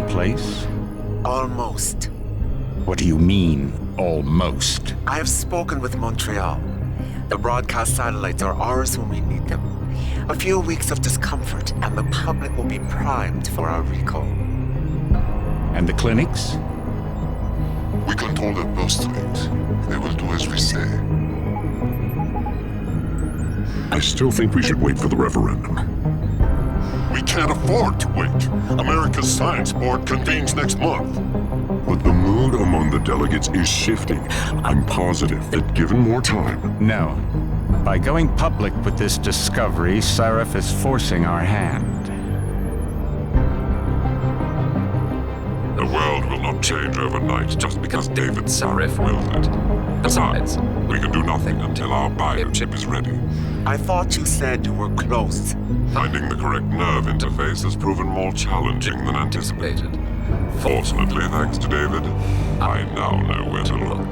place? Almost. What do you mean, almost? I have spoken with Montreal. The broadcast satellites are ours when we need them. A few weeks of discomfort, and the public will be primed for our recall. And the clinics? We control their birth rate. They will do as we say. I still think we should wait for the referendum. We can't afford to wait. America's Science Board convenes next month. But the mood among the delegates is shifting. I'm positive that given more time... No. By going public with this discovery, Sarif is forcing our hand. The world will not change overnight just because David Sarif wills it. Besides, we can do nothing until our biochip is ready. I thought you said you were close. Finding the correct nerve interface has proven more challenging than anticipated. Fortunately, thanks to David, I now know where to look.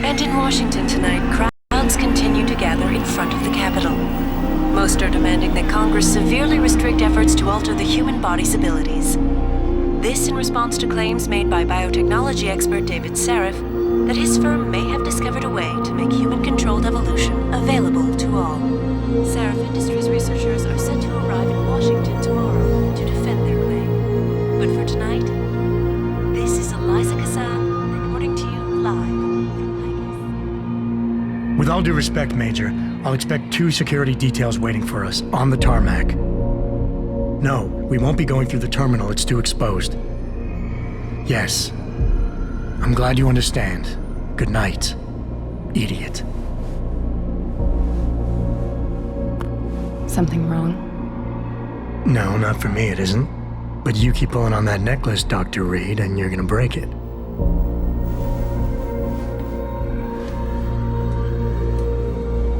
And in Washington tonight, crowds continue to gather in front of the Capitol. Most are demanding that Congress severely restrict efforts to alter the human body's abilities. This in response to claims made by biotechnology expert David Sarif that his firm may have discovered a way to make human-controlled evolution available to all. Sarif Industries researchers are set to arrive in Washington tomorrow to defend their claim. But for tonight, this is Eliza Kassan reporting to you live from Vegas. With all due respect, Major, I'll expect 2 security details waiting for us on the tarmac. No, we won't be going through the terminal. It's too exposed. Yes. I'm glad you understand. Good night, idiot. Something wrong? No, not for me it isn't. But you keep pulling on that necklace, Dr. Reed, and you're gonna break it.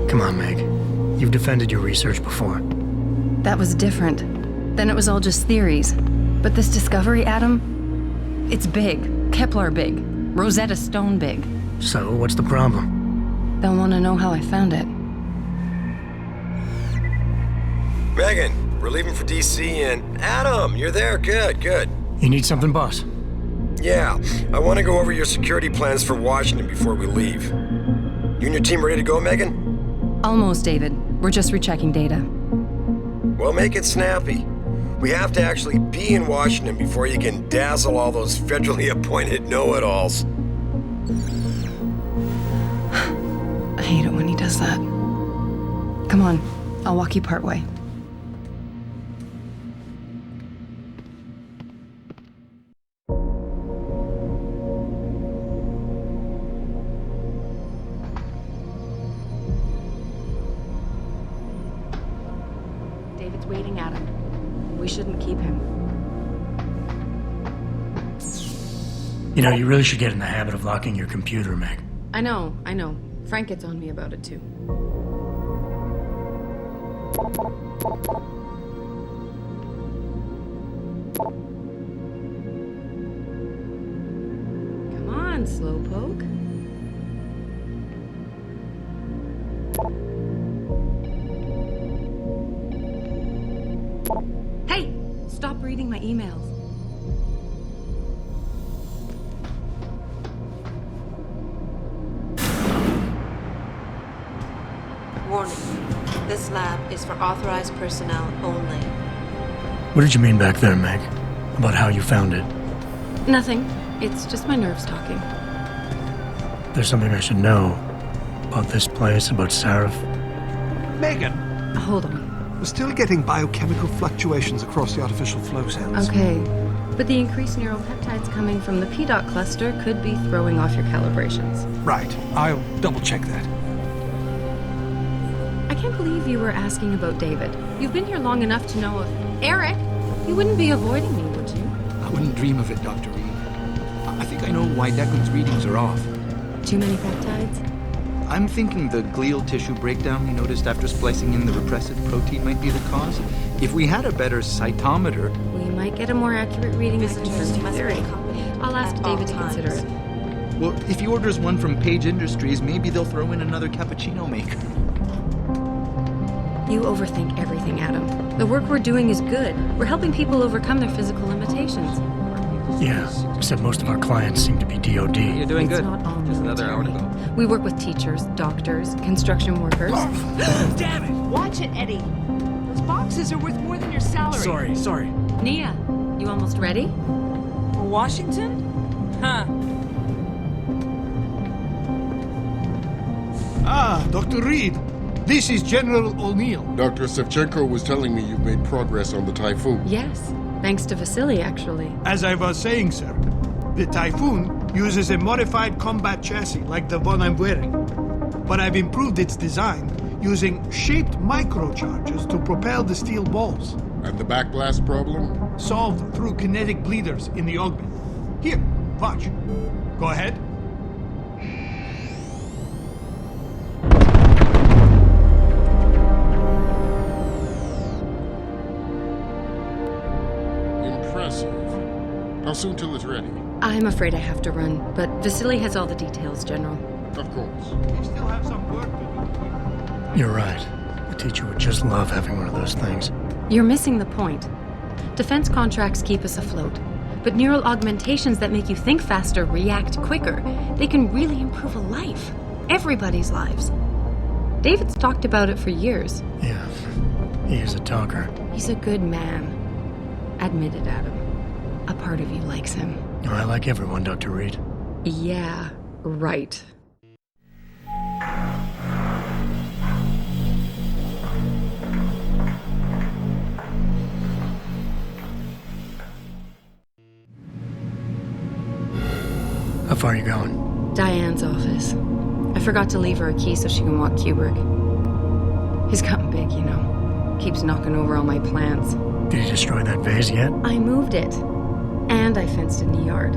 Come on, Meg. You've defended your research before. That was different. Then it was all just theories. But this discovery, Adam, it's big. Kepler big. Rosetta Stone big. So, what's the problem? They'll want to know how I found it. Megan, we're leaving for DC and... Adam, you're there. Good, good. You need something, boss? Yeah, I want to go over your security plans for Washington before we leave. You and your team ready to go, Megan? Almost, David. We're just rechecking data. Well, make it snappy. We have to actually be in Washington before you can dazzle all those federally appointed know-it-alls. I hate it when he does that. Come on, I'll walk you part way. David's waiting at him. We shouldn't keep him. You know, you really should get in the habit of locking your computer, Meg. I know. Frank gets on me about it too. Come on, Slowpoke. Hey! Stop reading my emails. Warning. This lab is for authorized personnel only. What did you mean back there, Meg? About how you found it? Nothing. It's just my nerves talking. There's something I should know. About this place, about Sarif. Megan! Hold on. We're still getting biochemical fluctuations across the artificial flow cells. Okay. But the increased neuropeptides coming from the PDOT cluster could be throwing off your calibrations. Right. I'll double-check that. I can't believe you were asking about David. You've been here long enough to know if... Eric! You wouldn't be avoiding me, would you? I wouldn't dream of it, Dr. Reed. I think I know why Declan's readings are off. Too many peptides? I'm thinking the glial tissue breakdown we noticed after splicing in the repressive protein might be the cause. If we had a better cytometer... We might might get a more accurate reading than theory. I'll ask David to consider it. Well, if he orders one from Page Industries, maybe they'll throw in another cappuccino maker. You overthink everything, Adam. The work we're doing is good. We're helping people overcome their physical limitations. Yeah, except most of our clients seem to be DOD. You're doing It's good. not all Just another hour to military. go. We work with teachers, doctors, construction workers. Damn it! Watch it, Eddie. Those boxes are worth more than your salary. Sorry. Nia, you almost ready? For Washington? Huh. Ah, Dr. Reed. This is General O'Neill. Dr. Sevchenko was telling me you've made progress on the Typhoon. Yes, thanks to Vasily, actually. As I was saying, sir, the Typhoon uses a modified combat chassis like the one I'm wearing. But I've improved its design using shaped microcharges to propel the steel balls. And the backblast problem? Solved through kinetic bleeders in the augment. Here, watch. Go ahead. Impressive. How soon till it's ready? I'm afraid I have to run, but Vasily has all the details, General. Of course. We still have some work to do. You're right. The teacher would just love having one of those things. You're missing the point. Defense contracts keep us afloat, but neural augmentations that make you think faster, react quicker, they can really improve a life. Everybody's lives. David's talked about it for years. Yeah, he is a talker. He's a good man. Admit it, Adam. A part of you likes him. I like everyone, Dr. Reed. Yeah, right. How far are you going? Diane's office. I forgot to leave her a key so she can walk Kubrick. He's gotten big, you know. Keeps knocking over all my plants. Did you destroy that vase yet? I moved it. And I fenced in the yard.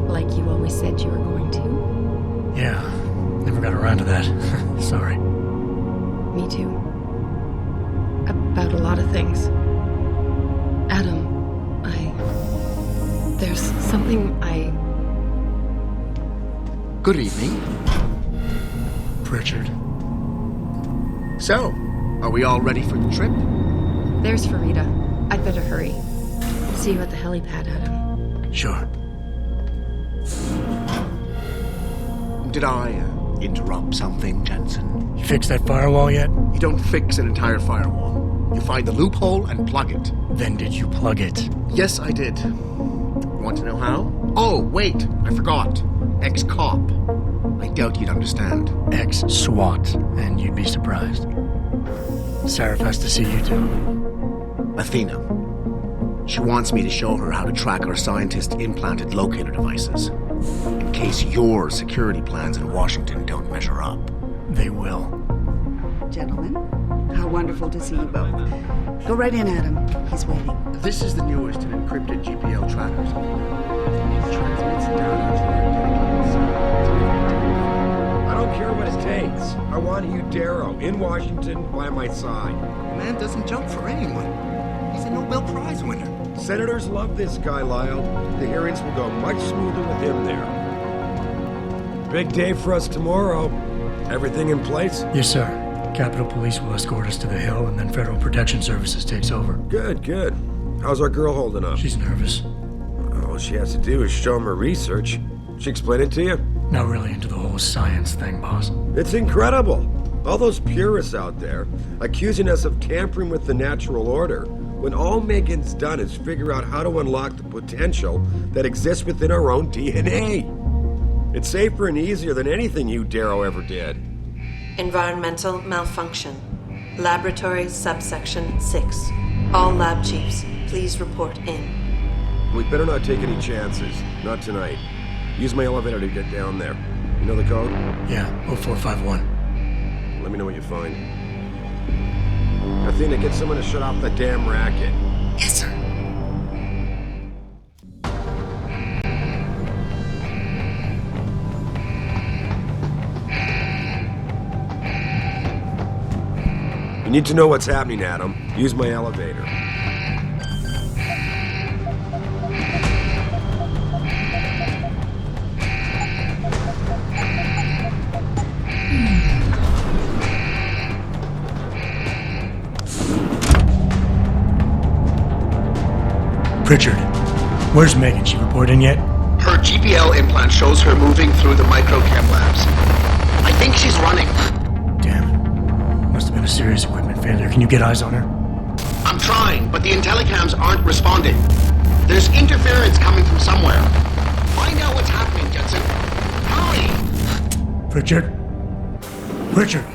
Like you always said you were going to. Yeah, never got around to that. Sorry. Me too. About a lot of things. Adam, there's something Good evening. Pritchard. So, are we all ready for the trip? There's Farida. I'd better hurry. See you at the helipad, Adam. Sure. Did I interrupt something, Jensen? You fixed that firewall yet? You don't fix an entire firewall. You find the loophole and plug it. Then did you plug it? Yes, I did. Want to know how? Oh, wait, I forgot. Ex-cop. I doubt you'd understand. Ex-SWAT, and you'd be surprised. Sarif has to see you too. Athena. She wants me to show her how to track our scientist-implanted locator devices. In case your security plans in Washington don't measure up. They will. Gentlemen, how wonderful to see you both. Go right in, Adam. He's waiting. This is the newest in encrypted GPL trackers. It transmits data to their dedicated server. I don't care what it takes. I want Hugh Darrow in Washington by my side. The man doesn't jump for anyone. He's a Nobel Prize winner. Senators love this guy, Lyle. The hearings will go much smoother with him there. Big day for us tomorrow. Everything in place? Yes, sir. Capitol Police will escort us to the Hill, and then Federal Protection Services takes over. Good, good. How's our girl holding up? She's nervous. All she has to do is show him her research. She explain it to you? Not really into the whole science thing, boss. It's incredible. All those purists out there accusing us of tampering with the natural order, when all Megan's done is figure out how to unlock the potential that exists within our own DNA. It's safer and easier than anything you, Darrow, ever did. Environmental malfunction. Laboratory subsection 6. All lab chiefs, please report in. We'd better not take any chances. Not tonight. Use my elevator to get down there. You know the code? Yeah, 0451. Let me know what you find. Athena, get someone to shut off the damn racket. Yes, sir. You need to know what's happening, Adam. Use my elevator. Pritchard, where's Megan? She report in yet? Her GPL implant shows her moving through the microchem labs. I think she's running. Damn. Must have been a serious equipment failure. Can you get eyes on her? I'm trying, but the intellicams aren't responding. There's interference coming from somewhere. Find out what's happening, Jensen. Hurry! Pritchard? Pritchard!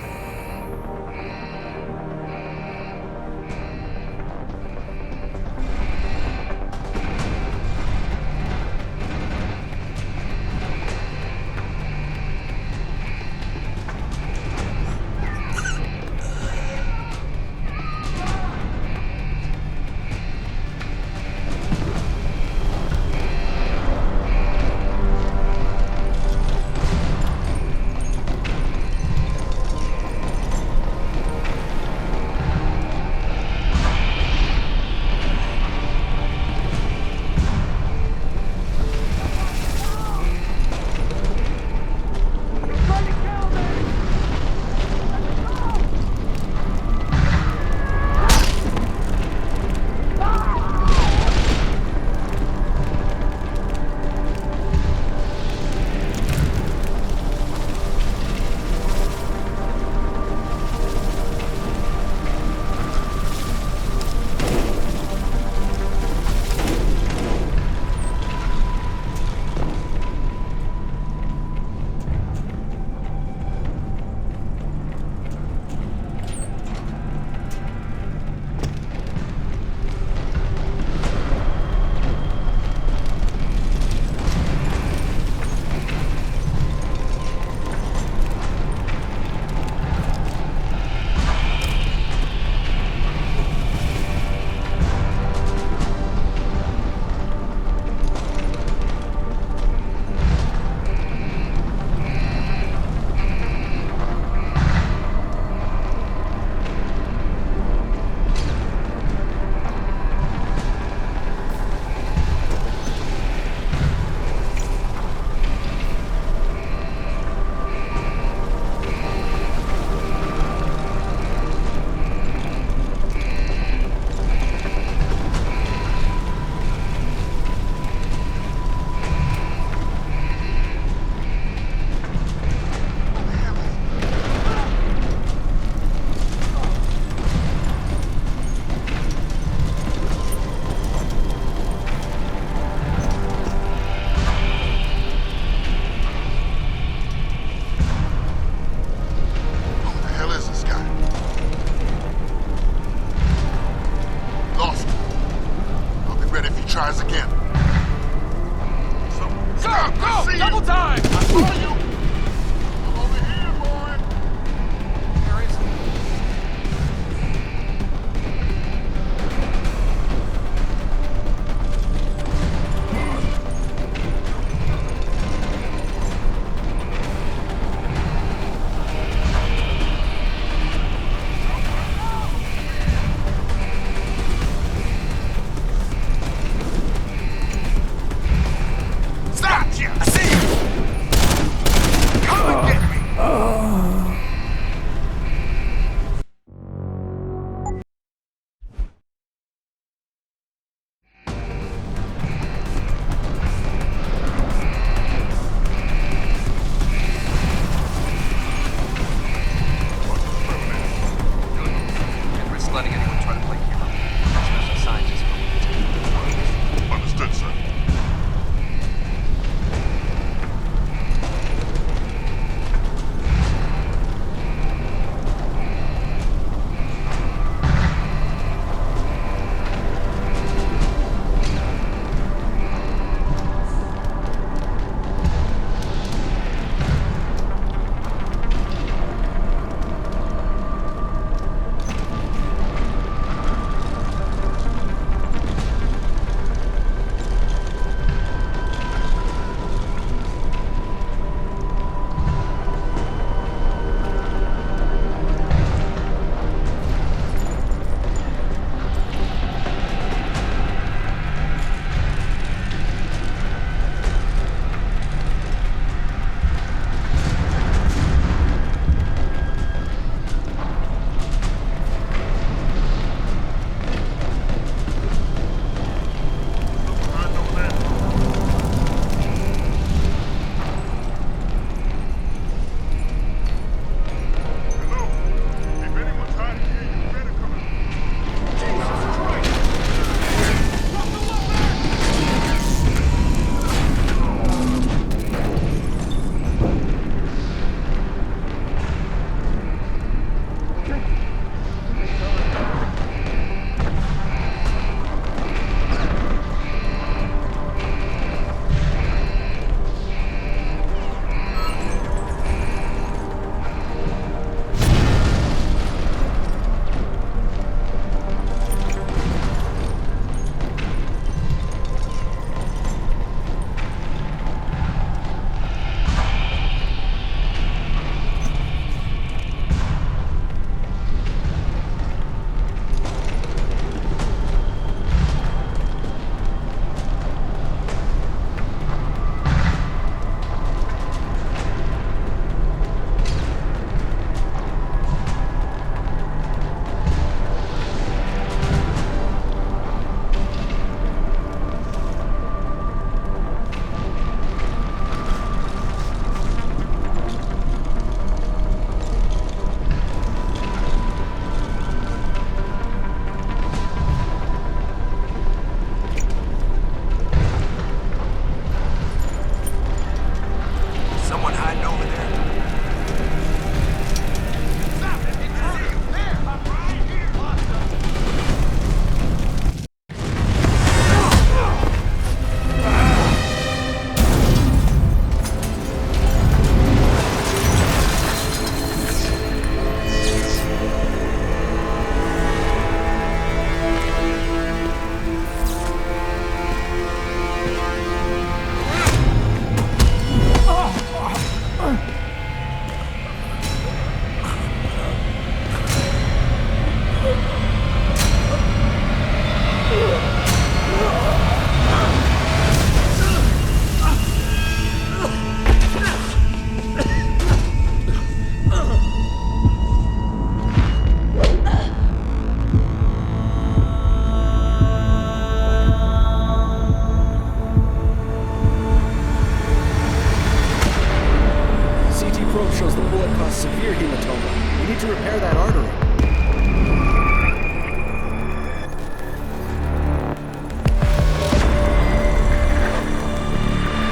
severe hematoma. We need to repair that artery.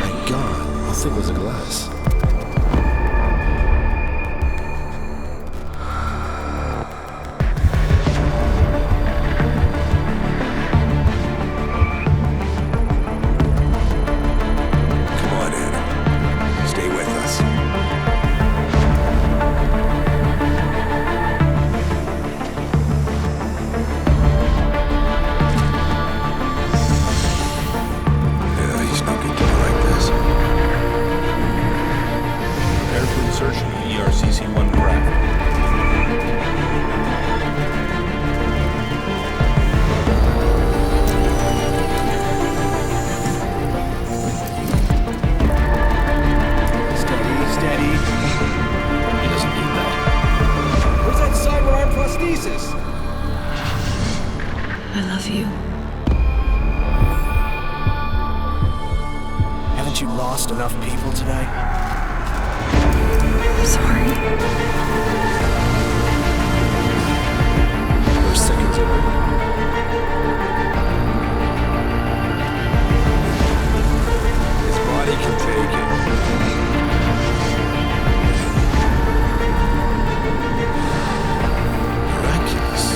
My God, how thick was the glass? Enough people today? I'm sorry. We're seconds away. His body can take it. Miraculous.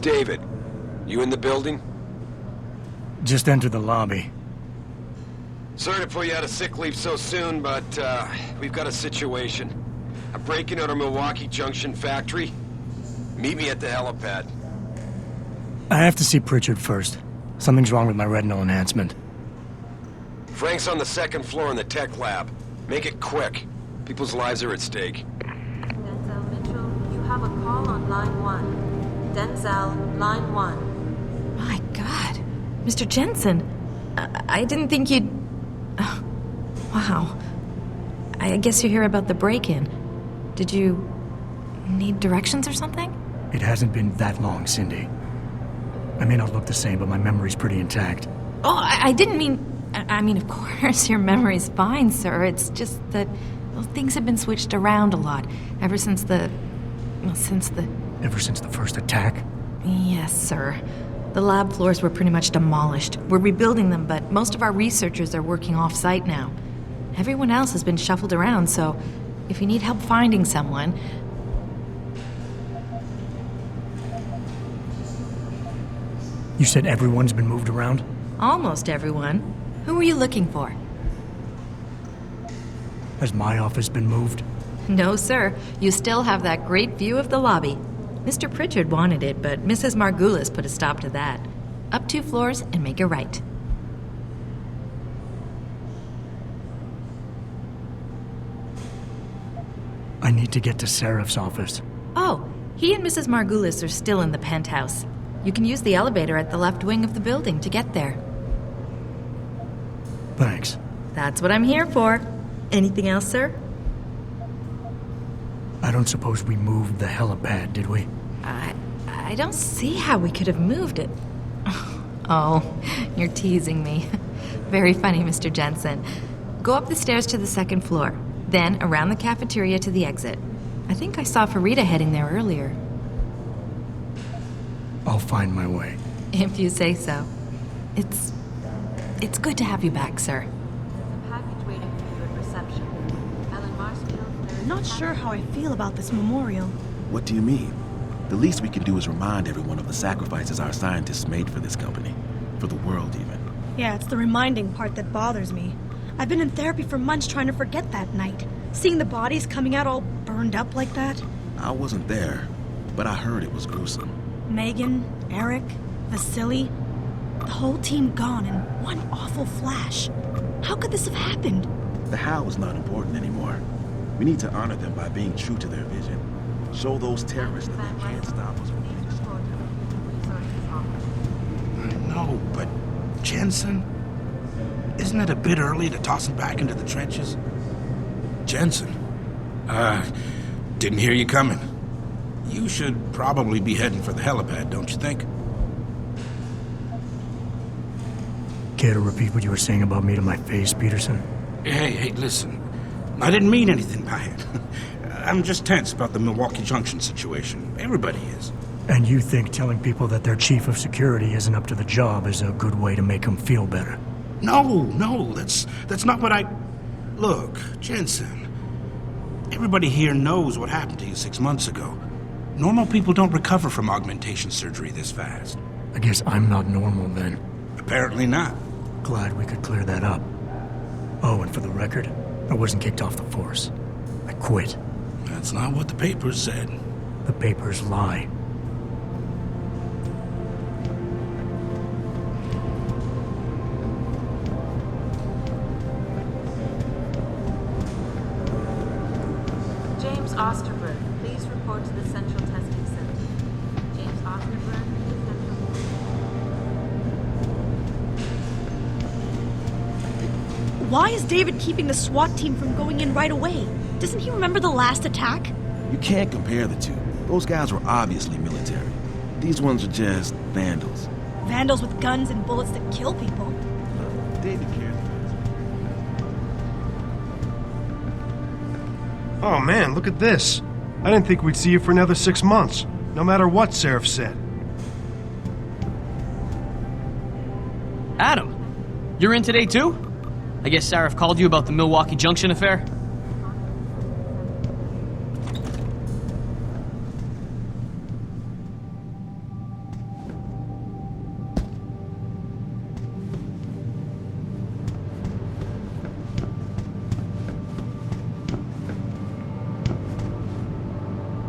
David, you in the building? Just entered the lobby. Sorry to pull you out of sick leave so soon, but we've got a situation. I'm breaking out our Milwaukee Junction factory. Meet me at the helipad. I have to see Pritchard first. Something's wrong with my retinal enhancement. Frank's on the second floor in the tech lab. Make it quick. People's lives are at stake. Denzel Mitchell, you have a call on line 1. Denzel, line 1. My God. Mr. Jensen, I didn't think you'd... Oh, wow. I guess you hear about the break-in. Did you need directions or something? It hasn't been that long, Cindy. I may not look the same, but my memory's pretty intact. Oh, I didn't mean... I mean, of course, your memory's fine, sir. It's just that things have been switched around a lot ever since the... Ever since the first attack? Yes, sir. The lab floors were pretty much demolished. We're rebuilding them, but most of our researchers are working off-site now. Everyone else has been shuffled around, so if you need help finding someone... You said everyone's been moved around? Almost everyone. Who were you looking for? Has my office been moved? No, sir. You still have that great view of the lobby. Mr. Pritchard wanted it, but Mrs. Margulis put a stop to that. Up 2 floors and make a right. I need to get to Sarif's office. Oh, he and Mrs. Margulis are still in the penthouse. You can use the elevator at the left wing of the building to get there. Thanks. That's what I'm here for. Anything else, sir? I don't suppose we moved the helipad, did we? I don't see how we could have moved it. Oh, you're teasing me. Very funny, Mr. Jensen. Go up the stairs to the second floor. Then around the cafeteria to the exit. I think I saw Farida heading there earlier. I'll find my way. If you say so. It's good to have you back, sir. Package waiting for you at reception. Ellen Marsfield. I'm not sure how I feel about this memorial. What do you mean? The least we can do is remind everyone of the sacrifices our scientists made for this company. For the world, even. Yeah, it's the reminding part that bothers me. I've been in therapy for months trying to forget that night. Seeing the bodies coming out all burned up like that. I wasn't there, but I heard it was gruesome. Megan, Eric, Vasily, the whole team gone in one awful flash. How could this have happened? The how is not important anymore. We need to honor them by being true to their vision. Show those terrorists that they can't stop us from I know, but Jensen? Isn't it a bit early to toss him back into the trenches? Jensen? Didn't hear you coming. You should probably be heading for the helipad, don't you think? Care to repeat what you were saying about me to my face, Peterson? Hey, listen. I didn't mean anything by it. I'm just tense about the Milwaukee Junction situation. Everybody is. And you think telling people that their chief of security isn't up to the job is a good way to make them feel better? No, that's not what I... Look, Jensen, everybody here knows what happened to you 6 months ago. Normal people don't recover from augmentation surgery this fast. I guess I'm not normal then. Apparently not. Glad we could clear that up. Oh, and for the record, I wasn't kicked off the force. I quit. That's not what the papers said. The papers lie. James Osterberg, please report to the Central Testing Center. James Osterberg, Why is David keeping the SWAT team from going in right away? Doesn't he remember the last attack? You can't compare the two. Those guys were obviously military. These ones are just vandals. Vandals with guns and bullets that kill people. David cares. Oh man, look at this. I didn't think we'd see you for another 6 months, no matter what Sarif said. Adam, you're in today too? I guess Sarif called you about the Milwaukee Junction affair?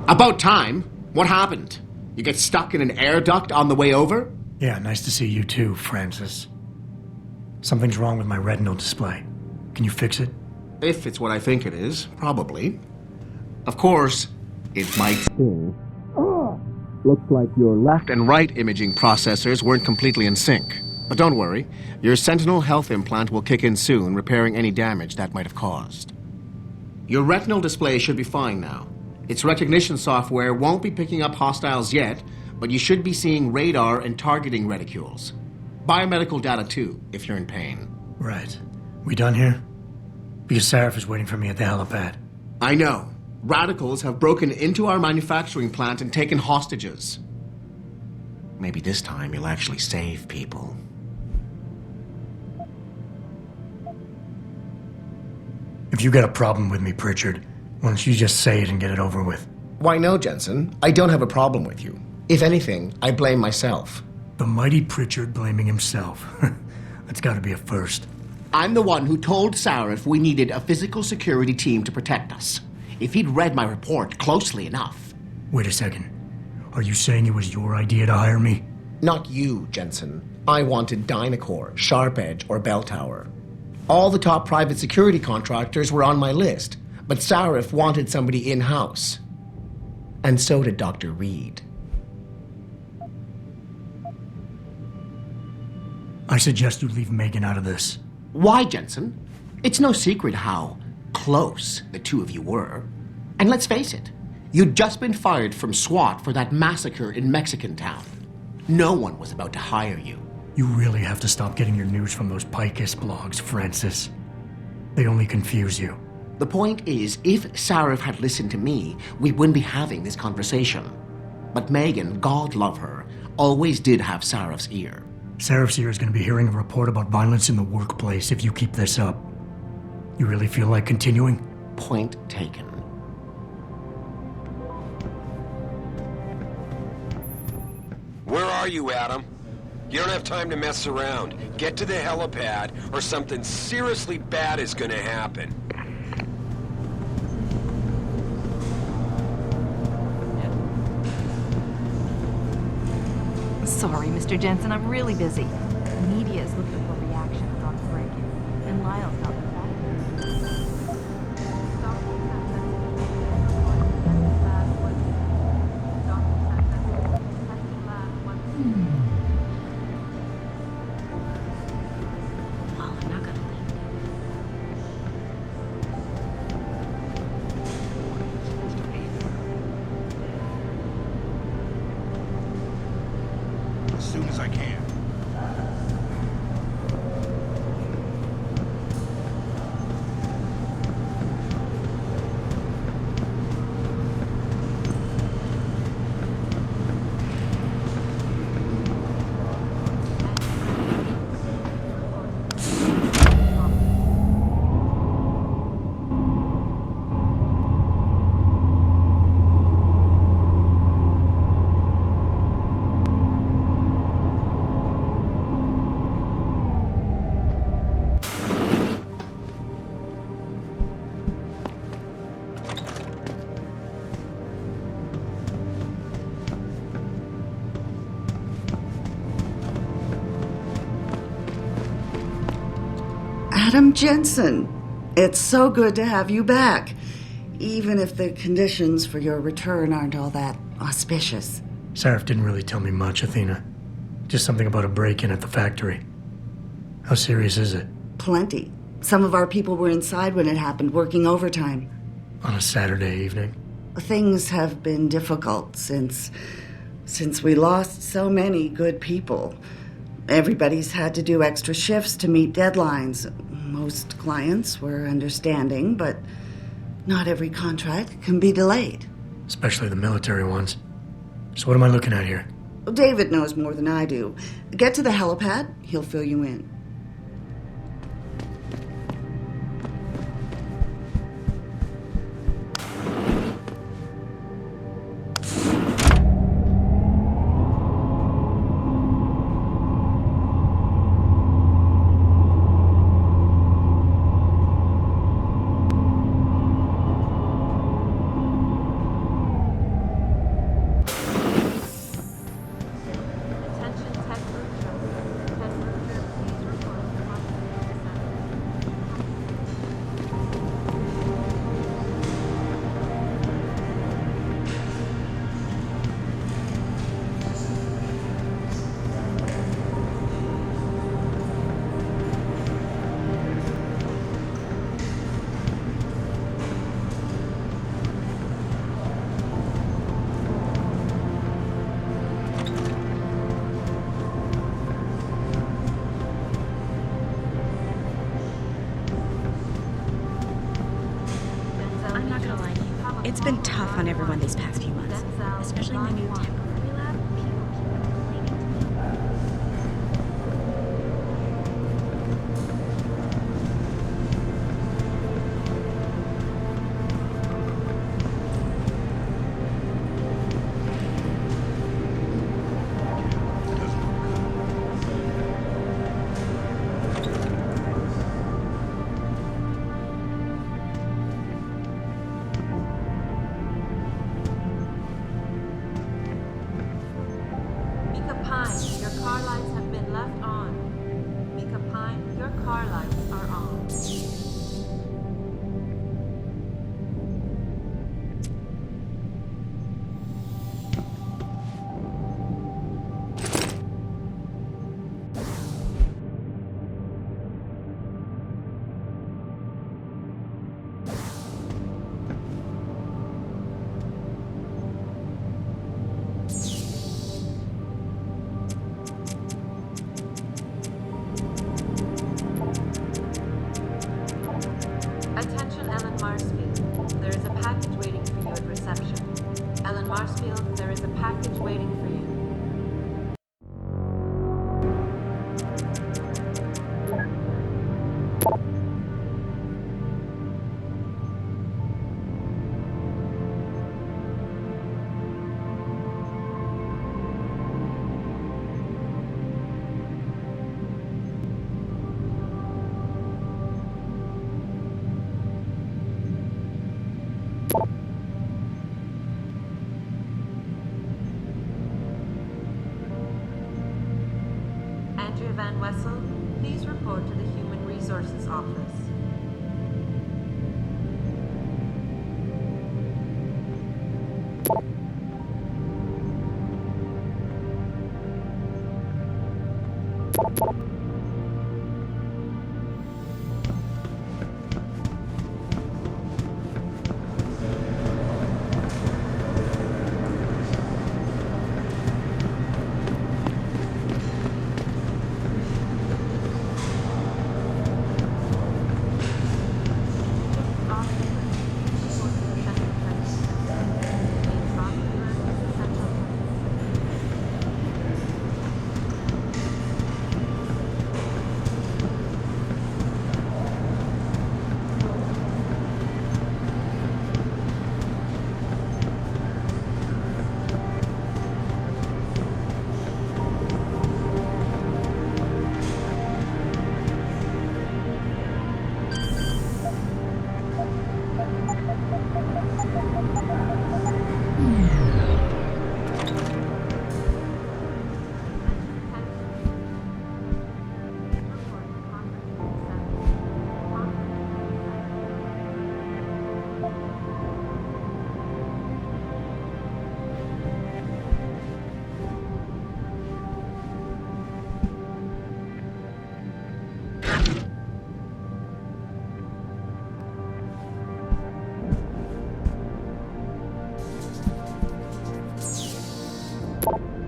About time. What happened? You get stuck in an air duct on the way over? Yeah, nice to see you too, Francis. Something's wrong with my retinal display. Can you fix it? If it's what I think it is, probably. Of course, it might sting. Looks like your left and right imaging processors weren't completely in sync. But don't worry, your Sentinel health implant will kick in soon, repairing any damage that might have caused. Your retinal display should be fine now. Its recognition software won't be picking up hostiles yet, but you should be seeing radar and targeting reticules. Biomedical data too, if you're in pain. Right. We done here? Because Sarif is waiting for me at the helipad. I know. Radicals have broken into our manufacturing plant and taken hostages. Maybe this time you'll actually save people. If you got a problem with me, Pritchard, why don't you just say it and get it over with? Why no, Jensen. I don't have a problem with you. If anything, I blame myself. The mighty Pritchard blaming himself. That's gotta be a first. I'm the one who told Sarif we needed a physical security team to protect us. If he'd read my report closely enough. Wait a second. Are you saying it was your idea to hire me? Not you, Jensen. I wanted Dynacore, Sharp Edge, or Bell Tower. All the top private security contractors were on my list, but Sarif wanted somebody in-house. And so did Dr. Reed. I suggest you leave Megan out of this. Why, Jensen? It's no secret how close the two of you were. And let's face it, you'd just been fired from SWAT for that massacre in Mexican Town. No one was about to hire you. You really have to stop getting your news from those Picus blogs, Francis. They only confuse you. The point is, if Sarif had listened to me, we wouldn't be having this conversation. But Megan, God love her, always did have Sarif's ear. Sarif's ear is going to be hearing a report about violence in the workplace if you keep this up. You really feel like continuing? Point taken. Where are you, Adam? You don't have time to mess around. Get to the helipad, or something seriously bad is gonna happen. Sorry, Mr. Jensen, I'm really busy. The media is looking for reactions on the break-in, and Lyle's got me back. As soon as I can. Adam Jensen, it's so good to have you back, even if the conditions for your return aren't all that auspicious. Sarif didn't really tell me much, Athena. Just something about a break-in at the factory. How serious is it? Plenty. Some of our people were inside when it happened, working overtime. On a Saturday evening? Things have been difficult since we lost so many good people. Everybody's had to do extra shifts to meet deadlines. Most clients were understanding, but not every contract can be delayed. Especially the military ones. So what am I looking at here? David knows more than I do. Get to the helipad, he'll fill you in. It's been tough on everyone these past few months, especially in the new temporary lab. report to the Human Resources Office.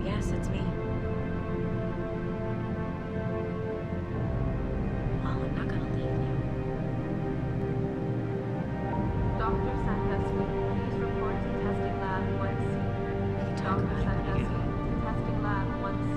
Yes, it's me. Well, I'm not gonna leave now. Dr. Sandusky, please report to testing lab 1C. Dr. Sandusky, to testing lab 1C.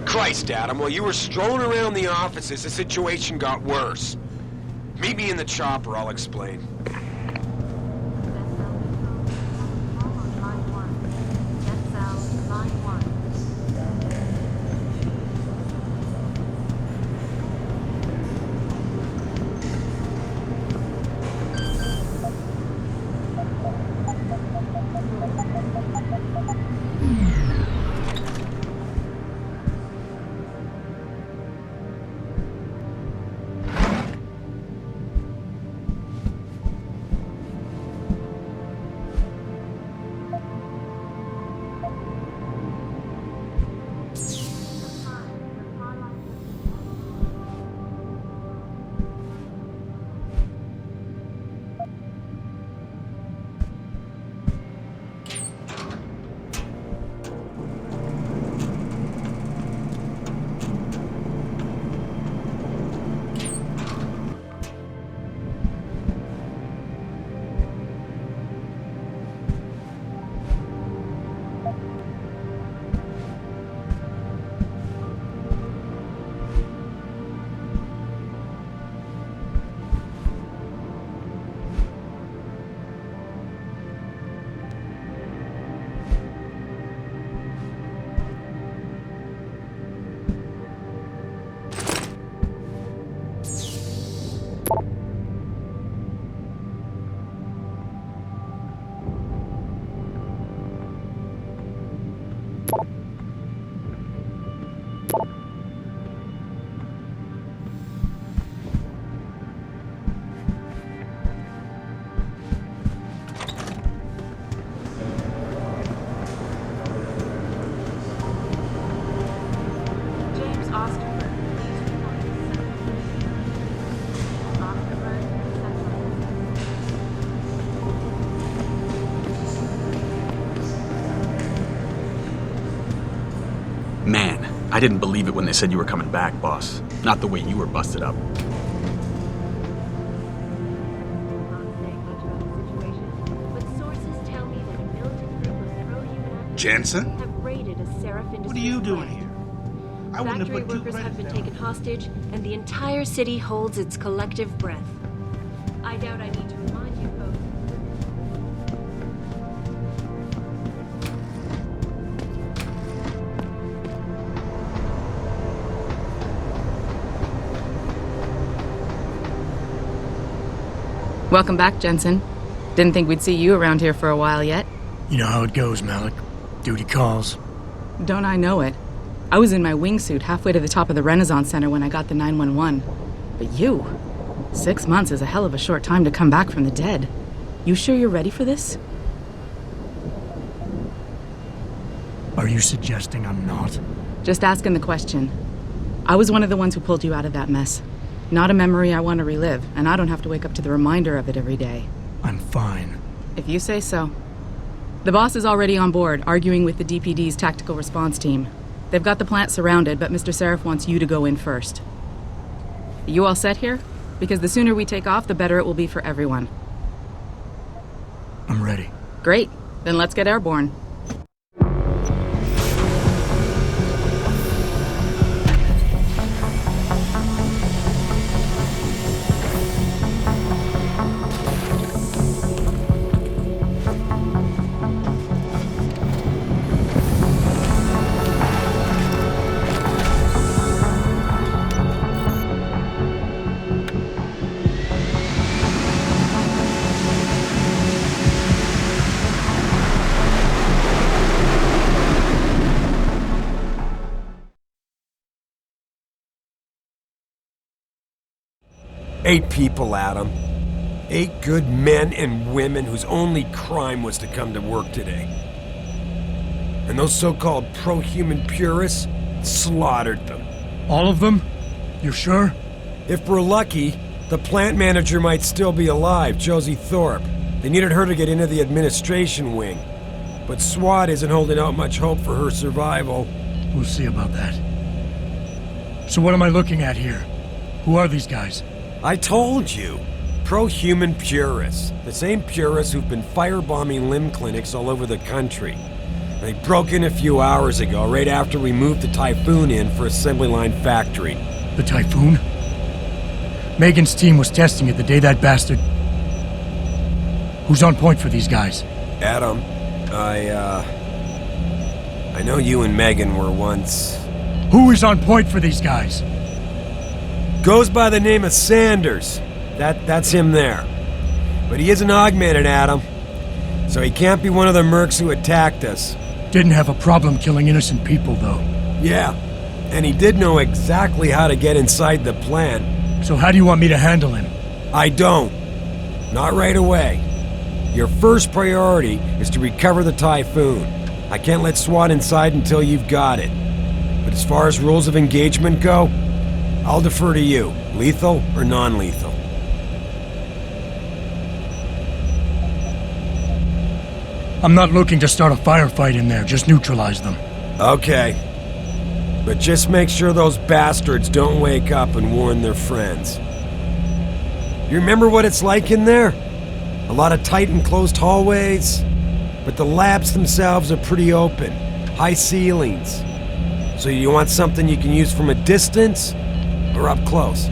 Christ, Adam, while you were strolling around the offices, the situation got worse. Meet me in the chopper, I'll explain. Man, I didn't believe it when they said you were coming back, boss. Not the way you were busted up. Jensen? Have raided a Sarif Industries. What are you doing here? I wouldn't have Factory put two workers have been credits taken hostage, and the entire city holds its collective breath. I doubt I need to remind you both. Welcome back, Jensen. Didn't think we'd see you around here for a while yet. You know how it goes, Malik. Duty calls. Don't I know it? I was in my wingsuit halfway to the top of the Renaissance Center when I got the 911. But you... 6 months is a hell of a short time to come back from the dead. You sure you're ready for this? Are you suggesting I'm not? Just asking the question. I was one of the ones who pulled you out of that mess. Not a memory I want to relive, and I don't have to wake up to the reminder of it every day. I'm fine. If you say so. The boss is already on board, arguing with the DPD's tactical response team. They've got the plant surrounded, but Mr. Sarif wants you to go in first. You all set here? Because the sooner we take off, the better it will be for everyone. I'm ready. Great. Then let's get airborne. Eight people, Adam. 8 good men and women whose only crime was to come to work today. And those so-called pro-human purists slaughtered them. All of them? You're sure? If we're lucky, the plant manager might still be alive, Josie Thorpe. They needed her to get into the administration wing. But SWAT isn't holding out much hope for her survival. We'll see about that. So what am I looking at here? Who are these guys? I told you. Pro-human purists. The same purists who've been firebombing limb clinics all over the country. They broke in a few hours ago, right after we moved the Typhoon in for assembly line factory. The Typhoon? Megan's team was testing it the day that bastard... Who's on point for these guys? Adam, I know you and Megan were once... Who is on point for these guys? Goes by the name of Sanders. That's him there. But he isn't augmented, Adam. So he can't be one of the mercs who attacked us. Didn't have a problem killing innocent people, though. Yeah, and he did know exactly how to get inside the plant. So how do you want me to handle him? I don't. Not right away. Your first priority is to recover the Typhoon. I can't let SWAT inside until you've got it. But as far as rules of engagement go, I'll defer to you. Lethal or non-lethal? I'm not looking to start a firefight in there, just neutralize them. Okay. But just make sure those bastards don't wake up and warn their friends. You remember what it's like in there? A lot of tight and closed hallways, but the labs themselves are pretty open. High ceilings. So you want something you can use from a distance or up close?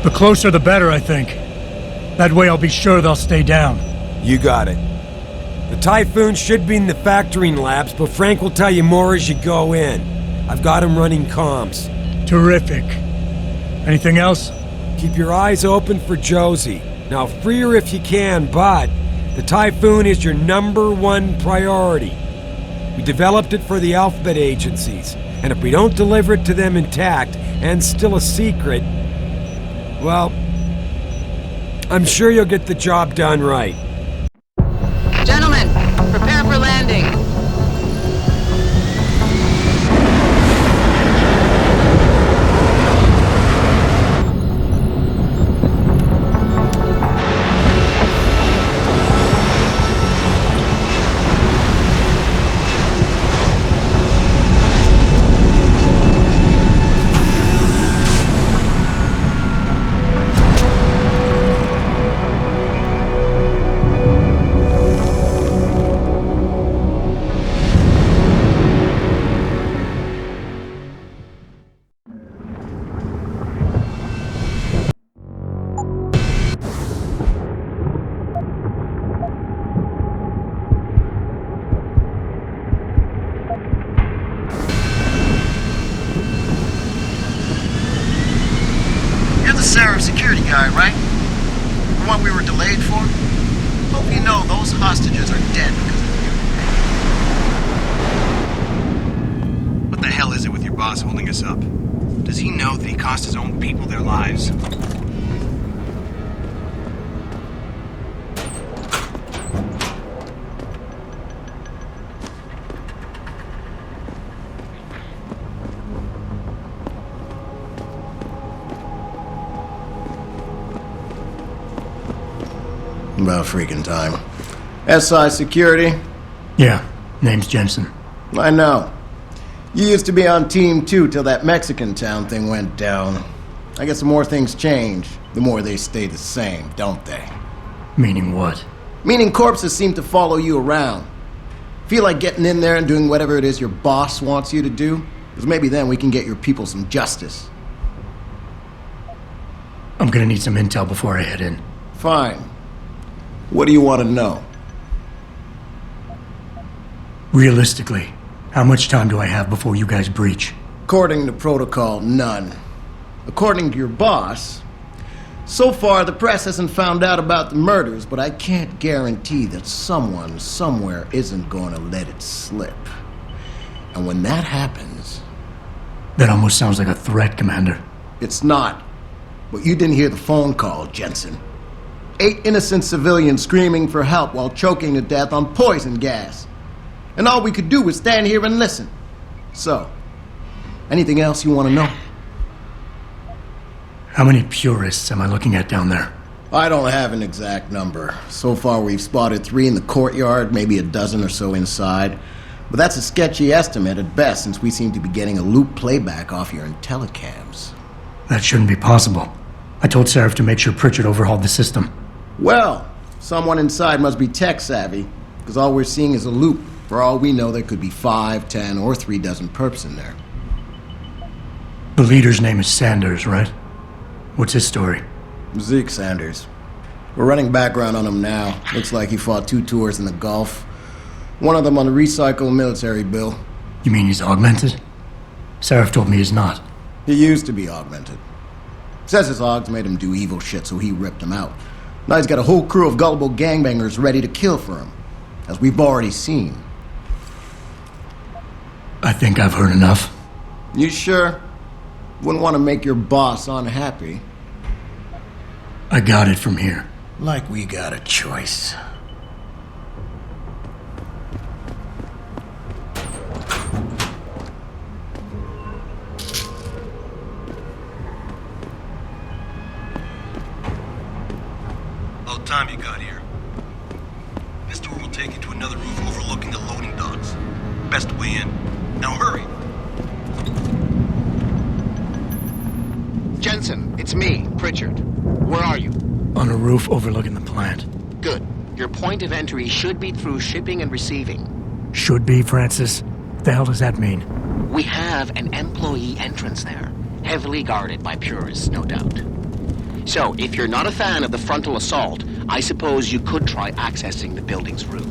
The closer the better, I think. That way I'll be sure they'll stay down. You got it. The Typhoon should be in the factoring labs, but Frank will tell you more as you go in. I've got him running comms. Terrific. Anything else? Keep your eyes open for Josie. Now free her if you can, but the Typhoon is your #1 priority. We developed it for the alphabet agencies, and if we don't deliver it to them intact and still a secret, well, I'm sure you'll get the job done right. Gentlemen, prepare for landing. Sarif security guy, right? The one we were delayed for? Hope you know those hostages are dead because of you. What the hell is it with your boss holding us up? Does he know that he cost his own people their lives? About freaking time. SI Security? Yeah, name's Jensen. I know. You used to be on Team 2 till that Mexican town thing went down. I guess the more things change, the more they stay the same, don't they? Meaning what? Meaning corpses seem to follow you around. Feel like getting in there and doing whatever it is your boss wants you to do? Because maybe then we can get your people some justice. I'm gonna need some intel before I head in. Fine. What do you want to know? Realistically, how much time do I have before you guys breach? According to protocol, none. According to your boss, so far the press hasn't found out about the murders, but I can't guarantee that someone somewhere isn't going to let it slip. And when that happens... That almost sounds like a threat, Commander. It's not. But you didn't hear the phone call, Jensen. 8 innocent civilians screaming for help while choking to death on poison gas. And all we could do was stand here and listen. So, anything else you want to know? How many purists am I looking at down there? I don't have an exact number. So far we've spotted 3 in the courtyard, maybe a dozen or so inside. But that's a sketchy estimate at best, since we seem to be getting a loop playback off your telecams. That shouldn't be possible. I told Sarif to make sure Pritchard overhauled the system. Well, someone inside must be tech-savvy, because all we're seeing is a loop. For all we know, there could be 5, 10, or 3 dozen perps in there. The leader's name is Sanders, right? What's his story? Zeke Sanders. We're running background on him now. Looks like he fought 2 tours in the Gulf. One of them on a recycled military bill. You mean he's augmented? Sarif told me he's not. He used to be augmented. Says his Augs made him do evil shit, so he ripped him out. Now he's got a whole crew of gullible gangbangers ready to kill for him, as we've already seen. I think I've heard enough. You sure? Wouldn't want to make your boss unhappy. I got it from here. Like we got a choice. About time you got here. This tour will take you to another roof overlooking the loading docks. Best way in. Now hurry! Jensen, it's me, Pritchard. Where are you? On a roof overlooking the plant. Good. Your point of entry should be through shipping and receiving. Should be, Francis? What the hell does that mean? We have an employee entrance there. Heavily guarded by purists, no doubt. So, if you're not a fan of the frontal assault, I suppose you could try accessing the building's roof.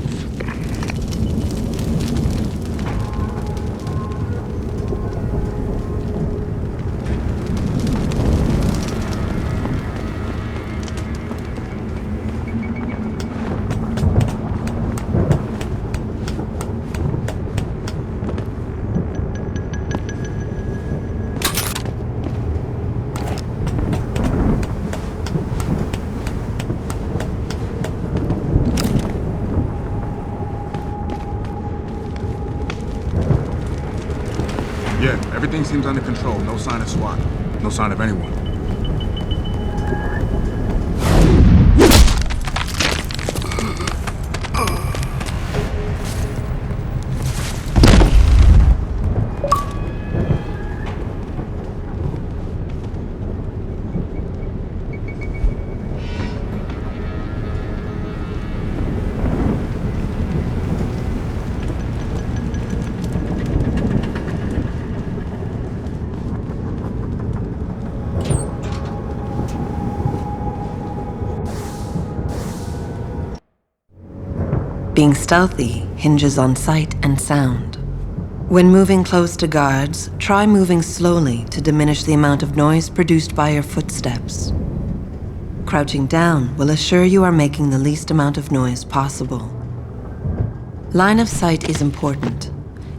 Everything seems under control. No sign of SWAT. No sign of anyone. Being stealthy hinges on sight and sound. When moving close to guards, try moving slowly to diminish the amount of noise produced by your footsteps. Crouching down will assure you are making the least amount of noise possible. Line of sight is important,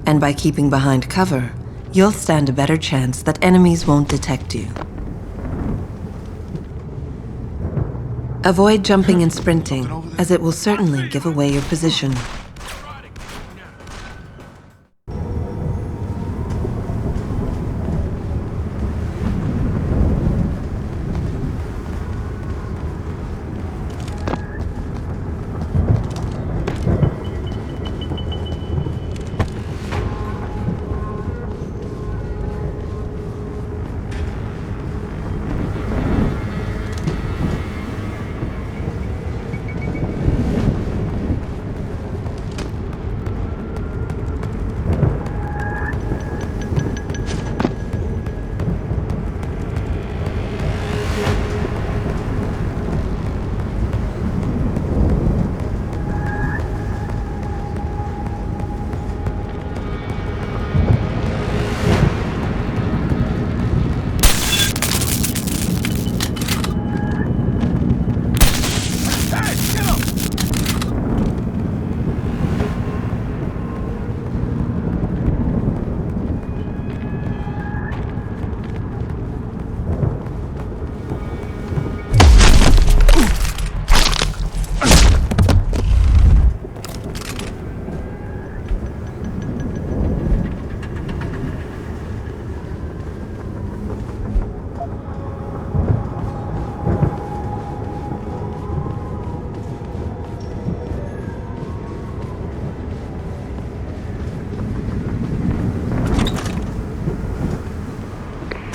and by keeping behind cover, you'll stand a better chance that enemies won't detect you. Avoid jumping and sprinting, as it will certainly give away your position.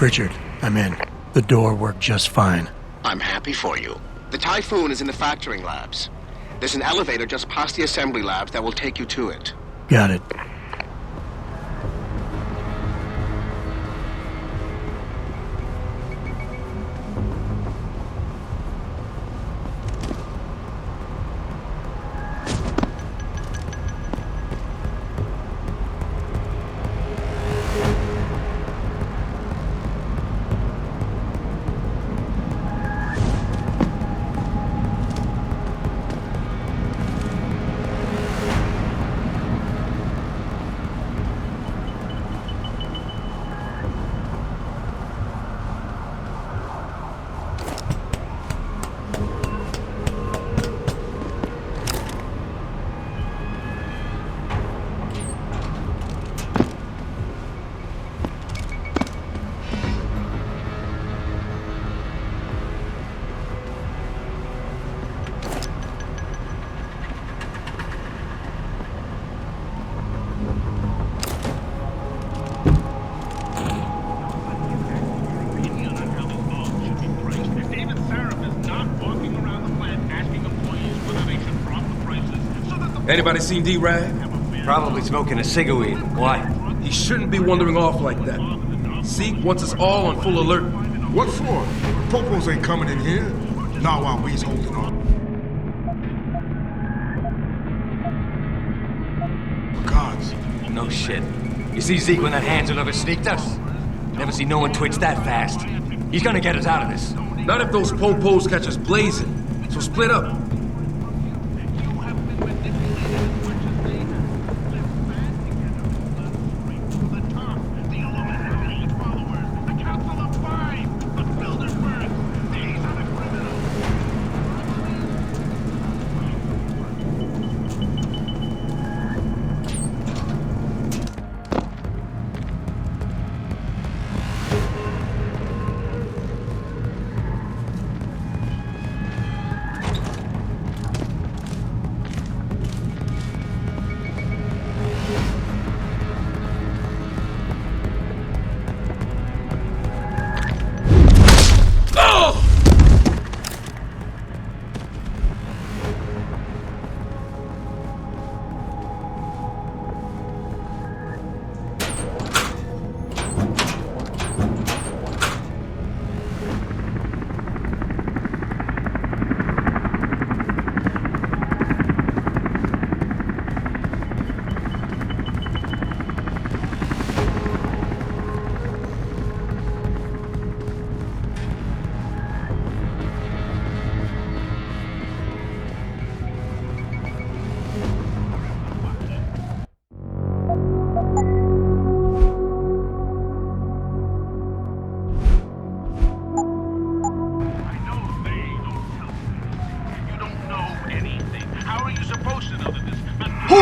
Richard, I'm in. The door worked just fine. I'm happy for you. The Typhoon is in the factoring labs. There's an elevator just past the assembly labs that will take you to it. Got it. Anybody seen D-Rag? Probably smoking a cigweed. Why? He shouldn't be wandering off like that. Zeke wants us all on full alert. What for? Popos ain't coming in here. Not while we's holding on. Gods. No shit. You see Zeke when that Hansel ever sneaked us? Never see no one twitch that fast. He's gonna get us out of this. Not if those popos catch us blazing. So split up.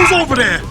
Who's over there?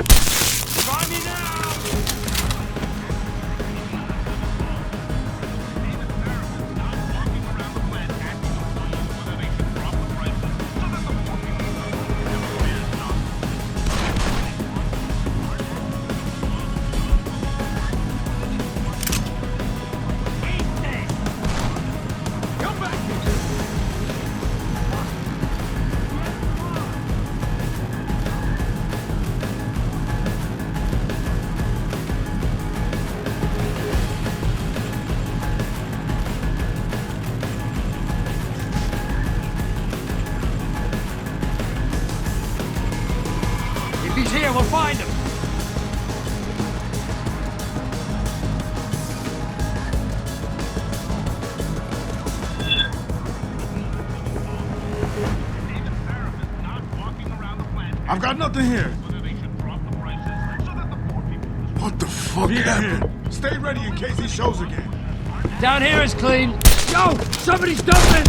He's here, we'll find him! I've got nothing here. What the fuck happened? Stay ready in case he shows again. Down here is clean. Yo! Somebody's dumping!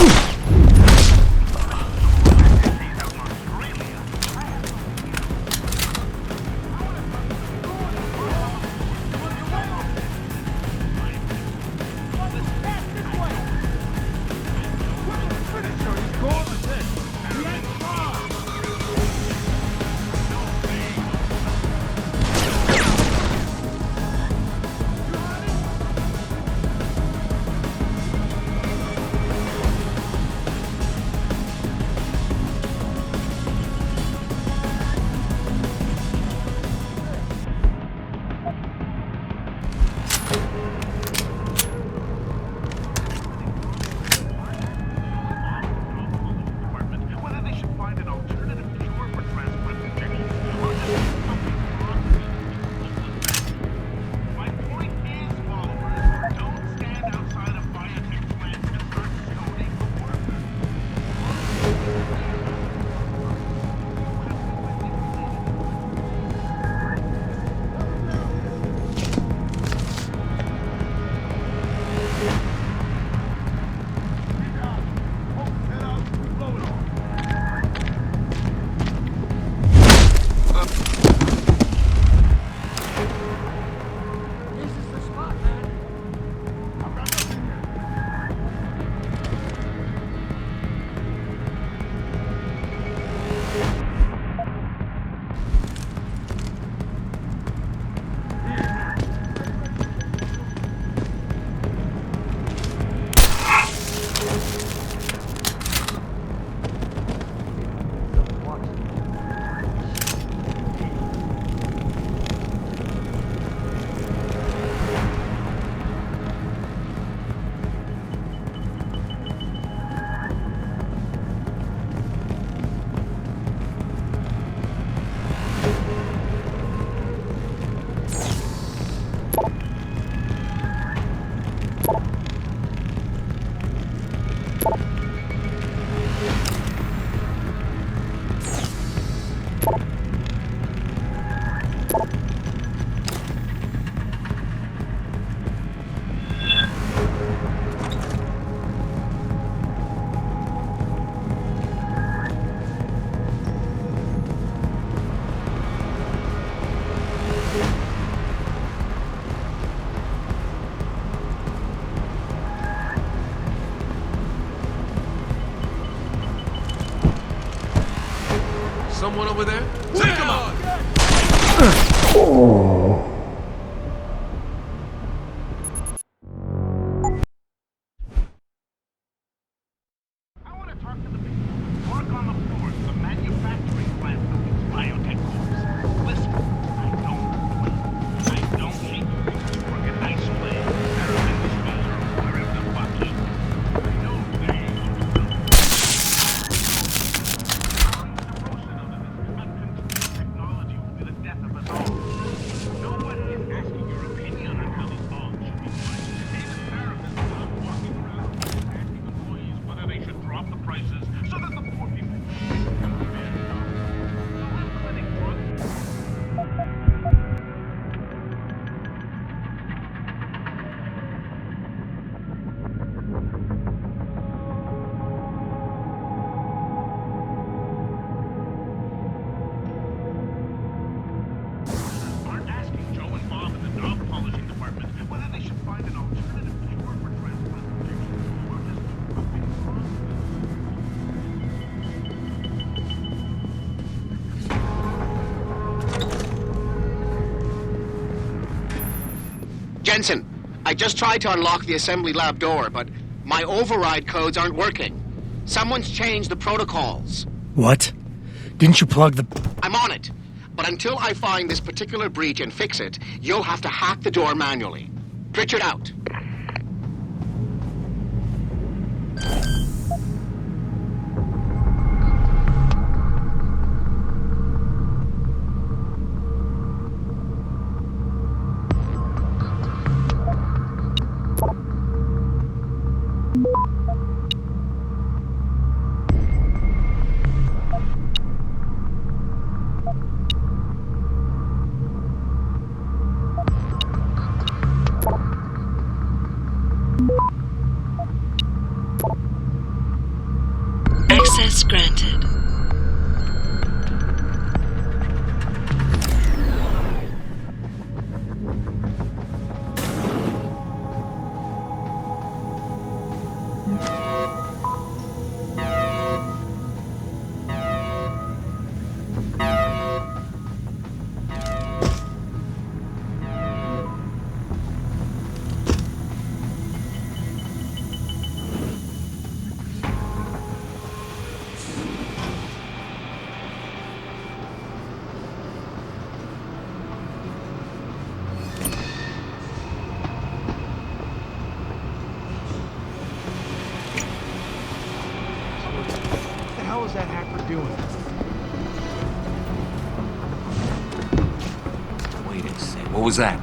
Someone over there? Take him out! Jensen, I just tried to unlock the assembly lab door, but my override codes aren't working. Someone's changed the protocols. What? Didn't you plug the... I'm on it. But until I find this particular breach and fix it, you'll have to hack the door manually. Pritchard out. Access granted. What the hell is that hacker doing? Wait a sec. What was that?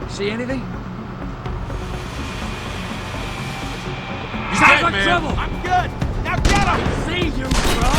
See anything? He's dead, man. Trouble. I'm good. Now get him. See you, bro.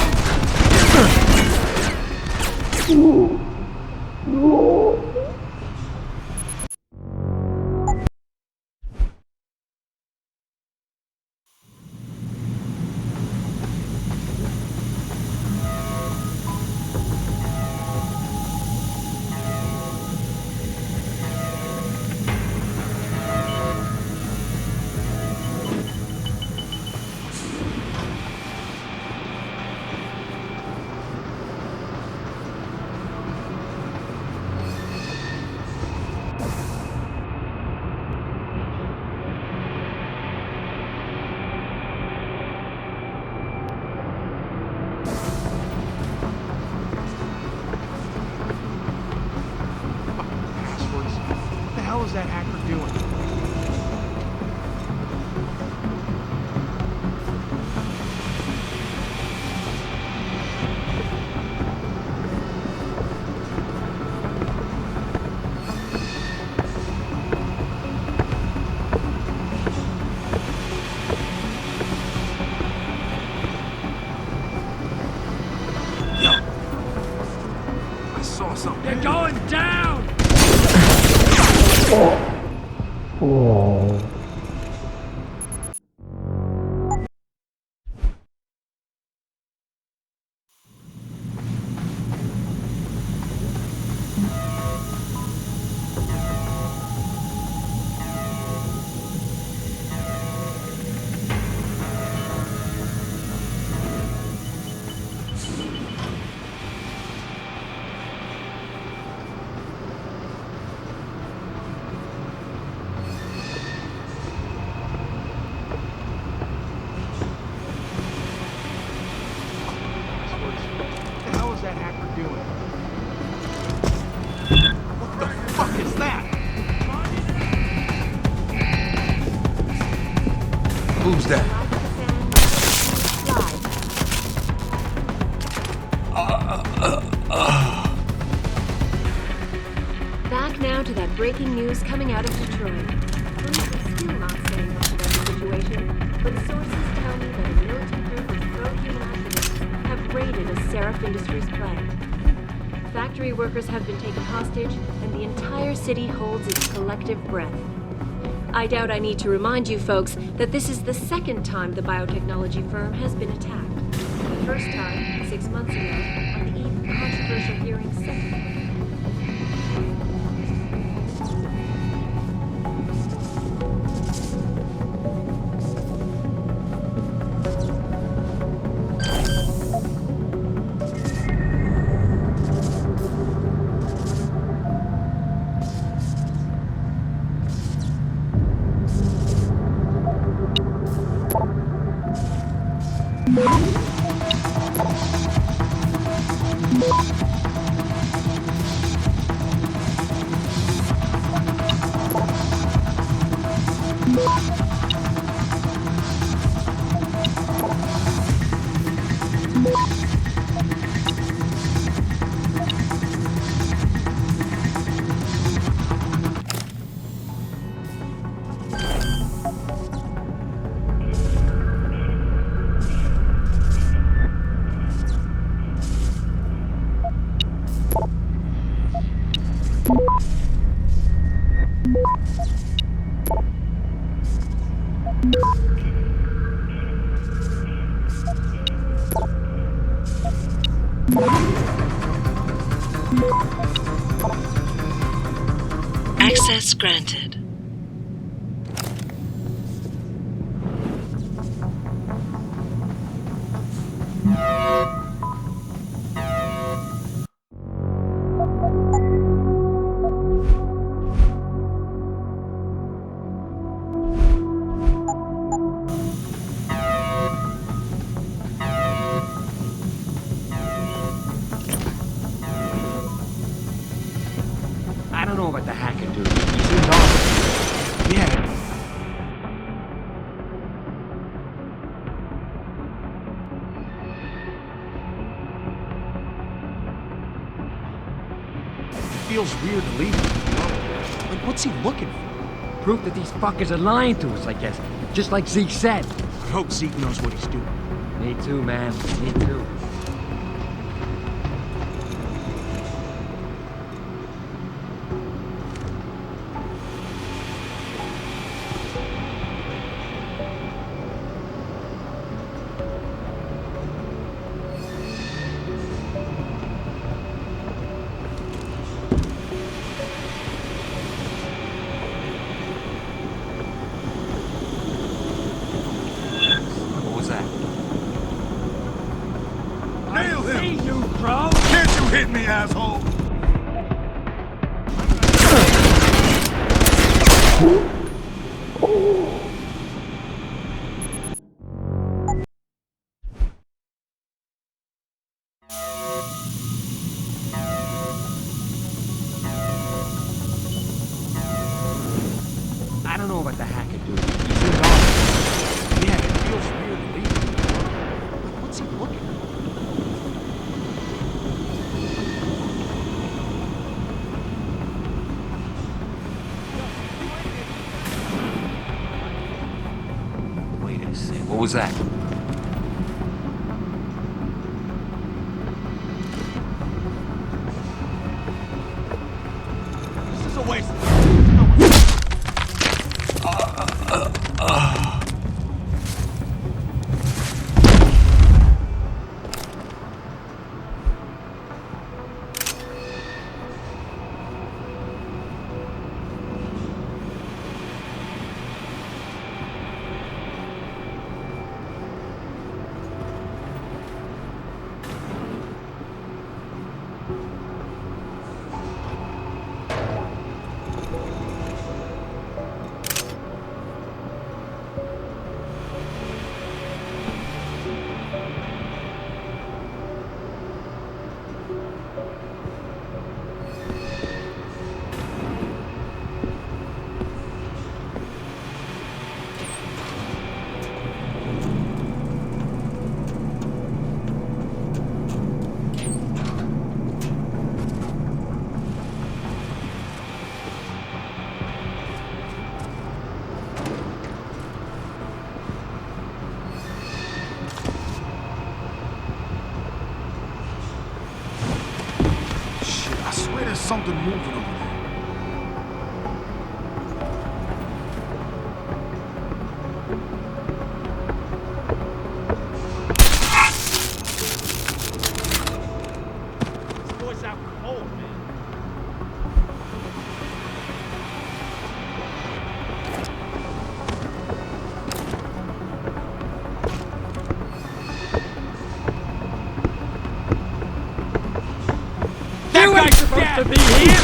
Who's that? Back now to that breaking news coming out of Detroit. Police are still not saying much about the situation, but sources tell me that a militant group of pro-human activists have raided a Sarif Industries plant. Factory workers have been taken hostage, and the entire city holds its collective breath. I doubt I need to remind you folks that this is the second time the biotechnology firm has been attacked. The first time, 6 months ago, on the eve of controversial hearings set to take. Access granted. I don't know about the hacker dude. He seemed awful. Yeah. It feels weird leaving. Like, what's he looking for? Proof that these fuckers are lying to us, I guess. Just like Zeke said. I hope Zeke knows what he's doing. Me too, man. Me too. I don't know about the hacker dude. He seemed awful. Yeah, it feels weird leaving. Like, what's he looking for? Wait a second. What was that? This is a waste of time. something moving over there. This boy's out cold, man. That guy's supposed to be here!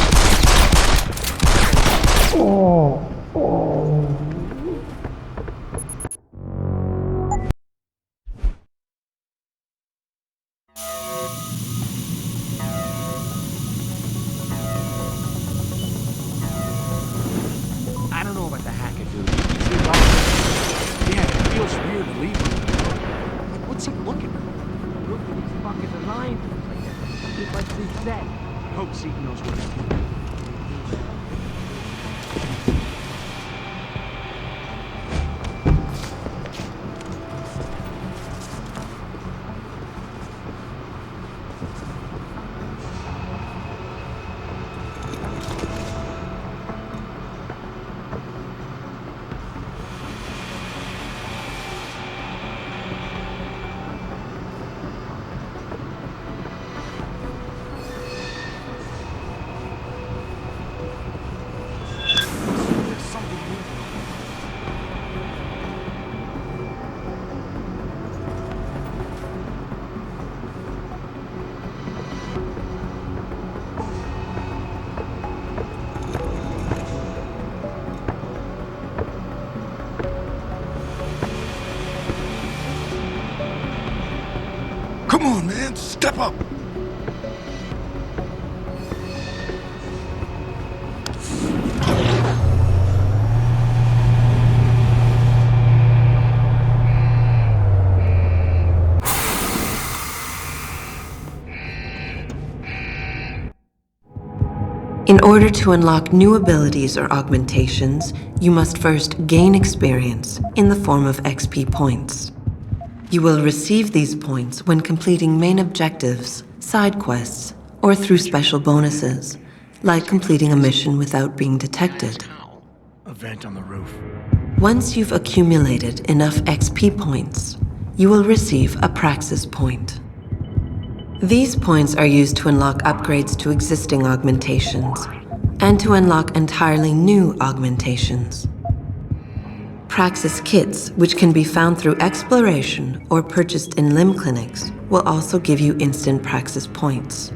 I don't know about the hacker dude. He seems awful. Yeah, it feels weird to leave him. Like, what's he looking for? Look at these fuckers are lying to us like that. Just like Zeke said. I hope Zeke knows what he's doing. Come on, man, step up. In order to unlock new abilities or augmentations, you must first gain experience in the form of XP points. You will receive these points when completing main objectives, side quests, or through special bonuses, like completing a mission without being detected. A vent on the roof. Once you've accumulated enough XP points, you will receive a Praxis point. These points are used to unlock upgrades to existing augmentations, and to unlock entirely new augmentations. Praxis kits, which can be found through exploration or purchased in limb clinics, will also give you instant Praxis points.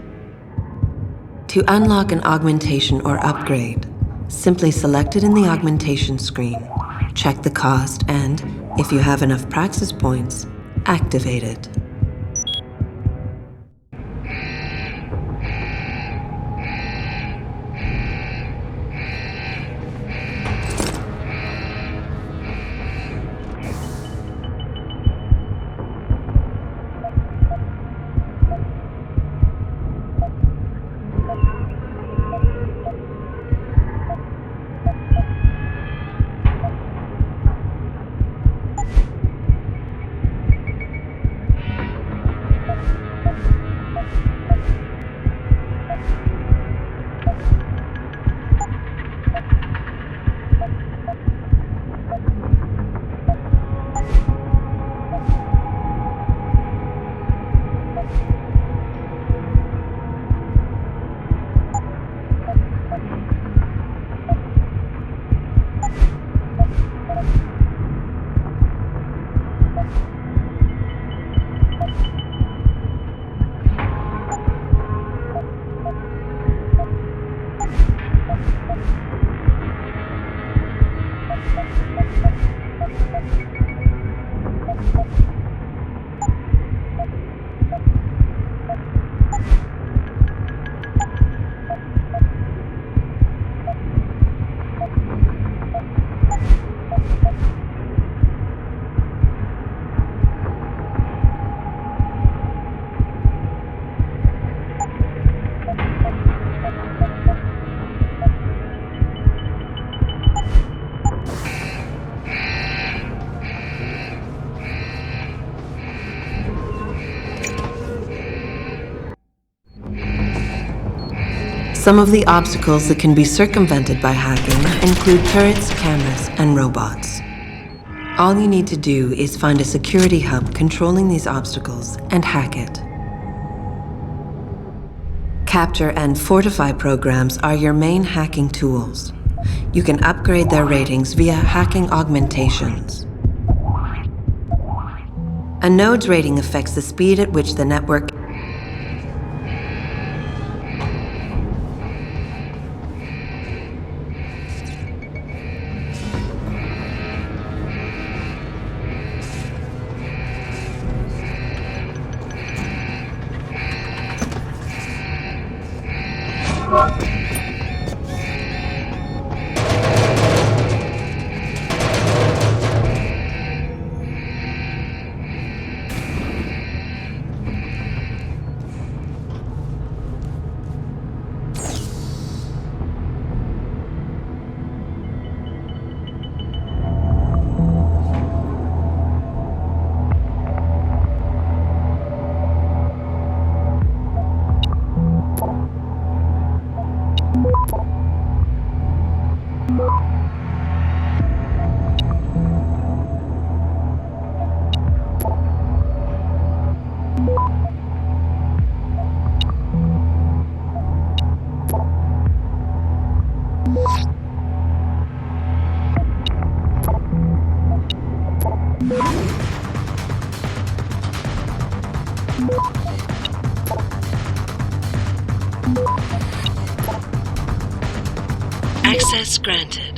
To unlock an augmentation or upgrade, simply select it in the augmentation screen, check the cost, and, if you have enough Praxis points, activate it. Some of the obstacles that can be circumvented by hacking include turrets, cameras, and robots. All you need to do is find a security hub controlling these obstacles and hack it. Capture and fortify programs are your main hacking tools. You can upgrade their ratings via hacking augmentations. A node's rating affects the speed at which the network Access granted.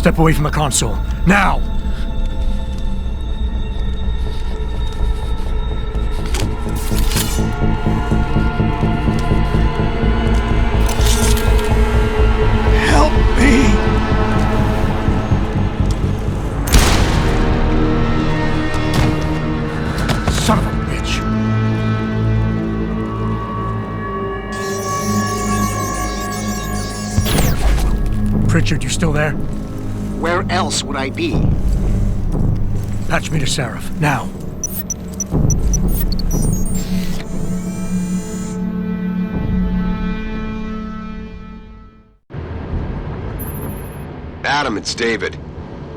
Step away from the console. Now! Help me! Son of a bitch! Pritchard, you still there? Where else would I be? Patch me to Sarif, now. Adam, it's David.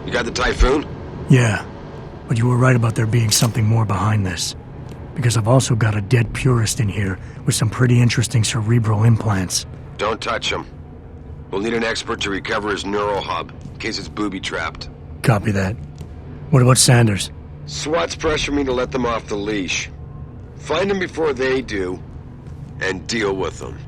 You got the typhoon? Yeah, but you were right about there being something more behind this. Because I've also got a dead purist in here with some pretty interesting cerebral implants. Don't touch him. We'll need an expert to recover his neural hub, in case it's booby-trapped. Copy that. What about Sanders? SWAT's pressuring me to let them off the leash. Find them before they do, and deal with them.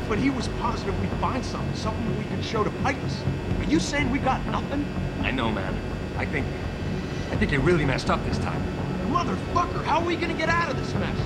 But he was positive we'd find something that we could show to Eidos. Are you saying we got nothing? I know, man. I think you really messed up this time. Motherfucker, how are we gonna get out of this mess?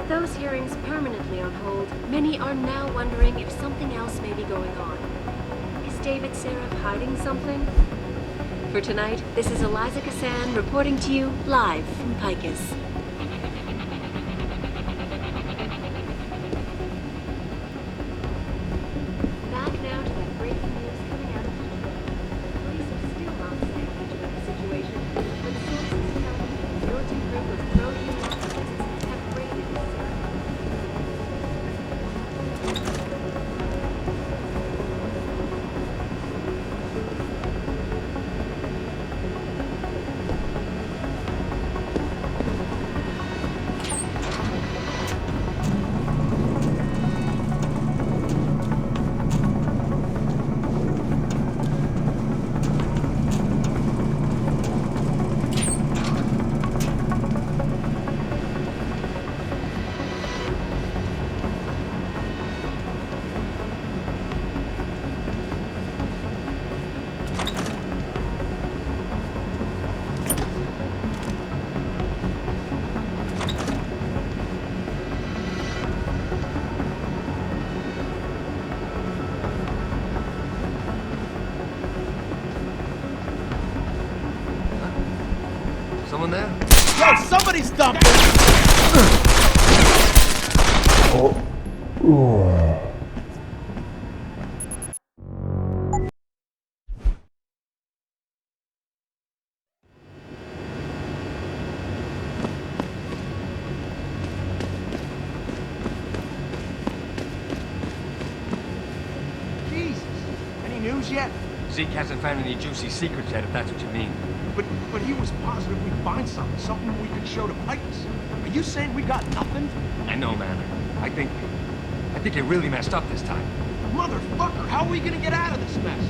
Those hearings permanently on hold, many are now wondering if something else may be going on. Is David Sarif hiding something? For tonight, this is Eliza Kassan reporting to you live from Picus. Back now to that breaking news coming out of Detroit. Police are still not saying much about the situation, but sources tell me that a militant group of pro-human activists have raided the Sarif. there? Yo, somebody stop this! Jesus. Any news yet? Zeke hasn't found any juicy secrets yet, if that's what you mean. But he was positive we'd find something we could show to Pipers. Are you saying we got nothing? I know, man. I think you really messed up this time. Motherfucker, how are we gonna get out of this mess?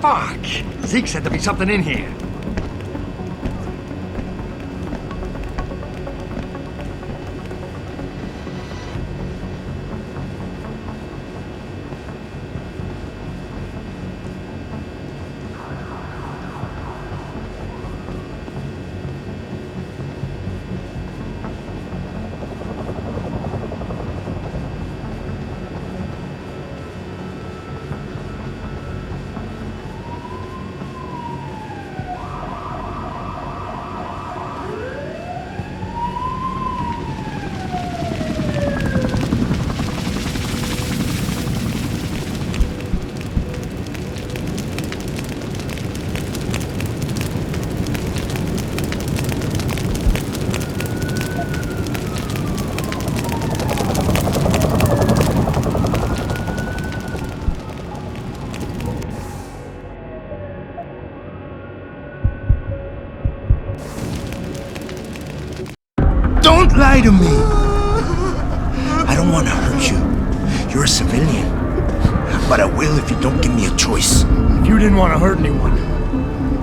Fuck! Zeke said there'd be something in here. Don't lie to me! I don't want to hurt you. You're a civilian. But I will if you don't give me a choice. If you didn't want to hurt anyone,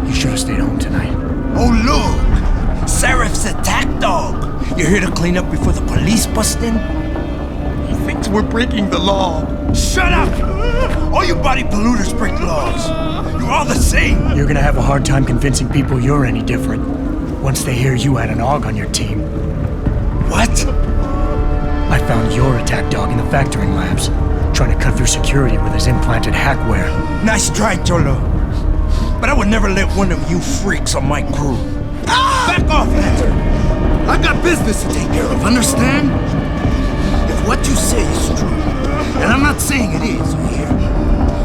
you should have stayed home tonight. Oh, look! Sarif's attack dog! You're here to clean up before the police bust in? He thinks we're breaking the law. Shut up! All you body polluters break laws. You're all the same. You're gonna have a hard time convincing people you're any different once they hear you had an AUG on your team. What? I found your attack dog in the factoring labs, trying to cut through security with his implanted hackware. Nice try, Cholo. But I would never let one of you freaks on my crew. Back off, Hunter! I got business to take care of, understand? If what you say is true, and I'm not saying it is here,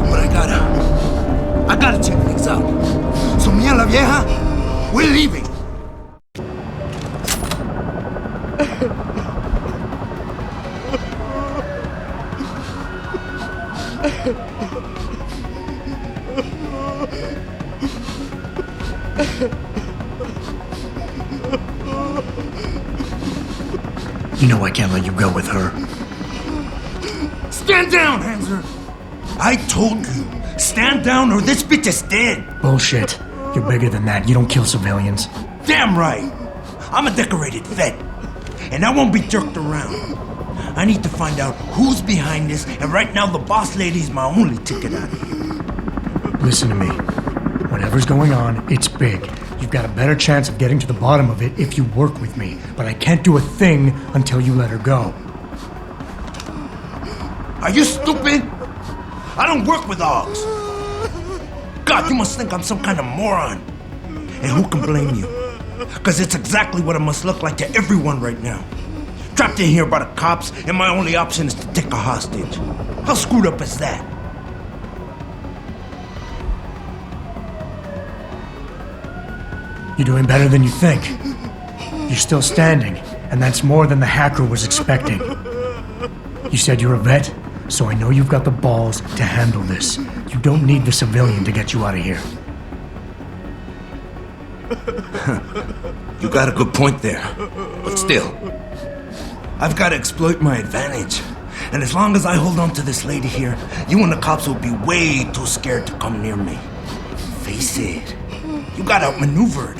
but I gotta check things out. So me and la vieja, we're leaving. You know I can't let you go with her. Stand down, Hanser! I told you, stand down or this bitch is dead! Bullshit. You're bigger than that. You don't kill civilians. Damn right! I'm a decorated vet, and I won't be jerked around. I need to find out who's behind this, and right now the boss lady is my only ticket out of here. Listen to me. Whatever's going on, it's big. You've got a better chance of getting to the bottom of it if you work with me, but I can't do a thing until you let her go. Are you stupid? I don't work with dogs. God, you must think I'm some kind of moron. And who can blame you? Because it's exactly what it must look like to everyone right now. Trapped in here by the cops, and my only option is to take a hostage. How screwed up is that? You're doing better than you think. You're still standing, and that's more than the hacker was expecting. You said you're a vet, so I know you've got the balls to handle this. You don't need the civilian to get you out of here. You got a good point there. But still, I've got to exploit my advantage. And as long as I hold on to this lady here, you and the cops will be way too scared to come near me. Face it, you got outmaneuvered.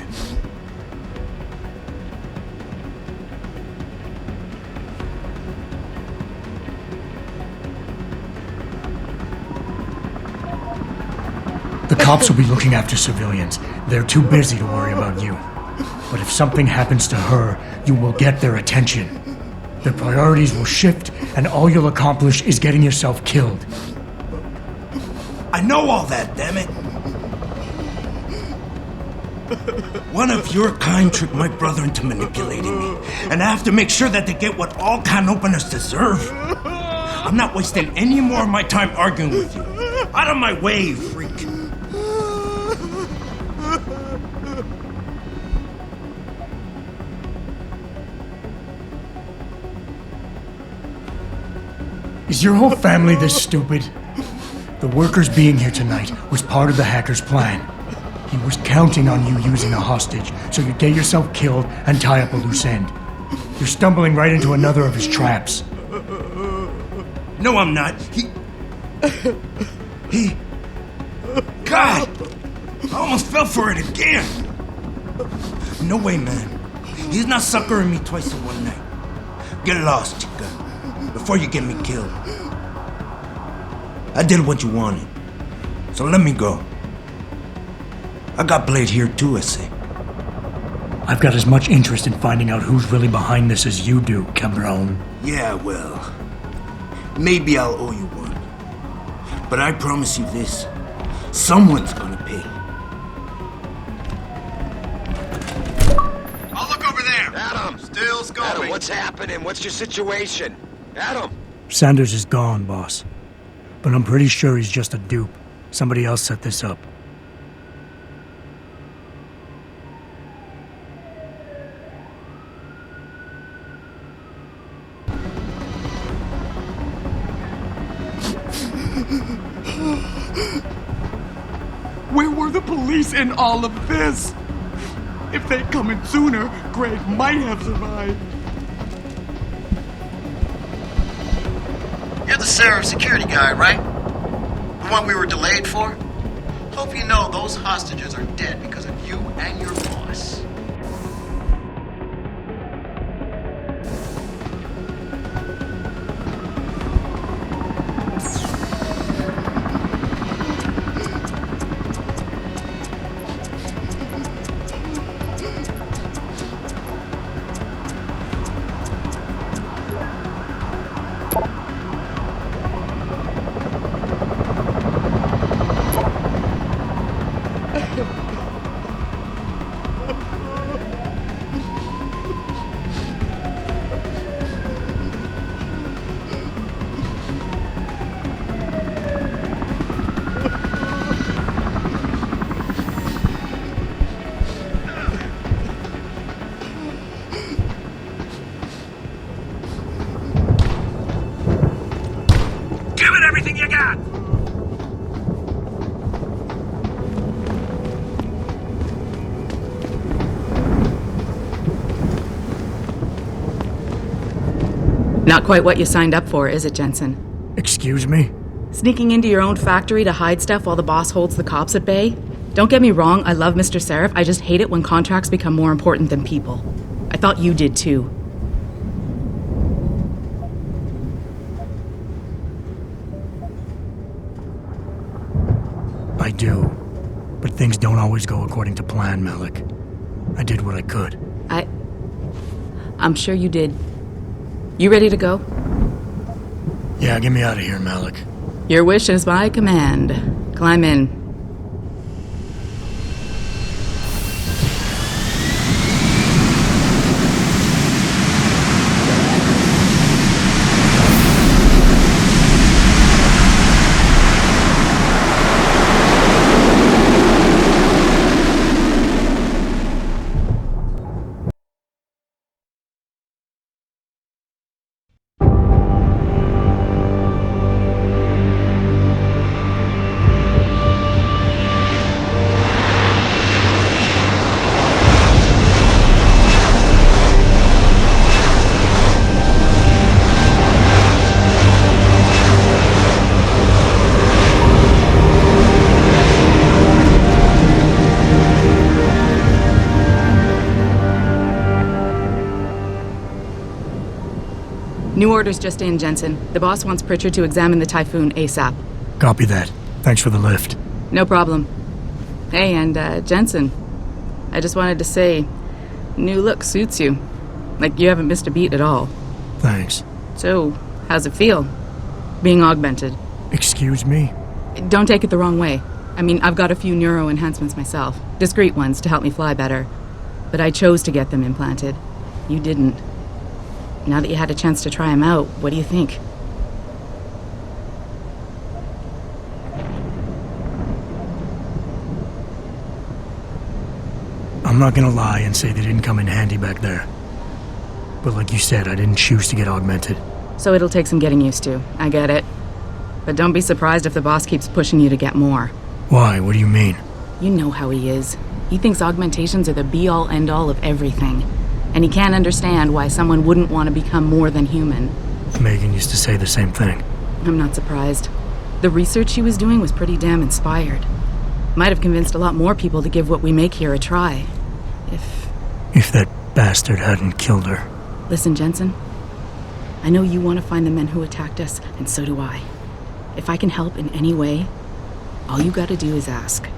The cops will be looking after civilians. They're too busy to worry about you. But if something happens to her, you will get their attention. Their priorities will shift, and all you'll accomplish is getting yourself killed. I know all that, damn it. One of your kind tricked my brother into manipulating me, and I have to make sure that they get what all can openers deserve. I'm not wasting any more of my time arguing with you. Out of my way, freak. Is your whole family this stupid? The workers being here tonight was part of the hacker's plan. He was counting on you using a hostage, so you'd get yourself killed and tie up a loose end. You're stumbling right into another of his traps. No, I'm not. God! I almost fell for it again! No way, man. He's not suckering me twice in one night. Get lost, chica, before you get me killed. I did what you wanted, so let me go. I got Blade here too, I say. I've got as much interest in finding out who's really behind this as you do, Cabron. Yeah, well, maybe I'll owe you one. But I promise you this, someone's gonna pay. I'll look over there. Adam! Still scoping. Adam, what's happening? What's your situation? Adam! Sanders is gone, boss. But I'm pretty sure he's just a dupe. Somebody else set this up. Where were the police in all of this? If they'd come in sooner, Greg might have survived. You're the Sarif security guy, right? The one we were delayed for? Hope you know those hostages are dead because of you and your boss. Not quite what you signed up for, is it, Jensen? Excuse me? Sneaking into your own factory to hide stuff while the boss holds the cops at bay? Don't get me wrong, I love Mr. Sarif. I just hate it when contracts become more important than people. I thought you did too. I do. But things don't always go according to plan, Malik. I did what I could. I'm sure you did. You ready to go? Yeah, get me out of here, Malik. Your wish is my command. Climb in. New orders just in, Jensen. The boss wants Pritchard to examine the typhoon ASAP. Copy that. Thanks for the lift. No problem. Hey, and Jensen, I just wanted to say, new look suits you. Like you haven't missed a beat at all. Thanks. So, how's it feel? Being augmented? Excuse me? Don't take it the wrong way. I mean, I've got a few neuro enhancements myself. Discreet ones to help me fly better. But I chose to get them implanted. You didn't. Now that you had a chance to try them out, what do you think? I'm not gonna lie and say they didn't come in handy back there. But like you said, I didn't choose to get augmented. So it'll take some getting used to. I get it. But don't be surprised if the boss keeps pushing you to get more. Why? What do you mean? You know how he is. He thinks augmentations are the be-all, end-all of everything. And he can't understand why someone wouldn't want to become more than human. Megan used to say the same thing. I'm not surprised. The research she was doing was pretty damn inspired. Might have convinced a lot more people to give what we make here a try. If that bastard hadn't killed her. Listen, Jensen. I know you want to find the men who attacked us, and so do I. If I can help in any way, all you gotta do is ask.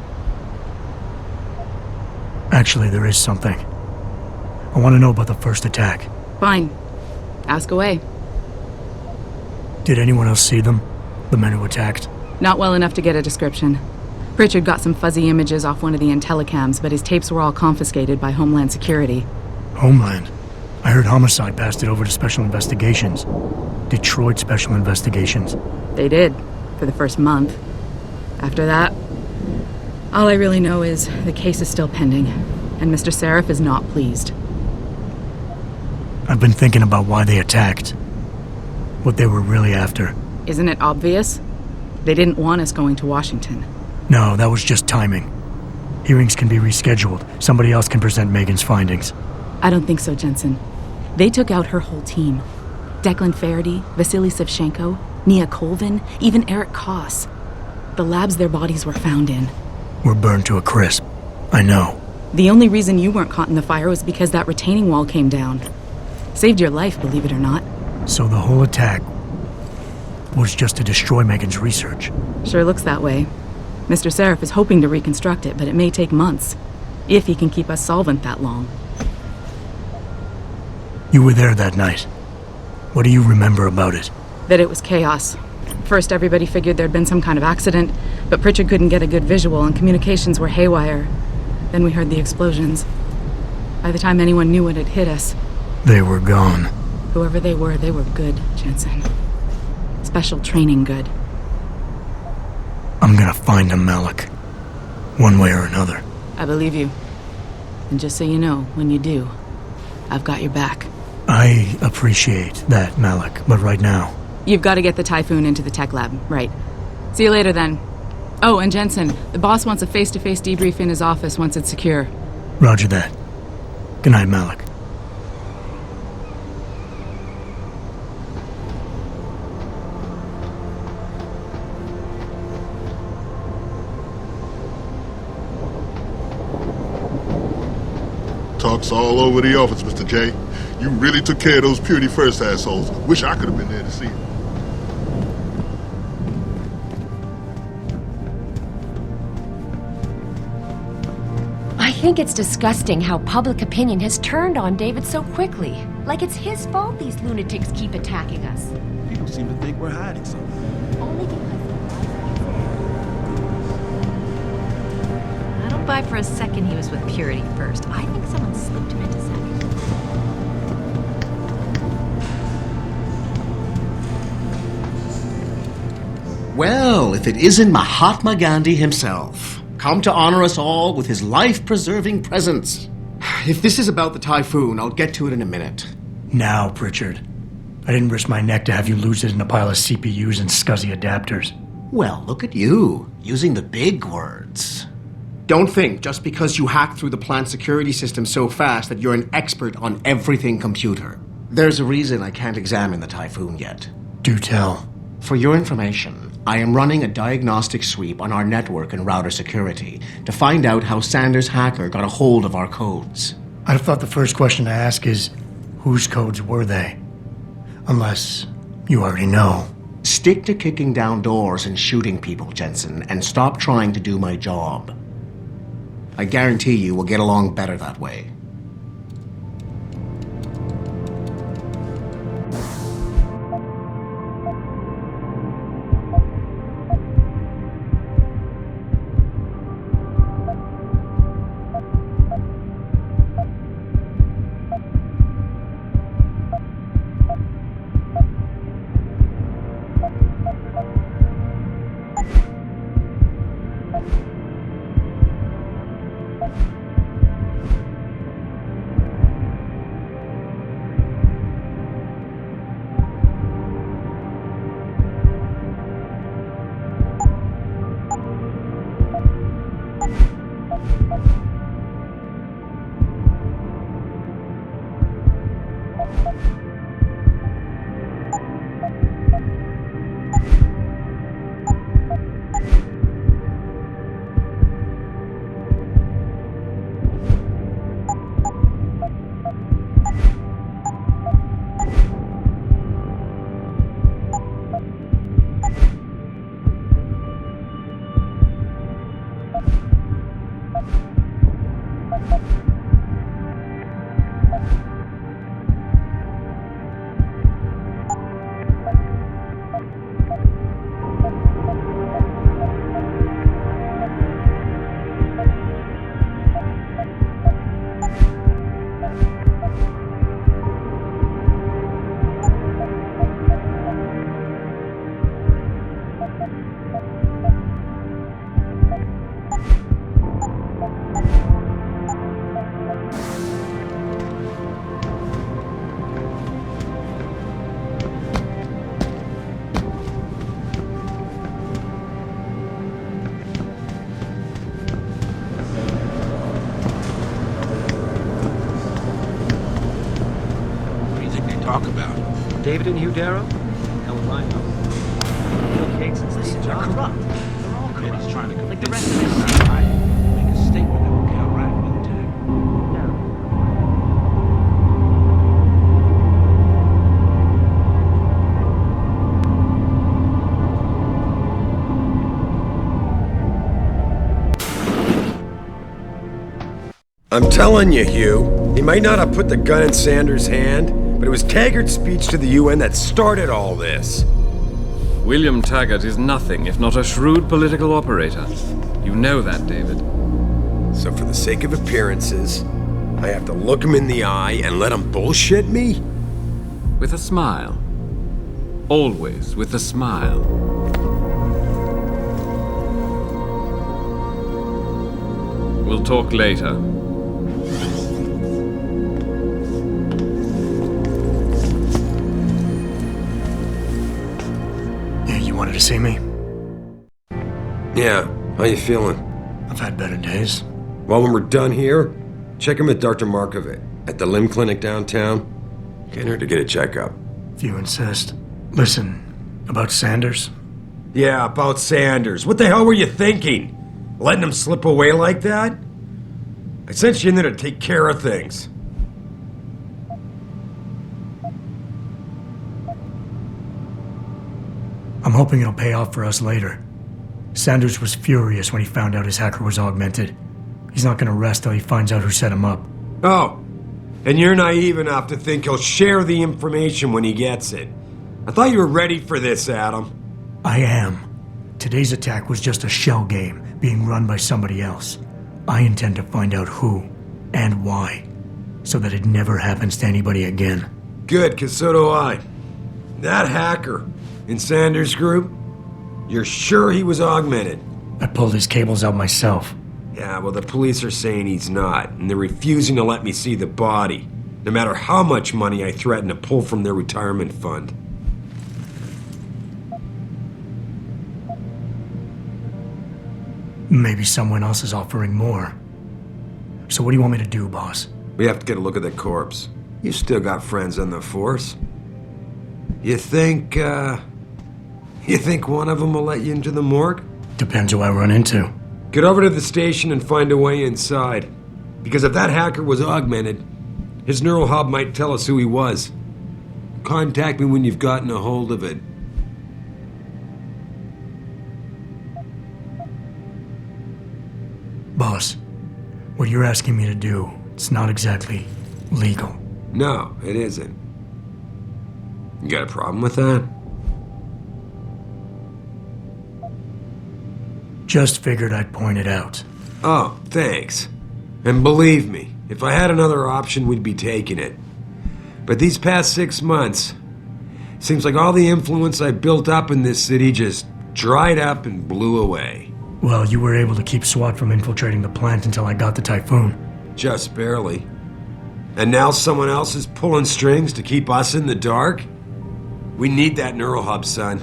Actually, there is something. I want to know about the first attack. Fine. Ask away. Did anyone else see them? The men who attacked? Not well enough to get a description. Pritchard got some fuzzy images off one of the Intellicams, but his tapes were all confiscated by Homeland Security. Homeland? I heard Homicide passed it over to Special Investigations. Detroit Special Investigations. They did, for the first month. After that, all I really know is the case is still pending, and Mr. Sarif is not pleased. I've been thinking about why they attacked. What they were really after. Isn't it obvious? They didn't want us going to Washington. No, that was just timing. Hearings can be rescheduled. Somebody else can present Megan's findings. I don't think so, Jensen. They took out her whole team. Declan Faraday, Vasily Savchenko, Nia Colvin, even Eric Koss. The labs their bodies were found in. Were burned to a crisp. I know. The only reason you weren't caught in the fire was because that retaining wall came down. Saved your life, believe it or not. So the whole attack was just to destroy Megan's research. Sure looks that way. Mr. Sarif is hoping to reconstruct it, but it may take months. If he can keep us solvent that long. You were there that night. What do you remember about it? That it was chaos. First, everybody figured there'd been some kind of accident, but Pritchard couldn't get a good visual and communications were haywire. Then we heard the explosions. By the time anyone knew what had hit us... They were gone. Whoever they were good, Jensen. Special training good. I'm gonna find them, Malik. One way or another. I believe you. And just so you know, when you do, I've got your back. I appreciate that, Malik, but right now... You've got to get the Typhoon into the tech lab, right. See you later, then. Oh, and Jensen, the boss wants a face-to-face debrief in his office once it's secure. Roger that. Good night, Malik. Talk's all over the office, Mr. J. You really took care of those Purity First assholes. Wish I could have been there to see it. I think it's disgusting how public opinion has turned on David so quickly. Like it's his fault these lunatics keep attacking us. People seem to think we're hiding something. Only because I don't buy for a second he was with Purity First. I think someone slipped him into second. Well, if it isn't Mahatma Gandhi himself, come to honor us all with his life-preserving presence. If this is about the typhoon, I'll get to it in a minute. Now, Pritchard. I didn't risk my neck to have you lose it in a pile of CPUs and scuzzy adapters. Well, look at you, using the big words. Don't think just because you hacked through the plant security system so fast that you're an expert on everything computer. There's a reason I can't examine the typhoon yet. Do tell. For your information, I am running a diagnostic sweep on our network and router security to find out how Sanders' hacker got a hold of our codes. I'd have thought the first question to ask is, whose codes were they? Unless you already know. Stick to kicking down doors and shooting people, Jensen, and stop trying to do my job. I guarantee you we'll get along better that way. Talk about? David and Hugh Darrow? Hell if I know. Bill Gates and Steve Jobs are corrupt. They're all corrupt. He's trying to like the rest of us. Make a statement that will counteract Military. I'm telling you, Hugh, he might not have put the gun in Sanders' hand, but it was Taggart's speech to the UN that started all this. William Taggart is nothing if not a shrewd political operator. You know that, David. So for the sake of appearances, I have to look him in the eye and let him bullshit me? With a smile. Always with a smile. We'll talk later. Wanted to see me? Yeah, how you feeling? I've had better days. Well, when we're done here, check him with Dr. Markovic at the limb clinic downtown. Get her to get a checkup. If you insist. Listen, about Sanders? Yeah, about Sanders. What the hell were you thinking? Letting him slip away like that? I sent you in there to take care of things. I'm hoping it'll pay off for us later. Sanders was furious when he found out his hacker was augmented. He's not gonna rest till he finds out who set him up. Oh, and you're naive enough to think he'll share the information when he gets it. I thought you were ready for this, Adam. I am. Today's attack was just a shell game being run by somebody else. I intend to find out who and why, so that it never happens to anybody again. Good, 'cause so do I. That hacker in Sanders' group, you're sure he was augmented? I pulled his cables out myself. Yeah, well, the police are saying he's not, and they're refusing to let me see the body, no matter how much money I threaten to pull from their retirement fund. Maybe someone else is offering more. So what do you want me to do, boss? We have to get a look at the corpse. You still got friends on the force. You think one of them will let you into the morgue? Depends who I run into. Get over to the station and find a way inside. Because if that hacker was augmented, his neural hub might tell us who he was. Contact me when you've gotten a hold of it. Boss, what you're asking me to do, it's not exactly legal. No, it isn't. You got a problem with that? Just figured I'd point it out. Oh, thanks. And believe me, if I had another option, we'd be taking it. But these past 6 months, seems like all the influence I built up in this city just dried up and blew away. Well, you were able to keep SWAT from infiltrating the plant until I got the typhoon. Just barely. And now someone else is pulling strings to keep us in the dark? We need that neural hub, son.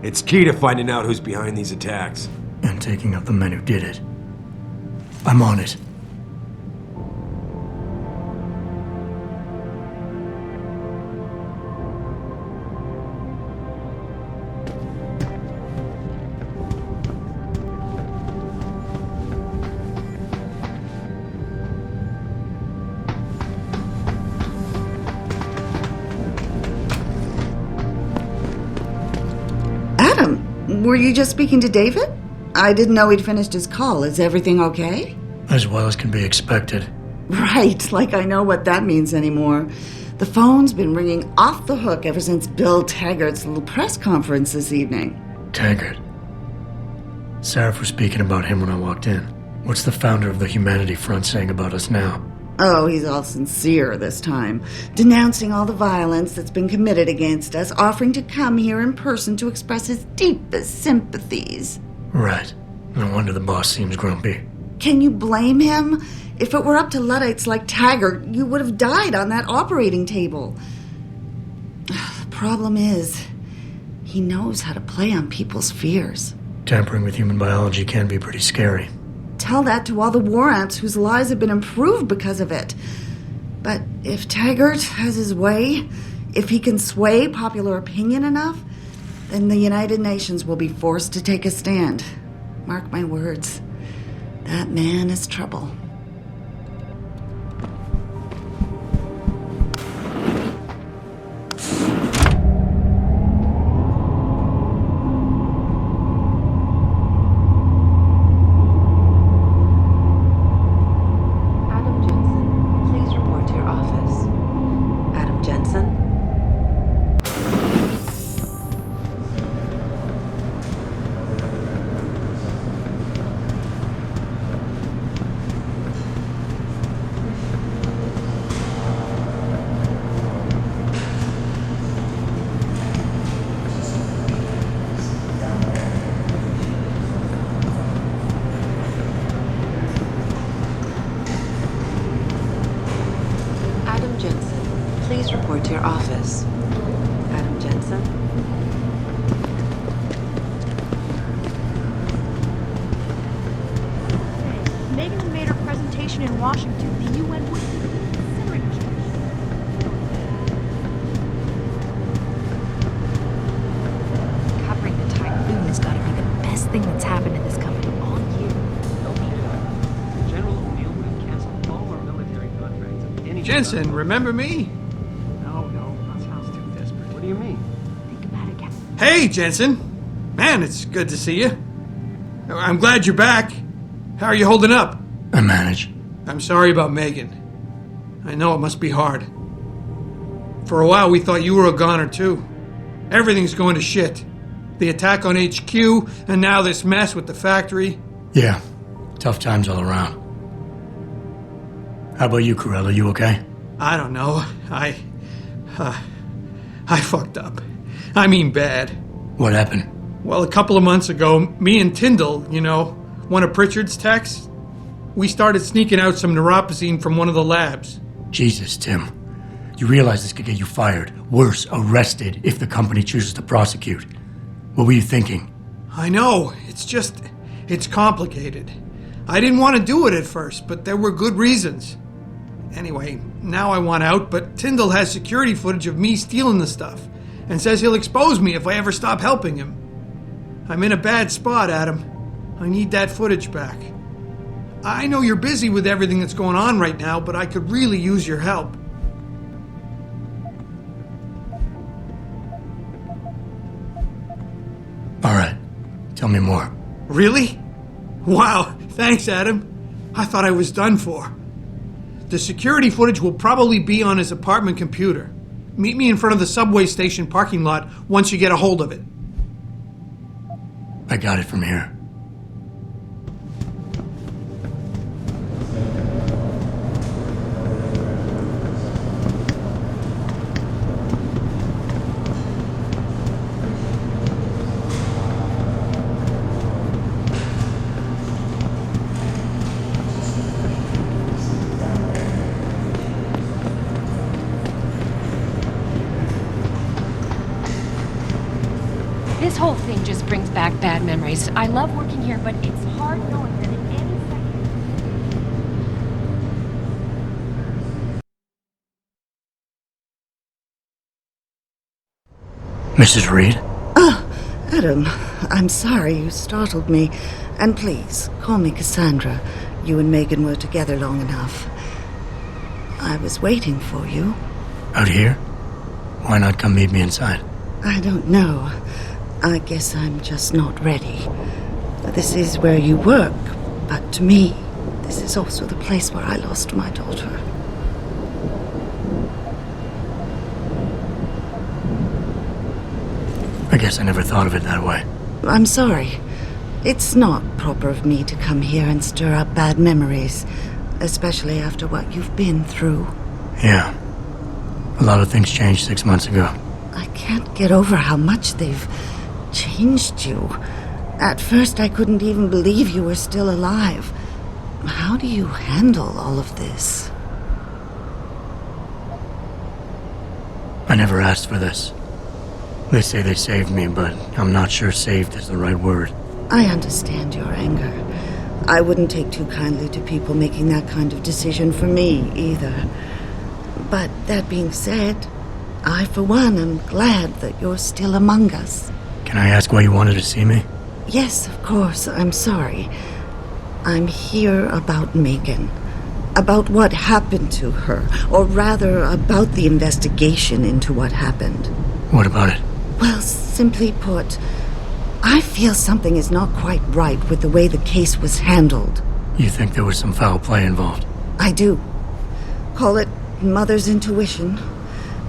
It's key to finding out who's behind these attacks. And taking out the men who did it. I'm on it. Were you just speaking to David? I didn't know he'd finished his call. Is everything okay? As well as can be expected. Right, like I know what that means anymore. The phone's been ringing off the hook ever since Bill Taggart's little press conference this evening. Taggart. Sarif was speaking about him when I walked in. What's the founder of the Humanity Front saying about us now? Oh, he's all sincere this time, denouncing all the violence that's been committed against us, offering to come here in person to express his deepest sympathies. Right. No wonder the boss seems grumpy. Can you blame him? If it were up to Luddites like Taggart, you would have died on that operating table. The problem is, he knows how to play on people's fears. Tampering with human biology can be pretty scary. Tell that to all the war ants whose lives have been improved because of it. But if Taggart has his way, if he can sway popular opinion enough, then the United Nations will be forced to take a stand. Mark my words. That man is trouble. Please report to your office. Adam Jensen? Megan made her presentation in Washington. The UN would be considering Covering the typhoon has got to be the best thing that's happened to this company all year. General O'Neill would have canceled Jensen, remember me? No, that sounds too desperate. What do you mean? Think about it, Captain. Hey, Jensen. Man, it's good to see you. I'm glad you're back. How are you holding up? I manage. I'm sorry about Megan. I know it must be hard. For a while, we thought you were a goner, too. Everything's going to shit. The attack on HQ, and now this mess with the factory. Yeah, tough times all around. How about you, Corella? You okay? I don't know. I fucked up. I mean bad. What happened? Well, a couple of months ago, me and Tyndall, one of Pritchard's techs, we started sneaking out some neuropozyne from one of the labs. Jesus, Tim. You realize this could get you fired. Worse, arrested if the company chooses to prosecute. What were you thinking? I know. It's complicated. I didn't want to do it at first, but there were good reasons. Anyway, now I want out, but Tyndall has security footage of me stealing the stuff and says he'll expose me if I ever stop helping him. I'm in a bad spot, Adam. I need that footage back. I know you're busy with everything that's going on right now, but I could really use your help. All right. Tell me more. Really? Wow, thanks, Adam. I thought I was done for. The security footage will probably be on his apartment computer. Meet me in front of the subway station parking lot once you get a hold of it. I got it from here. This whole thing just brings back bad memories. I love working here, but it's hard knowing that at any second... Mrs. Reed? Adam, I'm sorry you startled me. And please, call me Cassandra. You and Megan were together long enough. I was waiting for you. Out here? Why not come meet me inside? I don't know. I guess I'm just not ready. This is where you work, but to me, this is also the place where I lost my daughter. I guess I never thought of it that way. I'm sorry. It's not proper of me to come here and stir up bad memories, especially after what you've been through. Yeah. A lot of things changed 6 months ago. I can't get over how much they've changed you. At first, I couldn't even believe you were still alive. How do you handle all of this? I never asked for this. They say they saved me, but I'm not sure saved is the right word. I understand your anger. I wouldn't take too kindly to people making that kind of decision for me, either. But that being said, I, for one, am glad that you're still among us. Can I ask why you wanted to see me? Yes, of course. I'm sorry. I'm here about Megan. About what happened to her. Or rather, about the investigation into what happened. What about it? Well, simply put, I feel something is not quite right with the way the case was handled. You think there was some foul play involved? I do. Call it mother's intuition.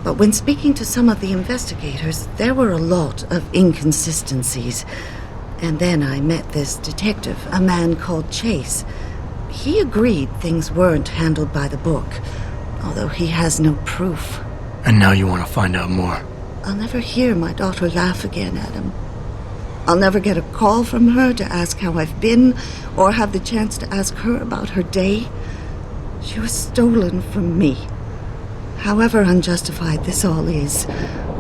But when speaking to some of the investigators, there were a lot of inconsistencies. And then I met this detective, a man called Chase. He agreed things weren't handled by the book, although he has no proof. And now you want to find out more? I'll never hear my daughter laugh again, Adam. I'll never get a call from her to ask how I've been, or have the chance to ask her about her day. She was stolen from me. However unjustified this all is,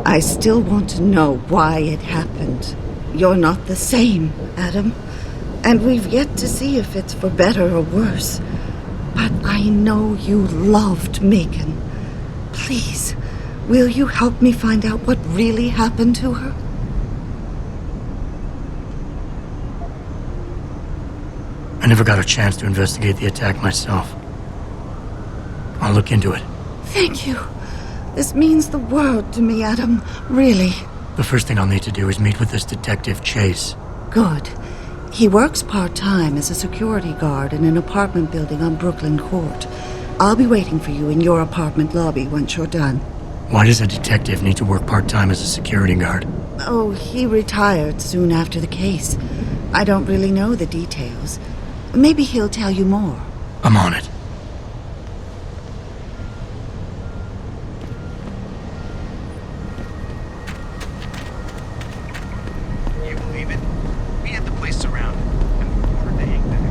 I still want to know why it happened. You're not the same, Adam. And we've yet to see if it's for better or worse. But I know you loved Megan. Please, will you help me find out what really happened to her? I never got a chance to investigate the attack myself. I'll look into it. Thank you. This means the world to me, Adam. Really. The first thing I'll need to do is meet with this detective, Chase. Good. He works part-time as a security guard in an apartment building on Brooklyn Court. I'll be waiting for you in your apartment lobby once you're done. Why does a detective need to work part-time as a security guard? Oh, he retired soon after the case. I don't really know the details. Maybe he'll tell you more. I'm on it. You believe it? We had the place surrounded, and we ordered the hang back.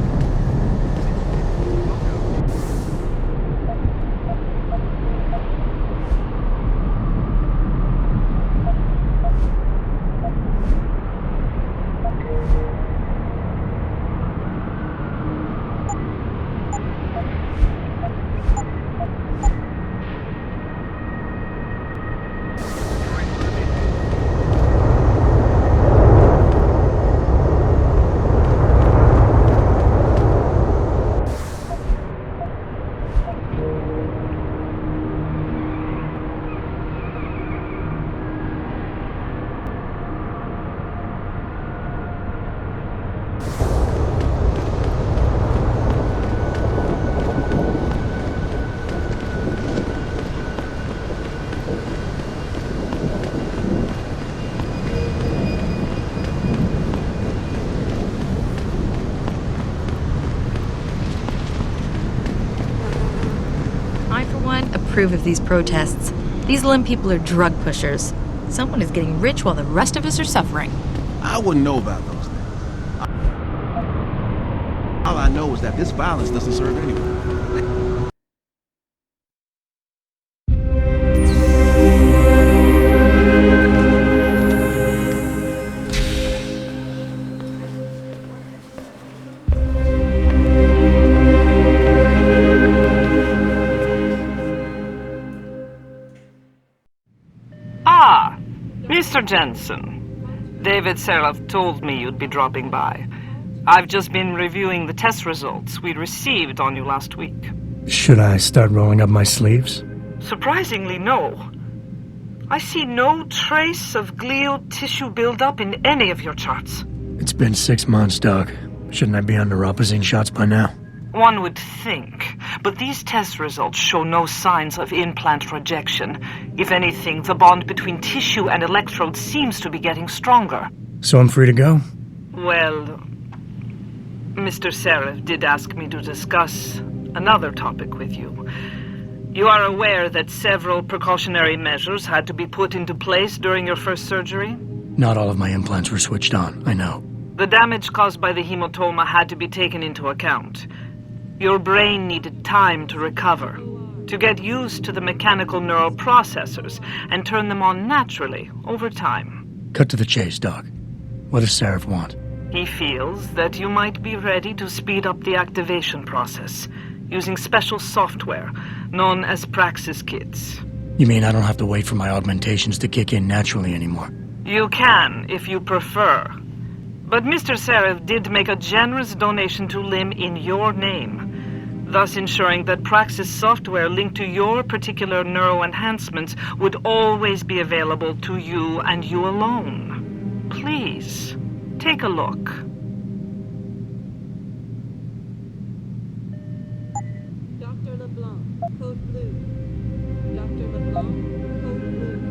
Approve of these protests. These Lim people are drug pushers. Someone is getting rich while the rest of us are suffering. I wouldn't know about those things. All I know is that this violence doesn't serve anyone. Mr. Jensen, David Sarif told me you'd be dropping by. I've just been reviewing the test results we received on you last week. Should I start rolling up my sleeves? Surprisingly, no. I see no trace of glial tissue buildup in any of your charts. It's been 6 months, Doc. Shouldn't I be under opposite shots by now? One would think, but these test results show no signs of implant rejection. If anything, the bond between tissue and electrodes seems to be getting stronger. So I'm free to go? Well, Mr. Sarif did ask me to discuss another topic with you. You are aware that several precautionary measures had to be put into place during your first surgery? Not all of my implants were switched on, I know. The damage caused by the hematoma had to be taken into account. Your brain needed time to recover, to get used to the mechanical neural processors and turn them on naturally over time. Cut to the chase, Doc. What does Sarif want? He feels that you might be ready to speed up the activation process using special software known as Praxis kits. You mean I don't have to wait for my augmentations to kick in naturally anymore? You can, if you prefer. But Mr. Sarif did make a generous donation to Lim in your name, thus ensuring that Praxis software linked to your particular neuroenhancements would always be available to you and you alone. Please, take a look. Dr. LeBlanc, code blue. Dr. LeBlanc, code blue.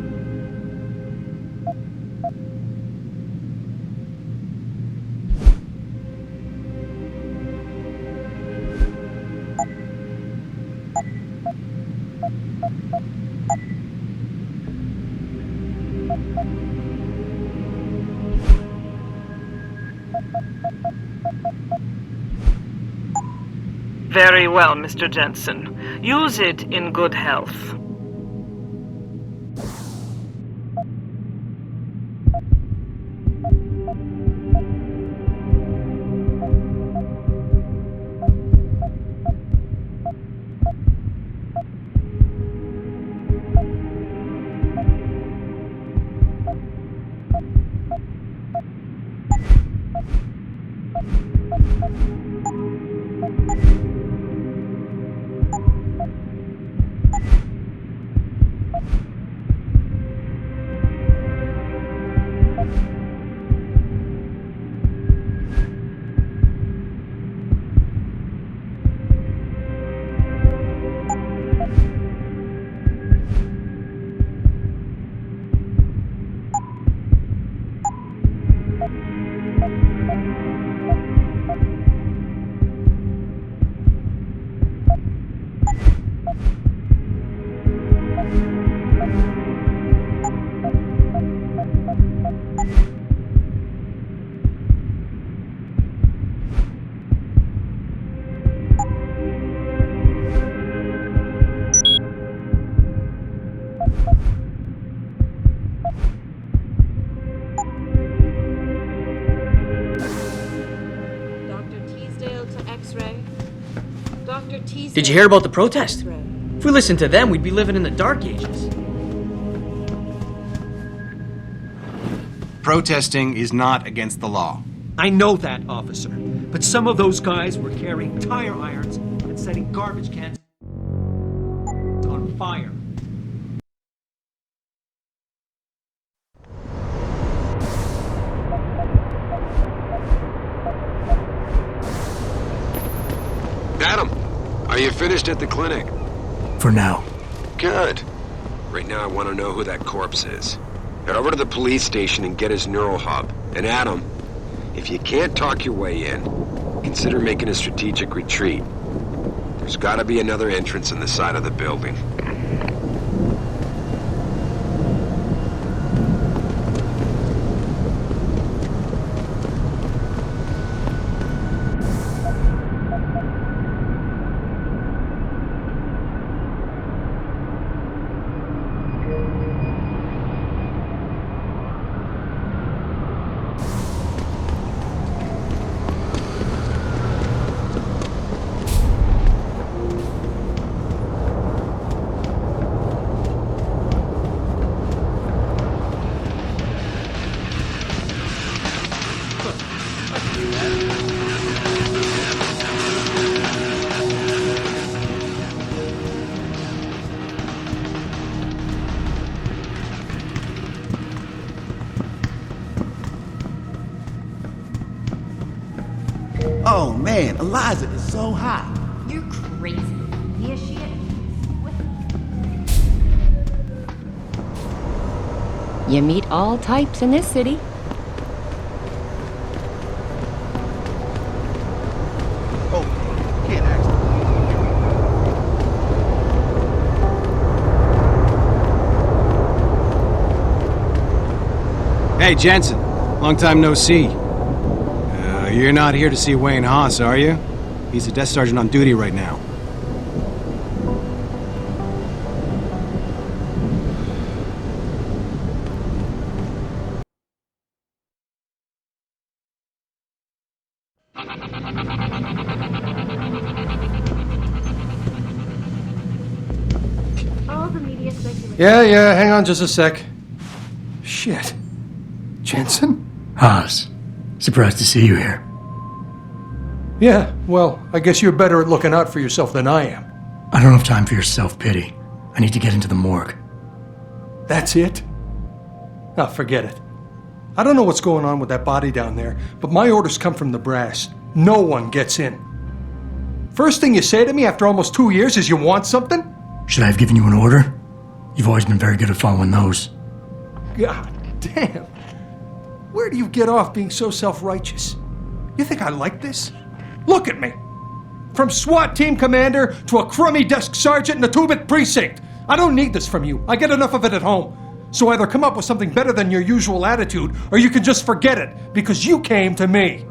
Very well, Mr. Jensen. Use it in good health. X-ray. Dr. T. Did you hear about the protest? If we listened to them, we'd be living in the dark ages. Protesting is not against the law. I know that, officer. But some of those guys were carrying tire irons and setting garbage cans on fire. Adam, are you finished at the clinic? For now. Good. Right now I want to know who that corpse is. Head over to the police station and get his neural hub. And Adam, if you can't talk your way in, consider making a strategic retreat. There's gotta be another entrance in the side of the building. Oh man, Eliza is so hot. You're crazy. Yeah, she is. You meet all types in this city. Hey, Jensen. Long time no see. You're not here to see Wayne Haas, are you? He's a desk sergeant on duty right now. All the media speculation. Yeah, hang on just a sec. Shit. Jensen? Haas. Surprised to see you here. Yeah, well, I guess you're better at looking out for yourself than I am. I don't have time for your self-pity. I need to get into the morgue. That's it? Oh, forget it. I don't know what's going on with that body down there, but my orders come from the brass. No one gets in. First thing you say to me after almost 2 years is you want something? Should I have given you an order? You've always been very good at following those. God damn. Where do you get off being so self-righteous? You think I like this? Look at me. From SWAT team commander to a crummy desk sergeant in the 2-bit precinct. I don't need this from you. I get enough of it at home. So either come up with something better than your usual attitude, or you can just forget it, because you came to me.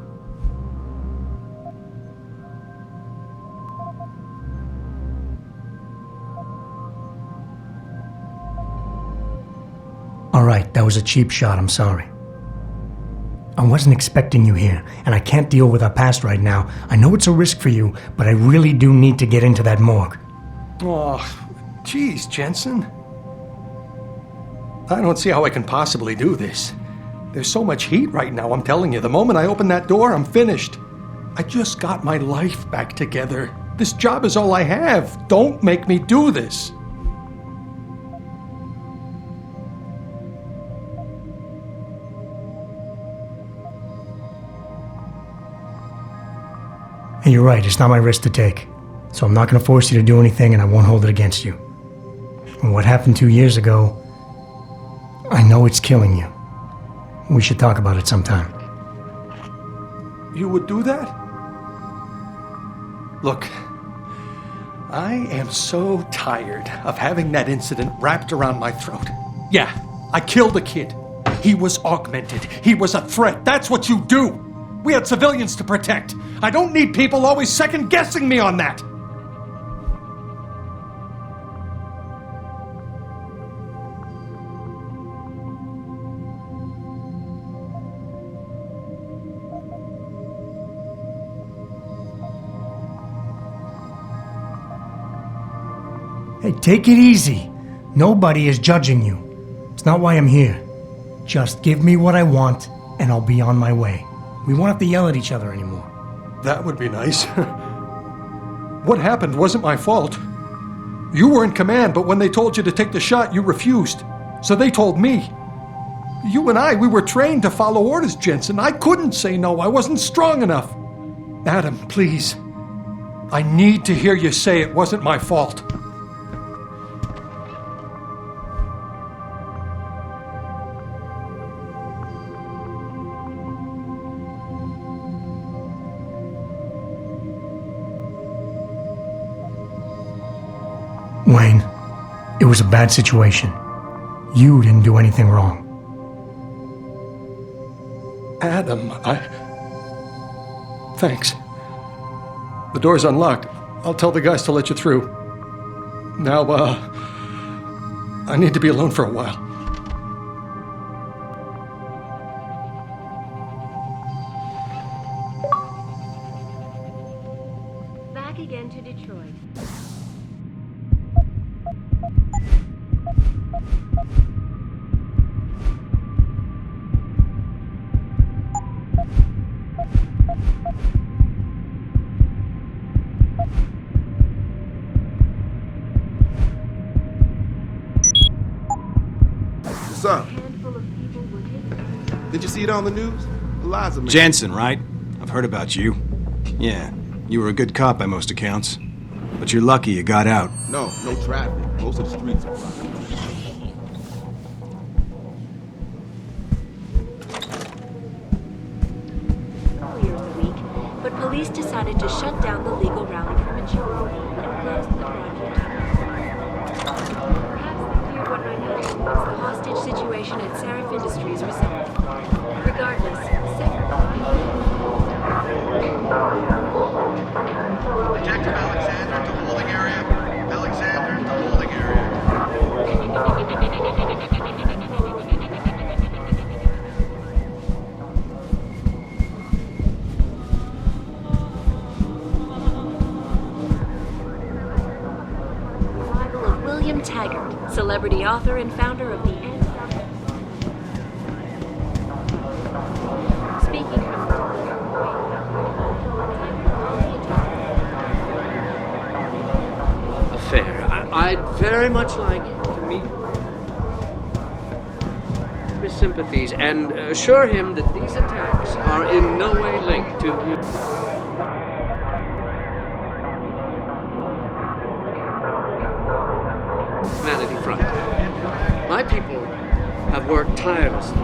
All right, that was a cheap shot, I'm sorry. I wasn't expecting you here, and I can't deal with our past right now. I know it's a risk for you, but I really do need to get into that morgue. Oh, geez, Jensen. I don't see how I can possibly do this. There's so much heat right now, I'm telling you. The moment I open that door, I'm finished. I just got my life back together. This job is all I have. Don't make me do this. And you're right, it's not my risk to take. So I'm not going to force you to do anything, and I won't hold it against you. And what happened 2 years ago, I know it's killing you. We should talk about it sometime. You would do that? Look, I am so tired of having that incident wrapped around my throat. Yeah, I killed a kid. He was augmented. He was a threat. That's what you do. We had civilians to protect. I don't need people always second-guessing me on that. Hey, take it easy. Nobody is judging you. It's not why I'm here. Just give me what I want, and I'll be on my way. We won't have to yell at each other anymore. That would be nice. What happened wasn't my fault. You were in command, but when they told you to take the shot, you refused. So they told me. You and we were trained to follow orders, Jensen. I couldn't say no. I wasn't strong enough. Adam, please. I need to hear you say it wasn't my fault. Wayne, it was a bad situation. You didn't do anything wrong. Adam, Thanks. The door's unlocked. I'll tell the guys to let you through. Now, I need to be alone for a while. Back again to Detroit. What's up? Did you see it on the news? Eliza, man. Jensen, right? I've heard about you. Yeah, you were a good cop by most accounts. But you're lucky you got out. No traffic. Most of the streets are blocked. Earlier in the week, but police decided to shut down the legal rally for Mature and close the project. Perhaps they feared what might happen once the hostage situation at Sarif Industries resolved. Regardless, Detective Alexander to holding area. Alexander to holding area. arrival of William Taggart, celebrity author and founder of the Speaking affair. I'd very much like to meet his sympathies and assure him that these attacks are in no way linked to Humanity Front. My people have worked tirelessly.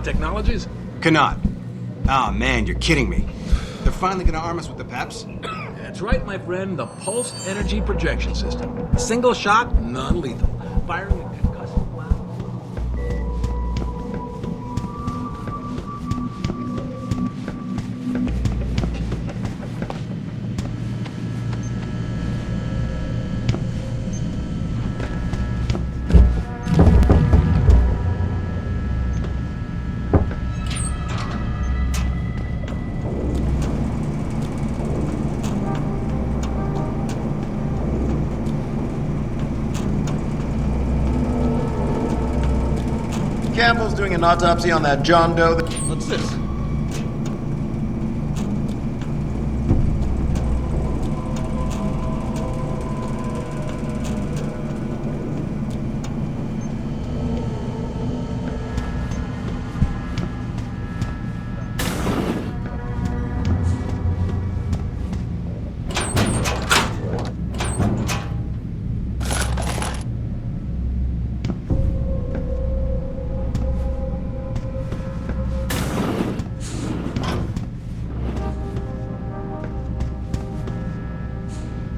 Technologies? Cannot. Oh man, you're kidding me. They're finally gonna arm us with the PEPs? That's right, my friend. The Pulsed Energy Projection System. Single shot, non-lethal. Firing a concussive blast. Campbell's doing an autopsy on that John Doe. What's this?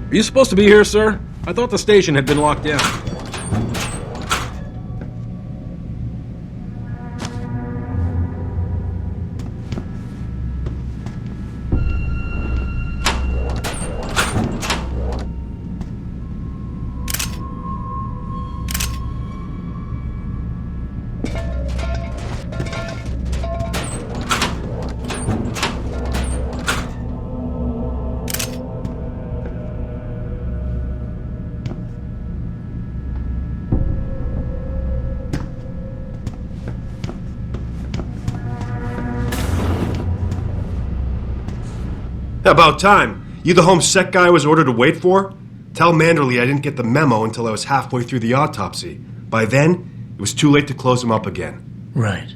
Are you supposed to be here, sir? I thought the station had been locked down. About time. You the home-sec guy I was ordered to wait for? Tell Manderley I didn't get the memo until I was halfway through the autopsy. By then, it was too late to close him up again. Right.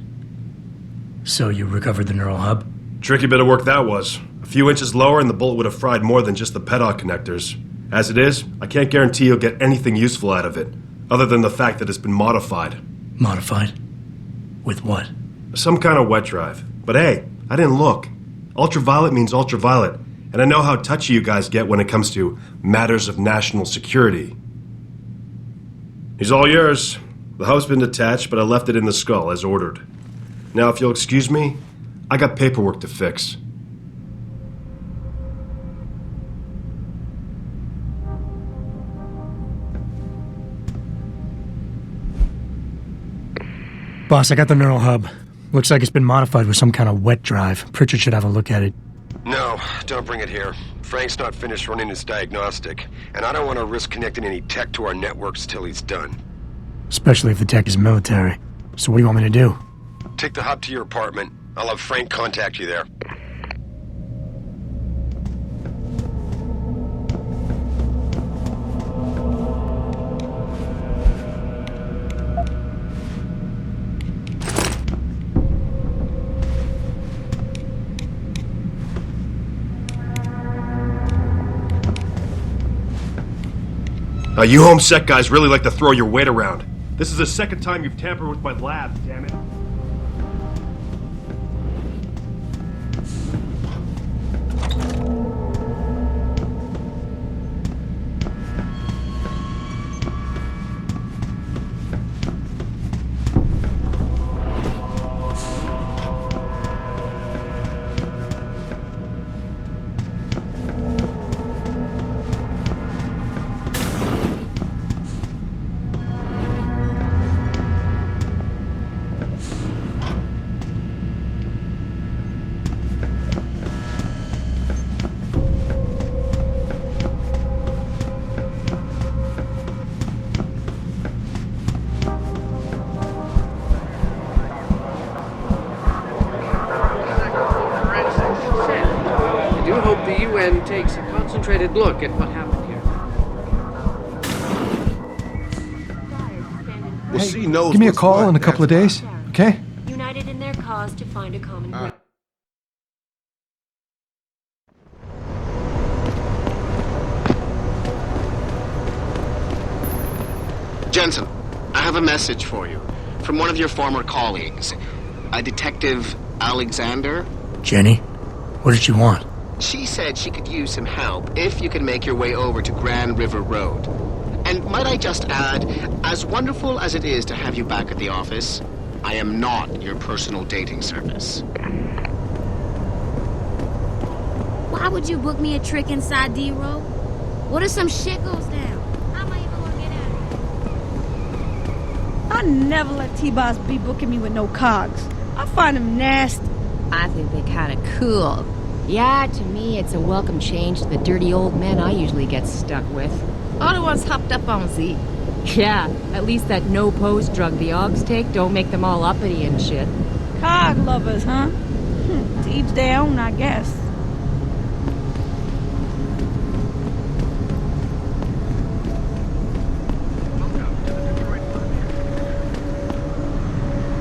So you recovered the neural hub? Tricky bit of work that was. A few inches lower and the bullet would have fried more than just the pedal connectors. As it is, I can't guarantee you'll get anything useful out of it, other than the fact that it's been modified. Modified? With what? Some kind of wet drive. But hey, I didn't look. Ultraviolet means ultraviolet, and I know how touchy you guys get when it comes to matters of national security. He's all yours. The hub's been detached, but I left it in the skull as ordered. Now, if you'll excuse me, I got paperwork to fix. Boss, I got the neural hub. Looks like it's been modified with some kind of wet drive. Pritchard should have a look at it. No, don't bring it here. Frank's not finished running his diagnostic, and I don't want to risk connecting any tech to our networks till he's done. Especially if the tech is military. So what do you want me to do? Take the hub to your apartment. I'll have Frank contact you there. You home-sec guys really like to throw your weight around. This is the second time you've tampered with my lab, damn it. Takes a concentrated look at what happened here. Well, hey, give me a call in a couple of days, okay? United in their cause to find a common ground. Jensen, I have a message for you from one of your former colleagues, a Detective Alexander. Jenny? What did she want? She said she could use some help if you can make your way over to Grand River Road. And might I just add, as wonderful as it is to have you back at the office, I am not your personal dating service. Why would you book me a trick inside D-Row? What if some shit goes down? How am I even gonna get out of here? I never let T-Boss be booking me with no cogs. I find him nasty. I think they're kinda cool. Yeah, to me, it's a welcome change to the dirty old men I usually get stuck with. All the ones hopped up on Z. Yeah, at least that no-pose drug the Augs take don't make them all uppity and shit. Cog lovers, huh? To each their own, I guess.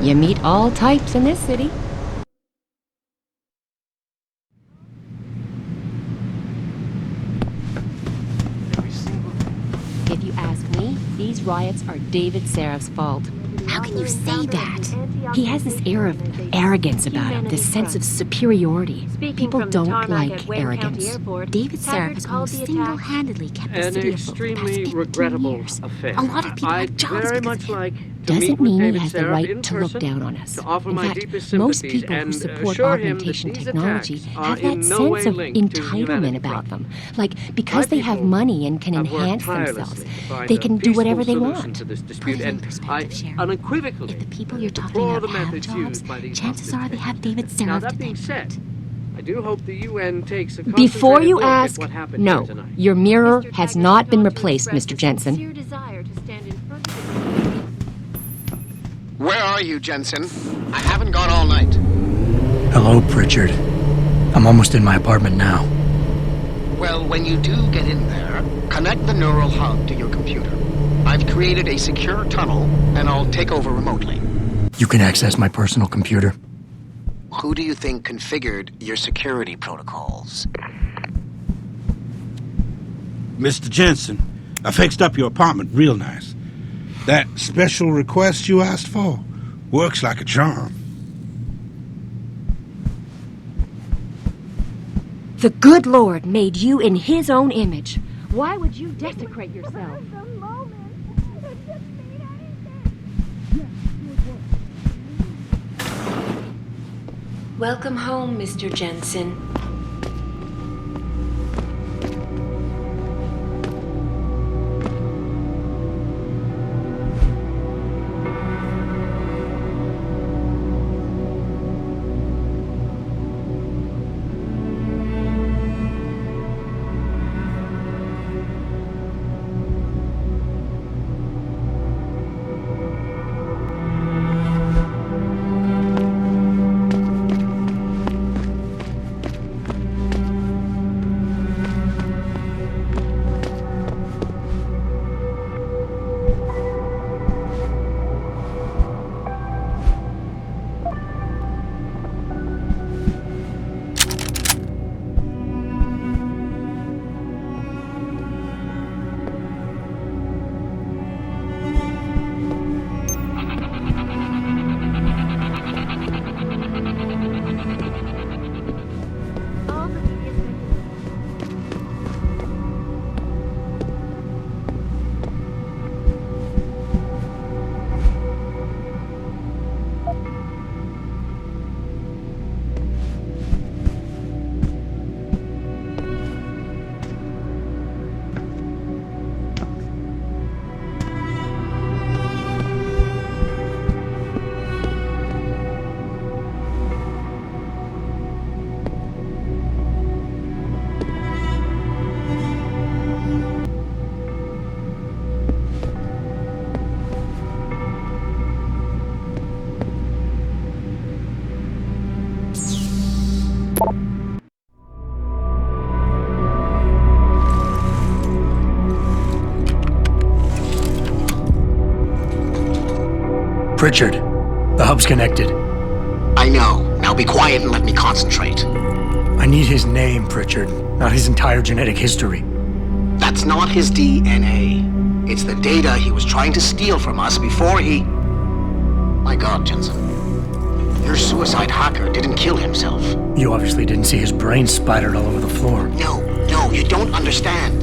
You meet all types in this city. If you ask me, these riots are David Sarif's fault. How can you say that? He has this air of arrogance about him, this sense of superiority. People don't like arrogance. David Sarif has almost single-handedly kept the city afloat for the past 15 years. A lot of people have jobs because of him. Doesn't mean he has the right to look down on us. In fact, most people who support augmentation technology have that sense of entitlement about them. Like, because they have money and can enhance themselves, they can do whatever they want. Put it in perspective, Sharon. If the people you're talking about have jobs, chances are they have David Sarif to thank for it. I do hope the UN takes a Before you look at ask, what happened no, here tonight. your mirror has not been replaced, Mr. Jensen. Where are you, Jensen? I haven't gone all night. Hello, Pritchard. I'm almost in my apartment now. Well, when you do get in there, connect the neural hub to your computer. I've created a secure tunnel, and I'll take over remotely. You can access my personal computer. Who do you think configured your security protocols? Mr. Jensen, I fixed up your apartment real nice. That special request you asked for works like a charm. The good Lord made you in his own image. Why would you desecrate yourself? Welcome home, Mr. Jensen. Pritchard, the hub's connected. I know. Now be quiet and let me concentrate. I need his name, Pritchard, not his entire genetic history. That's not his DNA. It's the data he was trying to steal from us before he... My God, Jensen. Your suicide hacker didn't kill himself. You obviously didn't see his brain splattered all over the floor. No, you don't understand.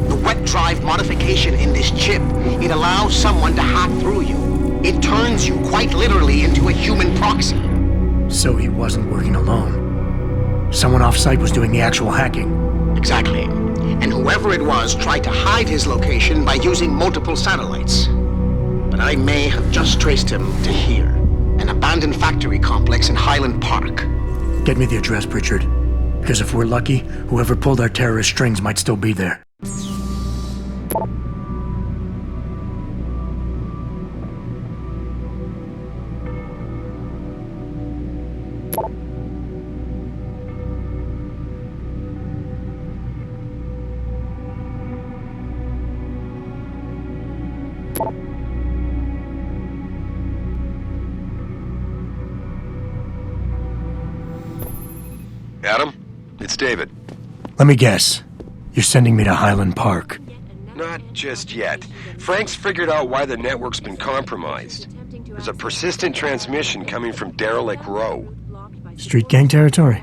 The wet drive modification in this chip, it allows someone to hack through you. It turns you quite literally into a human proxy. So he wasn't working alone. Someone off-site was doing the actual hacking. Exactly. And whoever it was tried to hide his location by using multiple satellites. But I may have just traced him to here, an abandoned factory complex in Highland Park. Get me the address, Pritchard. Because if we're lucky, whoever pulled our terrorist strings might still be there. Adam, it's David. Let me guess. You're sending me to Highland Park. Not just yet. Frank's figured out why the network's been compromised. There's a persistent transmission coming from Derelict Row. Street gang territory?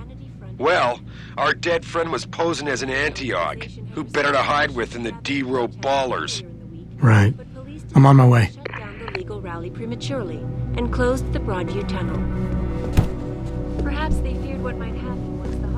Well, our dead friend was posing as an Antioch. Who better to hide with than the D-Row ballers? Right. I'm on my way. Shut down the legal rally prematurely and closed the Broadview tunnel. Perhaps they feared what might happen once the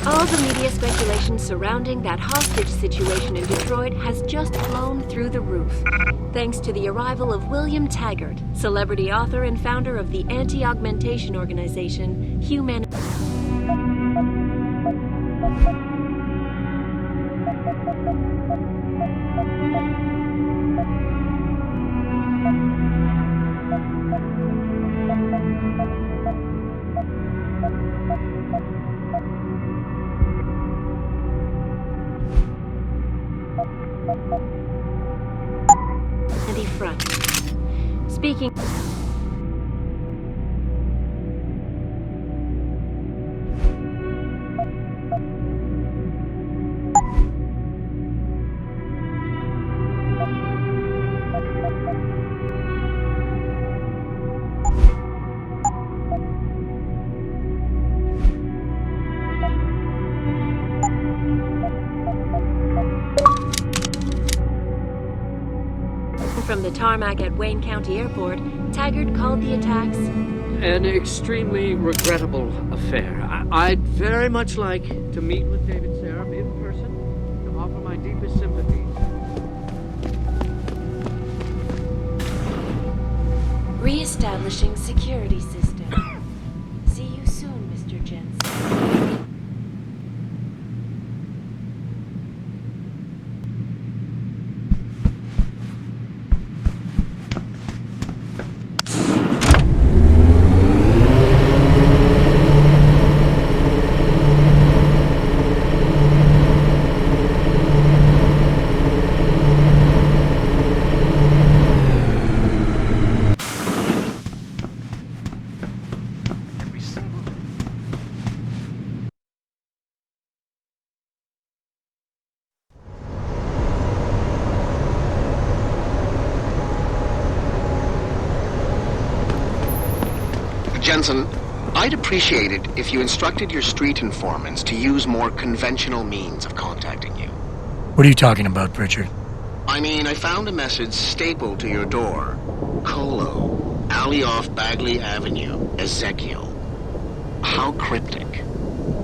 All the media speculation surrounding that hostage situation in Detroit has just flown through the roof. thanks to the arrival of William Taggart, celebrity author and founder of the anti-augmentation organization Humanity. Front. Speaking. From the tarmac at Wayne County Airport, Taggart called the attacks an extremely regrettable affair. I'd very much like to meet with David Sarif in person to offer my deepest sympathies. Re-establishing security system. See you soon, Mr. Jensen. Jensen, I'd appreciate it if you instructed your street informants to use more conventional means of contacting you. What are you talking about, Pritchard? I mean, I found a message stapled to your door. Colo, alley off Bagley Avenue, Ezekiel. How cryptic.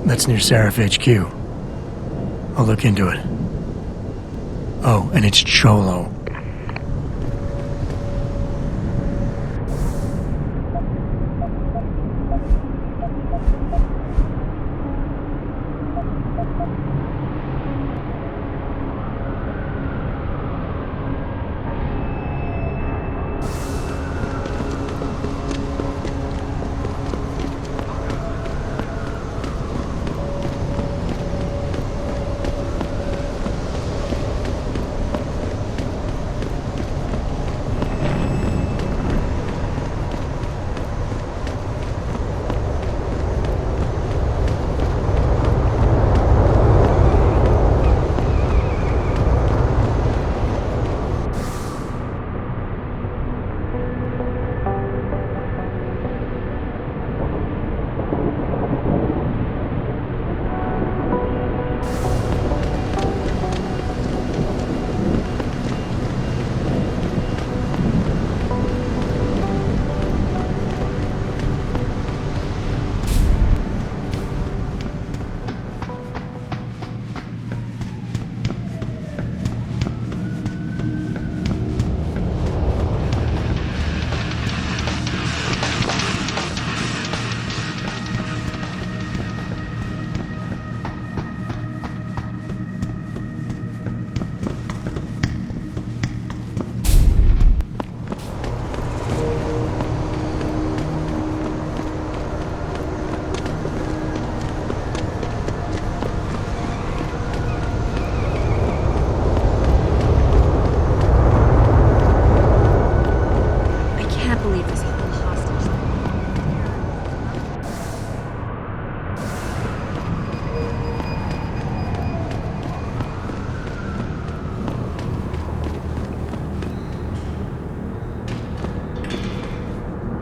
That's near Sarif HQ. I'll look into it. Oh, and it's Cholo.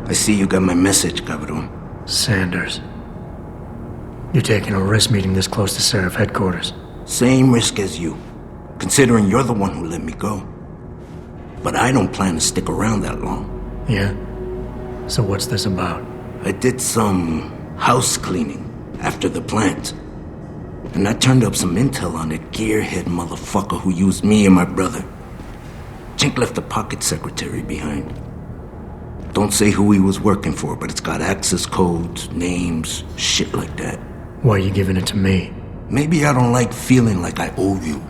I see you got my message, cabrón. Sanders. You're taking a risk meeting this close to Sarif headquarters. Same risk as you, considering you're the one who let me go. But I don't plan to stick around that long. Yeah? So what's this about? I did some house cleaning after the plant. And I turned up some intel on that gearhead motherfucker who used me and my brother. Tink left the pocket secretary behind. Don't say who he was working for, but it's got access codes, names, shit like that. Why are you giving it to me? Maybe I don't like feeling like I owe you.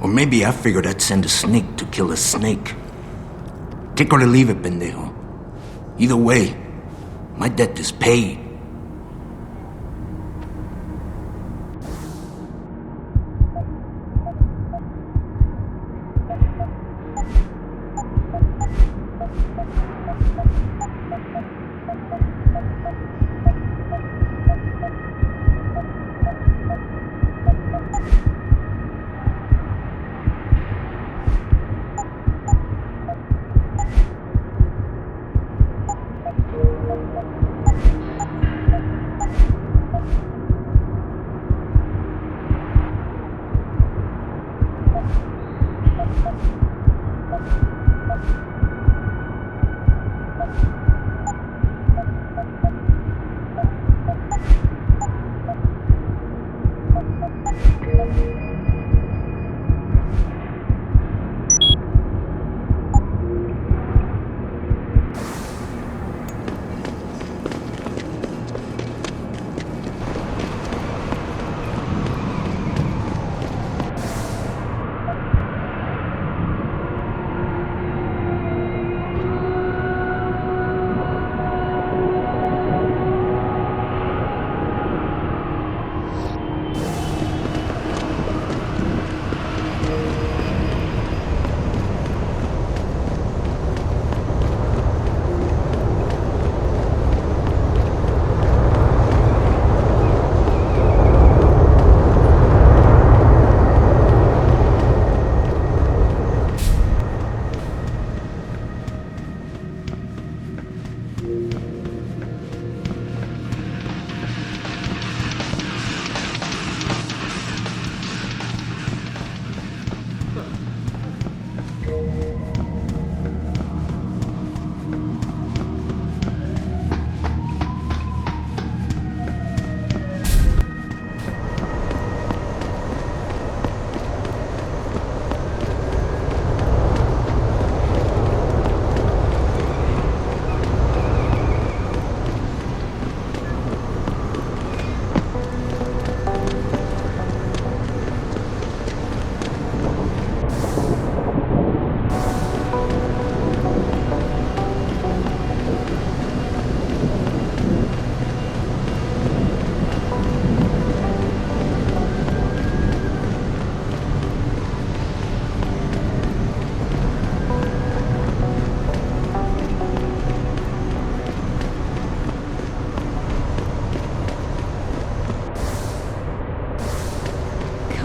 Or maybe I figured I'd send a snake to kill a snake. Take or leave it, pendejo. Either way, my debt is paid.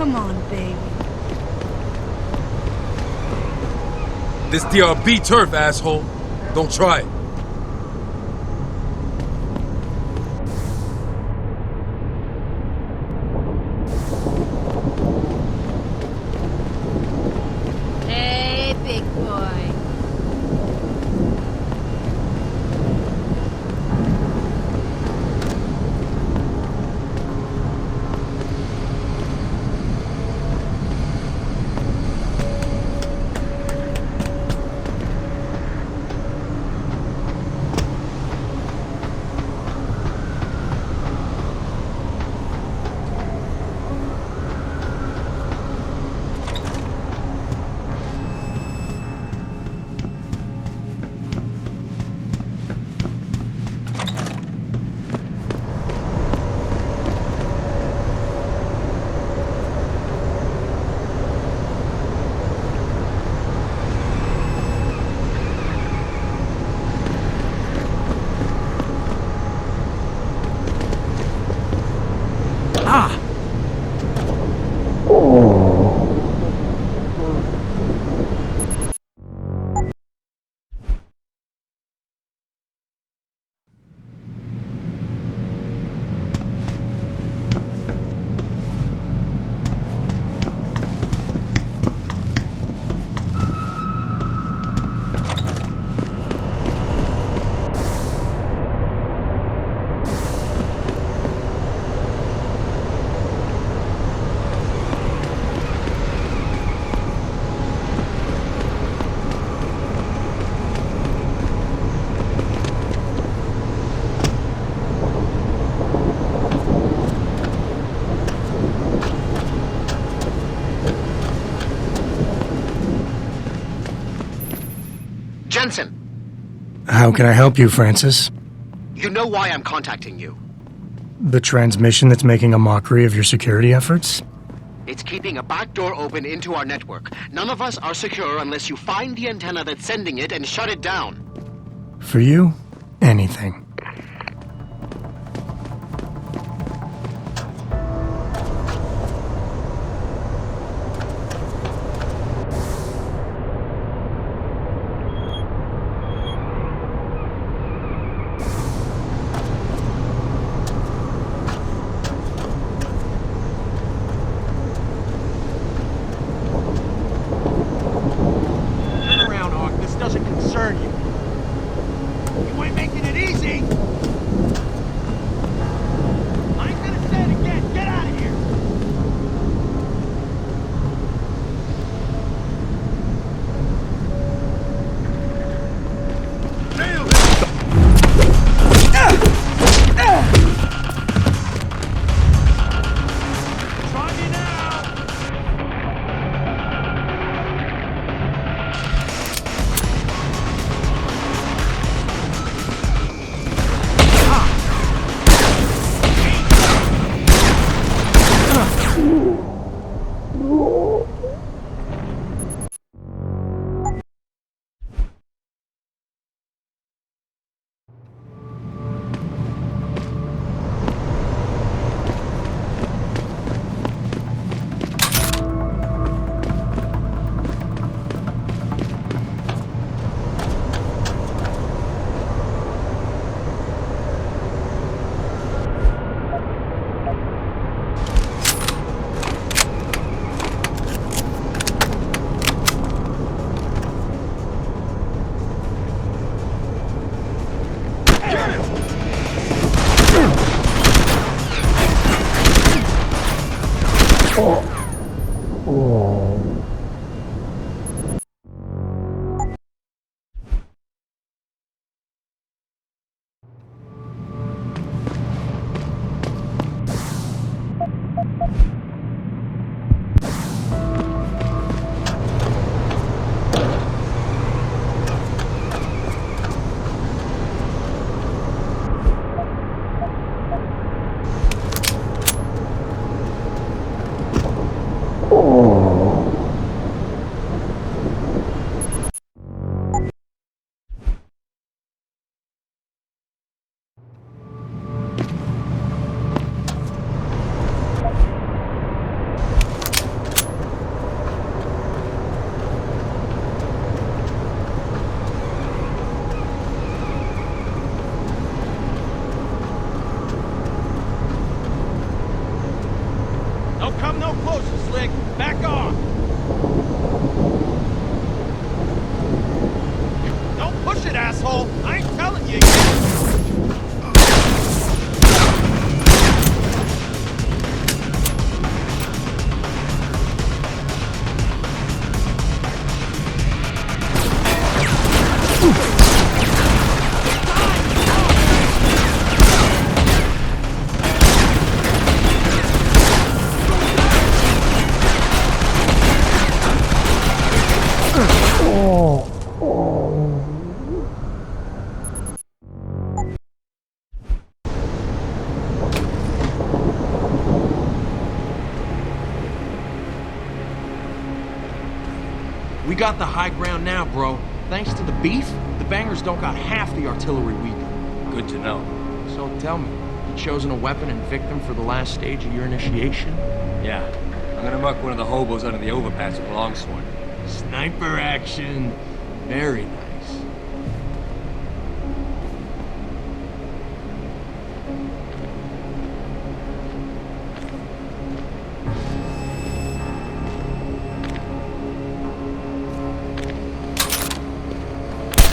Come on, baby. This DRB turf, asshole. Don't try it. Hey, big boy. How can I help you, Francis? You know why I'm contacting you. The transmission that's making a mockery of your security efforts? It's keeping a back door open into our network. None of us are secure unless you find the antenna that's sending it and shut it down. For you, anything. We got the high ground now, bro. Thanks to the beef, the bangers don't got half the artillery we do. Good to know. So tell me, you chosen a weapon and victim for the last stage of your initiation? Yeah. I'm gonna muck one of the hobos under the overpass with longsword. Sniper action. Very nice.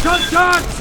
Junction!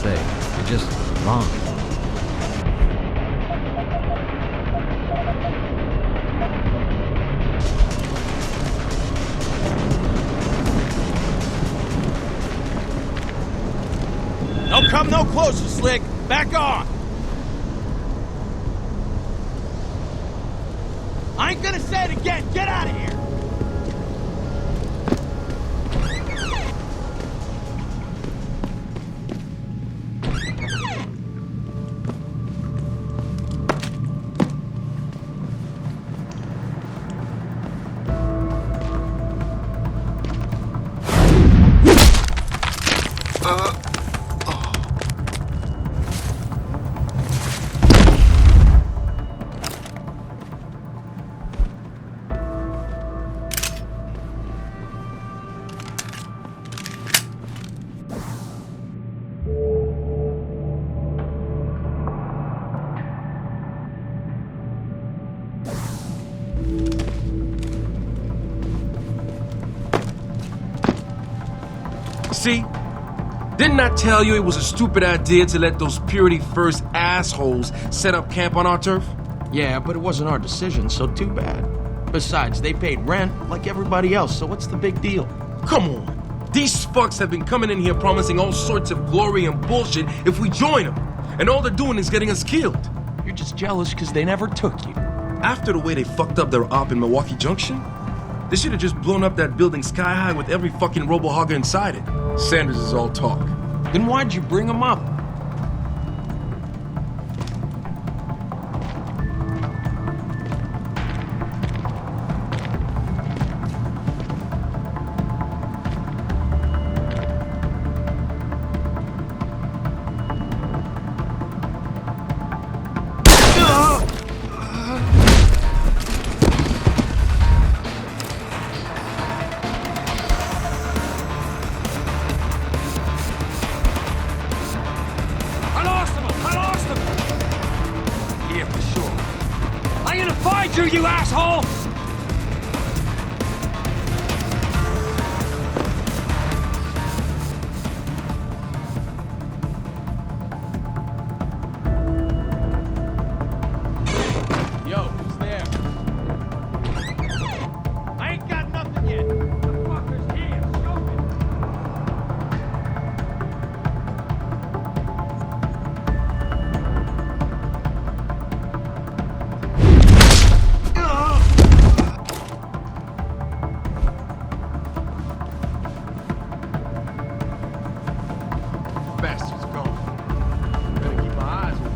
say. You're just wrong. Don't come no closer, Slick. Back off. I ain't gonna say it again. Get out of here. See? Didn't I tell you it was a stupid idea to let those Purity First assholes set up camp on our turf? Yeah, but it wasn't our decision, so too bad. Besides, they paid rent like everybody else, so what's the big deal? Come on. These fucks have been coming in here promising all sorts of glory and bullshit if we join them. And all they're doing is getting us killed. You're just jealous because they never took you. After the way they fucked up their op in Milwaukee Junction, they should have just blown up that building sky high with every fucking robo-hogger inside it. Sanders is all talk. Then why'd you bring him up? You asshole! Yo, who's there? I ain't got nothing yet. The fucker's here. Show me. Bastard's gone. Better keep my eyes open.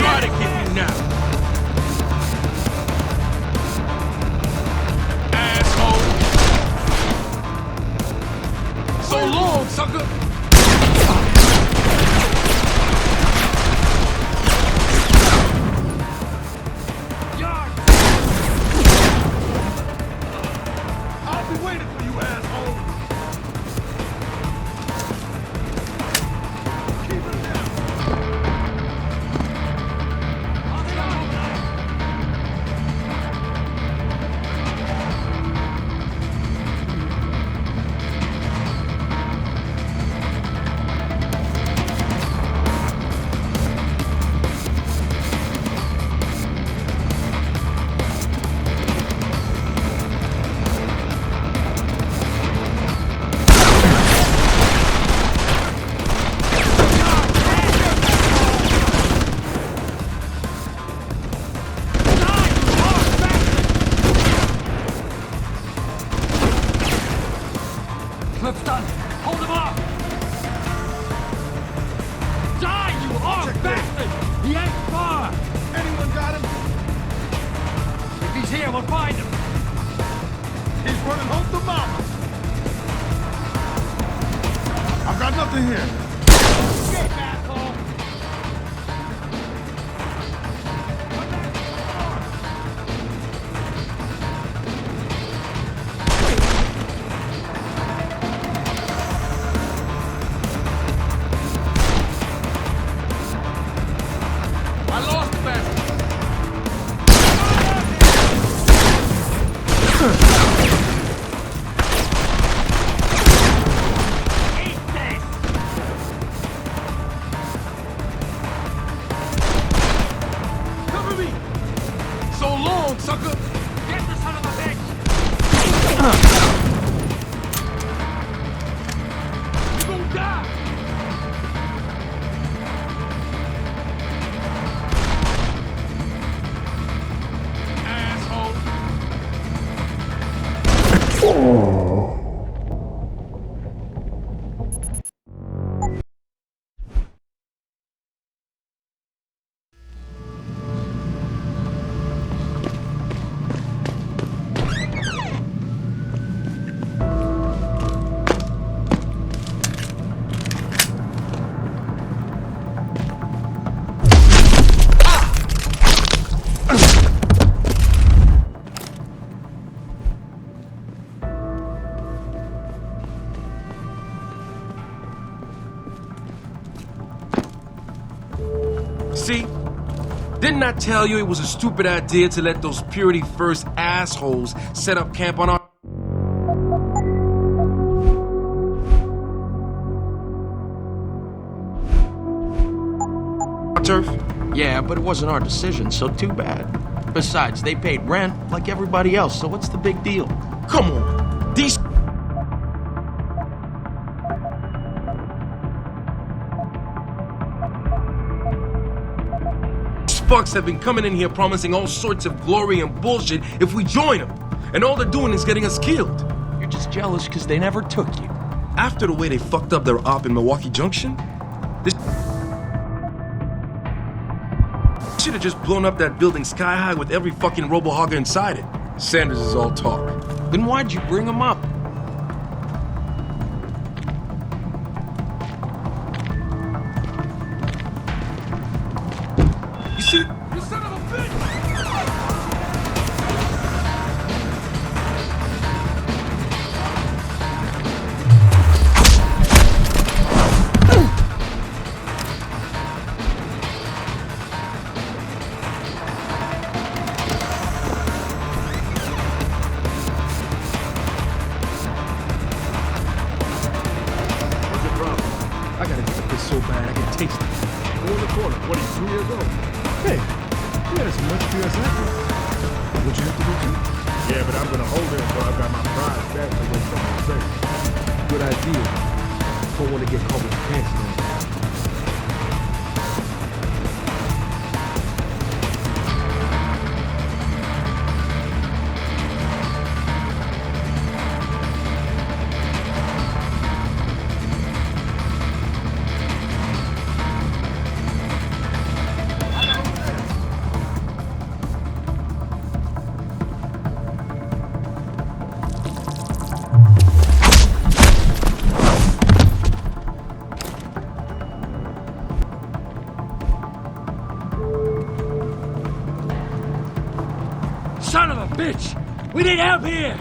Try to get you now. Asshole. So long, sucker. I'll be waiting for you, asshole. Keep it down. Clip's done. Hold him off! Die, you old bastard! He ain't far! Anyone got him? If he's here, we'll find him! He's running home to mama! I've got nothing here. Escape, asshole! I lost the bastard. Cover me! So long, sucker! Get the son of a bitch! You gonna die! Asshole! See? Didn't I tell you it was a stupid idea to let those Purity First assholes set up camp on our turf? Yeah, but it wasn't our decision, so too bad. Besides, they paid rent like everybody else, so what's the big deal? Come on. These fucks have been coming in here promising all sorts of glory and bullshit if we join them. And all they're doing is getting us killed. You're just jealous because they never took you. After the way they fucked up their op in Milwaukee Junction, this should have just blown up that building sky high with every fucking robo-hogger inside it. Sanders is all talk. Then why'd you bring them up? You see? You son of a bitch! I gotta get this so bad I can taste it. Go in the corner. What are you, 2 years old? Hey, you had as much fear as I do. Would you have to do too? Yeah, but I'm gonna hold it until I've got my pride back away from my safe. Good idea. Don't want to get caught with your pants down. Son of a bitch! We need help here!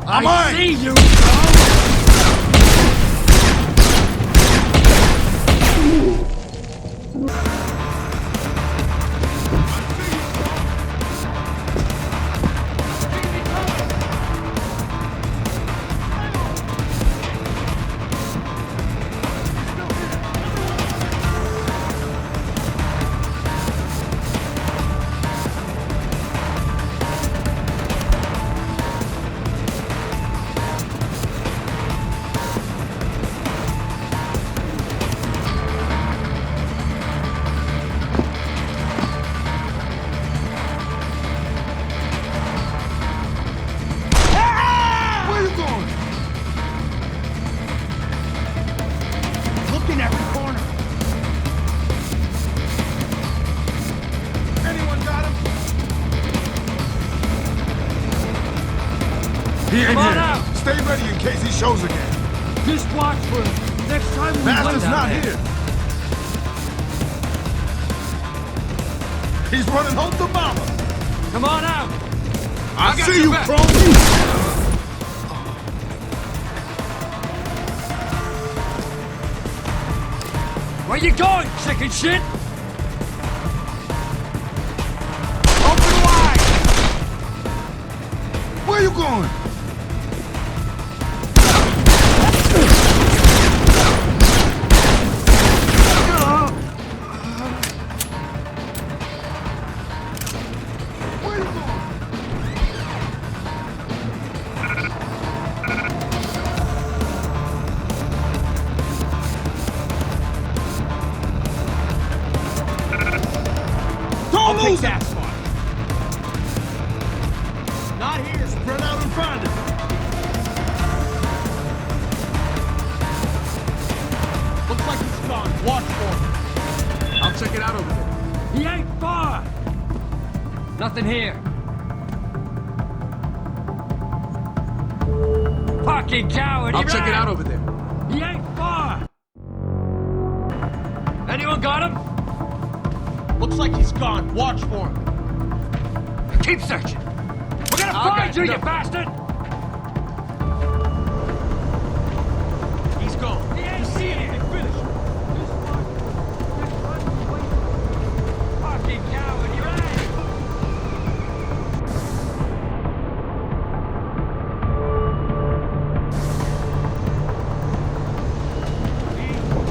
I see you, ready in case he shows again. Just watch for him. Next time we Master's not here. He's running home to mama. Come on out. I got see your you, back. crony. Where you going, chicken shit? Open wide. Where you going? I'll take that spot. Not here. Spread out and find him. Looks like he's gone. Watch for him. I'll check it out over there. He ain't far. Nothing here. Fucking coward. I'll check it out over there. He ain't far. Anyone got him? Looks like he's gone. Watch for him. Keep searching. We're gonna find you, you bastard! He's gone. He ain't see anything. Finish him. Fucking coward, you're right.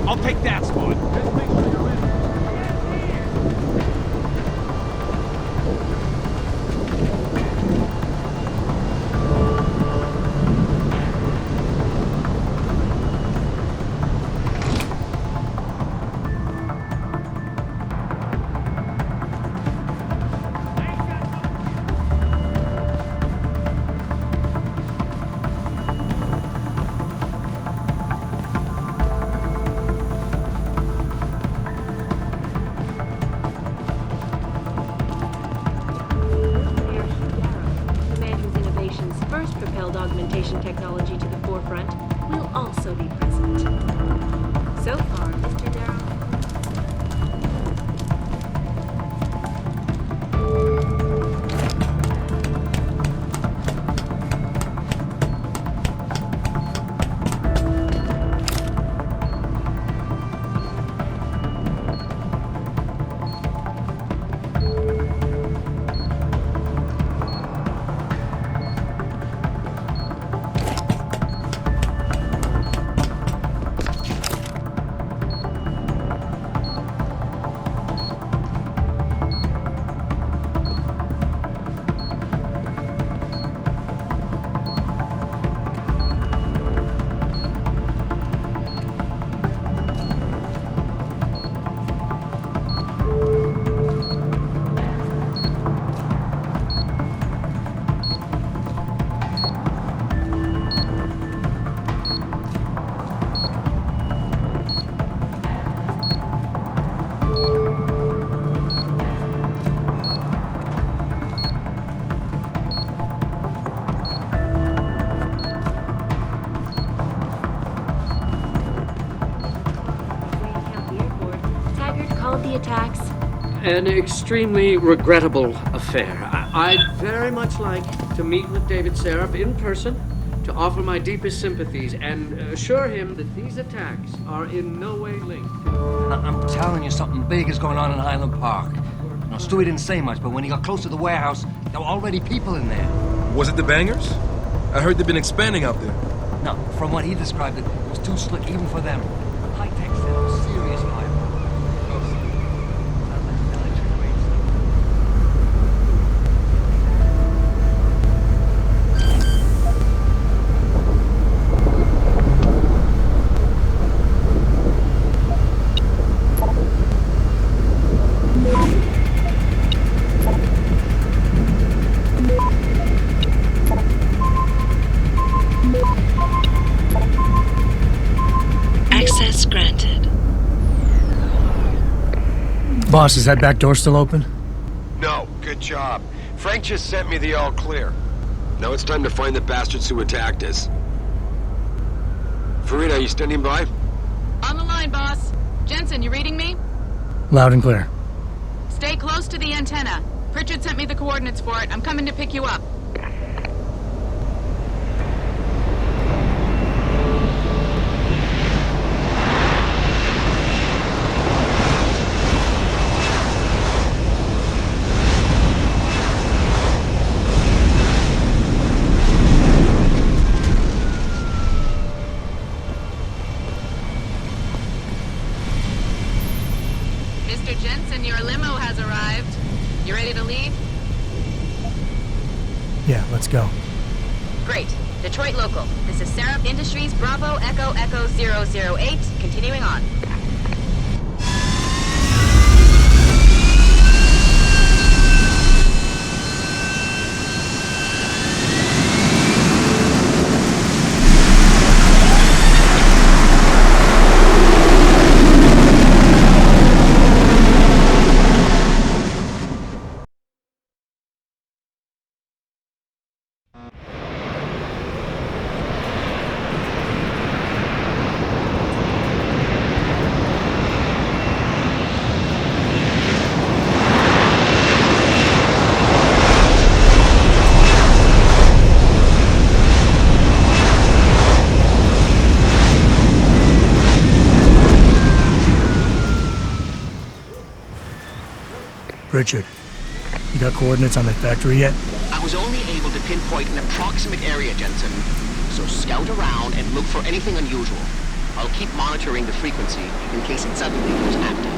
I'll take that spot. Just make sure you're ready. Augmentation technology to the forefront will also be present. So far, Mr. Darrow. An extremely regrettable affair. I'd very much like to meet with David Sarif in person to offer my deepest sympathies and assure him that these attacks are in no way linked. I'm telling you, something big is going on in Highland Park. Now, Stewie didn't say much, but when he got close to the warehouse, there were already people in there. Was it the bangers? I heard they've been expanding out there. No, from what he described, it was too slick even for them. High-tech setup, serious fire. Access granted. Boss, is that back door still open? No, good job. Frank just sent me the all clear. Now it's time to find the bastards who attacked us. Farida, you standing by? On the line, boss. Jensen, you reading me? Loud and clear. Stay close to the antenna. Pritchard sent me the coordinates for it. I'm coming to pick you up. Mr. Jensen, your limo has arrived. You ready to leave? Yeah, let's go. Great. Detroit local. This is Sarif Industries Bravo Echo Echo 008. Continuing on. Richard, you got coordinates on that factory yet? I was only able to pinpoint an approximate area, Jensen. So scout around and look for anything unusual. I'll keep monitoring the frequency in case it suddenly goes active.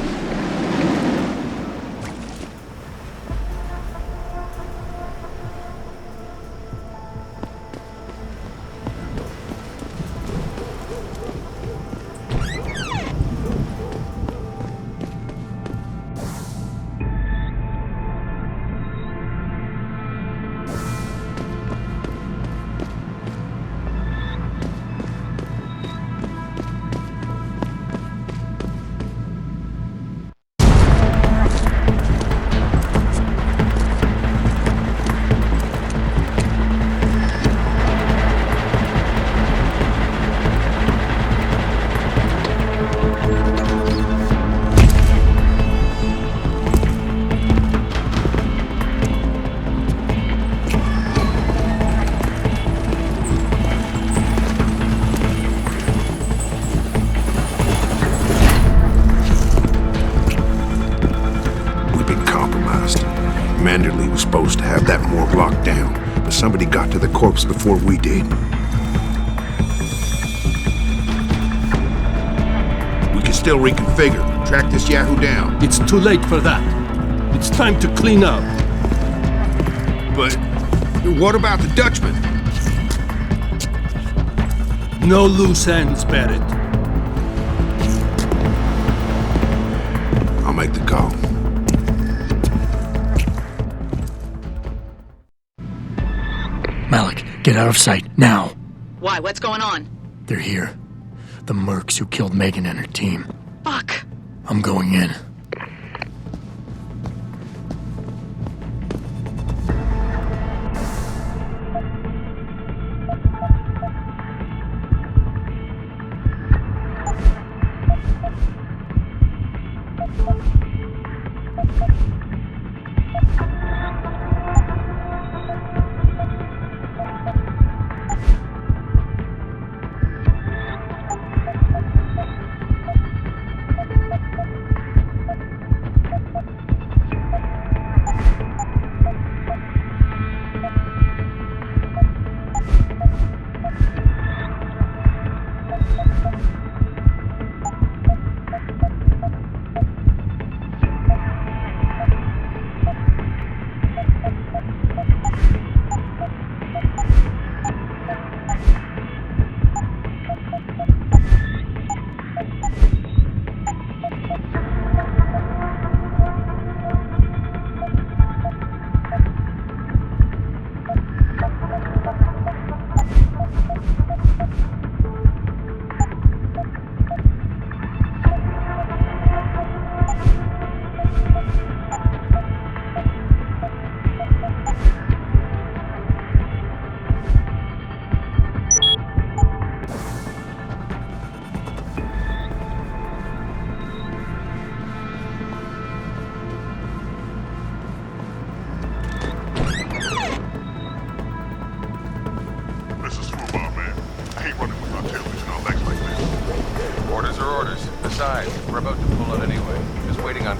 Manderley was supposed to have that morgue locked down, but somebody got to the corpse before we did. We can still reconfigure, track this Yahoo down. It's too late for that. It's time to clean up. But what about the Dutchman? No loose ends, Barrett. I'll make the call. Malik, get out of sight, now. Why? What's going on? They're here. The mercs who killed Megan and her team. Fuck. I'm going in.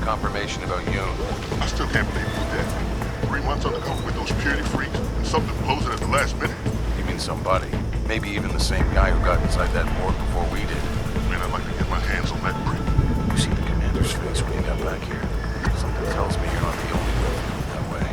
confirmation about Yoon. I still can't believe you did that. 3 months undercover with those purity freaks, and something blows it at the last minute. You mean somebody? Maybe even the same guy who got inside that morgue before we did. Man, I'd like to get my hands on that brick. You see the commander's face when you got back here? Something tells me you're not the only one feeling that way.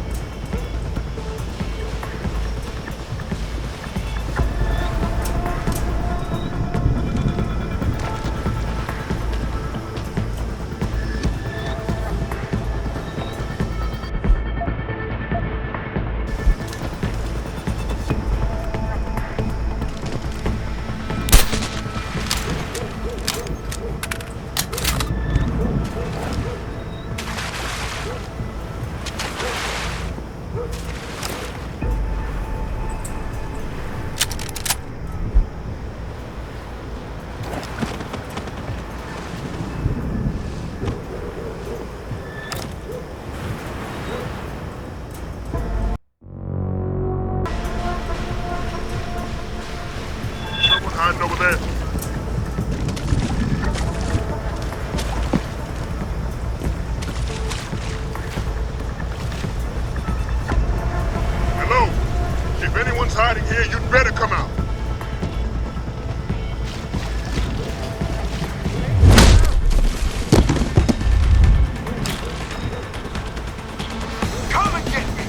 Over there. Hello? If anyone's hiding here, you'd better come out. Come and get me!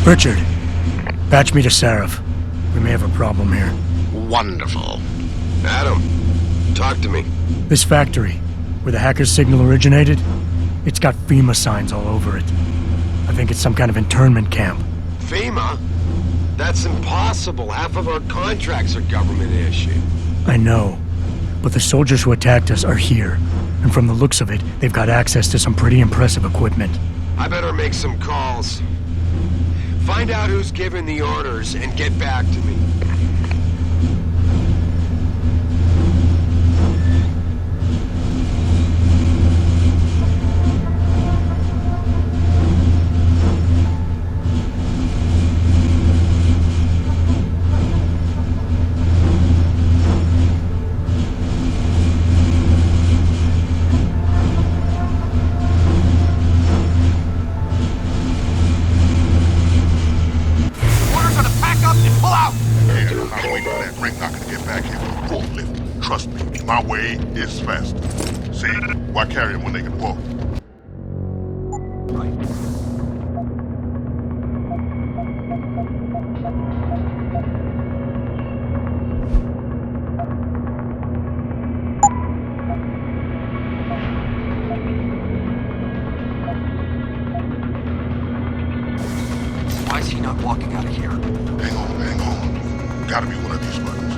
Richard, patch me to Sarif. We may have a problem here. Wonderful. Adam, talk to me. This factory, where the hacker's signal originated, it's got FEMA signs all over it. I think it's some kind of internment camp. FEMA? That's impossible. Half of our contracts are government issued. I know, but the soldiers who attacked us are here, and from the looks of it, they've got access to some pretty impressive equipment. I better make some calls. Find out who's giving the orders and get back to me. My way is faster. See, why carry them when they can walk? Why is he not walking out of here? Hang on. Gotta be one of these buttons.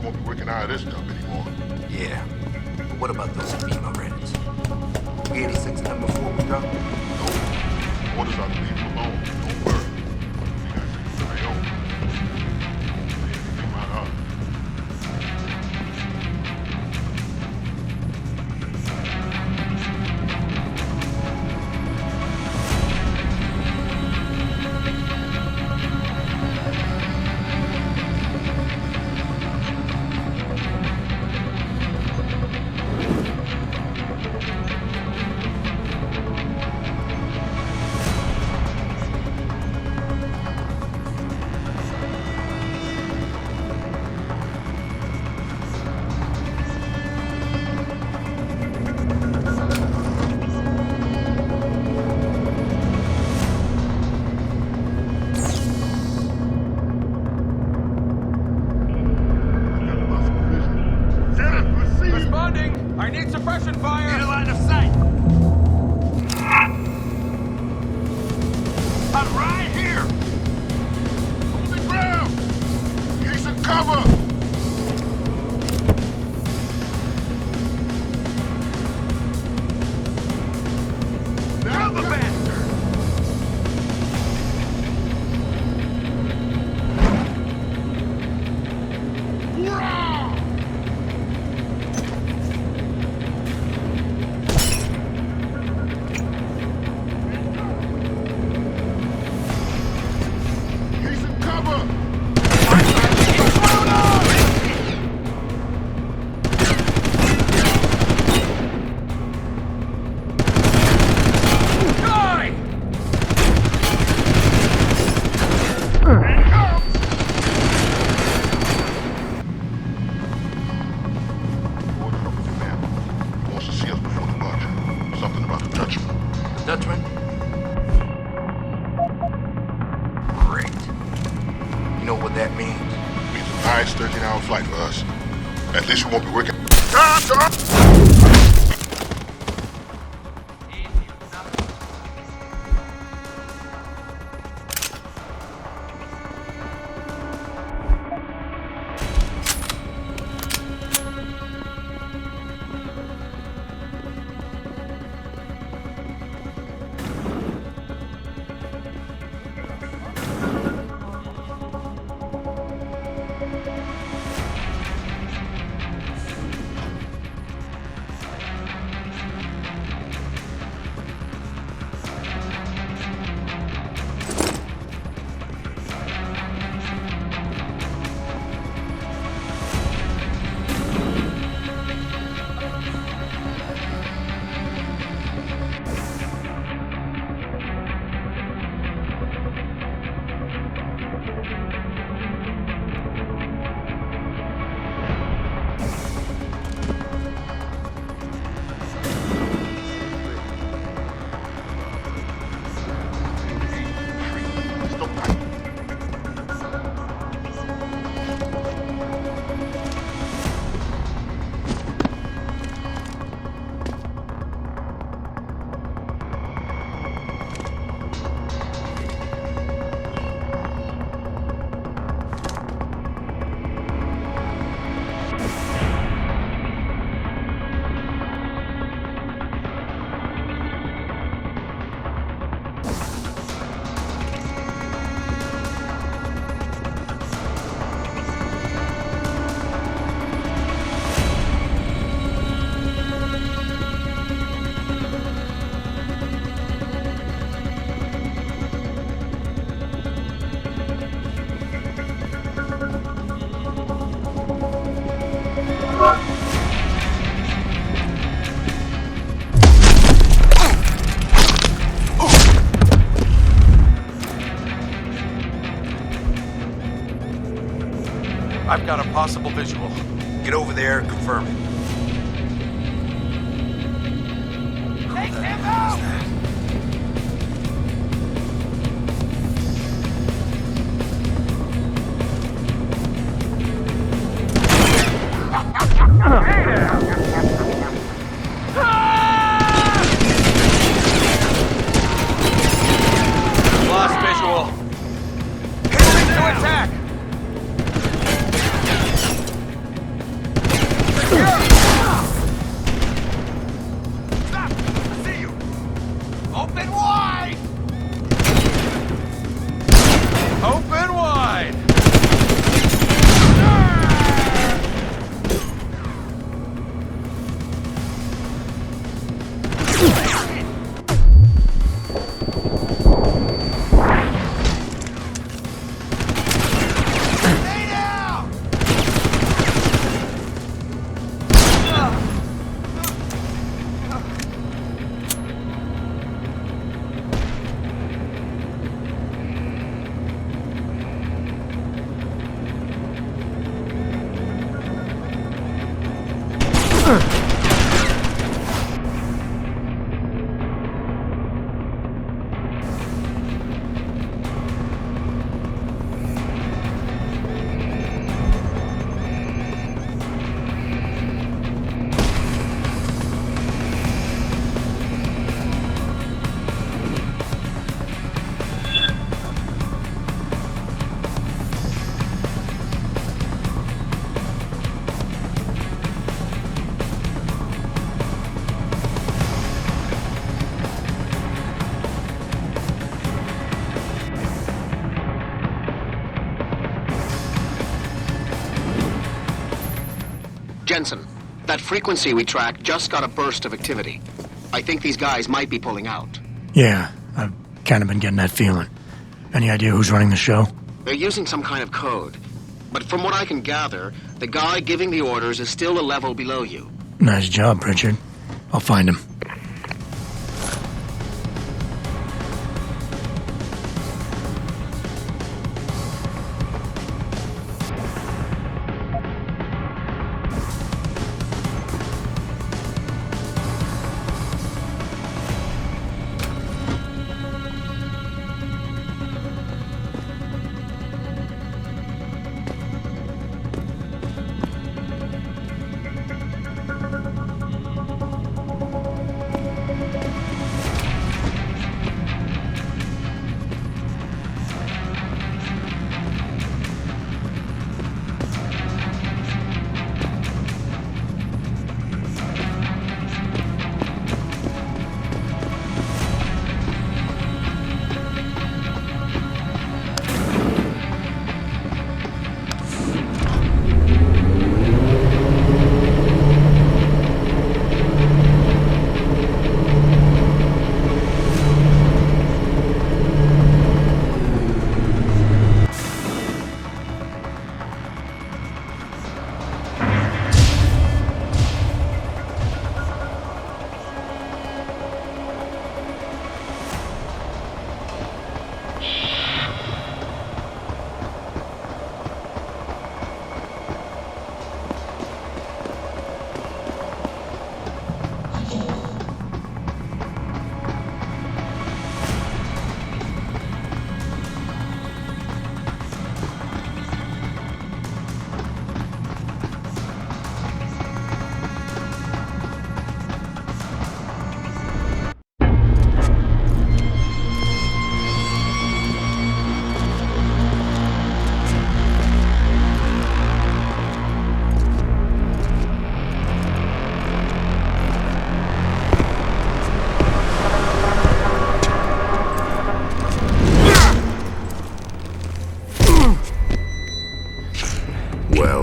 won't be working out of this dump anymore. Yeah. But what about those FEMA reds? We 86 of them before we go? No. Orders are to leave them alone. Don't worry. We got things of their own. Say anything about us. I've got a possible visual. Get over there and confirm it. Take him out! Hey there! Lost visual. Hit to attack! Jensen, that frequency we tracked just got a burst of activity. I think these guys might be pulling out. Yeah, I've kind of been getting that feeling. Any idea who's running the show? They're using some kind of code. But from what I can gather, the guy giving the orders is still a level below you. Nice job, Pritchard. I'll find him.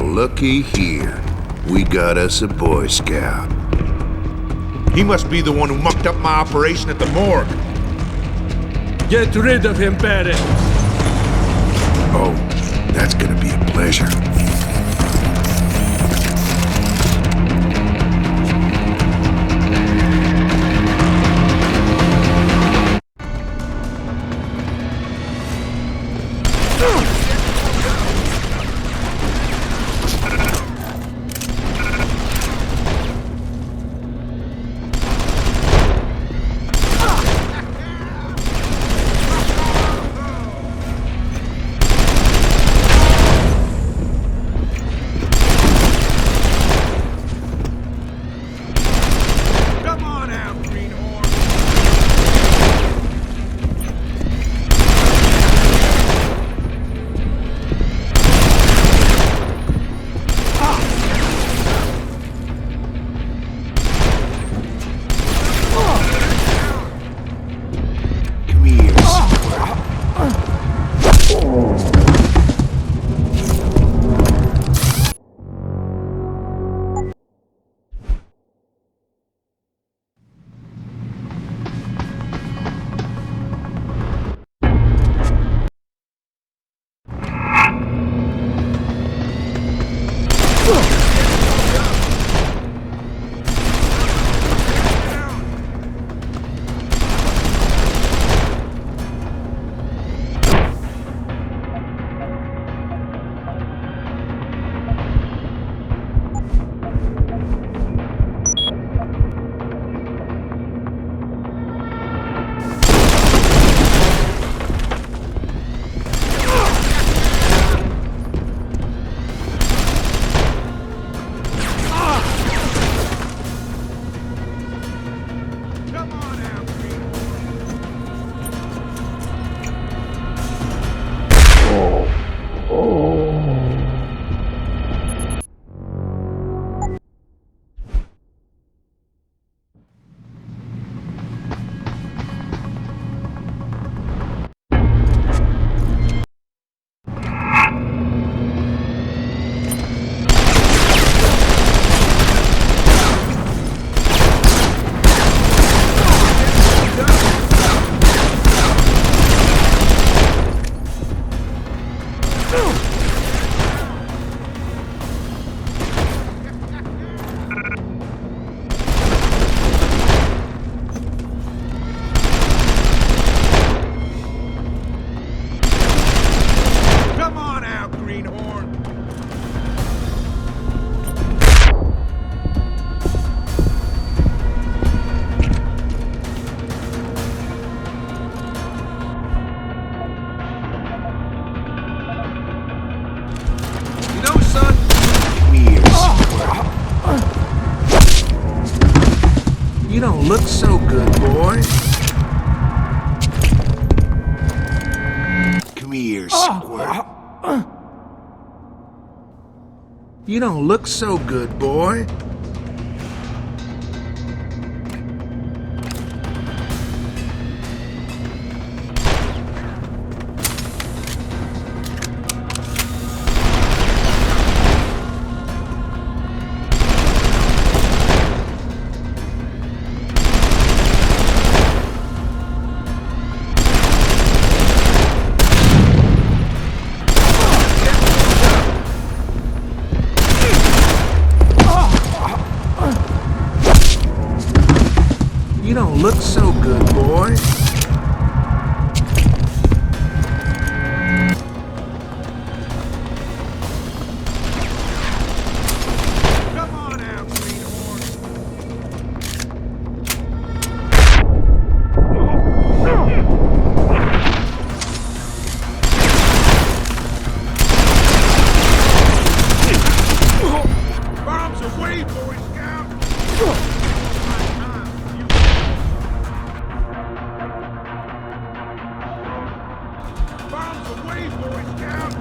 Looky here. We got us a Boy Scout. He must be the one who mucked up my operation at the morgue. Get rid of him, Barrett. Oh, that's gonna be a pleasure. You don't look so good, boy. Come here, squirt. You don't look so good, boy. You don't look so good, boy. Come on out, greenhorn. Bombs away, Boy Scout. Bombs away, Boy Scout!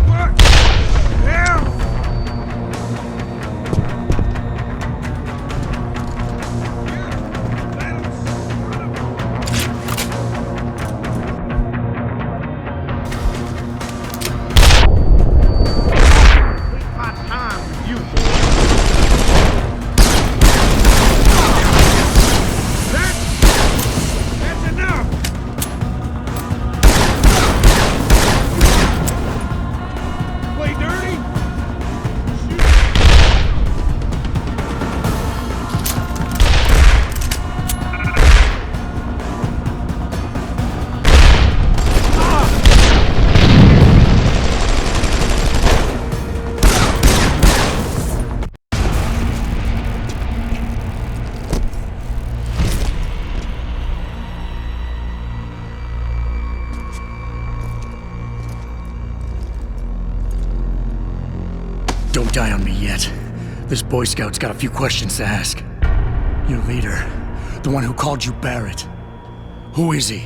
What? Hell! My time with you, boy. That's enough! Play dirty? Don't die on me yet. This Boy Scout's got a few questions to ask. Your leader, the one who called you Barrett. Who is he?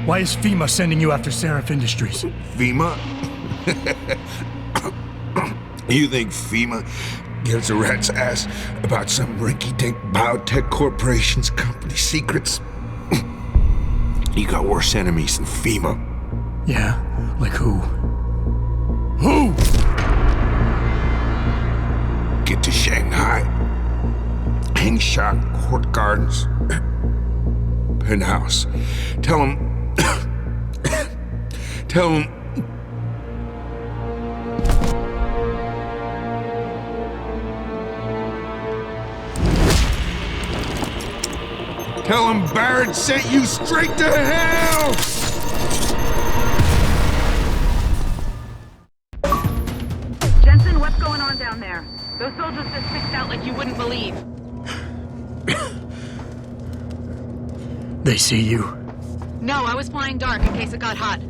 Why is FEMA sending you after Sarif Industries? FEMA? You think FEMA gives a rat's ass about some rinky-dink biotech corporation's company secrets? You got worse enemies than FEMA. Yeah? Like who? Who? Get to Shanghai. Hengsha Court Gardens. Penthouse. Tell him... Tell him... Tell him Barrett sent you straight to hell! Jensen, what's going on down there? Those soldiers just fixed out like you wouldn't believe. They see you? No, I was flying dark in case it got hot.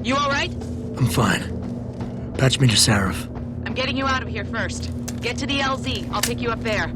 You alright? I'm fine. Patch me to Sarif. I'm getting you out of here first. Get to the LZ. I'll pick you up there.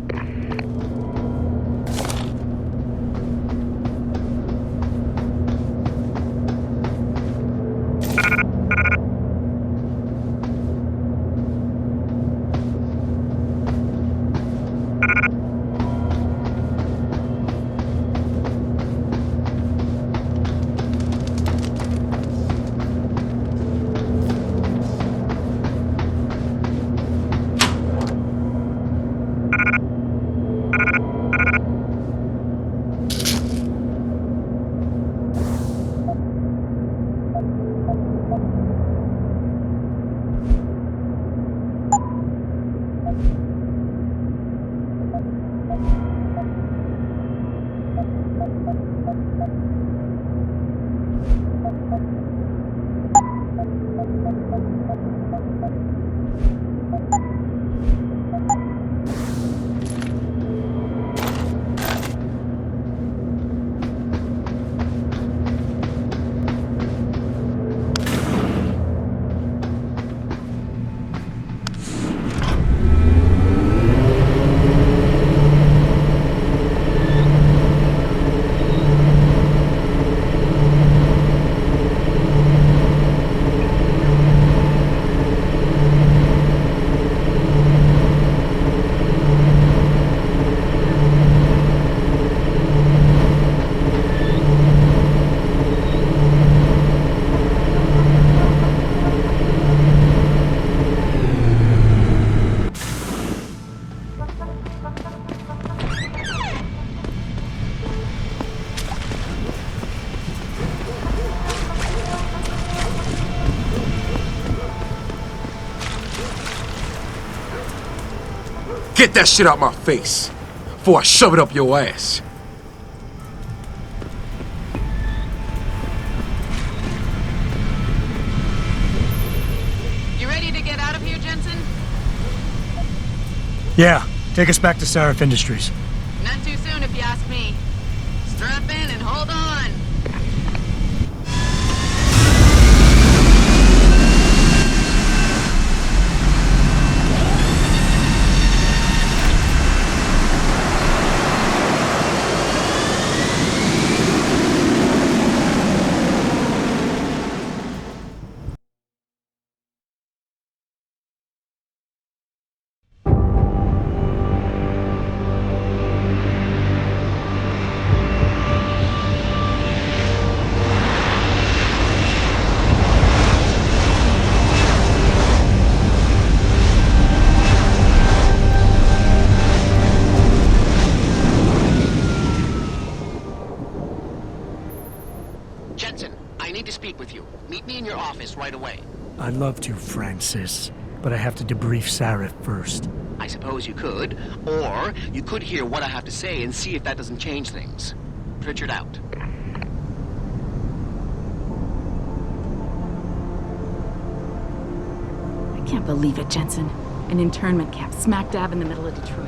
Get that shit out my face before I shove it up your ass. You ready to get out of here, Jensen? Yeah, take us back to Sarif Industries. Not too soon, if you ask me. Strap in and hold on. Right away. I'd love to, Francis, but I have to debrief Sarif first. I suppose you could, or you could hear what I have to say and see if that doesn't change things. Pritchard out. I can't believe it, Jensen. An internment camp smack dab in the middle of Detroit.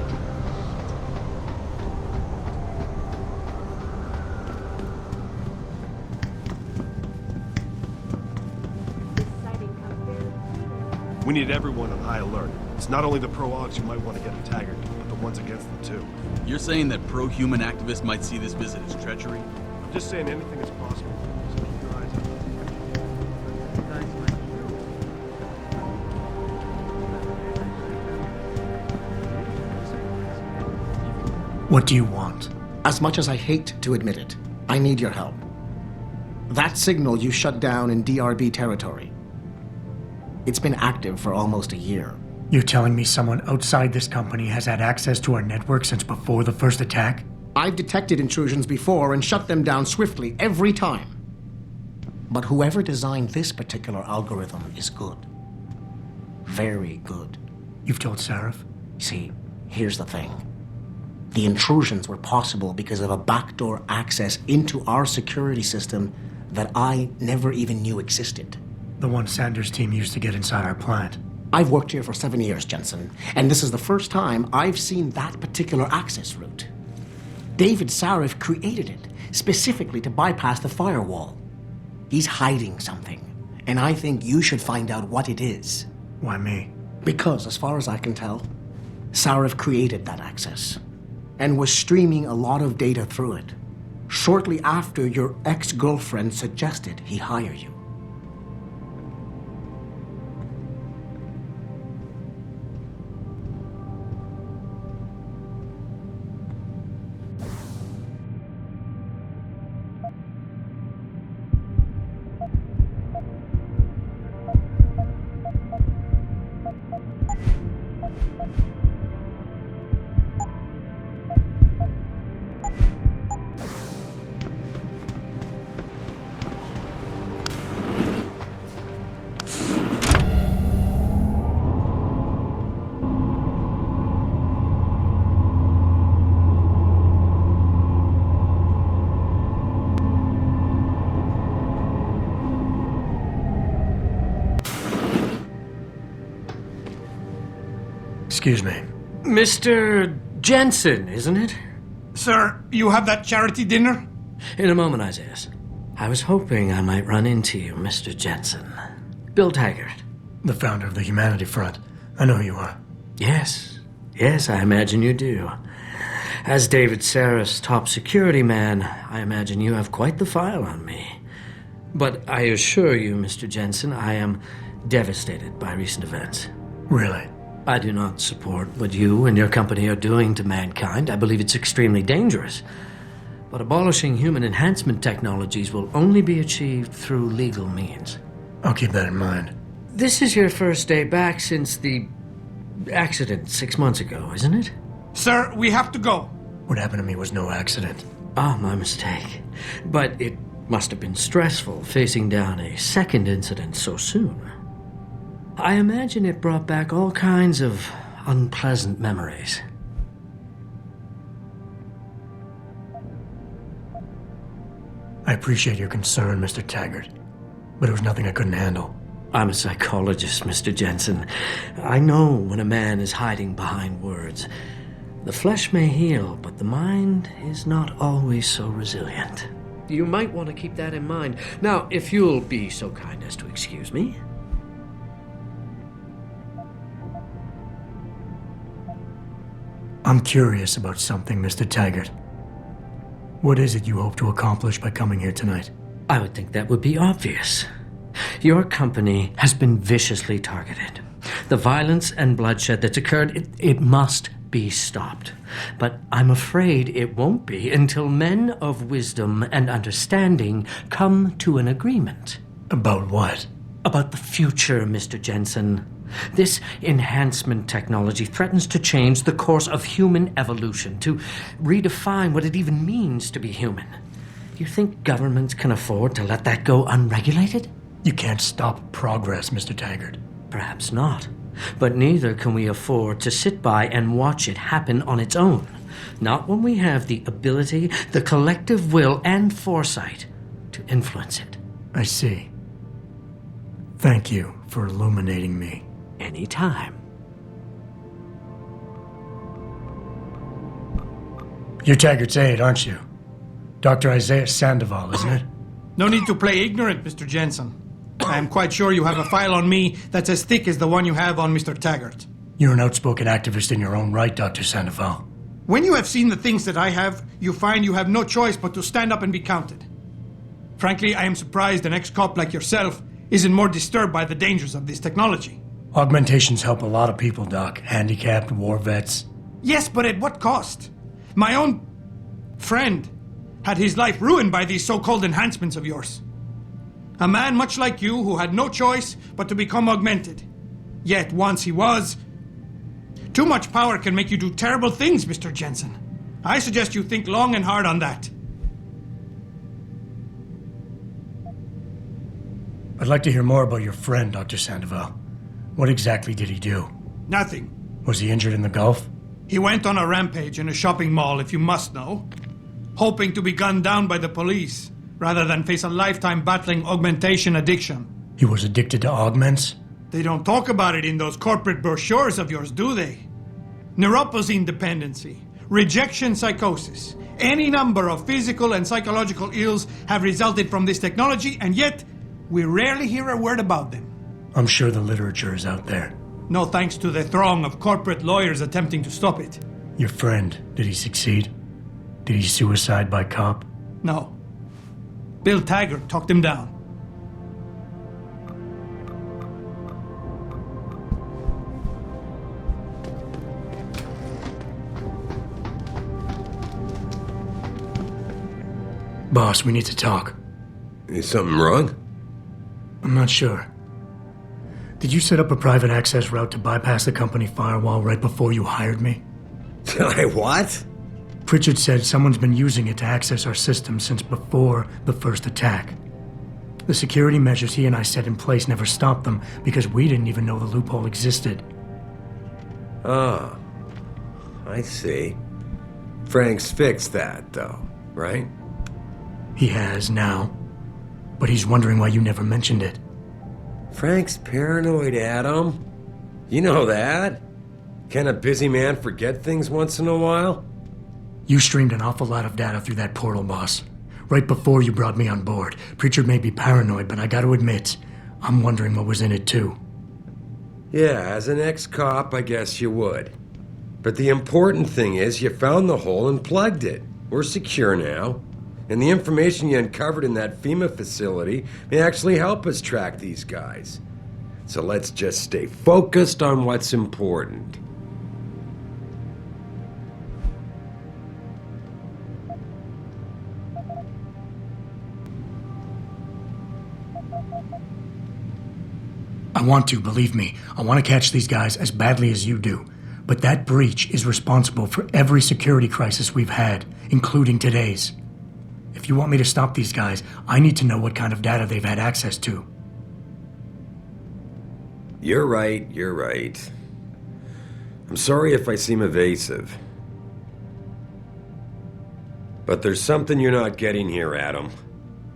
We need everyone on high alert. It's not only the pro-Augs who might want to get a Taggart, but the ones against them too. You're saying that pro-human activists might see this visit as treachery? I'm just saying anything is possible. So keep your eyes out. What do you want? As much as I hate to admit it, I need your help. That signal you shut down in DRB territory. It's been active for almost a year. You're telling me someone outside this company has had access to our network since before the first attack? I've detected intrusions before and shut them down swiftly every time. But whoever designed this particular algorithm is good. Very good. You've told Sarif? See, here's the thing. The intrusions were possible because of a backdoor access into our security system that I never even knew existed. The one Sanders' team used to get inside our plant. I've worked here for 7 years, Jensen, and this is the first time I've seen that particular access route. David Sarif created it specifically to bypass the firewall. He's hiding something, and I think you should find out what it is. Why me? Because, as far as I can tell, Sarif created that access and was streaming a lot of data through it shortly after your ex-girlfriend suggested he hire you. Excuse me. Mr. Jensen, isn't it? Sir, you have that charity dinner? In a moment, Isaiah. I was hoping I might run into you, Mr. Jensen. Bill Taggart. The founder of the Humanity Front. I know who you are. Yes. Yes, I imagine you do. As David Sarif's top security man, I imagine you have quite the file on me. But I assure you, Mr. Jensen, I am devastated by recent events. Really? I do not support what you and your company are doing to mankind. I believe it's extremely dangerous. But abolishing human enhancement technologies will only be achieved through legal means. I'll keep that in mind. This is your first day back since the accident 6 months ago, isn't it? Sir, we have to go. What happened to me was no accident. Ah, my mistake. But it must have been stressful facing down a second incident so soon. I imagine it brought back all kinds of unpleasant memories. I appreciate your concern, Mr. Taggart, but it was nothing I couldn't handle. I'm a psychologist, Mr. Jensen. I know when a man is hiding behind words. The flesh may heal, but the mind is not always so resilient. You might want to keep that in mind. Now, if you'll be so kind as to excuse me. I'm curious about something, Mr. Taggart. What is it you hope to accomplish by coming here tonight? I would think that would be obvious. Your company has been viciously targeted. The violence and bloodshed that's occurred, it must be stopped. But I'm afraid it won't be until men of wisdom and understanding come to an agreement. About what? About the future, Mr. Jensen. This enhancement technology threatens to change the course of human evolution, to redefine what it even means to be human. You think governments can afford to let that go unregulated? You can't stop progress, Mr. Taggart. Perhaps not. But neither can we afford to sit by and watch it happen on its own. Not when we have the ability, the collective will, and foresight to influence it. I see. Thank you for illuminating me. Anytime. You're Taggart's aide, aren't you? Dr. Isaiah Sandoval, isn't it? No need to play ignorant, Mr. Jensen. I am quite sure you have a file on me that's as thick as the one you have on Mr. Taggart. You're an outspoken activist in your own right, Dr. Sandoval. When you have seen the things that I have, you find you have no choice but to stand up and be counted. Frankly, I am surprised an ex-cop like yourself isn't more disturbed by the dangers of this technology. Augmentations help a lot of people, Doc. Handicapped, war vets. Yes, but at what cost? My own friend had his life ruined by these so-called enhancements of yours. A man much like you who had no choice but to become augmented. Yet once he was... Too much power can make you do terrible things, Mr. Jensen. I suggest you think long and hard on that. I'd like to hear more about your friend, Dr. Sandoval. What exactly did he do? Nothing. Was he injured in the Gulf? He went on a rampage in a shopping mall, if you must know. Hoping to be gunned down by the police, rather than face a lifetime battling augmentation addiction. He was addicted to augments? They don't talk about it in those corporate brochures of yours, do they? Neuropathy dependency, rejection psychosis, any number of physical and psychological ills have resulted from this technology, and yet we rarely hear a word about them. I'm sure the literature is out there. No thanks to the throng of corporate lawyers attempting to stop it. Your friend, did he succeed? Did he suicide by cop? No. Bill Taggart talked him down. Boss, we need to talk. Is something wrong? I'm not sure. Did you set up a private access route to bypass the company firewall right before you hired me? What? Pritchard said someone's been using it to access our system since before the first attack. The security measures he and I set in place never stopped them because we didn't even know the loophole existed. Ah, I see. Frank's fixed that, though, right? He has now, but he's wondering why you never mentioned it. Frank's paranoid, Adam. You know that. Can a busy man forget things once in a while? You streamed an awful lot of data through that portal, boss. Right before you brought me on board. Pritchard may be paranoid, but I gotta admit, I'm wondering what was in it too. Yeah, as an ex-cop, I guess you would. But the important thing is you found the hole and plugged it. We're secure now. And the information you uncovered in that FEMA facility may actually help us track these guys. So let's just stay focused on what's important. I want to, believe me. I want to catch these guys as badly as you do. But that breach is responsible for every security crisis we've had, including today's. If you want me to stop these guys, I need to know what kind of data they've had access to. You're right, you're right. I'm sorry if I seem evasive. But there's something you're not getting here, Adam.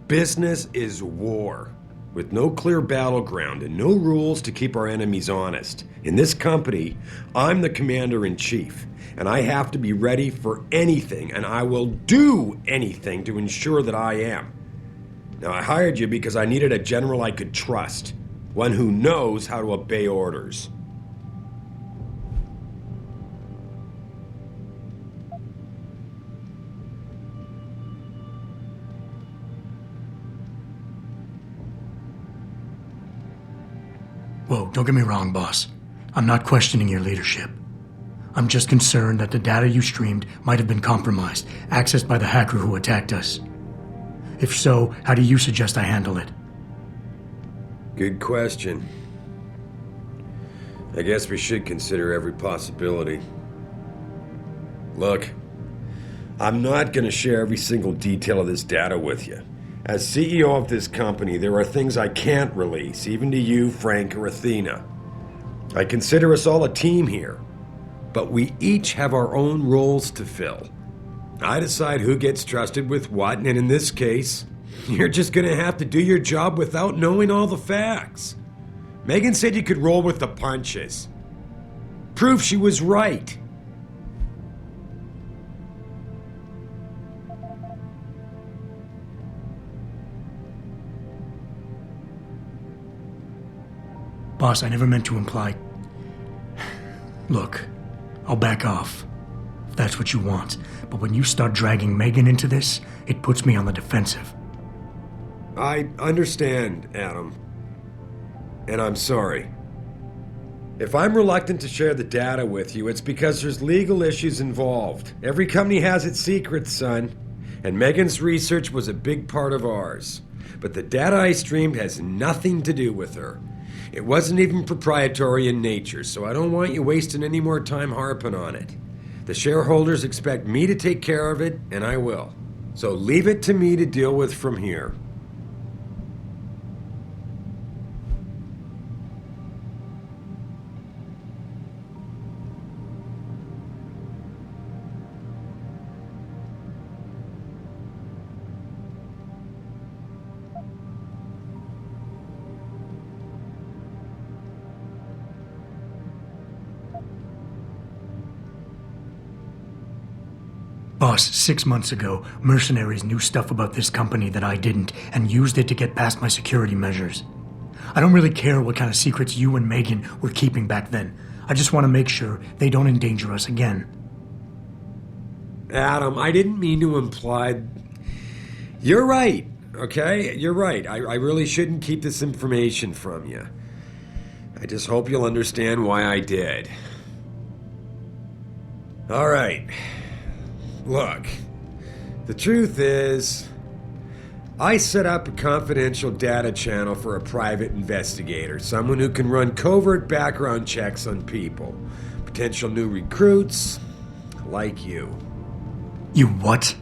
Business is war, with no clear battleground and no rules to keep our enemies honest. In this company, I'm the commander-in-chief, and I have to be ready for anything, and I will do anything to ensure that I am. Now, I hired you because I needed a general I could trust, one who knows how to obey orders. Whoa, don't get me wrong, boss. I'm not questioning your leadership. I'm just concerned that the data you streamed might have been compromised, accessed by the hacker who attacked us. If so, how do you suggest I handle it? Good question. I guess we should consider every possibility. Look, I'm not going to share every single detail of this data with you. As CEO of this company, there are things I can't release, even to you, Frank, or Athena. I consider us all a team here, but we each have our own roles to fill. I decide who gets trusted with what, and in this case, you're just gonna have to do your job without knowing all the facts. Megan said you could roll with the punches. Proof she was right. Boss, I never meant to imply... Look, I'll back off, if that's what you want. But when you start dragging Megan into this, it puts me on the defensive. I understand, Adam. And I'm sorry. If I'm reluctant to share the data with you, it's because there's legal issues involved. Every company has its secrets, son. And Megan's research was a big part of ours. But the data I streamed has nothing to do with her. It wasn't even proprietary in nature, so I don't want you wasting any more time harping on it. The shareholders expect me to take care of it, and I will. So leave it to me to deal with from here. Boss, 6 months ago, mercenaries knew stuff about this company that I didn't, and used it to get past my security measures. I don't really care what kind of secrets you and Megan were keeping back then. I just want to make sure they don't endanger us again. Adam, I didn't mean to imply... You're right, okay? You're right. I really shouldn't keep this information from you. I just hope you'll understand why I did. All right. Look, the truth is, I set up a confidential data channel for a private investigator, someone who can run covert background checks on people, potential new recruits, like you. You what?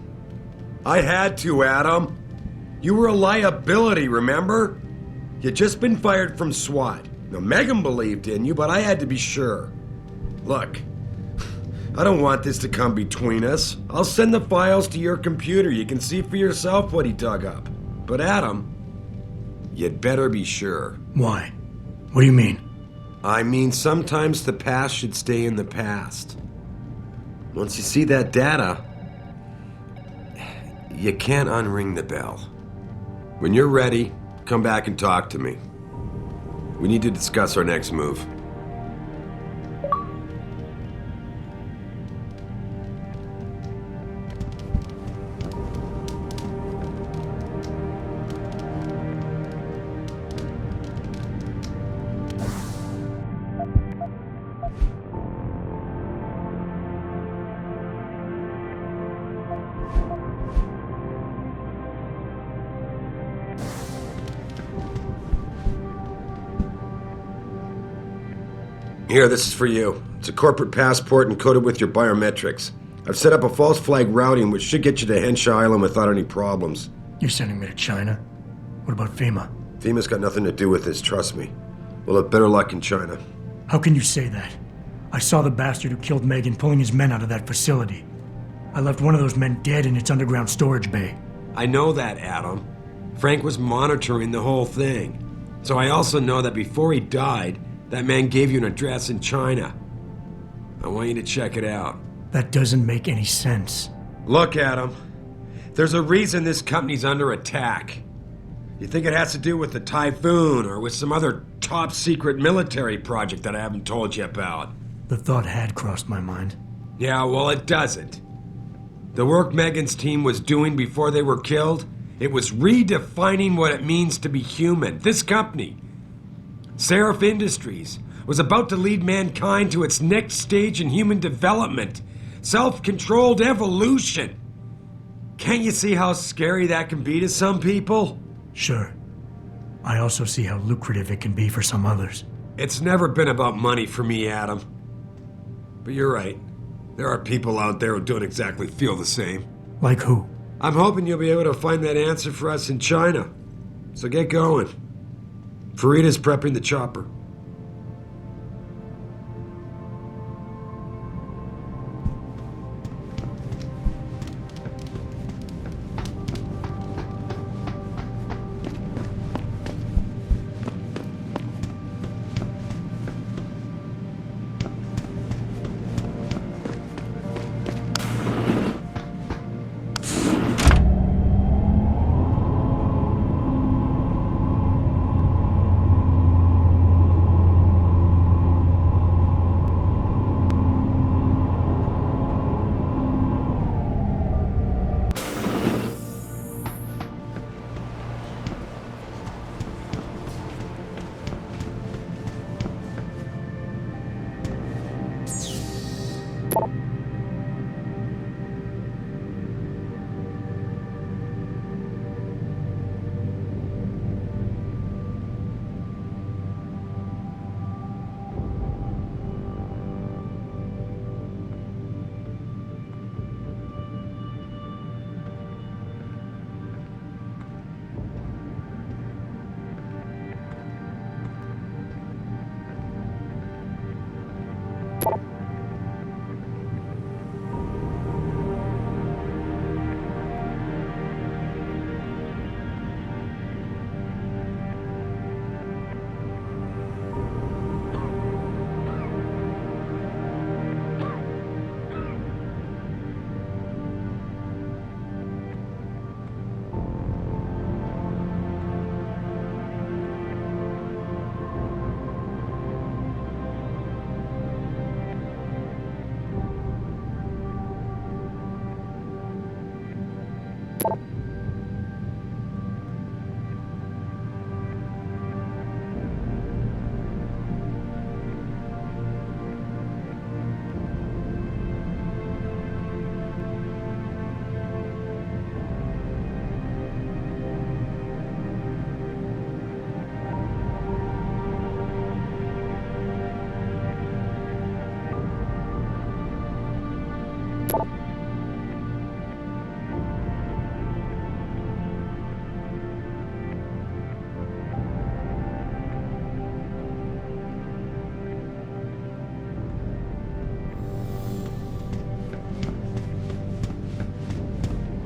I had to, Adam. You were a liability, remember? You'd just been fired from SWAT. Now, Megan believed in you, but I had to be sure. Look, I don't want this to come between us. I'll send the files to your computer. You can see for yourself what he dug up. But Adam, you'd better be sure. Why? What do you mean? I mean, sometimes the past should stay in the past. Once you see that data, you can't unring the bell. When you're ready, come back and talk to me. We need to discuss our next move. Here, this is for you. It's a corporate passport encoded with your biometrics. I've set up a false flag routing which should get you to Hengsha Island without any problems. You're sending me to China? What about FEMA? FEMA's got nothing to do with this, trust me. We'll have better luck in China. How can you say that? I saw the bastard who killed Megan pulling his men out of that facility. I left one of those men dead in its underground storage bay. I know that, Adam. Frank was monitoring the whole thing. So I also know that before he died, that man gave you an address in China. I want you to check it out. That doesn't make any sense. Look, Adam. There's a reason this company's under attack. You think it has to do with the typhoon or with some other top-secret military project that I haven't told you about? The thought had crossed my mind. Yeah, well, it doesn't. The work Megan's team was doing before they were killed, it was redefining what it means to be human. This company, Sarif Industries, was about to lead mankind to its next stage in human development. Self-controlled evolution. Can't you see how scary that can be to some people? Sure. I also see how lucrative it can be for some others. It's never been about money for me, Adam. But you're right. There are people out there who don't exactly feel the same. Like who? I'm hoping you'll be able to find that answer for us in China. So get going. Farida's prepping the chopper.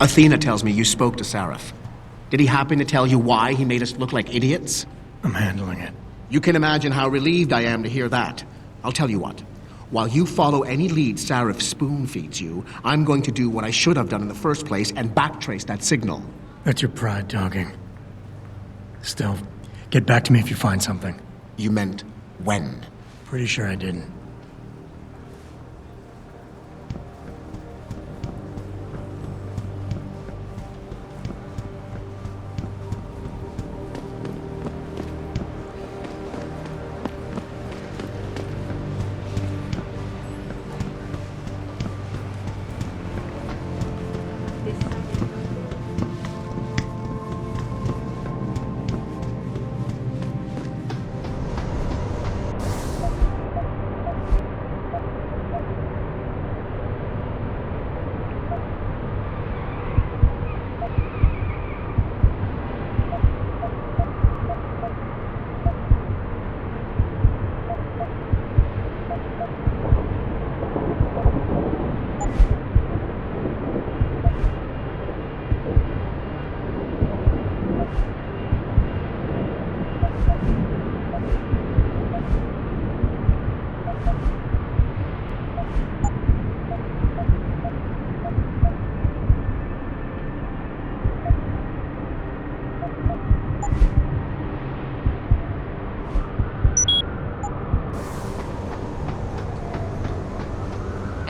Athena tells me you spoke to Sarif. Did he happen to tell you why he made us look like idiots? I'm handling it. You can imagine how relieved I am to hear that. I'll tell you what. While you follow any lead Sarif spoon feeds you, I'm going to do what I should have done in the first place and backtrace that signal. That's your pride talking. Still, get back to me if you find something. You meant when? Pretty sure I didn't.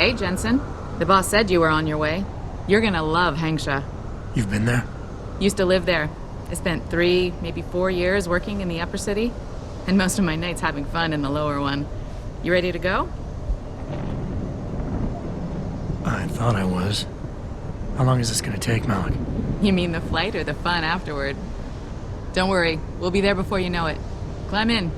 Hey, Jensen. The boss said you were on your way. You're gonna love Hengsha. You've been there? Used to live there. I spent 3, maybe 4 years working in the upper city, and most of my nights having fun in the lower one. You ready to go? I thought I was. How long is this gonna take, Malik? You mean the flight or the fun afterward? Don't worry, we'll be there before you know it. Climb in.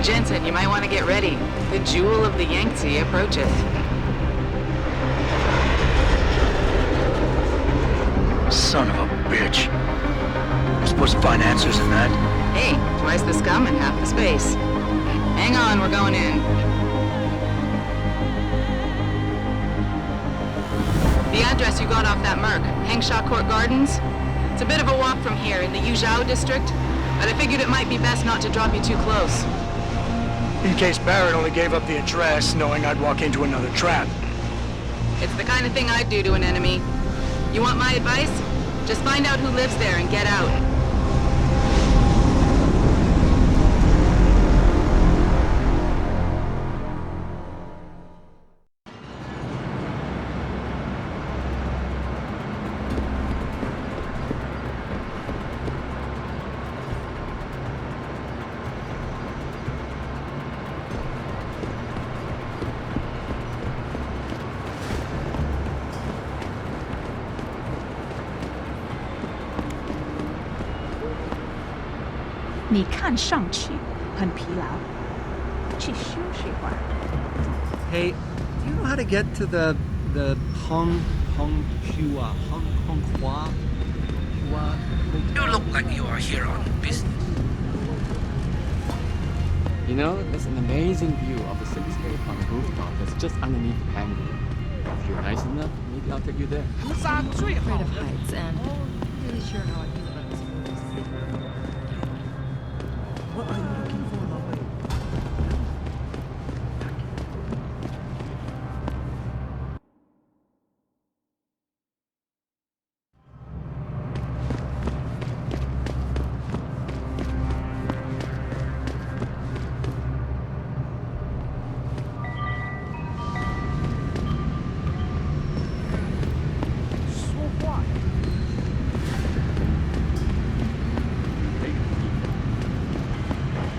Jensen, you might want to get ready. The jewel of the Yangtze approaches. Son of a bitch. We're supposed to find answers in that? Hey, twice the scum and half the space. Hang on, we're going in. The address you got off that Merc, Hengsha Court Gardens. It's a bit of a walk from here in the Yuzhou district, but I figured it might be best not to drop you too close. In case Barrett only gave up the address, knowing I'd walk into another trap. It's the kind of thing I'd do to an enemy. You want my advice? Just find out who lives there and get out. Hey, do you know how to get to the Hong Hua? You look like you are here on business. You know, there's an amazing view of the cityscape on the rooftop that's just underneath the hangar. If you're nice enough, maybe I'll take you there. I'm afraid of heights, and I'm really sure how I feel about this place. What are you looking for, lovely?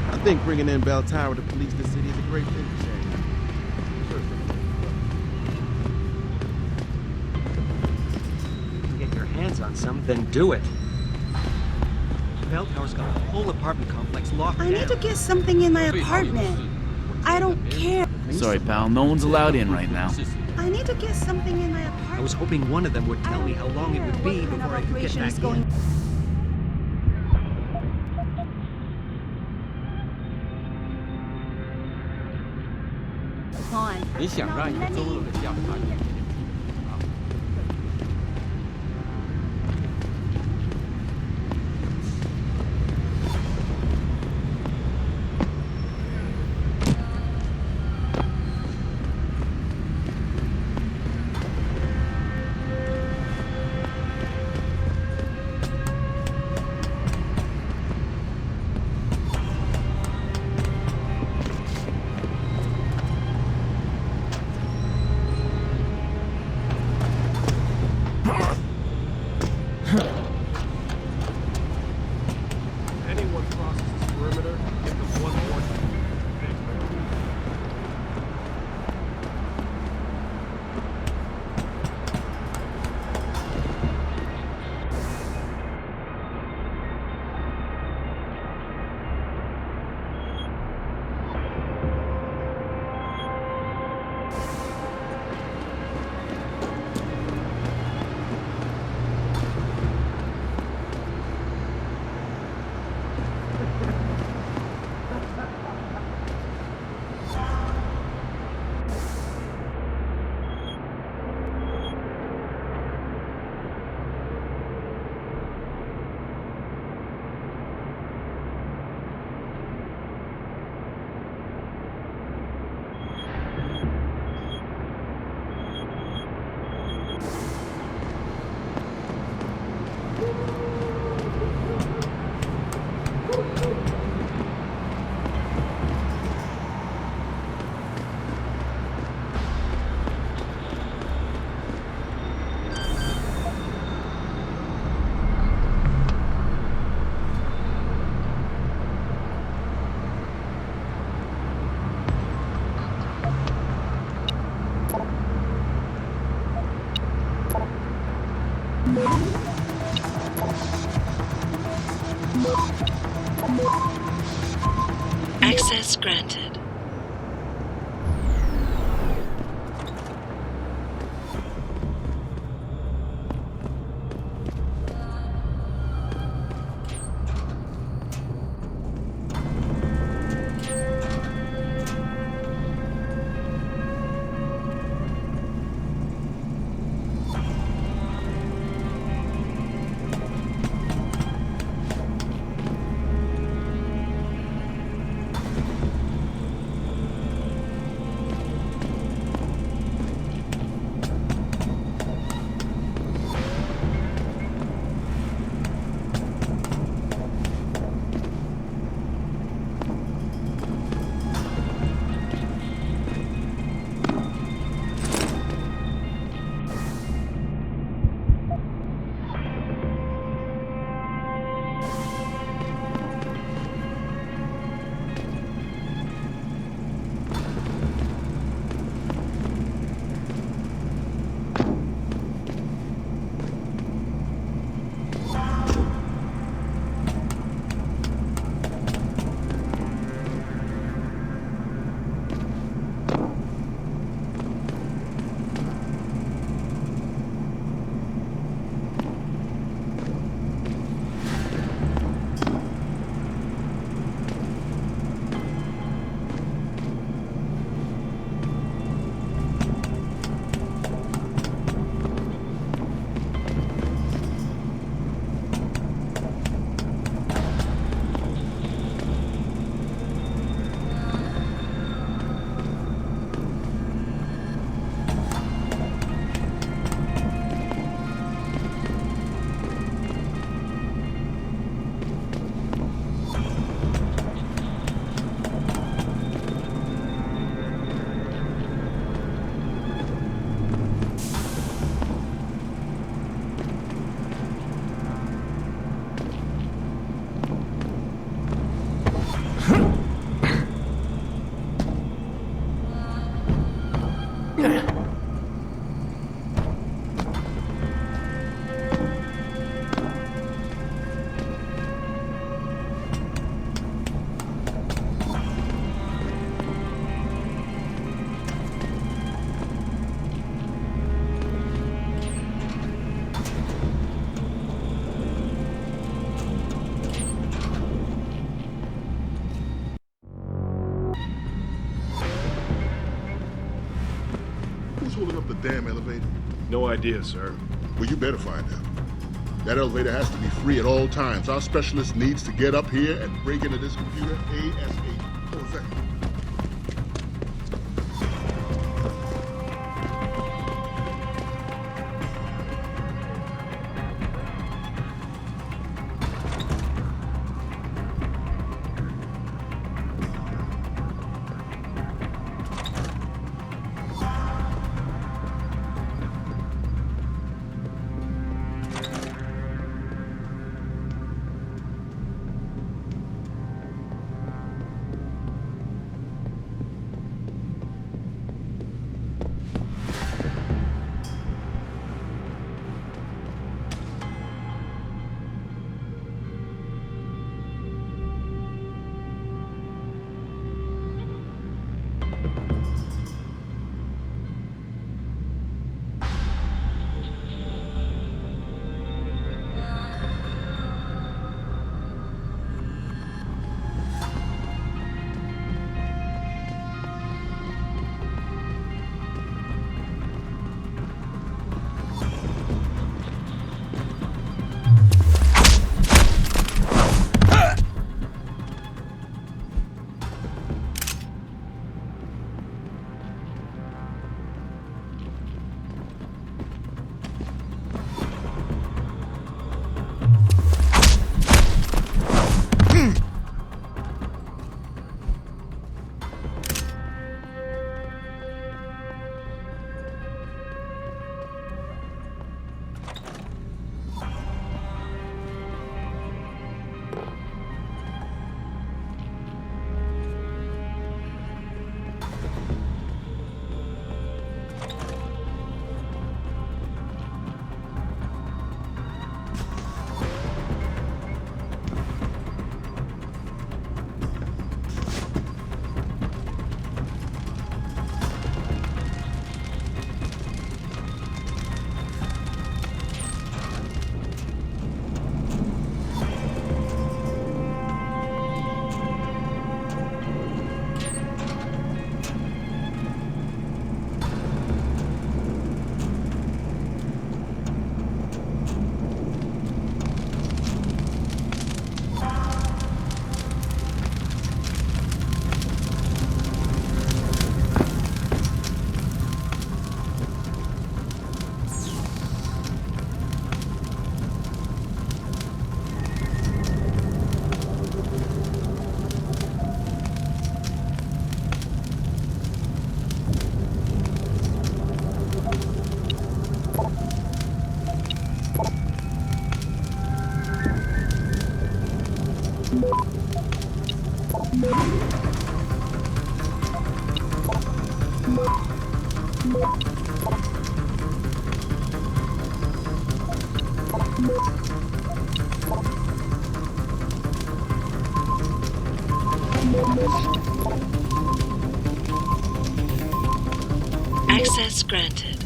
I think bringing in Bell Tower to police the city is a great thing to say. If you get your hands on some, then do it. Bell Tower's got a whole apartment complex locked down. I need to get something in my apartment. I don't care. Sorry, pal. No one's allowed in right now. I need to get something in my apartment. I was hoping one of them would tell me how long it would be before I could get back in. On. 你想让一个中路的下盘？ Come Access granted. Holding up the damn elevator? No idea, sir. Well, you better find out. That elevator has to be free at all times. Our specialist needs to get up here and break into this computer ASAP. What was that? Access granted.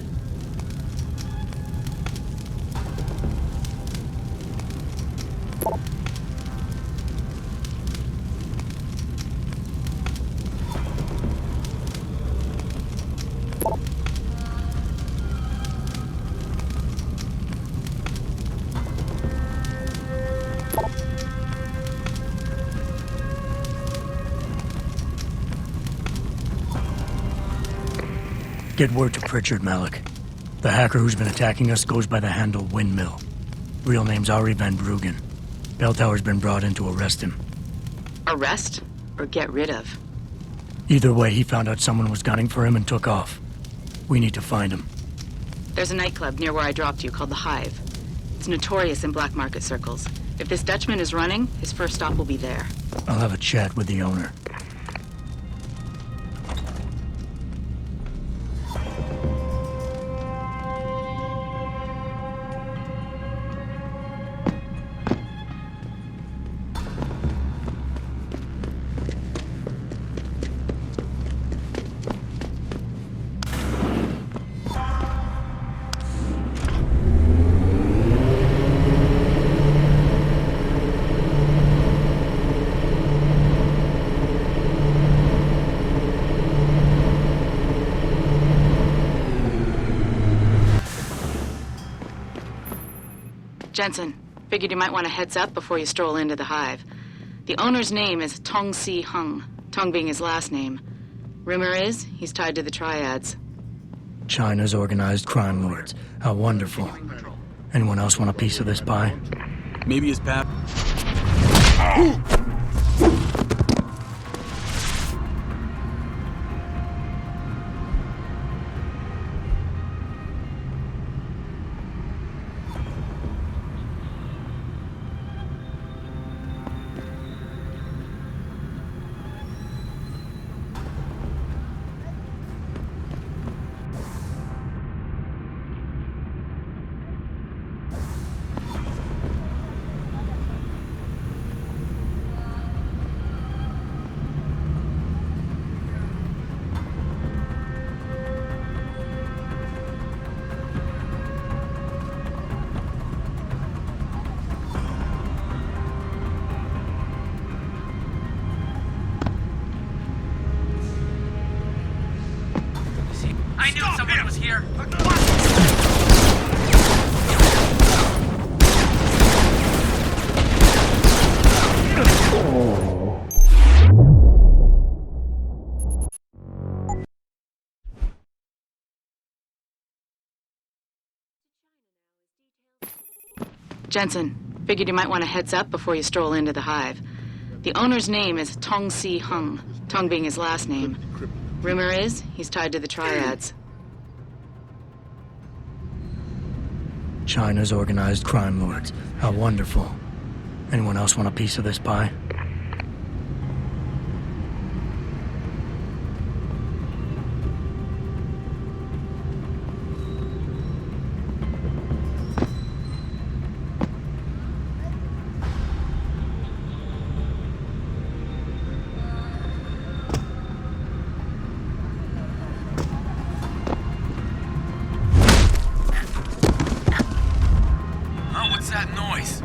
Get word to Pritchard, Malik. The hacker who's been attacking us goes by the handle Windmill. Real name's Ari Van Bruggen. Bell Tower's been brought in to arrest him. Arrest? Or get rid of? Either way, he found out someone was gunning for him and took off. We need to find him. There's a nightclub near where I dropped you called the Hive. It's notorious in black market circles. If this Dutchman is running, his first stop will be there. I'll have a chat with the owner. Jensen, figured you might want a heads up before you stroll into the Hive. The owner's name is Tong Si Hung, Tong being his last name. Rumor is, he's tied to the Triads. China's organized crime lords. How wonderful. Anyone else want a piece of this pie? Maybe his pap. I knew someone was here. Jensen, figured you might want a heads up before you stroll into the Hive. The owner's name is Tong Si Hung, Tong being his last name. Rumor is, he's tied to the Triads. China's organized crime lords. How wonderful. Anyone else want a piece of this pie? What's that noise?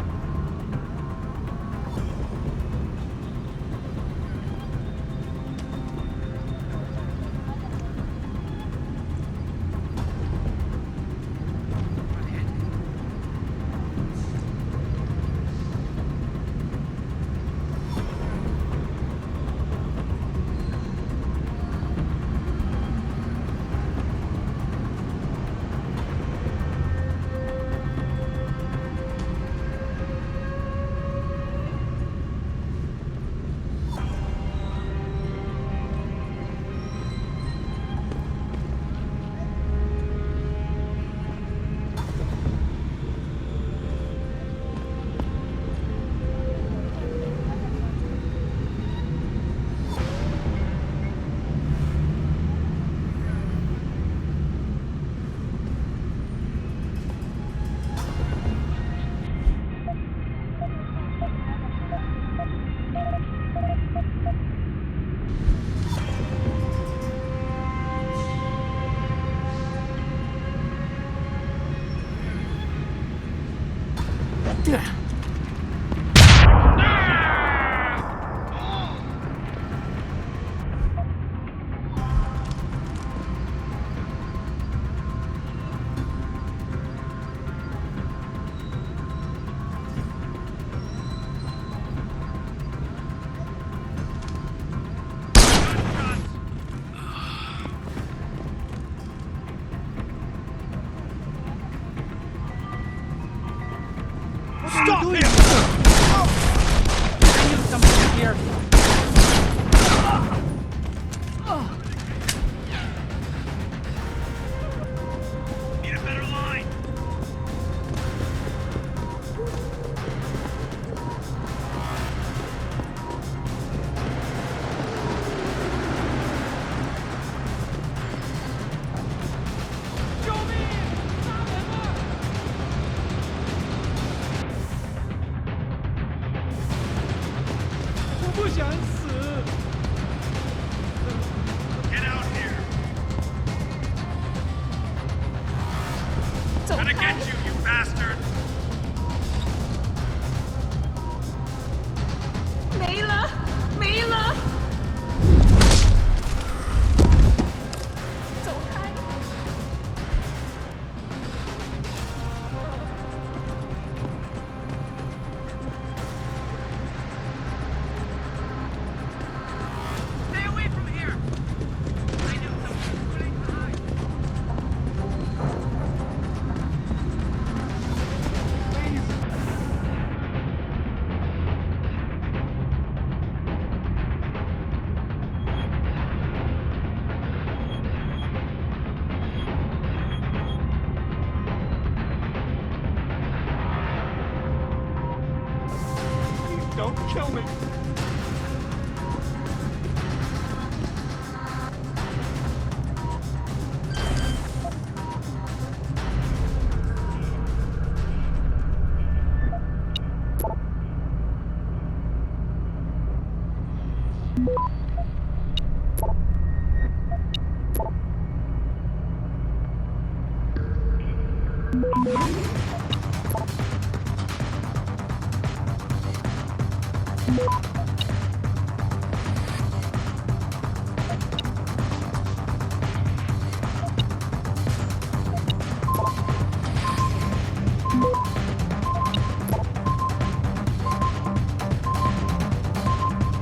kill me.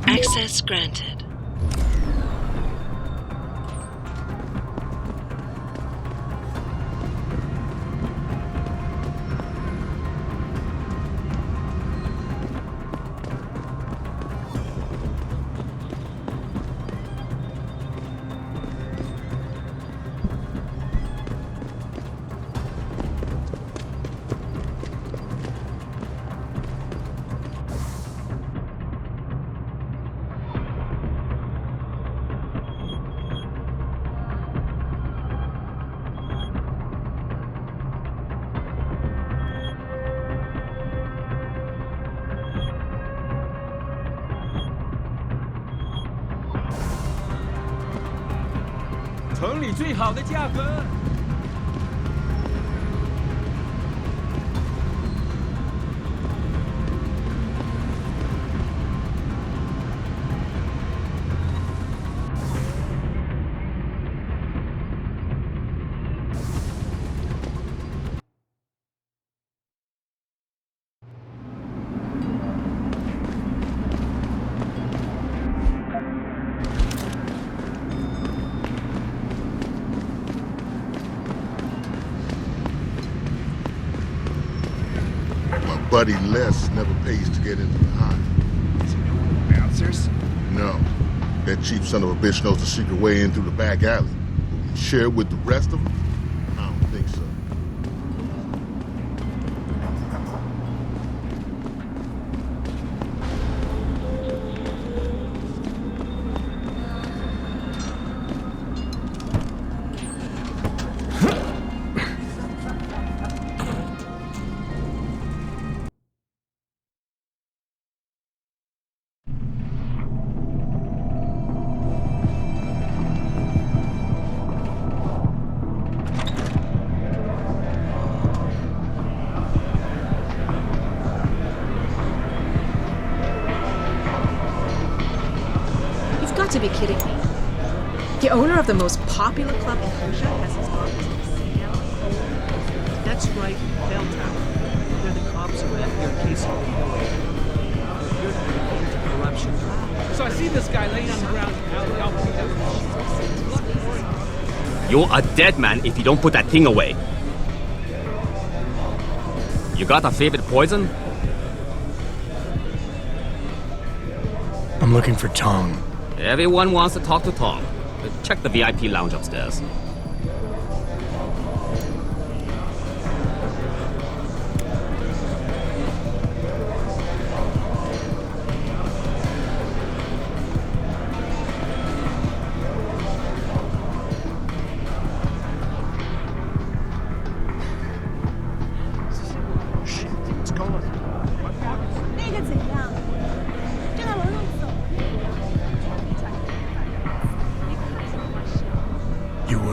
Access granted.最好的价格。Buddy Les never pays to get into the Hive. Is he one of the bouncers? No. That cheap son of a bitch knows the secret way in through the back alley. Will we share with the rest of them? I don't think so. To be kidding me. The owner of the most popular club in Hengsha has his office in the sea alley? That's right, Bell Tower. Where the cops are at here in case of corruption. So I see this guy laying on the ground out. You're a dead man if you don't put that thing away. You got a favorite poison? I'm looking for Tong. Everyone wants to talk to Tom. Check the VIP lounge upstairs.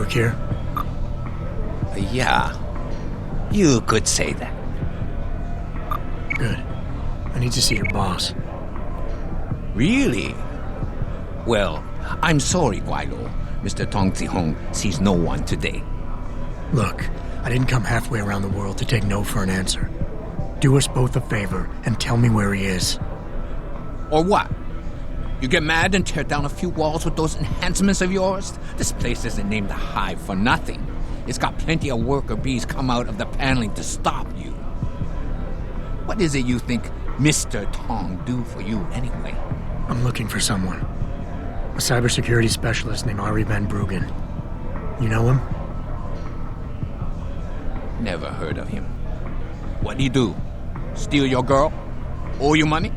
Here? Yeah. You could say that. Good. I need to see your boss. Really? Well, I'm sorry, Guaido. Mr. Tong Zihong sees no one today. Look, I didn't come halfway around the world to take no for an answer. Do us both a favor and tell me where he is. Or what? You get mad and tear down a few walls with those enhancements of yours? This place isn't named the Hive for nothing. It's got plenty of worker bees come out of the paneling to stop you. What is it you think Mr. Tong do for you anyway? I'm looking for someone. A cybersecurity specialist named Ari Van Bruggen. You know him? Never heard of him. What'd he do? Steal your girl? Owe you money?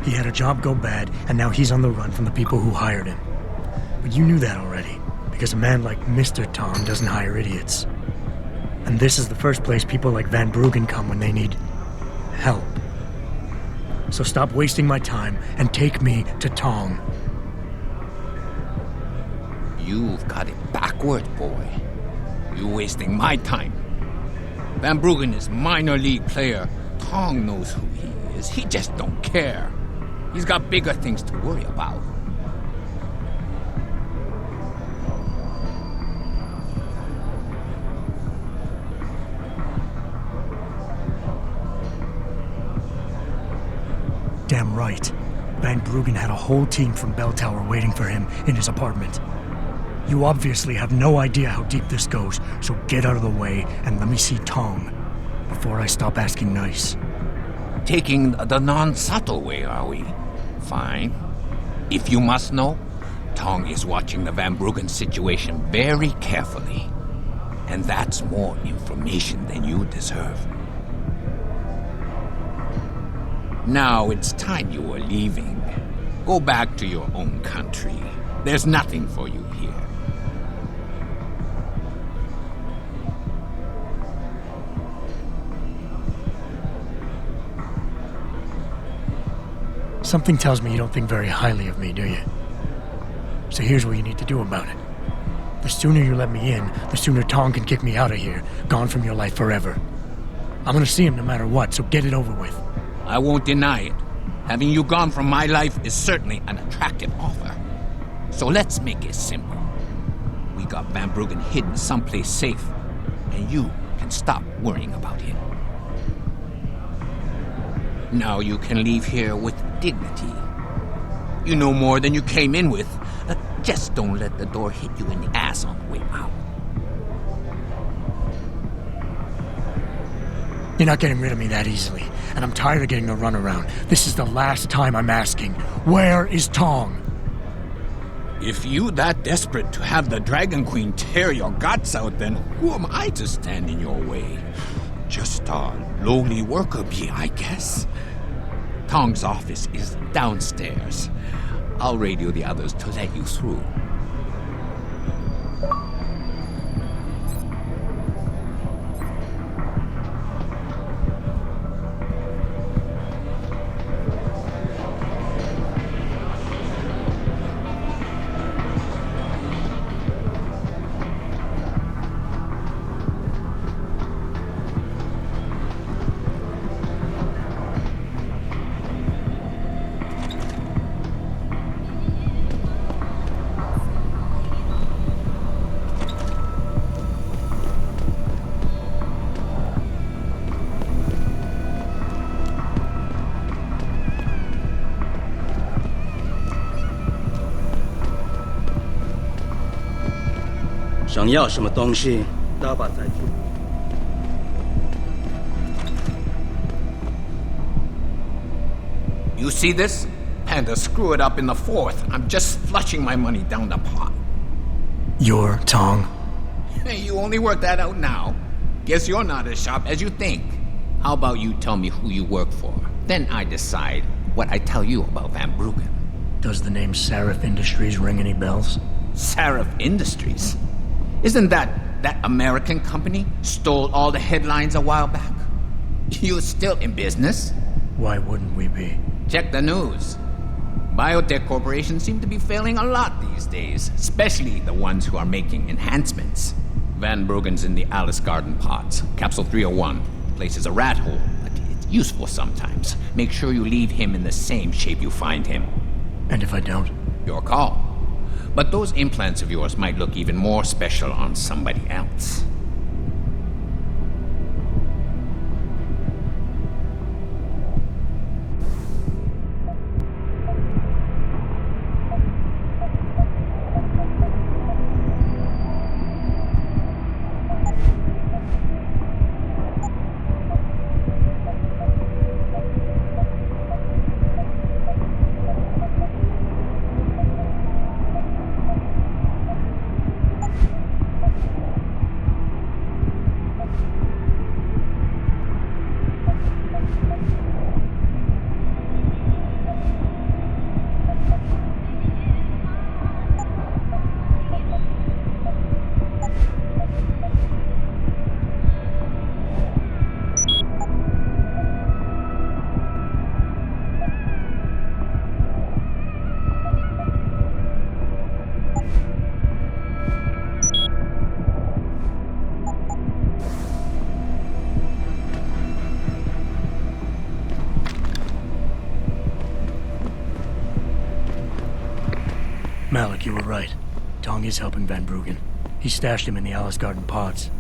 He had a job go bad, and now he's on the run from the people who hired him. But you knew that already, because a man like Mr. Tom doesn't hire idiots. And this is the first place people like Van Bruggen come when they need help. So stop wasting my time and take me to Tong. You've got it backward, boy. You're wasting my time. Van Bruggen is minor league player. Tong knows who he is. He just don't care. He's got bigger things to worry about. Damn right. Van Bruggen had a whole team from Bell Tower waiting for him in his apartment. You obviously have no idea how deep this goes, so get out of the way and let me see Tong before I stop asking nice. Taking the non-subtle way, are we? Fine. If you must know, Tong is watching the Van Bruggen situation very carefully. And that's more information than you deserve. Now it's time you were leaving. Go back to your own country. There's nothing for you here. Something tells me you don't think very highly of me, do you? So here's what you need to do about it. The sooner you let me in, the sooner Tong can kick me out of here, gone from your life forever. I'm gonna see him no matter what, so get it over with. I won't deny it. Having you gone from my life is certainly an attractive offer. So let's make it simple. We got Van Bruggen hidden someplace safe, and you can stop worrying about him. Now you can leave here with dignity. You know more than you came in with. Just don't let the door hit you in the ass on the way out. You're not getting rid of me that easily, and I'm tired of getting the runaround. This is the last time I'm asking. Where is Tong? If you that desperate to have the Dragon Queen tear your guts out, then who am I to stand in your way? Just a lowly worker bee, I guess. Tong's office is downstairs. I'll radio the others to let you through. You see this? Panda, screw it up in the fourth. I'm just flushing my money down the pot. You're Tong? Hey, you only work that out now. Guess you're not as sharp as you think. How about you tell me who you work for? Then I decide what I tell you about Van Bruggen. Does the name Sarif Industries ring any bells? Sarif Industries? Isn't that American company stole all the headlines a while back? You're still in business? Why wouldn't we be? Check the news. Biotech corporations seem to be failing a lot these days, especially the ones who are making enhancements. Van Bruggen's in the Alice Garden pods. Capsule 301. Place is a rat hole, but it's useful sometimes. Make sure you leave him in the same shape you find him. And if I don't? Your call. But those implants of yours might look even more special on somebody else. Malik, you were right. Tong is helping Van Bruggen. He stashed him in the Alice Garden pods.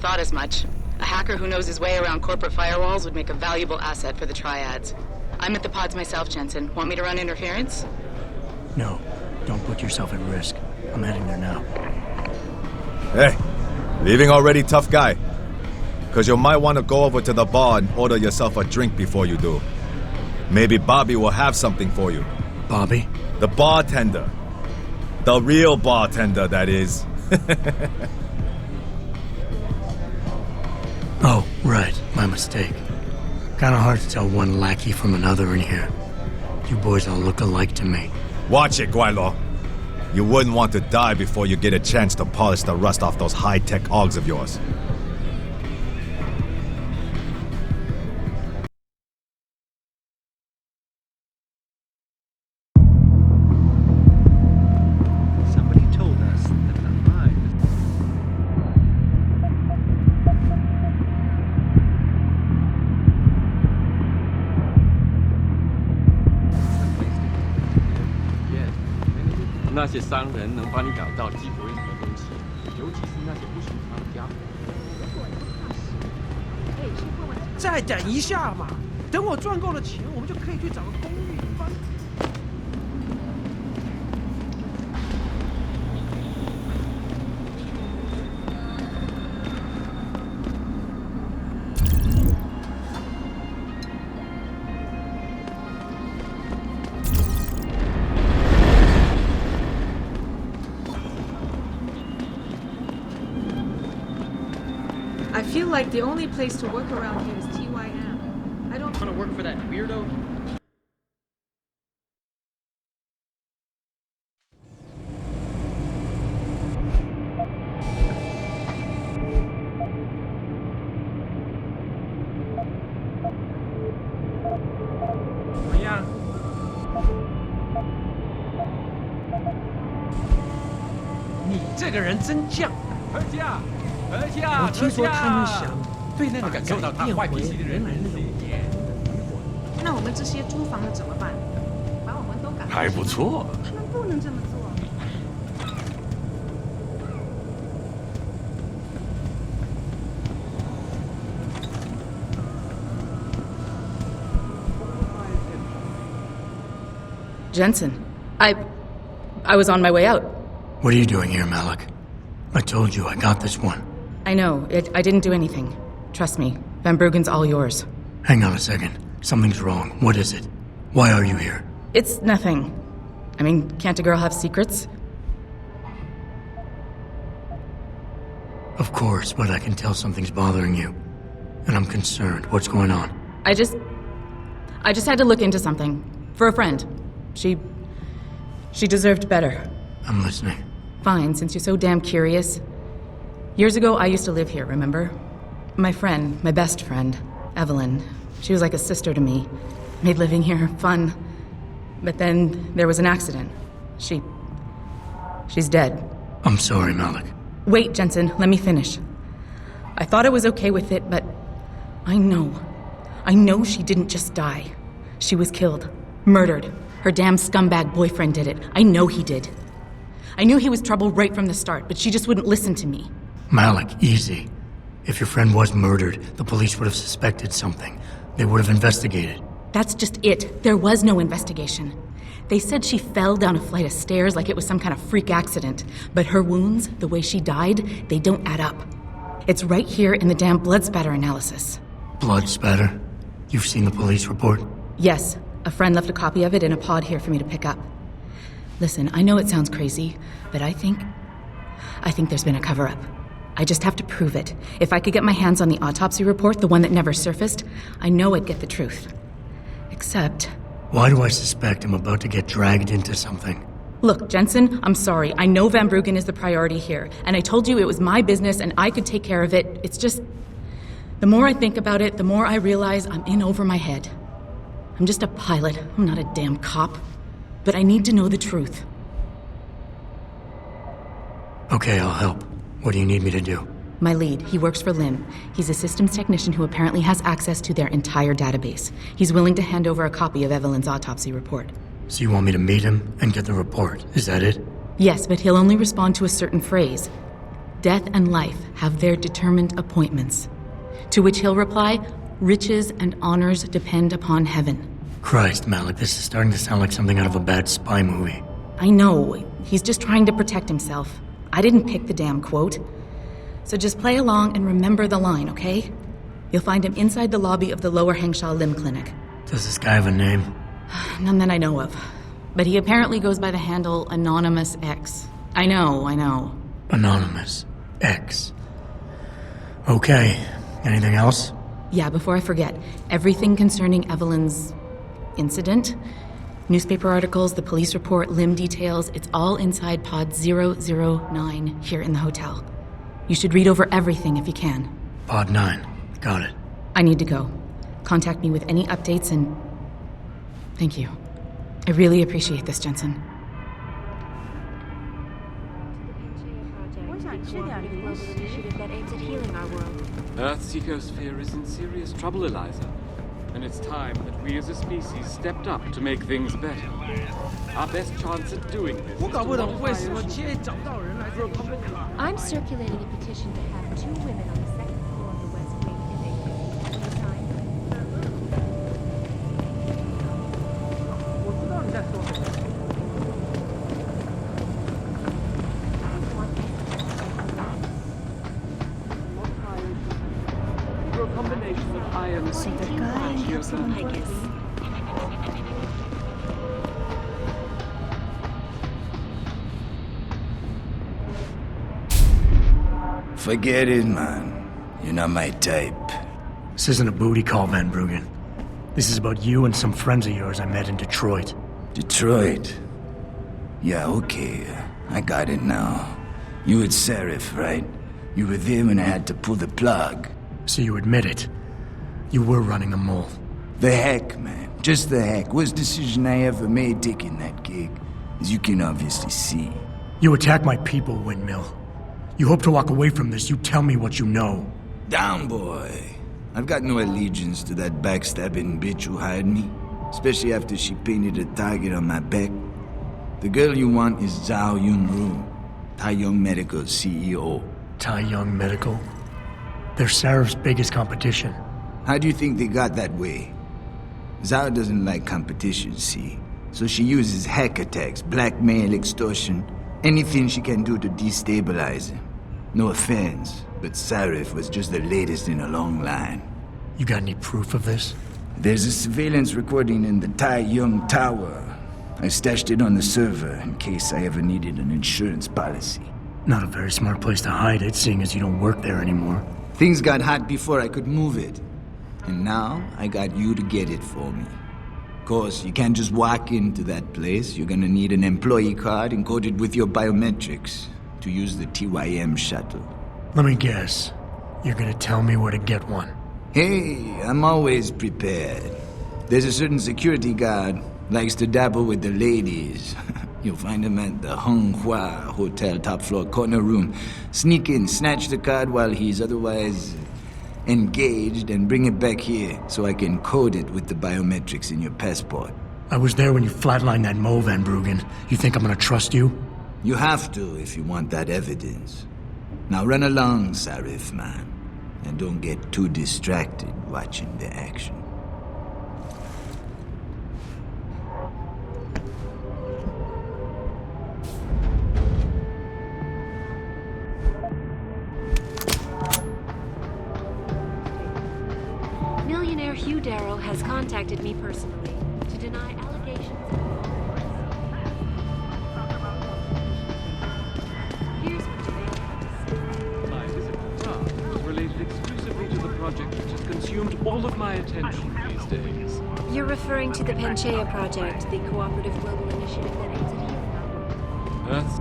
Thought as much. A hacker who knows his way around corporate firewalls would make a valuable asset for the triads. I'm at the pods myself, Jensen. Want me to run interference? No, don't put yourself at risk. I'm heading there now. Hey, leaving already, tough guy? Because you might want to go over to the bar and order yourself a drink before you do. Maybe Bobby will have something for you. Bobby? The bartender. The real bartender, that is. Oh, right. My mistake. Kinda hard to tell one lackey from another in here. You boys all look alike to me. Watch it, Guaylo. You wouldn't want to die before you get a chance to polish the rust off those high-tech augs of yours. Somebody told us that the Hive... Yes. 那些商人能帮你找到基础任何东西，尤其是那些不寻常的家伙。再等一下嘛，等我赚够了钱，我们就可以去找个公寓搬。I feel like the only place to work around here is TYM. I don't want to work for that weirdo. Yeah. 我听说他们想对那个改变回原来那种脸。那我们这些租房的怎么办？把我们都赶。还不错。他们不能这么做。Jensen, I was on my way out. What are you doing here, Malik? I told you I got this one. I know. I didn't do anything. Trust me. Van Bruggen's all yours. Hang on a second. Something's wrong. What is it? Why are you here? It's nothing. I mean, can't a girl have secrets? Of course, but I can tell something's bothering you. And I'm concerned. What's going on? I just had to look into something. For a friend. She deserved better. I'm listening. Fine, since you're so damn curious. Years ago, I used to live here, remember? My friend, my best friend, Evelyn. She was like a sister to me. Made living here fun. But then there was an accident. She's dead. I'm sorry, Malik. Wait, Jensen, let me finish. I thought I was okay with it, but I know she didn't just die. She was killed. Murdered. Her damn scumbag boyfriend did it. I know he did. I knew he was trouble right from the start, but she just wouldn't listen to me. Malik, easy. If your friend was murdered, the police would have suspected something. They would have investigated. That's just it. There was no investigation. They said she fell down a flight of stairs like it was some kind of freak accident. But her wounds, the way she died, they don't add up. It's right here in the damn blood spatter analysis. Blood spatter? You've seen the police report? Yes. A friend left a copy of it in a pod here for me to pick up. Listen, I know it sounds crazy, but I think there's been a cover-up. I just have to prove it. If I could get my hands on the autopsy report, the one that never surfaced, I know I'd get the truth. Except... Why do I suspect I'm about to get dragged into something? Look, Jensen, I'm sorry. I know Van Bruggen is the priority here, and I told you it was my business and I could take care of it. It's just... The more I think about it, the more I realize I'm in over my head. I'm just a pilot. I'm not a damn cop. But I need to know the truth. Okay, I'll help. What do you need me to do? My lead, he works for Lim. He's a systems technician who apparently has access to their entire database. He's willing to hand over a copy of Evelyn's autopsy report. So you want me to meet him and get the report, is that it? Yes, but he'll only respond to a certain phrase. Death and life have their determined appointments. To which he'll reply, riches and honors depend upon heaven. Christ, Malik, this is starting to sound like something out of a bad spy movie. I know, he's just trying to protect himself. I didn't pick the damn quote. So just play along and remember the line, okay? You'll find him inside the lobby of the Lower Hengsha Limb Clinic. Does this guy have a name? None that I know of. But he apparently goes by the handle Anonymous X. I know. Anonymous X. Okay. Anything else? Yeah, before I forget, everything concerning Evelyn's incident, newspaper articles, the police report, limb details, it's all inside pod 009 here in the hotel. You should read over everything if you can. Pod 9. Got it. I need to go. Contact me with any updates and... Thank you. I really appreciate this, Jensen. That aims at healing our world. Earth's ecosphere is in serious trouble, Eliza. And it's time that we as a species stepped up to make things better. Our best chance at doing this is to modify I'm circulating a petition to have 2 women on the 2nd floor of the West Wing evicted. When through a combination of iron and Forget it, man. You're not my type. This isn't a booty call, Van Bruggen. This is about you and some friends of yours I met in Detroit. Detroit? Yeah, okay. I got it now. You at Sarif, right? You were there when I had to pull the plug. So you admit it. You were running the mole. The heck, man. Just the heck. Worst decision I ever made taking that gig. As you can obviously see. You attack my people, Windmill. You hope to walk away from this. You tell me what you know. Down, boy. I've got no allegiance to that backstabbing bitch who hired me. Especially after she painted a target on my back. The girl you want is Zhao Yunru, Tai Young Medical's CEO. Tai Young Medical? They're Sarif's biggest competition. How do you think they got that way? Zhao doesn't like competition, see? So she uses hack attacks, blackmail, extortion, anything she can do to destabilize him. No offense, but Sarif was just the latest in a long line. You got any proof of this? There's a surveillance recording in the Tai Young Tower. I stashed it on the server in case I ever needed an insurance policy. Not a very smart place to hide it, seeing as you don't work there anymore. Things got hot before I could move it. And now, I got you to get it for me. Of course, you can't just walk into that place. You're gonna need an employee card encoded with your biometrics to use the TYM shuttle. Let me guess. You're gonna tell me where to get one. Hey, I'm always prepared. There's a certain security guard, likes to dabble with the ladies. You'll find him at the Hung Hua Hotel top floor corner room. Sneak in, snatch the card while he's otherwise engaged, and bring it back here so I can code it with the biometrics in your passport. I was there when you flatlined that Mo, Van Bruggen. You think I'm gonna trust you? You have to if you want that evidence. Now run along, Sarif, man. And don't get too distracted watching the action. Millionaire Hugh Darrow has contacted me personally to deny allegations. Here's what you may have to say. My visit to Prague was related exclusively to the project which has consumed all of my attention these days. You're referring to the Panchaea project, the cooperative global initiative that aims at healing. Earth's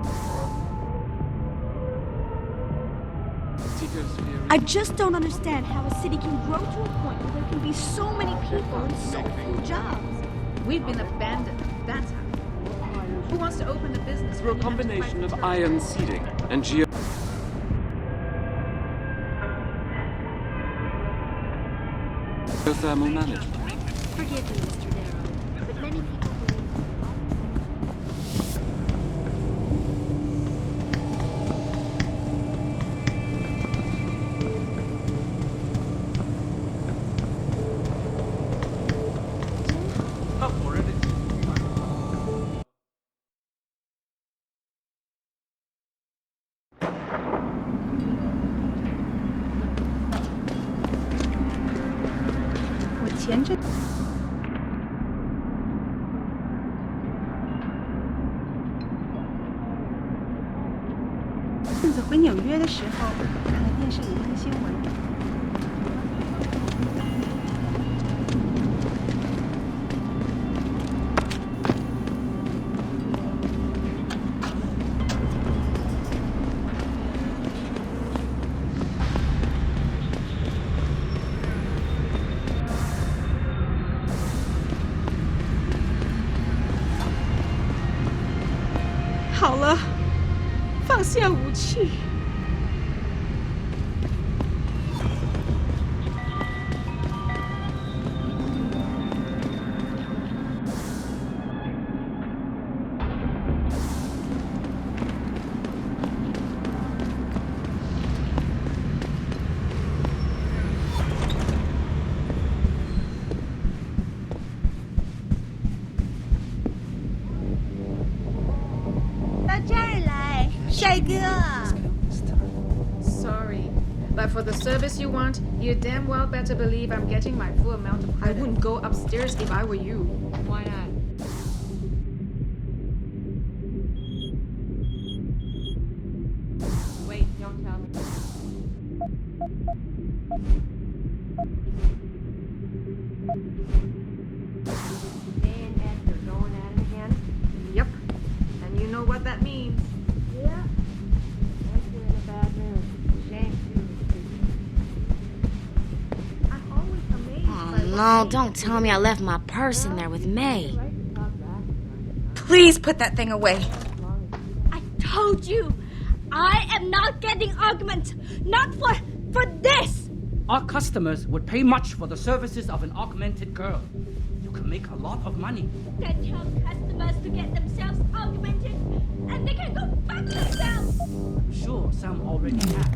I just don't understand how a city can grow to a point where there can be so many people and so few jobs. We've been abandoned. That's how. Who wants to open a business? Through a combination of ion seeding and geothermal management. Forgive me, Mr. Darrow, but many people believe engine. 顺子回纽约的时候，看了电视里那个新闻。好了，放下武器。Sorry, but for the service you want, you damn well better believe I'm getting my full amount of credit. I wouldn't go upstairs if I were you. Why not? Wait, don't tell me. And Edgar going at it again? Yep, and you know what that means. Yeah. Edgar in a bad mood. Shame, too. I'm always amazed by No, don't tell me I left my purse in there with May. Please put that thing away. I told you, I am not getting arguments. Not for this. Our customers would pay much for the services of an augmented girl. You can make a lot of money. Then tell customers to get themselves augmented, and they can go fuck themselves. I'm sure some already have.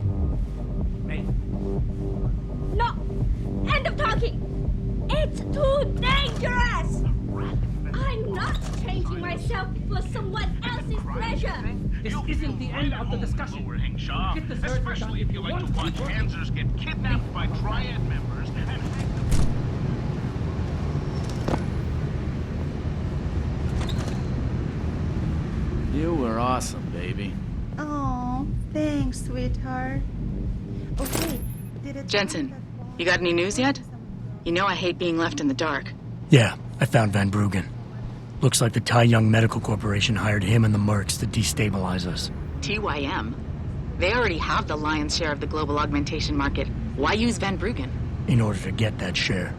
May. No, end of talking. It's too dangerous. I'm not changing myself for someone else's pleasure. This isn't the end of the discussion. Hengsha, Get the surgery especially done if you like to watch Kansas get kidnapped by Triad members and You were awesome, baby. Oh, thanks, sweetheart. Okay, did it... Jensen, you got any news yet? You know I hate being left in the dark. Yeah, I found Van Bruggen. Looks like the Tai Young Medical Corporation hired him and the mercs to destabilize us. TYM? They already have the lion's share of the global augmentation market. Why use Van Bruggen? In order to get that share.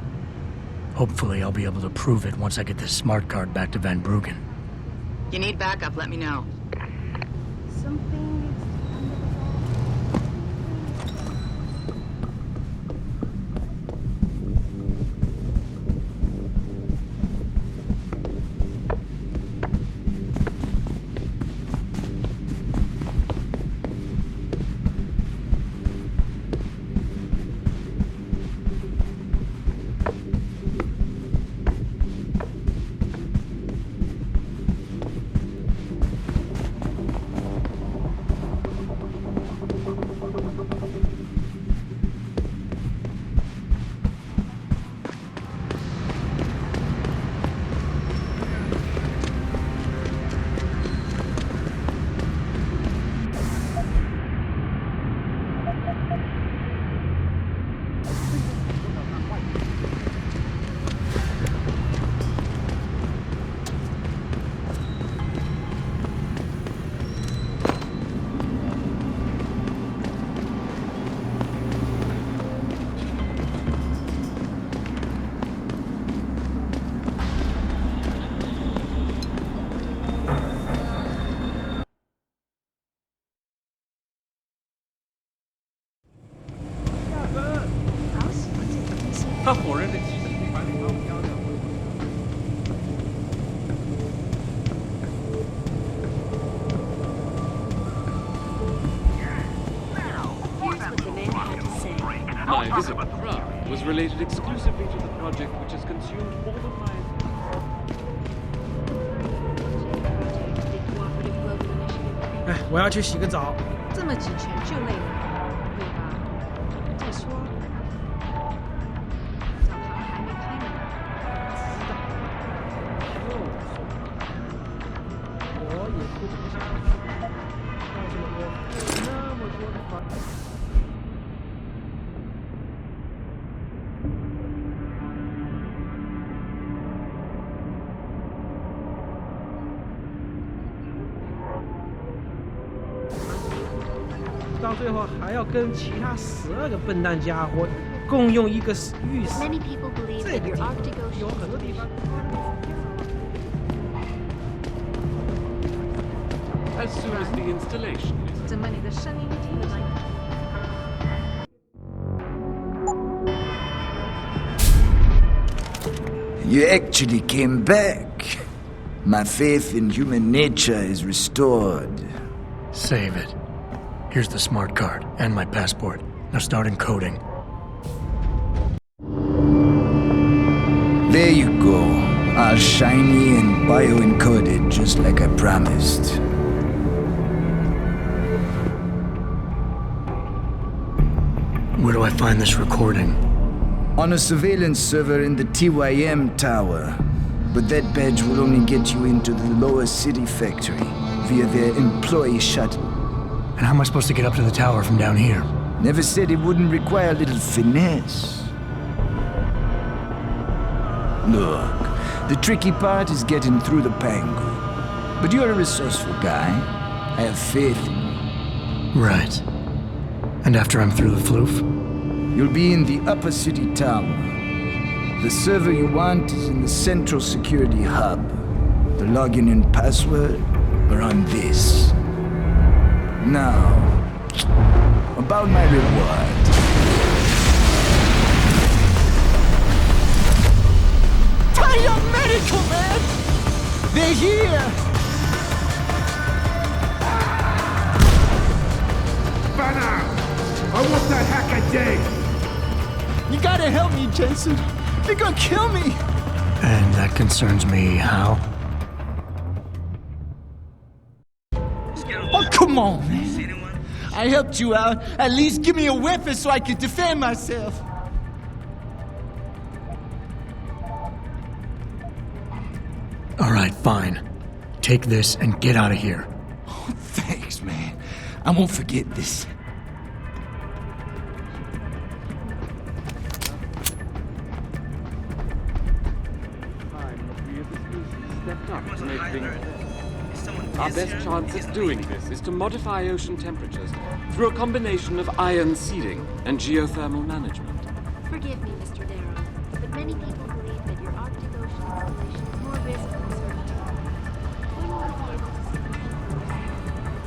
Hopefully I'll be able to prove it once I get this smart card back to Van Bruggen. You need backup, let me know. Something... My visit to Prague was related exclusively to the project which has consumed all of my... 哎，我要去洗个澡。这么几拳就累了，不会吧？再说，澡堂还没开呢。到最后还要跟其他12个笨蛋家伙共用一个浴室。 Many people believe 这 that 个 your 地方 Arctic Ocean 有很多地方。 As soon as the installation is 怎么你的声音听不来？ You actually came back. My faith in human nature is restored. Save it. Here's the smart card and my passport. Now start encoding. There you go. All shiny and bio-encoded, just like I promised. Where do I find this recording? On a surveillance server in the TYM tower. But that badge will only get you into the lower city factory via their employee shuttle. And how am I supposed to get up to the tower from down here? Never said it wouldn't require a little finesse. Look, the tricky part is getting through the Pangu. But you're a resourceful guy. I have faith in you. Right. And after I'm through the floof? You'll be in the upper city tower. The server you want is in the central security hub. The login and password are on this. Now, about my reward. Tie your medical, man! They're here! Banner! I want that hacker dead! You gotta help me, Jensen. They're gonna kill me! And that concerns me how? Oh, come on, man. I helped you out. At least give me a weapon so I can defend myself. Alright, fine. Take this and get out of here. Oh, thanks, man. I won't forget this. Up to make things. Our best chance at doing this is to modify ocean temperatures through a combination of ion seeding and geothermal management. Forgive me, Mr. Darrow, but many people believe that your Arctic Ocean installation is more risk than certainty. When will you be able to see the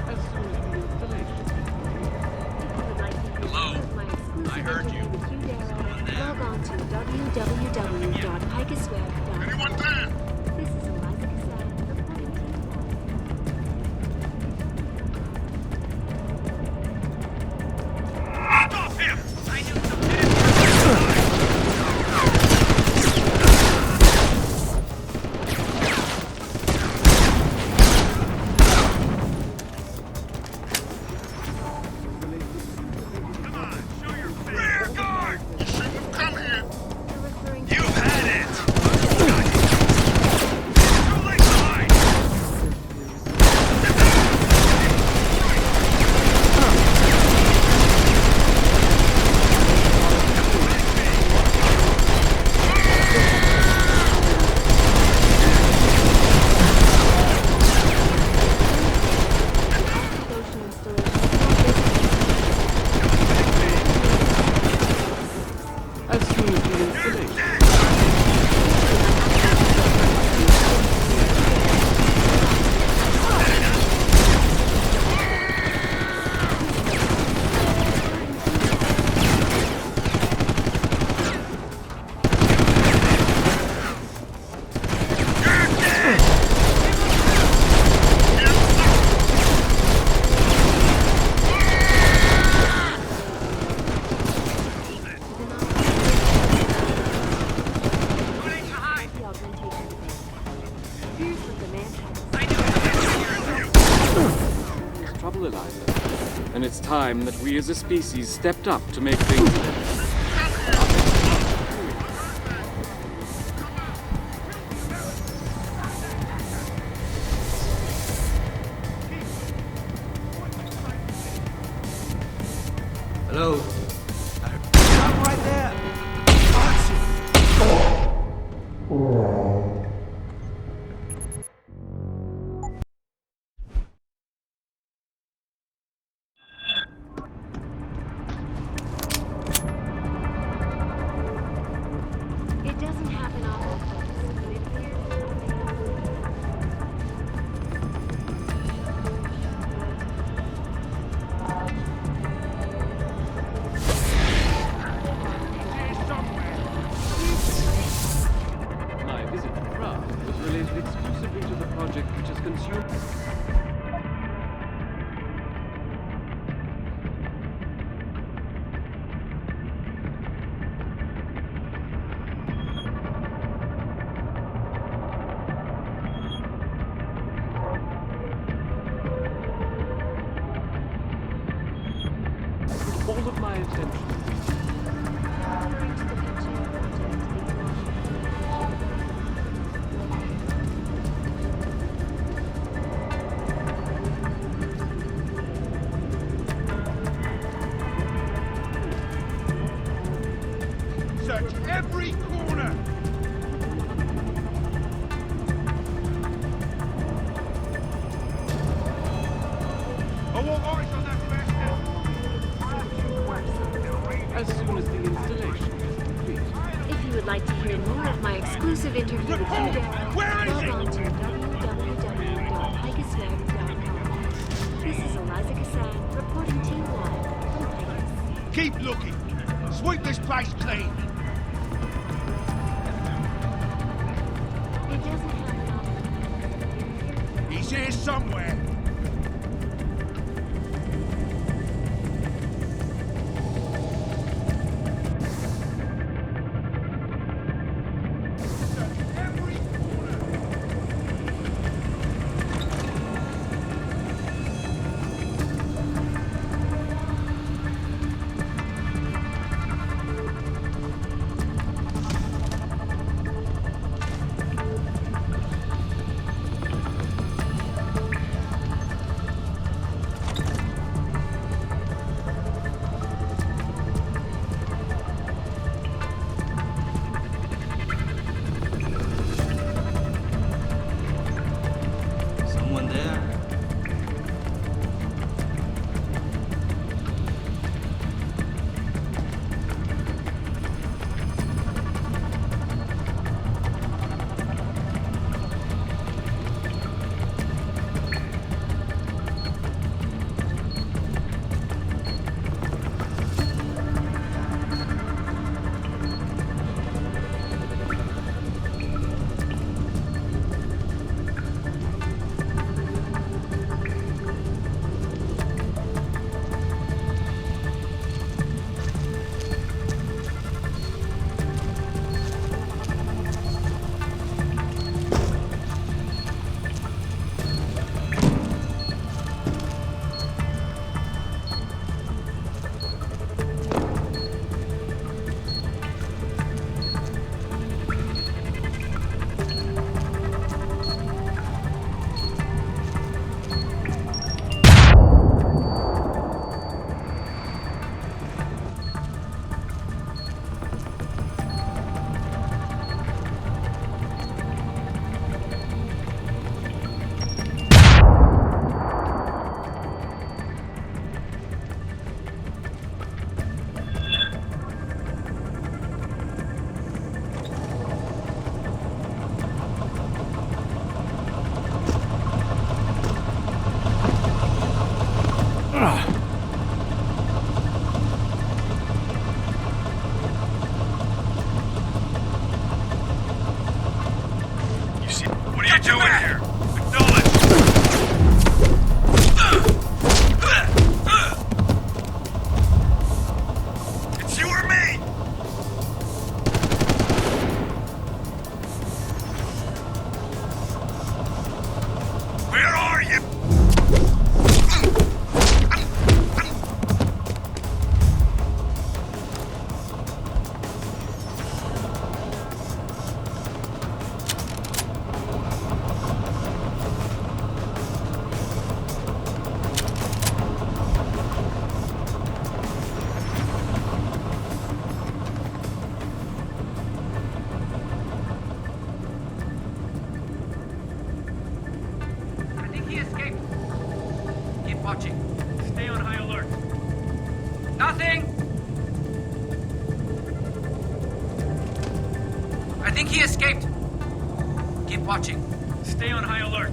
As soon as the installation. If you would like to use my exclusive interview with Hugh Darrow, log on to www.picusweb.com. Anyone there? This is Eliza Cassell, reporting to you. Stop him! I knew something. Come on, show your face. Rear guard! You shouldn't have come here. You had it! Too late to hide! As soon as the installation. Here's what the man has. Trouble, Eliza. And it's time that we as a species stepped up to make things better. Hello? Stop right there! all of my attention. Search every corner! I want eyes on that bastard! As soon as the installation is complete. If you would like to hear more of my exclusive interview with you, Darrow, log on to www.highgasweb.com. This is Eliza Cassan reporting to you live from Highgas. Keep looking! Sweep this place clean! It doesn't happen often. He's here somewhere! think he escaped. Keep watching. Stay on high alert.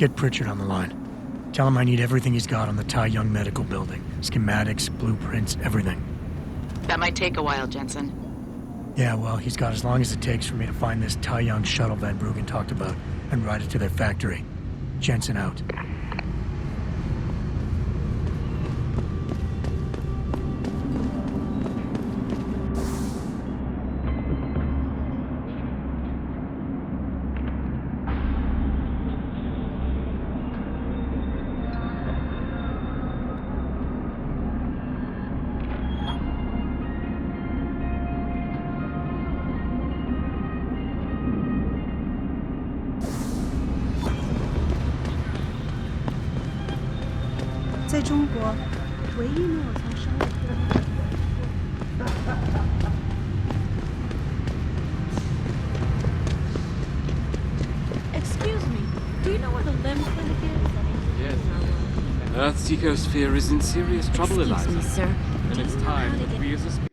Get Pritchard on the line. Tell him I need everything he's got on the Tai Young Medical Building. Schematics, blueprints, everything. That might take a while, Jensen. Yeah, well, he's got as long as it takes for me to find this Tai Young shuttle Van Bruggen talked about and ride it to their factory. Jensen out. Excuse me, do you know where the limb clinic is? Yes. Earth's ecosphere is in serious trouble, Excuse Eliza. me, sir. And it's time that we as a species...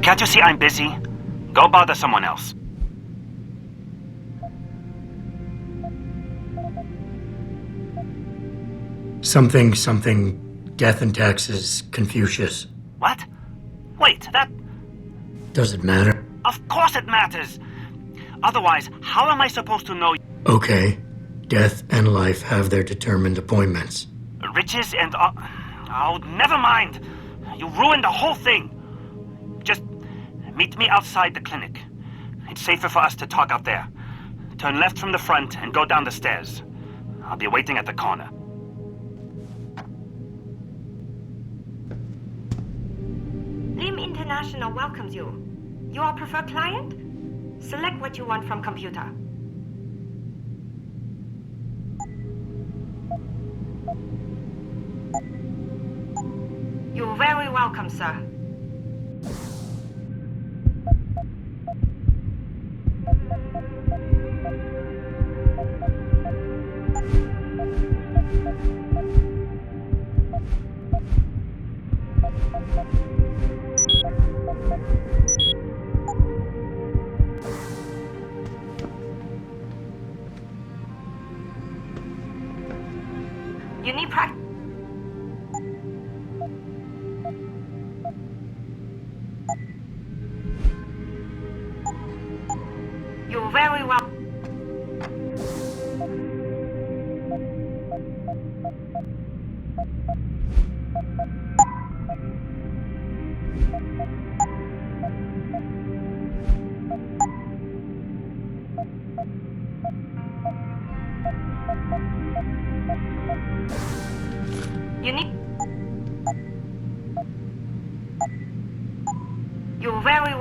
Can't you see I'm busy? Go bother someone else. Something, death and taxes, Confucius. What? Wait, that... Does it matter? Of course it matters! Otherwise, how am I supposed to know... Okay. Death and life have their determined appointments. Riches and... Oh, never mind! You ruined the whole thing! Just meet me outside the clinic. It's safer for us to talk out there. Turn left from the front and go down the stairs. I'll be waiting at the corner. Lim International welcomes you. You are preferred client? Select what you want from computer. You're very welcome, sir. You need practice. You're very well. You need... You're very...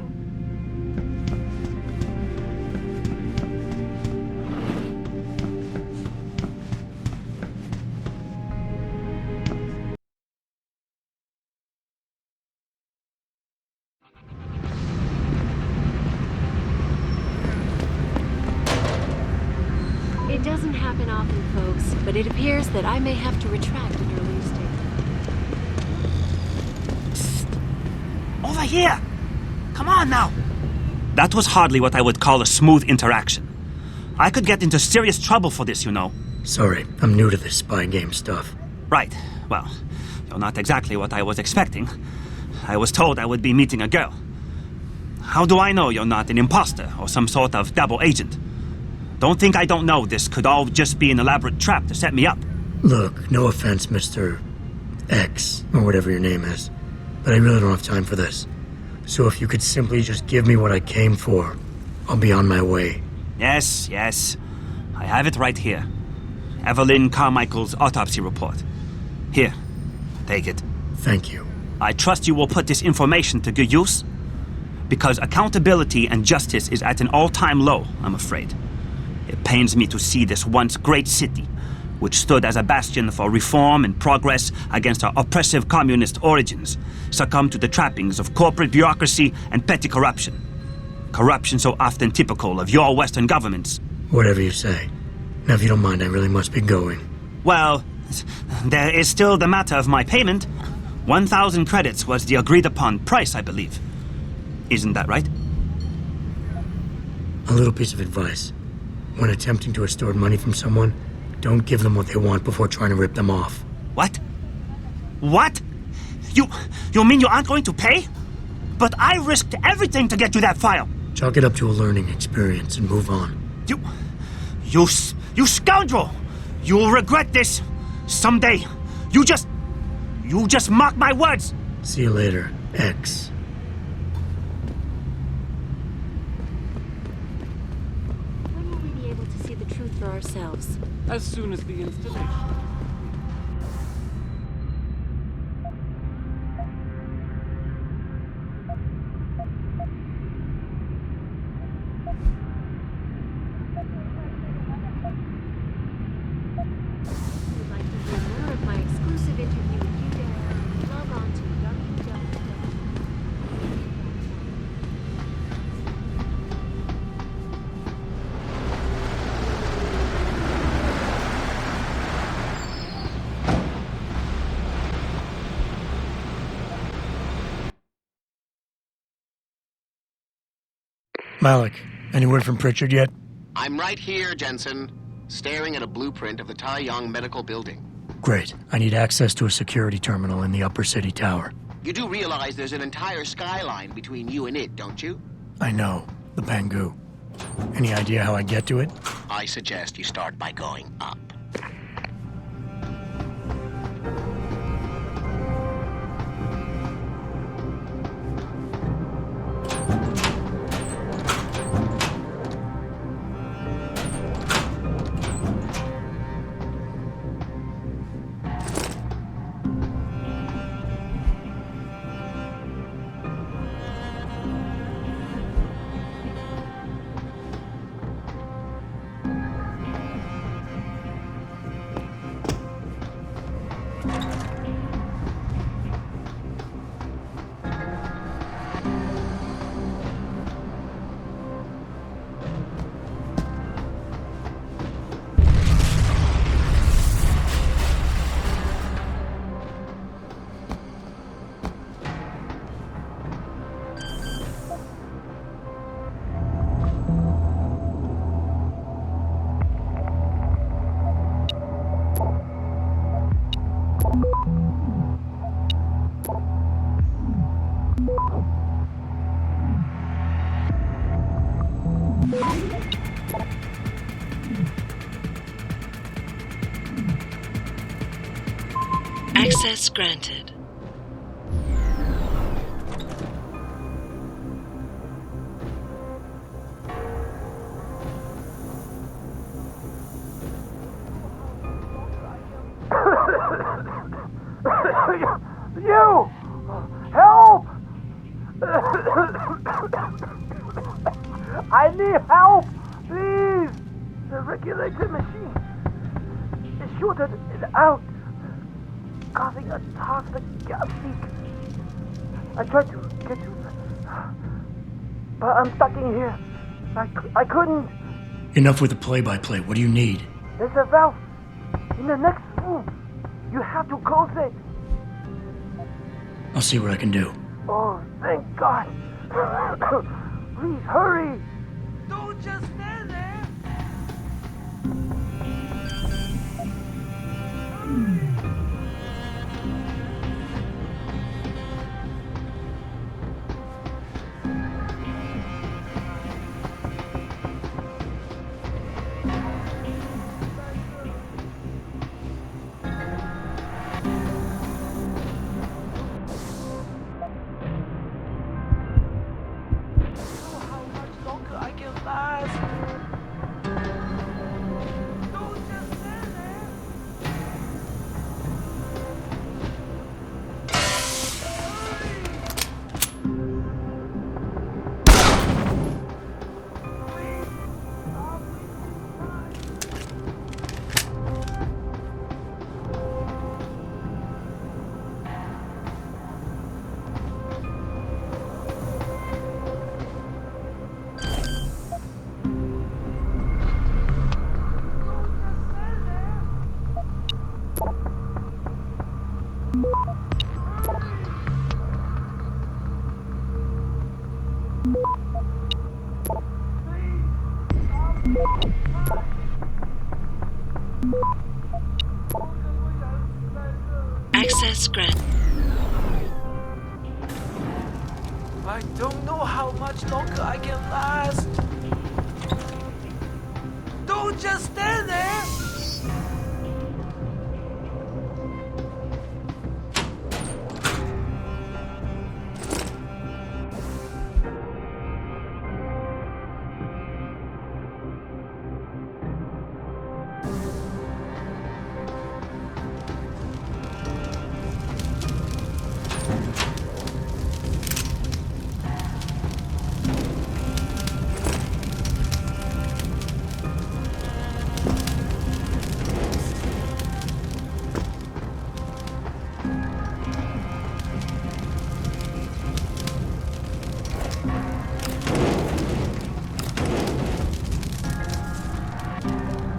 It doesn't happen often, folks, but it appears that I may have to retract an earlier statement. Over here! Come on now! That was hardly what I would call a smooth interaction. I could get into serious trouble for this, you know. Sorry, I'm new to this spy game stuff. Right. Well, you're not exactly what I was expecting. I was told I would be meeting a girl. How do I know you're not an imposter or some sort of double agent? Don't think I don't know this could all just be an elaborate trap to set me up. Look, no offense, Mr. X, or whatever your name is, but I really don't have time for this. So if you could simply just give me what I came for, I'll be on my way. Yes, yes. I have it right here. Evelyn Carmichael's autopsy report. Here, take it. Thank you. I trust you will put this information to good use, because accountability and justice is at an all-time low, I'm afraid. It pains me to see this once great city, which stood as a bastion for reform and progress against our oppressive communist origins, succumb to the trappings of corporate bureaucracy and petty corruption. Corruption so often typical of your Western governments. Whatever you say. Now, if you don't mind, I really must be going. Well, there is still the matter of my payment. 1,000 credits was the agreed-upon price, I believe. Isn't that right? A little piece of advice. When attempting to extort money from someone, don't give them what they want before trying to rip them off. What? What? You mean you aren't going to pay? But I risked everything to get you that file. Chalk it up to a learning experience and move on. You scoundrel! You'll regret this someday. You just mock my words. See you later, X. When will we be able to see the truth for ourselves? As soon as the installation. Malik, any word from Pritchard yet? I'm right here, Jensen, staring at a blueprint of the Taiyang Medical Building. Great. I need access to a security terminal in the upper city tower. You do realize there's an entire skyline between you and it, don't you? I know. The Pangu. Any idea how I get to it? I suggest you start by going up. Access granted. You! Help! I need help! Please! The regulator machine is shorted out, causing a toxic gas leak. I tried to get to it, but I'm stuck in here. I couldn't. Enough with the play-by-play. What do you need? There's a valve in the next room. You have to close it. I'll see what I can do. Oh, thank God. Please hurry. Don't just stand there. Access granted. I don't know how much longer I can last. Don't just stand there!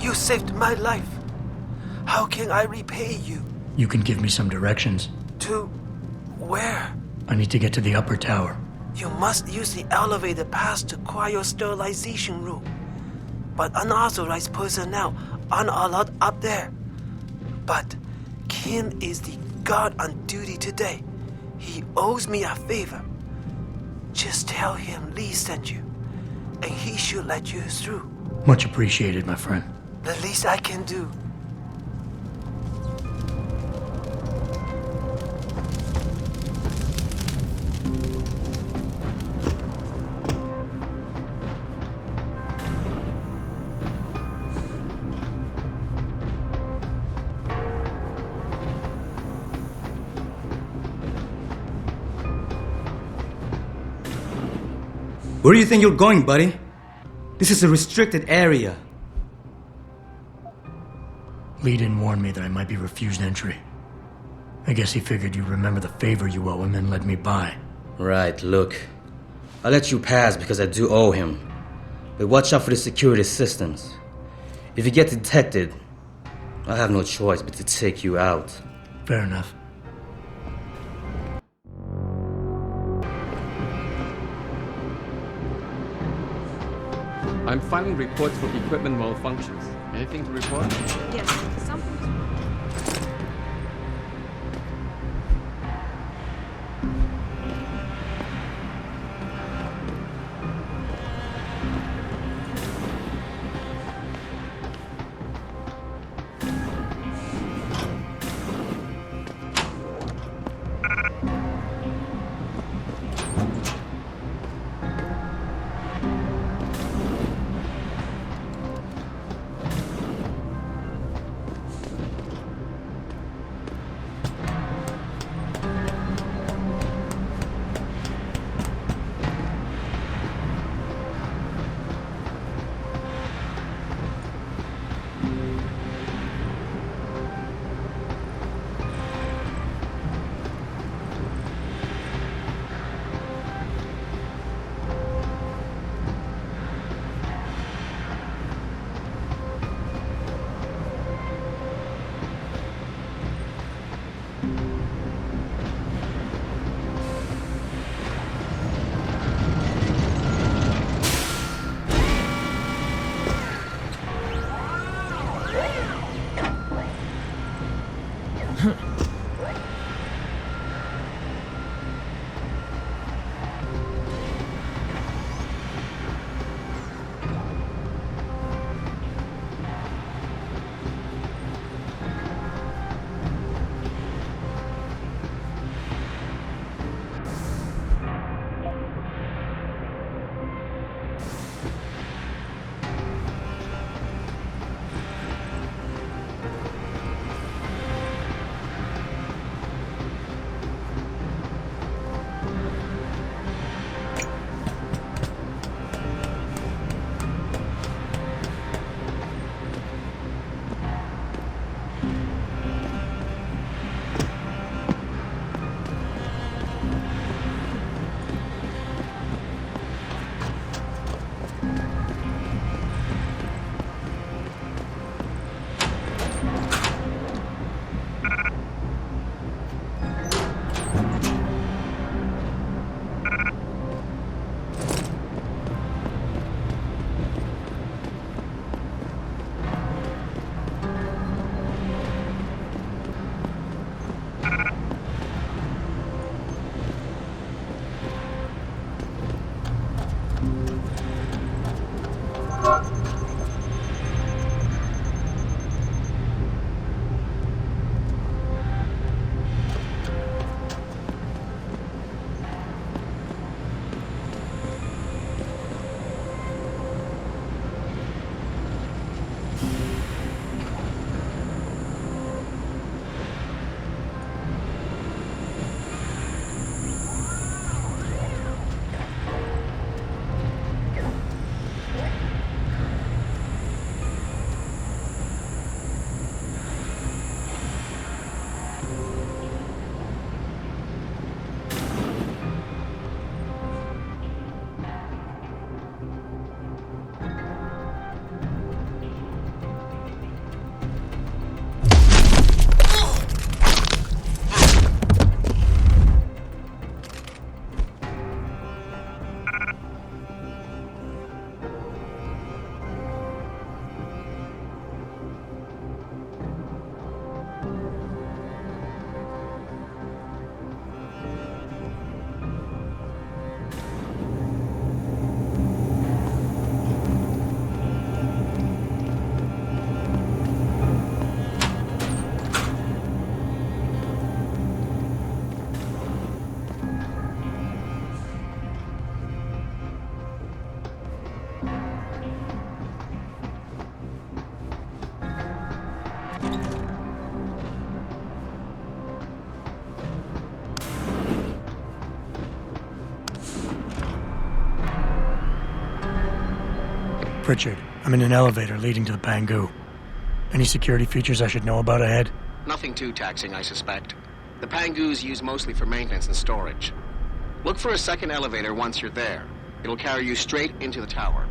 You saved my life. How can I repay you? You can give me some directions. To where? I need to get to the upper tower. You must use the elevator pass to cryo-sterilization room. But unauthorized personnel aren't allowed up there. But Kim is the guard on duty today. He owes me a favor. Just tell him Lee sent you, and he should let you through. Much appreciated, my friend. The least I can do. Where do you think you're going, buddy? This is a restricted area. Lee didn't warn me that I might be refused entry. I guess he figured you'd remember the favor you owe him and let me by. Right, look. I let you pass because I do owe him. But watch out for the security systems. If you get detected, I have no choice but to take you out. Fair enough. I'm filing reports for equipment malfunctions. Anything to report? Yes, something's Pritchard, I'm in an elevator leading to the Pangu. Any security features I should know about ahead? Nothing too taxing, I suspect. The Pangu's used mostly for maintenance and storage. Look for a second elevator once you're there. It'll carry you straight into the tower.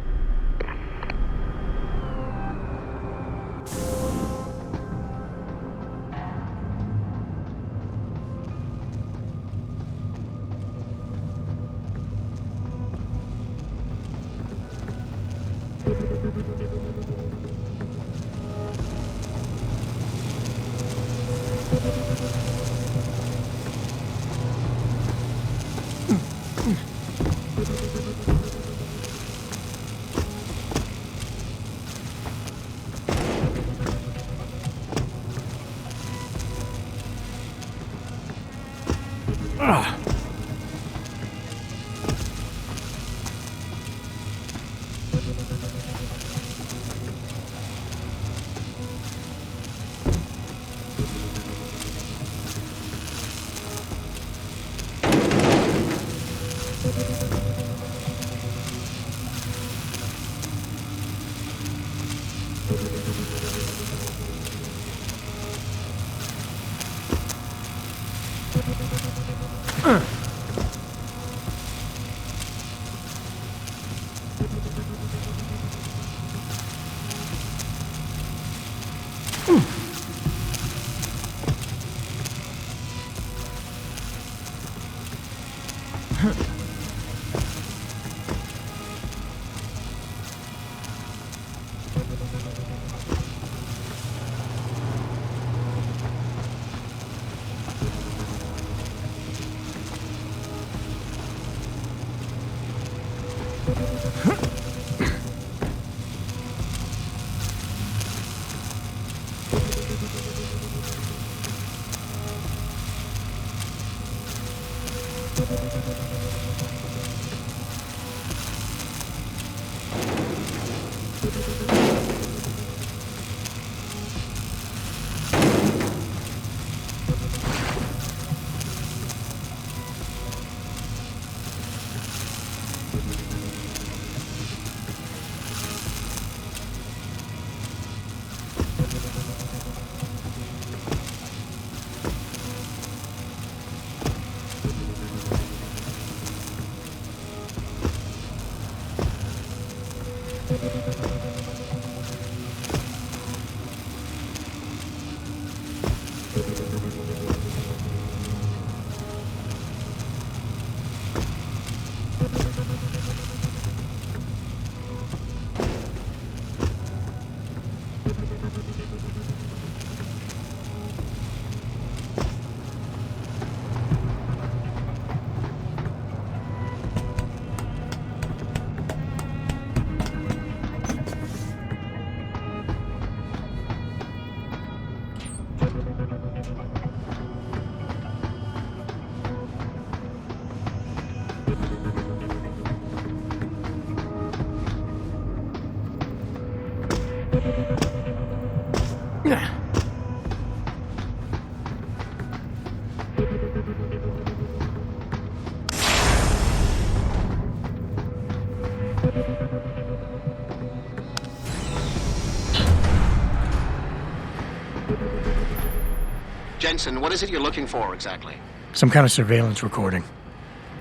Jensen, what is it you're looking for exactly? Some kind of surveillance recording.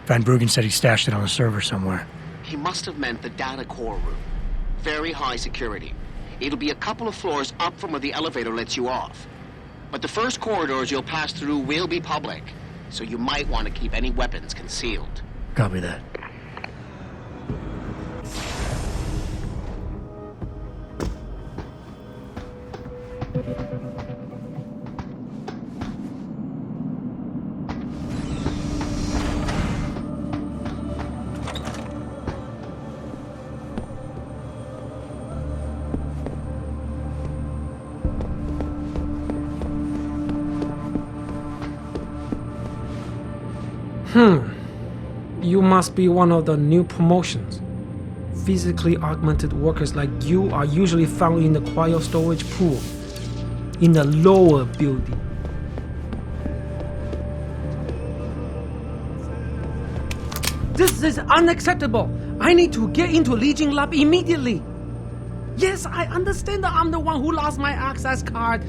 Van Bruggen said he stashed it on a server somewhere. He must have meant the data core room. Very high security. It'll be a couple of floors up from where the elevator lets you off. But the first corridors you'll pass through will be public, so you might want to keep any weapons concealed. Copy that. You must be one of the new promotions. Physically augmented workers like you are usually found in the cryo storage pool, in the lower building. This is unacceptable. I need to get into Legion Lab immediately. Yes, I understand that I'm the one who lost my access card.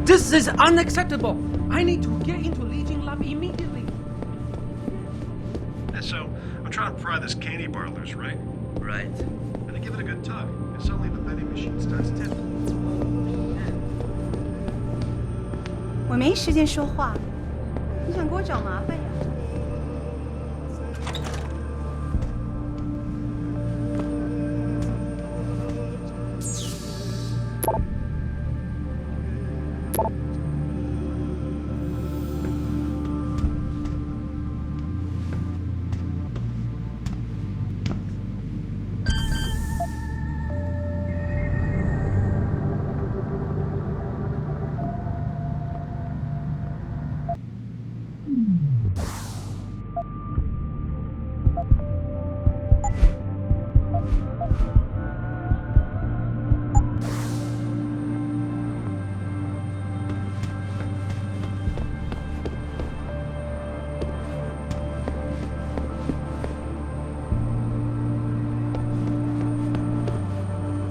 This is unacceptable. I need to get into Legion Lab immediately. And so, I'm trying to pry this candy bar loose, right? Right. And I give it a good tug, and suddenly the vending machine starts tipping. 我没时间说话，你想给我找麻烦呀？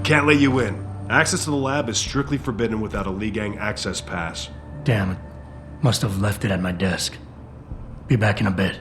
Can't let you in. Access to the lab is strictly forbidden without a Lee Gang access pass. Damn it. Must have left it at my desk. Be back in a bit.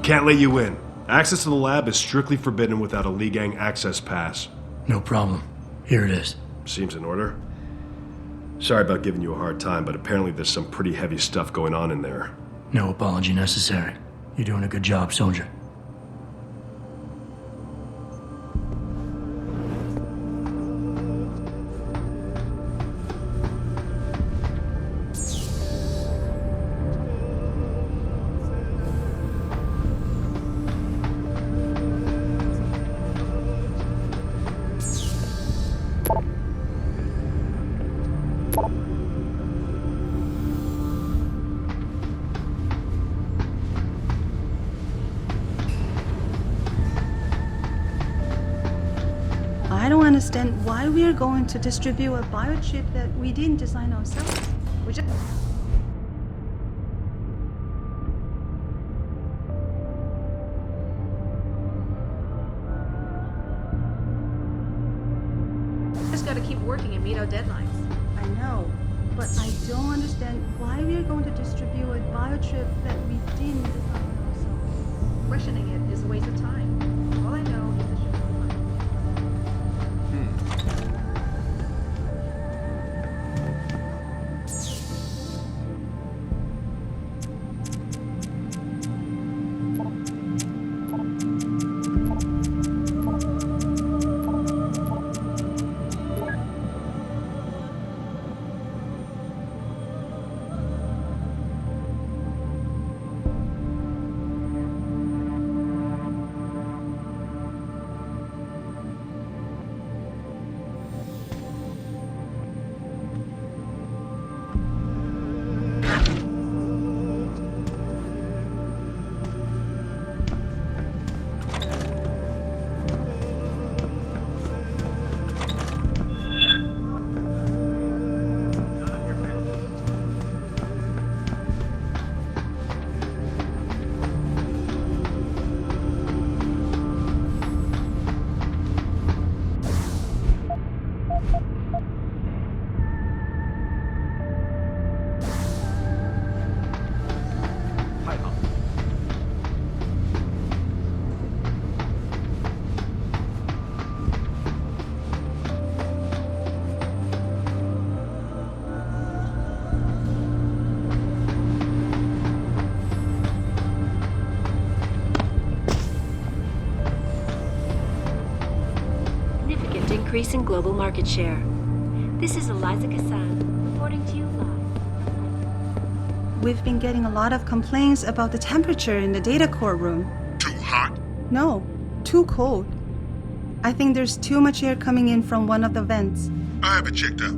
Can't let you in. Access to the lab is strictly forbidden without a Lee Gang access pass. No problem. Here it is. Seems in order. Sorry about giving you a hard time, but apparently there's some pretty heavy stuff going on in there. No apology necessary. You're doing a good job, soldier. I don't understand why we are going to distribute a biochip that we didn't design ourselves. We just gotta keep working and meet our deadlines. I know, but I don't understand why we are going to distribute a biochip that we didn't design ourselves. Questioning it is a waste of time. All I know is it should be fun. Increase in global market share. This is Eliza Kassan, reporting to you live. We've been getting a lot of complaints about the temperature in the data core room. Too hot? No, too cold. I think there's too much air coming in from one of the vents. I have it checked out.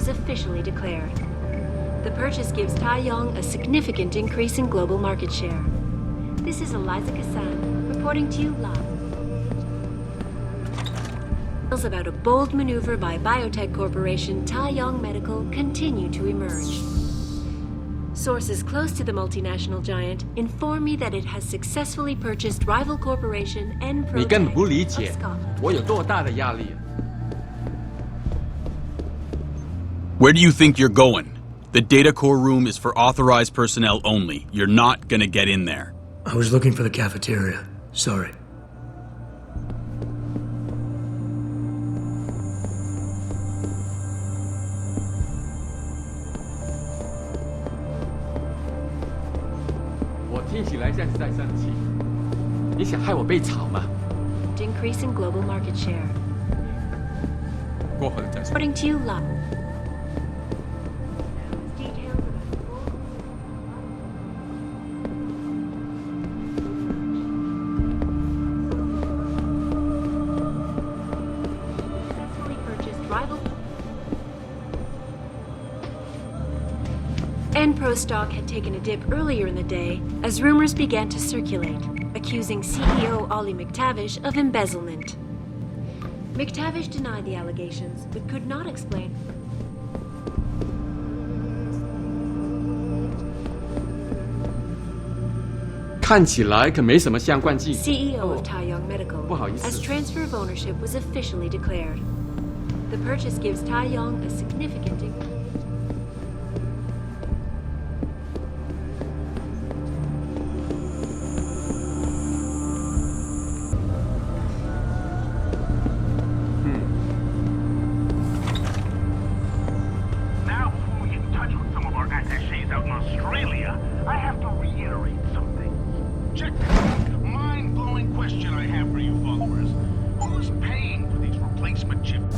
Officially declared. The purchase gives Taiyong a significant increase in global market share. This is Eliza Kassan, reporting to you live. About a bold maneuver by biotech corporation Taiyong Medical continue to emerge. Sources close to the multinational giant inform me that it has successfully purchased rival corporation N你根本不理 of 解 Scotland. 我有多大的压力。 Where do you think you're going? The data core room is for authorized personnel only. You're not gonna get in there. I was looking for the cafeteria. Sorry. Increase in global market share. 过会再说。 According to you live. Enpro stock had taken a dip earlier in the day as rumors began to circulate, accusing CEO Ollie McTavish of embezzlement. McTavish denied the allegations, but could not explain. CEO of Taiyang Medical, as transfer of ownership was officially declared. The purchase gives Taiyang a significant increase. Now, before we get in touch with some of our attachés out in Australia, I have to reiterate something. Check this out. Mind-blowing question I have for you followers. Who's paying for these replacement chips?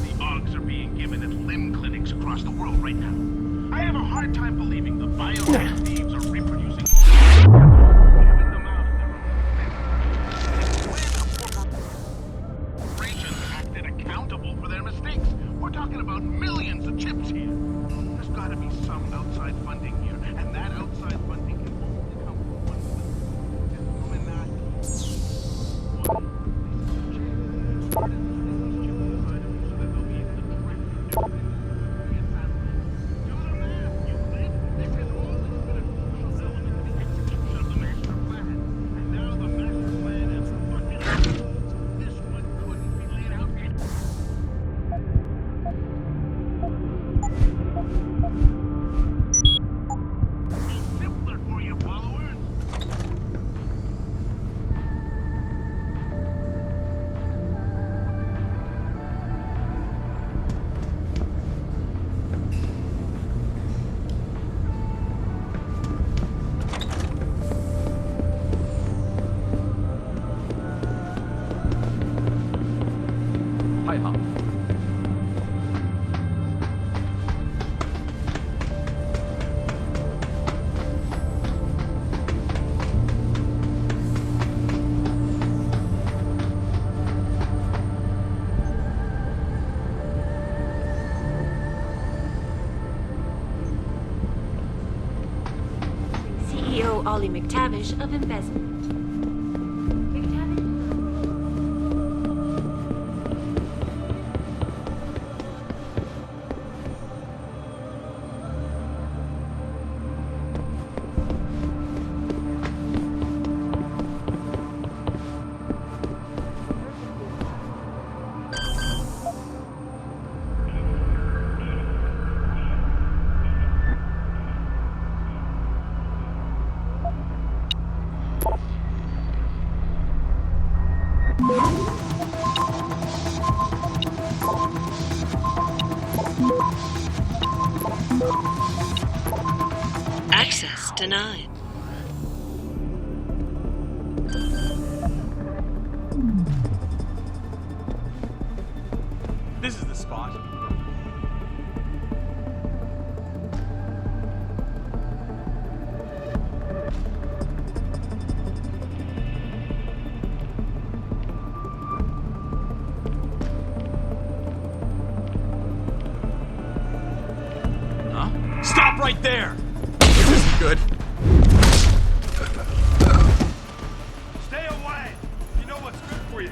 The OGs are being given at limb clinics across the world right now. I have a hard time believing the biotech thieves are reproducing all giving them out at their own corporations acted accountable for their mistakes. We're talking about millions of chips here. There's got to be some outside funding here, and that outside funding can only come from one CEO Ollie McTavish of embezzlement. Access denied. This is the spot. Huh? Stop right there! This isn't good. Stay away! You know what's good for you.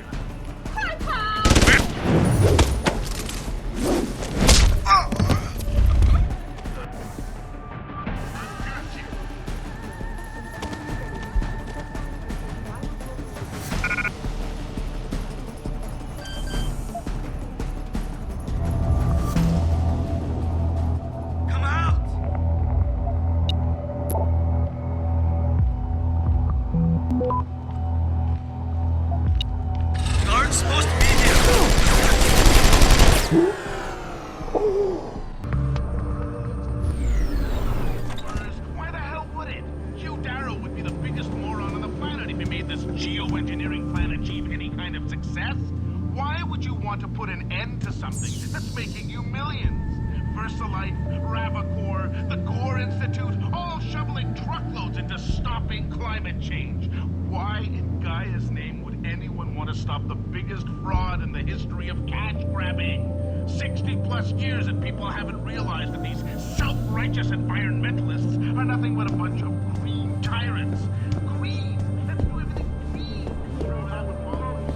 60 plus years and people haven't realized that these self-righteous environmentalists are nothing but a bunch of green tyrants. Green! Let's do everything green! I would follow it.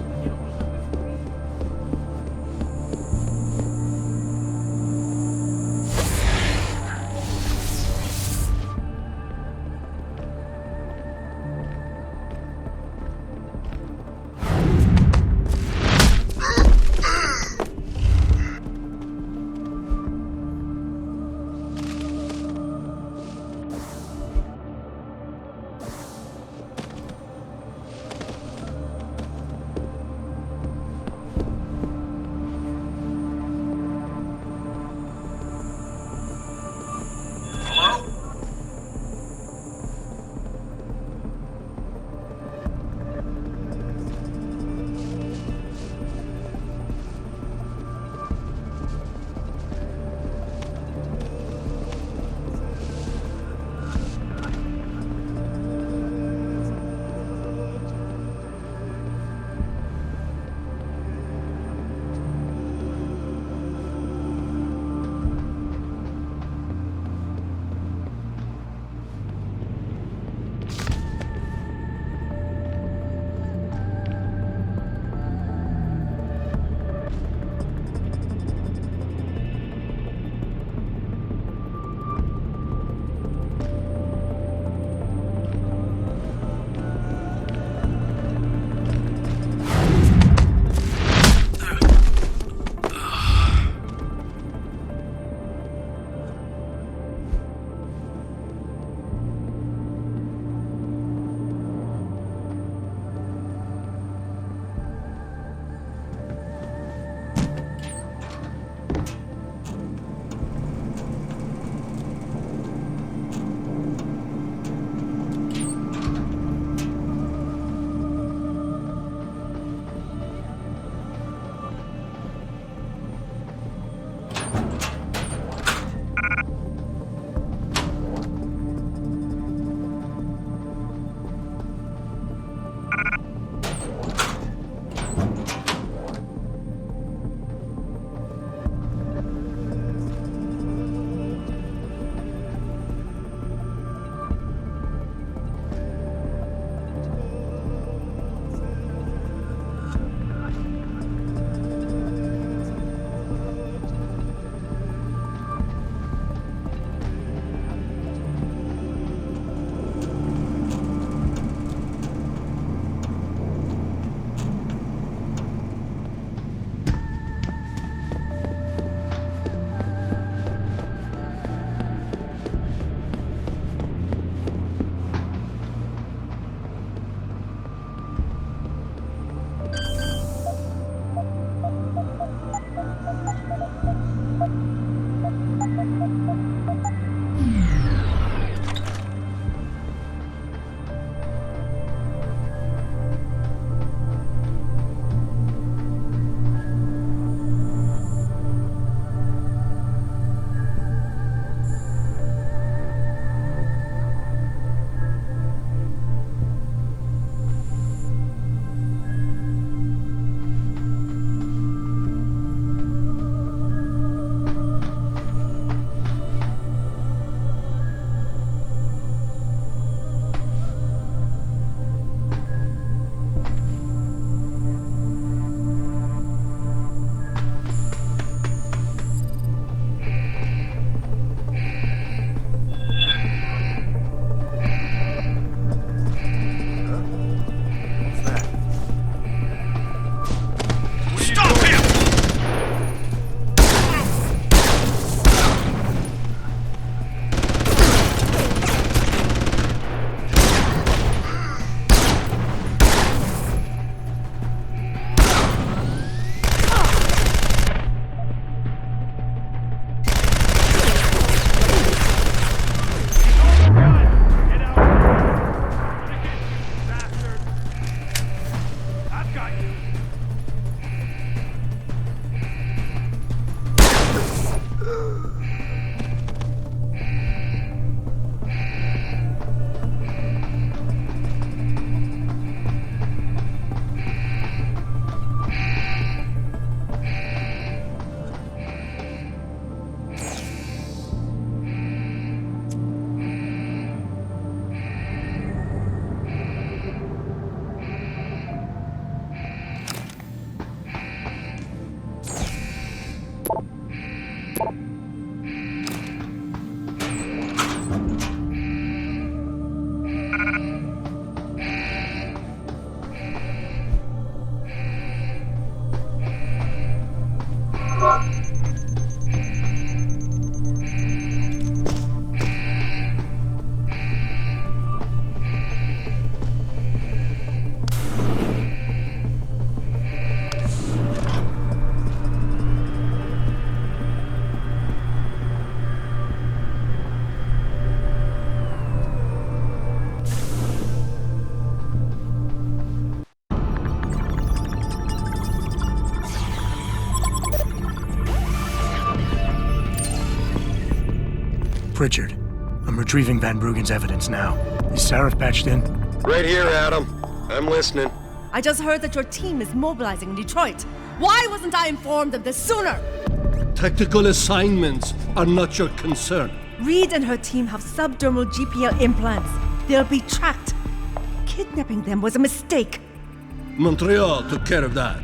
Pritchard, I'm retrieving Van Bruggen's evidence now. Is Sarif patched in? Right here, Adam. I'm listening. I just heard that your team is mobilizing in Detroit. Why wasn't I informed of this sooner? Tactical assignments are not your concern. Reed and her team have subdermal GPL implants. They'll be tracked. Kidnapping them was a mistake. Montreal took care of that.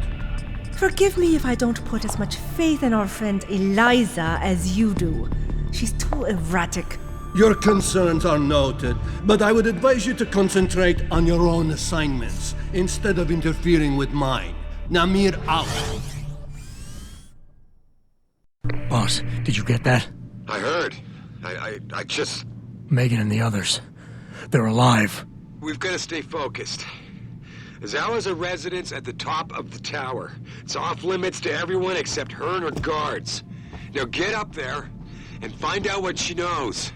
Forgive me if I don't put as much faith in our friend Eliza as you do. She's too erratic. Your concerns are noted, but I would advise you to concentrate on your own assignments instead of interfering with mine. Namir out. Boss, did you get that? I heard. I just... Megan and the others. They're alive. We've got to stay focused. Zawa's a residence at the top of the tower. It's off limits to everyone except her and her guards. Now get up there and find out what she knows.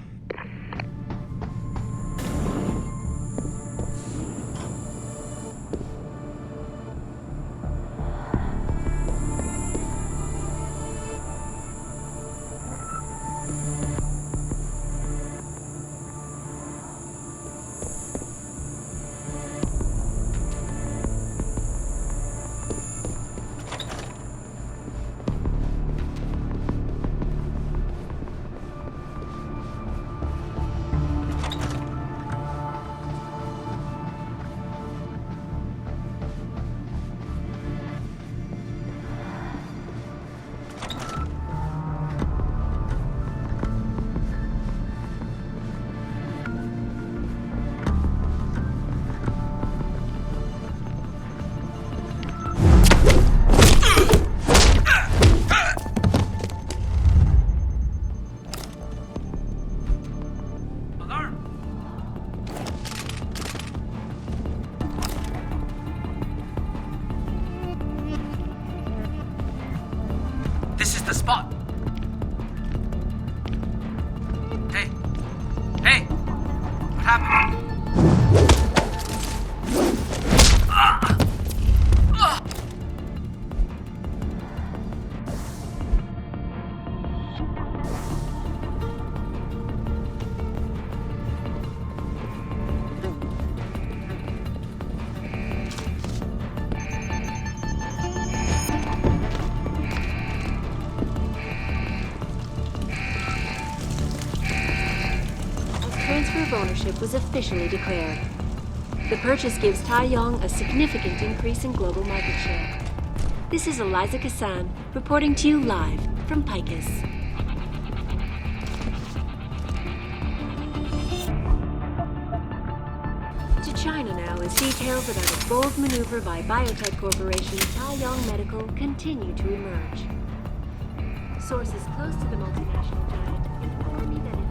This is the spot. Hey. Hey! What happened? Ownership was officially declared. The purchase gives Taiyong a significant increase in global market share. This is Eliza Kassan reporting to you live from Picus. To China now as details about a bold maneuver by biotech corporation Taiyong Medical continue to emerge. Sources close to the multinational giant inform me that it has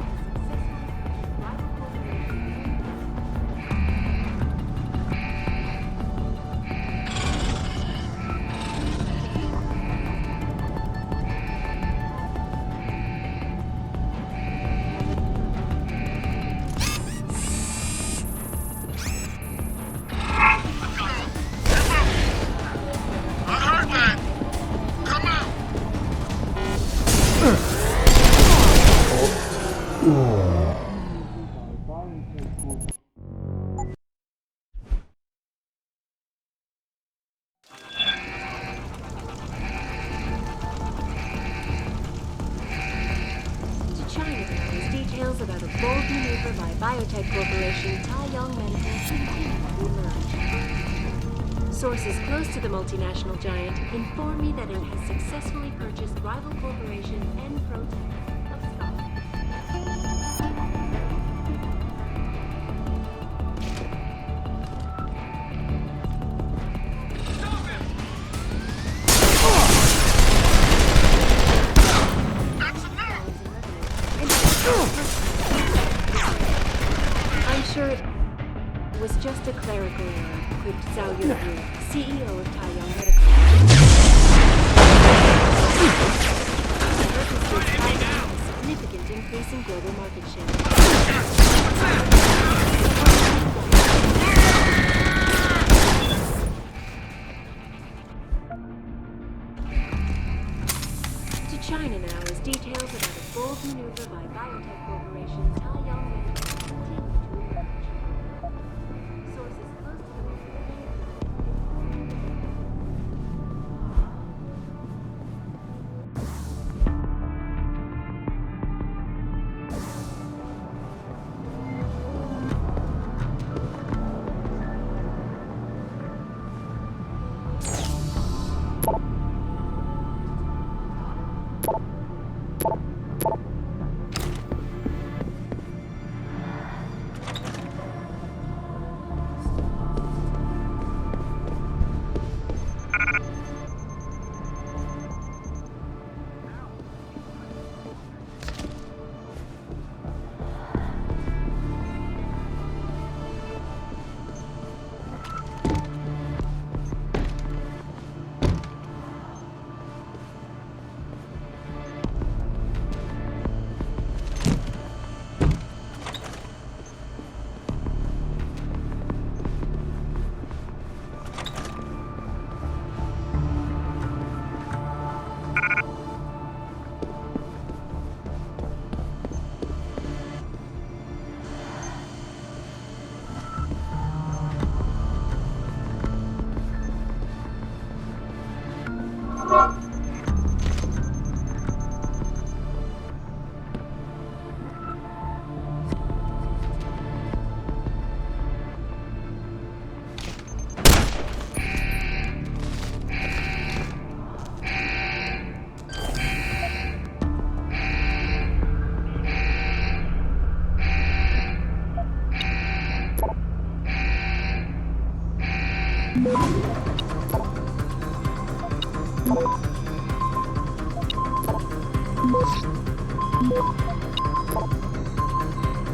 about a bold maneuver by biotech corporation Taiyong Medical continue to emerge. Sources close to the multinational giant inform me that it has successfully purchased rival corporation Infiltrating of Scotland. Sure it was just a clerical error, quipped Zhao Yunhu, CEO of Taiyong Medical. Purchase gives Taiyong a significant increase in global market share. To China now as details Details about a bold maneuver by Biotech Corporation Tai Young Medical continue to emerge. Sources close to the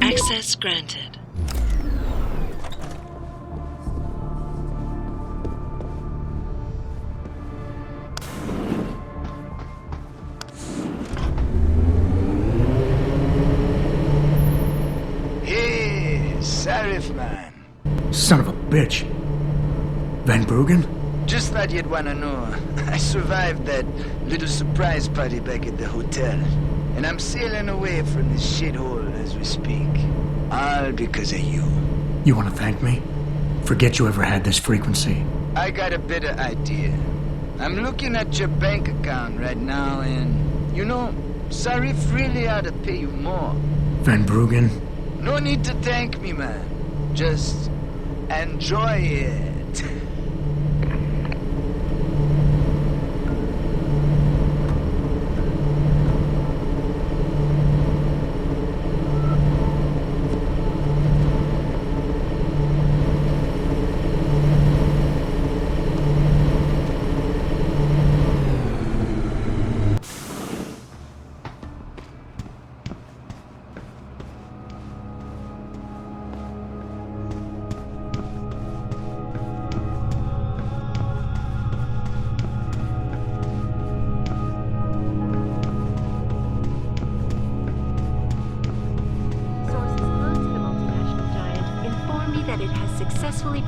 Access granted. Hey, Sarif, man. Son of a bitch. Van Bruggen? Just thought you'd want to know. I survived that little surprise party back at the hotel. And I'm sailing away from this shithole as we speak. All because of you. You want to thank me? Forget you ever had this frequency. I got a better idea. I'm looking at your bank account right now and, you know, Sarif really ought to pay you more. Van Bruggen? No need to thank me, man. Just enjoy it.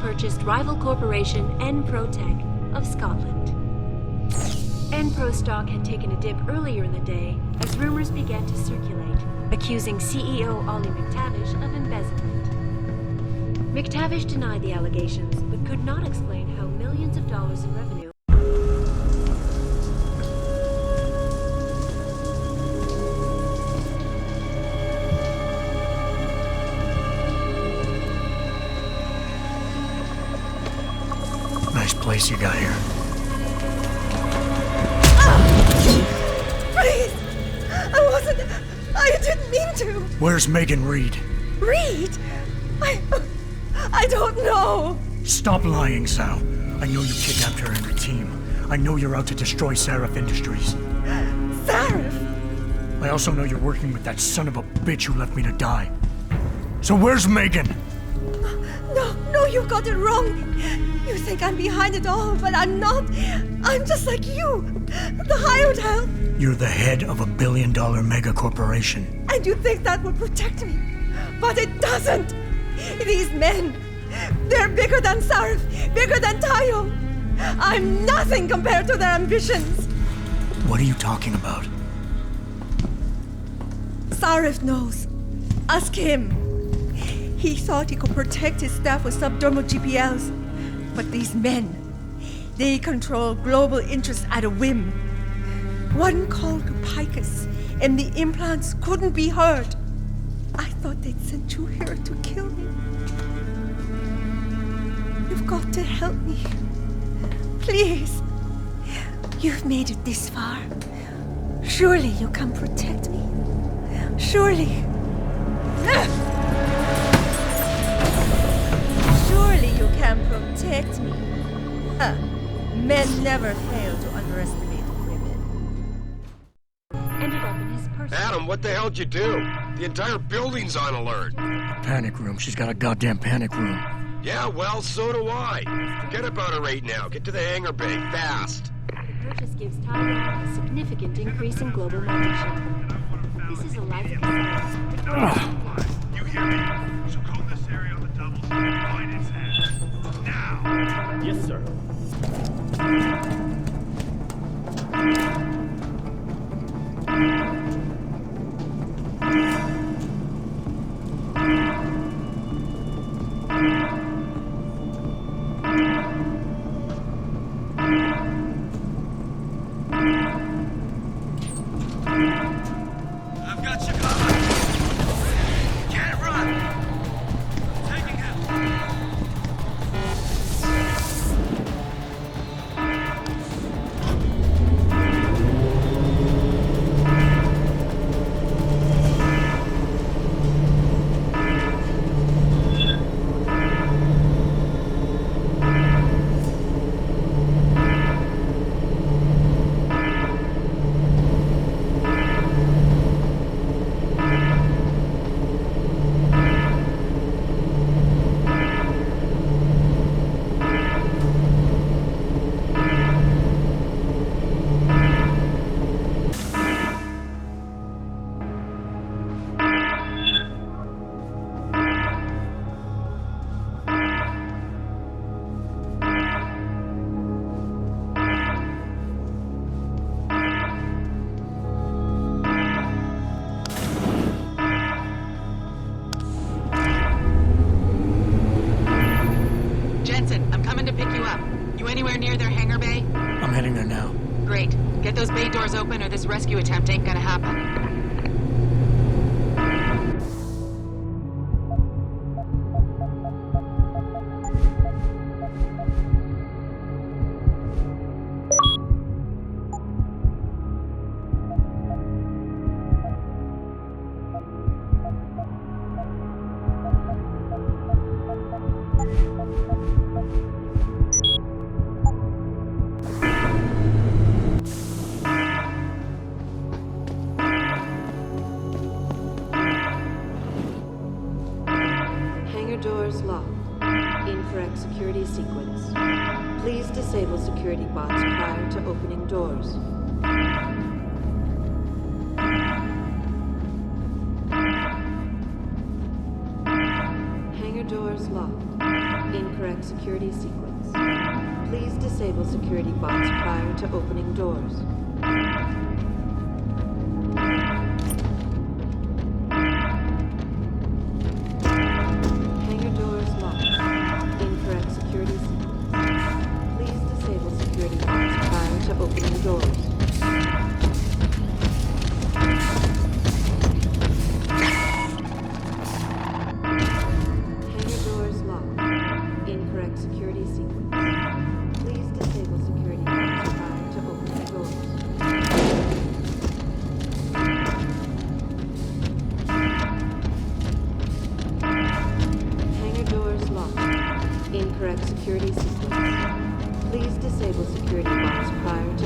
Purchased rival corporation Enprotech of Scotland. Enpro stock had taken a dip earlier in the day as rumors began to circulate, accusing CEO Ollie McTavish of embezzlement. McTavish denied the allegations, but could not explain how millions of dollars in revenue place you got here. Please! I didn't mean to! Where's Megan Reed? Reed? I don't know! Stop lying, Sal. I know you kidnapped her and her team. I know you're out to destroy Sarif Industries. Sarif? I also know you're working with that son of a bitch who left me to die. So where's Megan? No, you got it wrong. You think I'm behind it all, but I'm not. I'm just like you. The hired help. You're the head of $1 billion mega corporation. And you think that will protect me. But it doesn't. These men, they're bigger than Sarif, bigger than Tayo. I'm nothing compared to their ambitions. What are you talking about? Sarif knows. Ask him. He thought he could protect his staff with subdermal GPLs. But these men, they control global interests at a whim. One called Picus, and the implants couldn't be heard. I thought they'd sent you here to kill me. You've got to help me. Please. You've made it this far. Surely you can protect me. Surely. Surely you can protect me. Men never fail to underestimate women. Ended up in his purse. Adam, what the hell'd you do? The entire building's on alert. Panic room. She's got a goddamn panic room. Yeah, well, so do I. Forget about her right now. Get to the hangar bay, fast. The purchase gives Taiwan a significant increase in global membership. This is a life You hear me? So code this area on the doubles and find its end. Now! Yes, sir. I've got you covered. Can't run. I'm taking him. Anywhere near their hangar bay? I'm heading there now. Great. Get those bay doors open or this rescue attempt ain't gonna happen. Doors locked. Incorrect security sequence. Please disable security bots prior to opening doors. Hangar doors locked. Incorrect security sequence. Please disable security bots prior to opening doors. Security sequence. Please disable security bots prior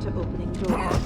to opening doors.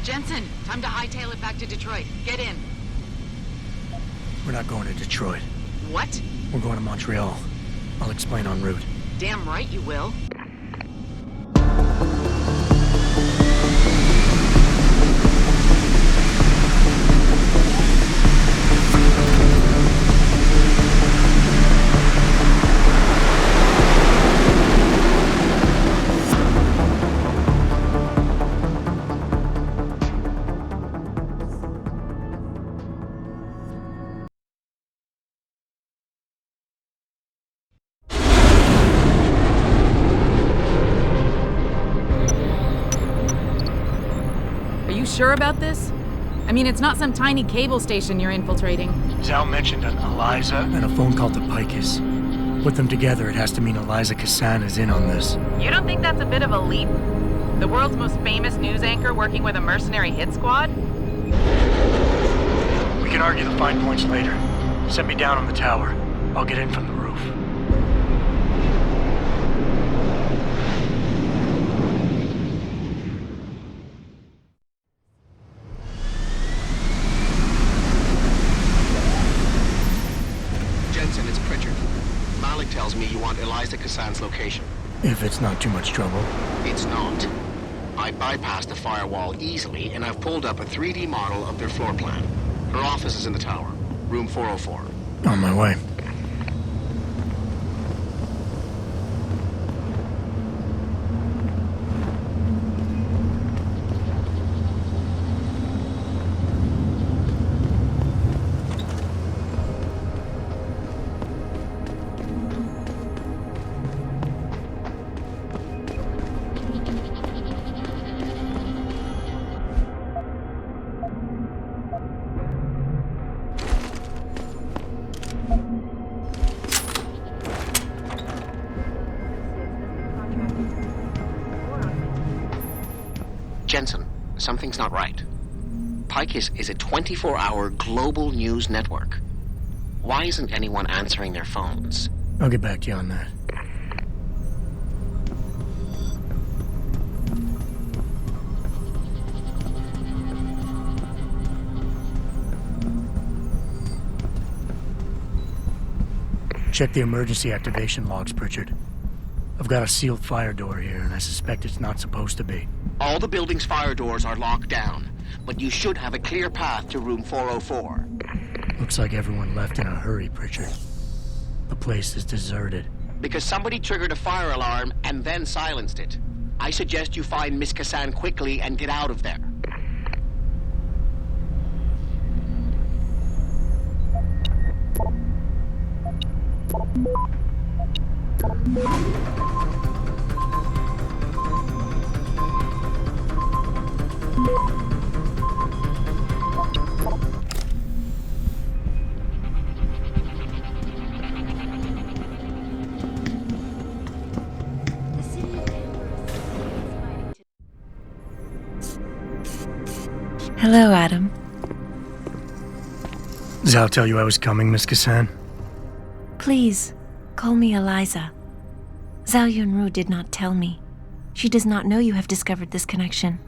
Jensen, time to hightail it back to Detroit. Get in. We're not going to Detroit. What? We're going to Montreal. I'll explain en route. Damn right you will. Sure about this? I mean, it's not some tiny cable station you're infiltrating. Zal mentioned an Eliza and a phone call to Picus. Put them together, it has to mean Eliza Kassan is in on this. You don't think that's a bit of a leap? The world's most famous news anchor working with a mercenary hit squad? We can argue the fine points later. Set me down on the tower. I'll get in from the roof. Tells me you want Eliza Kassan's location. If it's not too much trouble. It's not. I bypassed the firewall easily, and I've pulled up a 3D model of their floor plan. Her office is in the tower, room 404. On my way. Jensen, something's not right. Pike is a 24-hour global news network. Why isn't anyone answering their phones? I'll get back to you on that. Check the emergency activation logs, Pritchard. I've got a sealed fire door here, and I suspect it's not supposed to be. All the building's fire doors are locked down, but you should have a clear path to room 404. Looks like everyone left in a hurry, Pritchard. The place is deserted. Because somebody triggered a fire alarm and then silenced it. I suggest you find Miss Kassan quickly and get out of there. Hello, Adam. Zal tell you I was coming, Miss Kassan? Please, call me Eliza. Zhao Yunru did not tell me. She does not know you have discovered this connection.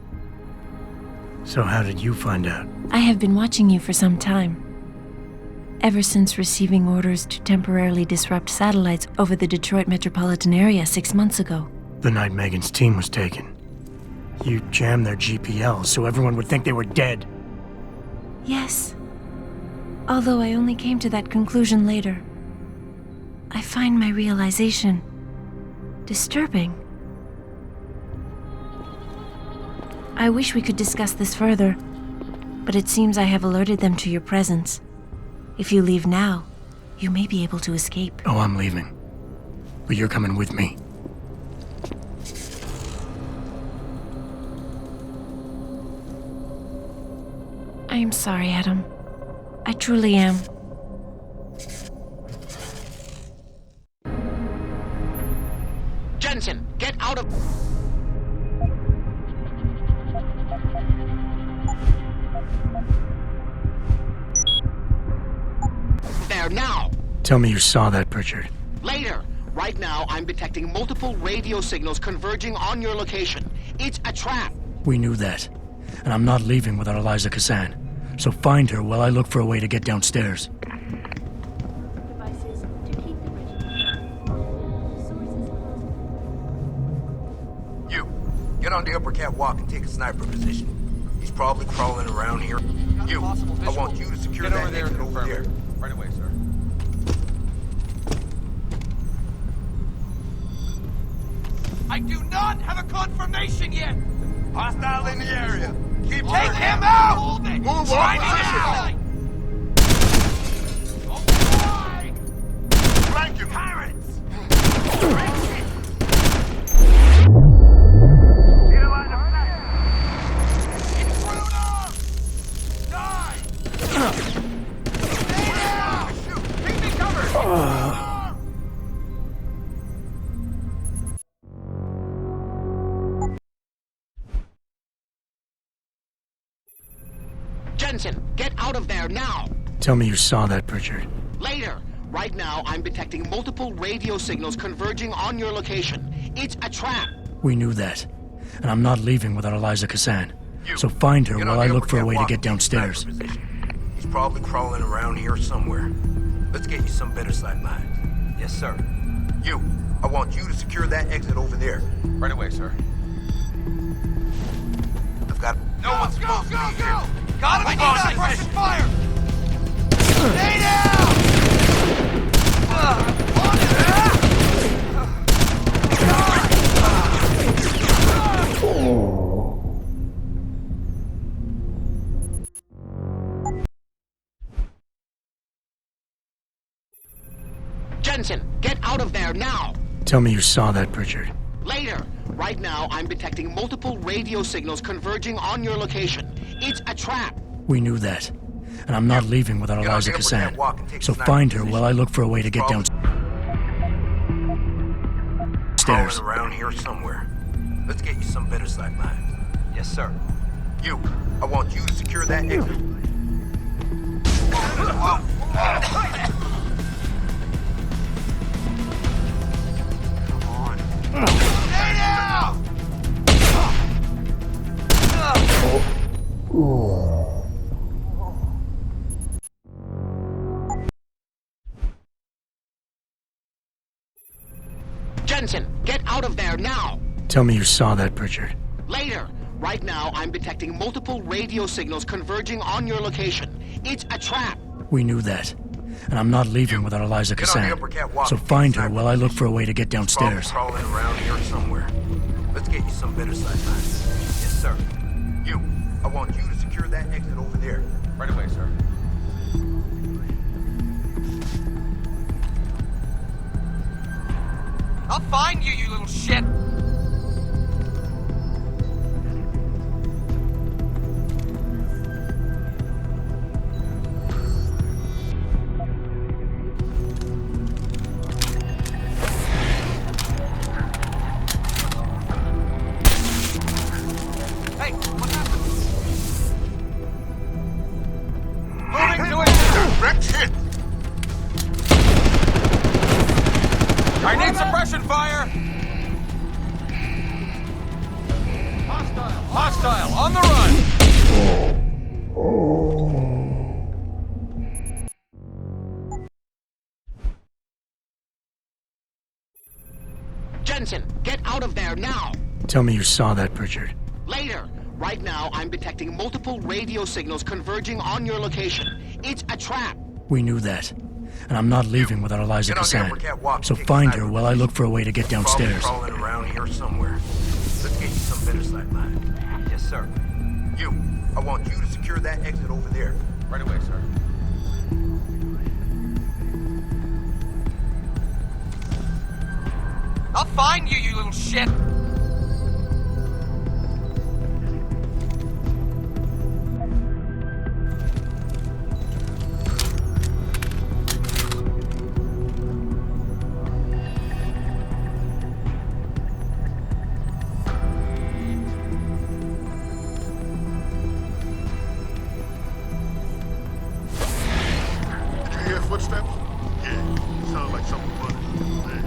So how did you find out? I have been watching you for some time. Ever since receiving orders to temporarily disrupt satellites over the Detroit metropolitan area 6 months ago. The night Megan's team was taken. You jammed their GPL so everyone would think they were dead. Yes. Although I only came to that conclusion later. I find my realization disturbing. I wish we could discuss this further, but it seems I have alerted them to your presence. If you leave now, you may be able to escape. Oh, I'm leaving. But you're coming with me. I am sorry, Adam. I truly am. Jensen, get out of... there now! Tell me you saw that, Pritchard. Later. Right now, I'm detecting multiple radio signals converging on your location. It's a trap. We knew that. And I'm not leaving without Eliza Kassan. So find her while I look for a way to get downstairs. You, get on the upper catwalk and take a sniper position. He's probably crawling around here. You, I want you to secure that exit over there. Right away, sir. I do not have a confirmation yet! Hostile in the area. Keep Take him out! Move on position. Flank him! Pirates! Jensen, get out of there now! Tell me you saw that, Pritchard. Later. Right now, I'm detecting multiple radio signals converging on your location. It's a trap. We knew that. And I'm not leaving without Eliza Kassan. So find her while I look for a way to get downstairs. He's probably crawling around here somewhere. Let's get you some better sight lines. Yes, sir. You, I want you to secure that exit over there. Right away, sir. I've got... No one's supposed to be here. Got him on Russian fire! Stay down! Jensen, get out of there now! Tell me you saw that, Pritchard. Later. Right now, I'm detecting multiple radio signals converging on your location. It's a trap. We knew that. And I'm not leaving without Eliza Kassan. So find her while I look for a way to get downstairs. Crawling around here somewhere. Let's get you some better sight lines. Yes, sir. You, I want you to secure that exit. Stay down! Jensen, get out of there now! Tell me you saw that, Pritchard. Later! Right now, I'm detecting multiple radio signals converging on your location. It's a trap! We knew that. And I'm not leaving without Eliza Get on the Cassan. upper catwalk So and find take her a while I look for a way to get She's downstairs. probably crawling around here somewhere. Let's get you some better sightlines. Yes, sir. You, I want you to secure that exit over there. Right away, sir. I'll find you, you little shit! Hey, what happened? Moving to it! Direct hit! I need suppression fire! Hostile, on the run! Jensen, get out of there now! Tell me you saw that, Pritchard. Later! Right now, I'm detecting multiple radio signals converging on your location. It's a trap! We knew that. And I'm not leaving without Eliza Get on the upper Cassan. catwalk and So take a find sniper her while I look for a way to get She's probably downstairs. crawling around here somewhere. Let's get you some better sightlines. Yes, sir. You, I want you to secure that exit over there. Right away, sir. I'll find you, you little shit! Did you hear footsteps? Yeah, sounds like something running. There.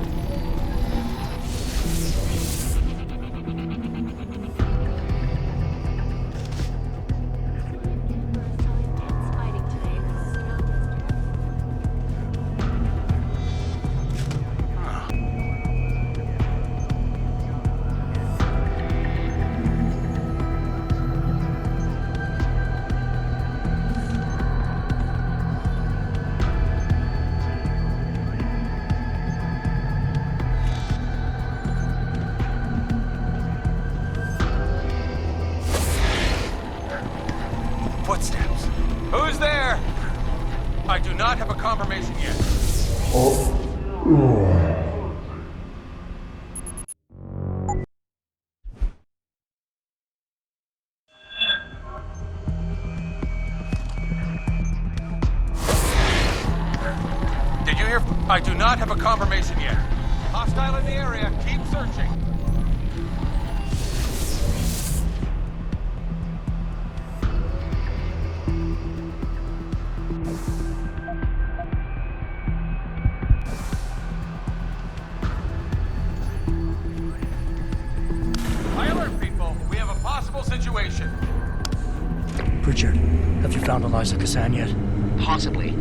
Footsteps. Who's there? I do not have a confirmation yet. Did you hear? I do not have a confirmation yet. Hostile in the area. Keep searching. High alert, people. We have a possible situation. Pritchard, have you found Eliza Cassan yet? Possibly.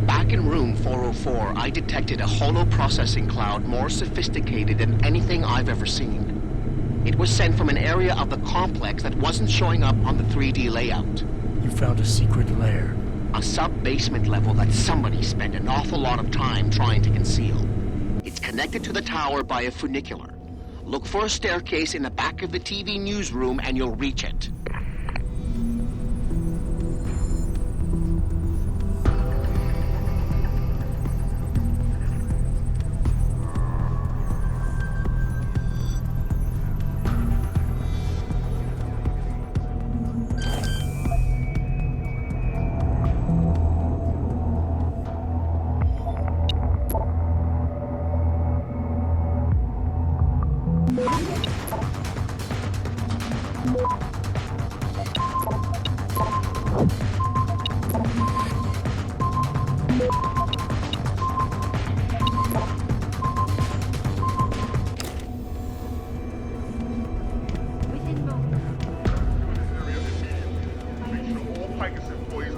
Back in room 404, I detected a holo processing cloud more sophisticated than anything I've ever seen. It was sent from an area of the complex that wasn't showing up on the 3D layout. You found a secret lair. A sub-basement level that somebody spent an awful lot of time trying to conceal. It's connected to the tower by a funicular. Look for a staircase in the back of the TV newsroom and you'll reach it.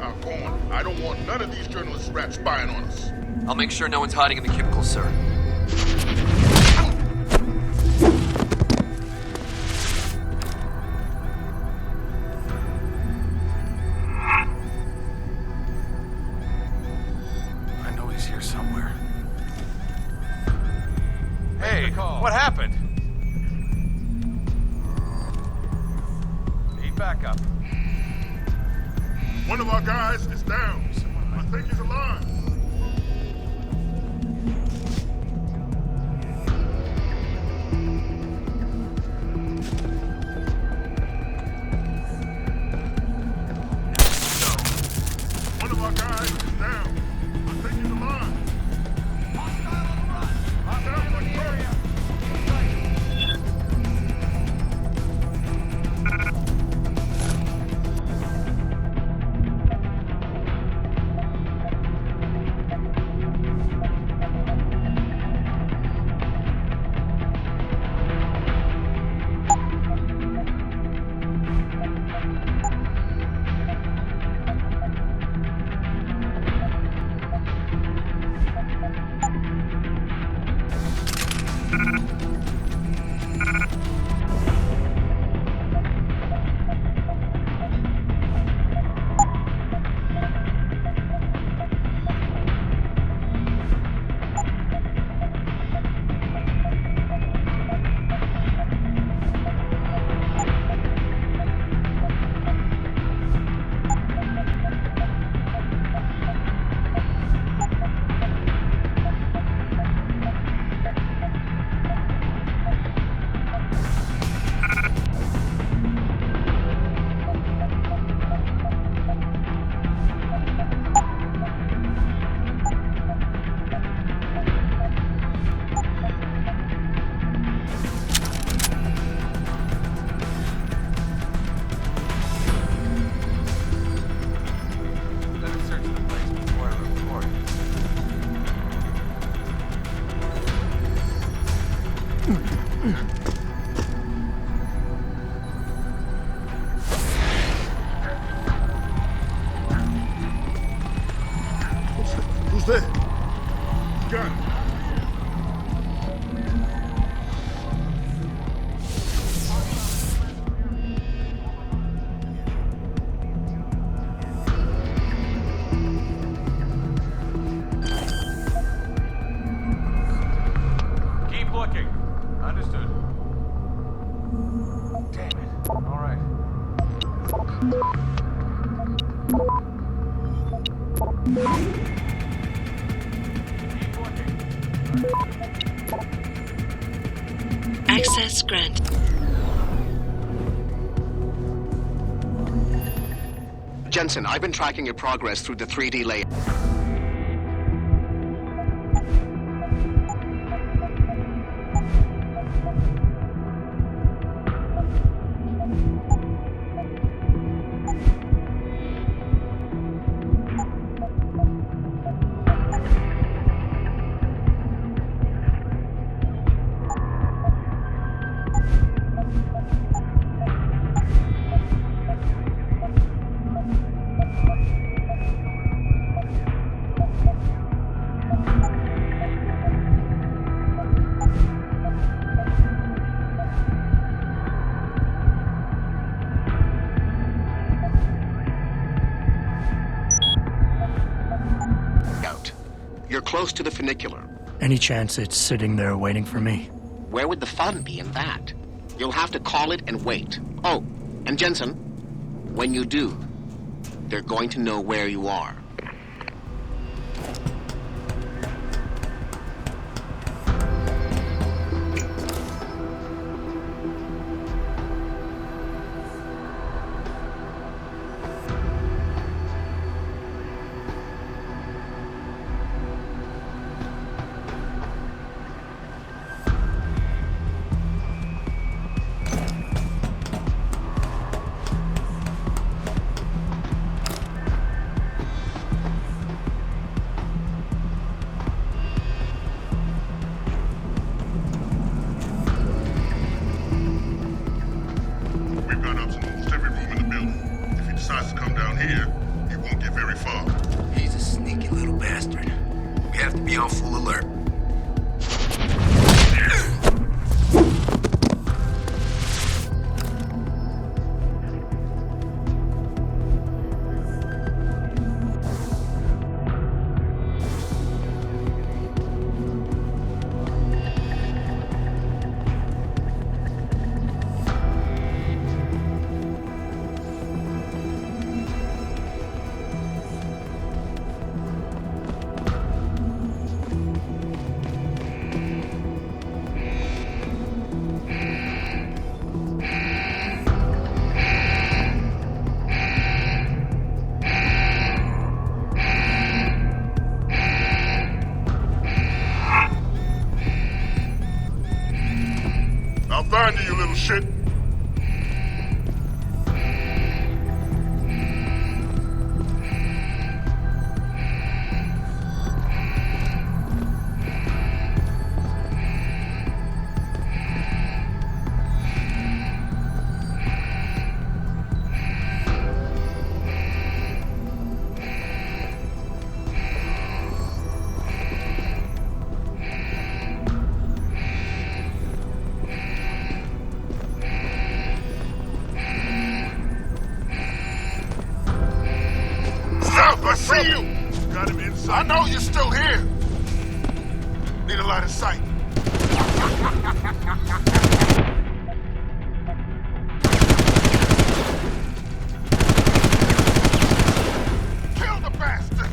our corner. I don't want none of these journalist rats spying on us. I'll make sure no one's hiding in the cubicles, sir. I know he's here somewhere. Hey, what happened? Need backup. One of our guys is down. I think he's alive. One of our guys is down. I think he's alive. Who's there? Gun. Keep looking. Understood. Damn it. All right. Access granted. Jensen, I've been tracking your progress through the 3D layer. You're close to the funicular. Any chance it's sitting there waiting for me? Where would the fun be in that? You'll have to call it and wait. Oh, and Jensen, when you do, they're going to know where you are. won't get very far. He's a sneaky little bastard. We have to be on full alert. I'll find you, you little shit. I see you! Got him inside. I know you're still here. Need a line of sight. Kill the bastard!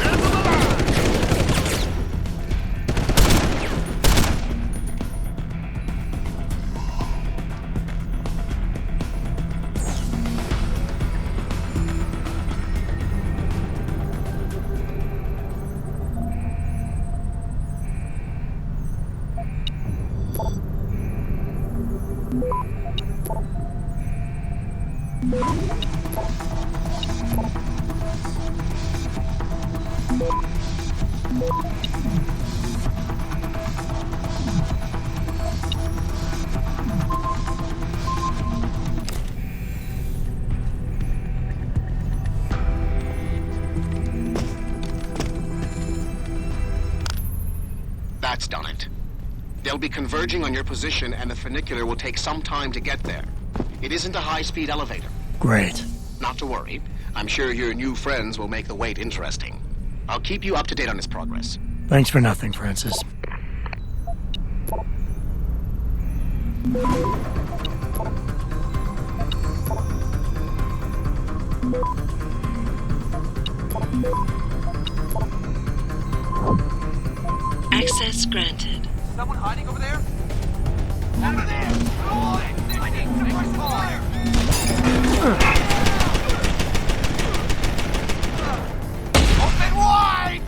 End of the line! That's done it. They'll be converging on your position, and the funicular will take some time to get there. It isn't a high-speed elevator. Great. Not to worry. I'm sure your new friends will make the wait interesting. I'll keep you up to date on its progress. Thanks for nothing, Francis. Access granted. Someone hiding over there? Over there! Oh, I need some more fire! Open wide!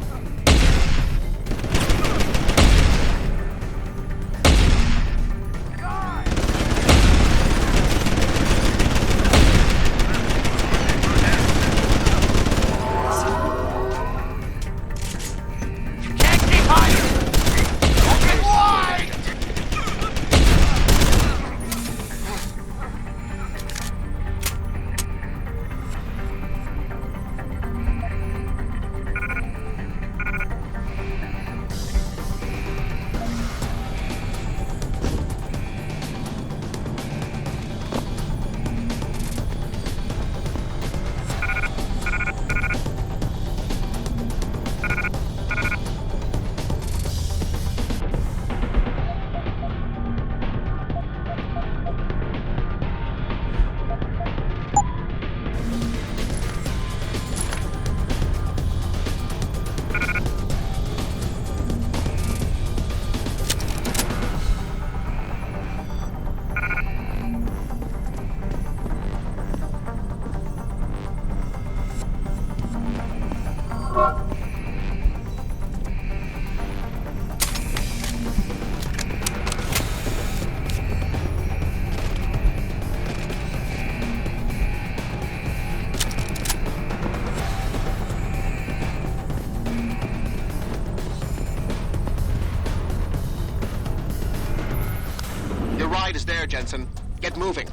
Your ride is there, Jensen. Get moving.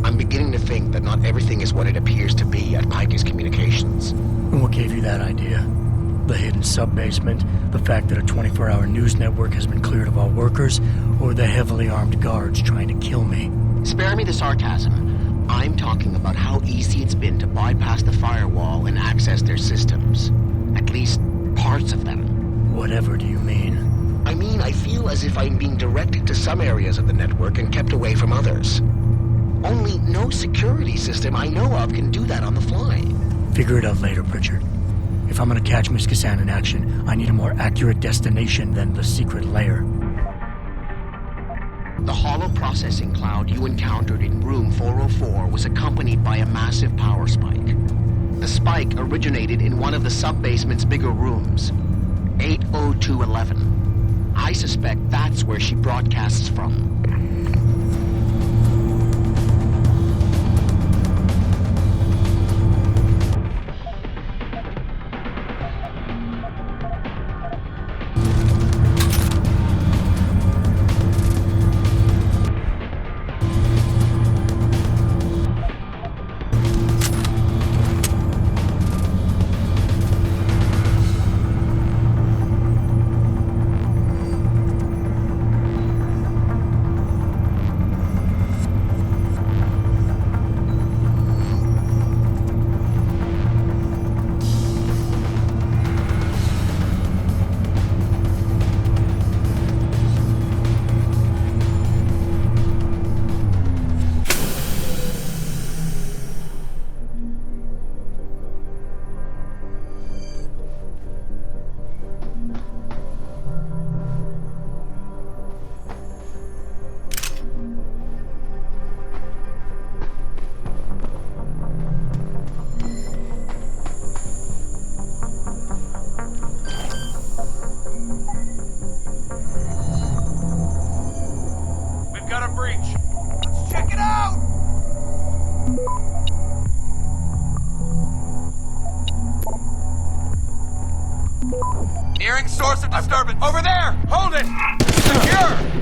I'm beginning to think that not everything is what it appears to be at Pike's Communications. And what gave you that idea? The hidden sub-basement, the fact that a 24-hour news network has been cleared of all workers, or the heavily armed guards trying to kill me? Spare me the sarcasm. I'm talking about how easy it's been to bypass the firewall and access their systems. At least, parts of them. Whatever do you mean? I mean, I feel as if I'm being directed to some areas of the network and kept away from others. Only no security system I know of can do that on the fly. Figure it out later, Pritchard. If I'm gonna catch Miss Kassan in action, I need a more accurate destination than the secret lair. The hollow processing cloud you encountered in room 404 was accompanied by a massive power spike. The spike originated in one of the sub-basement's bigger rooms, 80211. I suspect that's where she broadcasts from. Nearing source of disturbance. Over there! Hold it! Secure!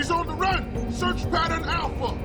He's on the run! Search pattern Alpha!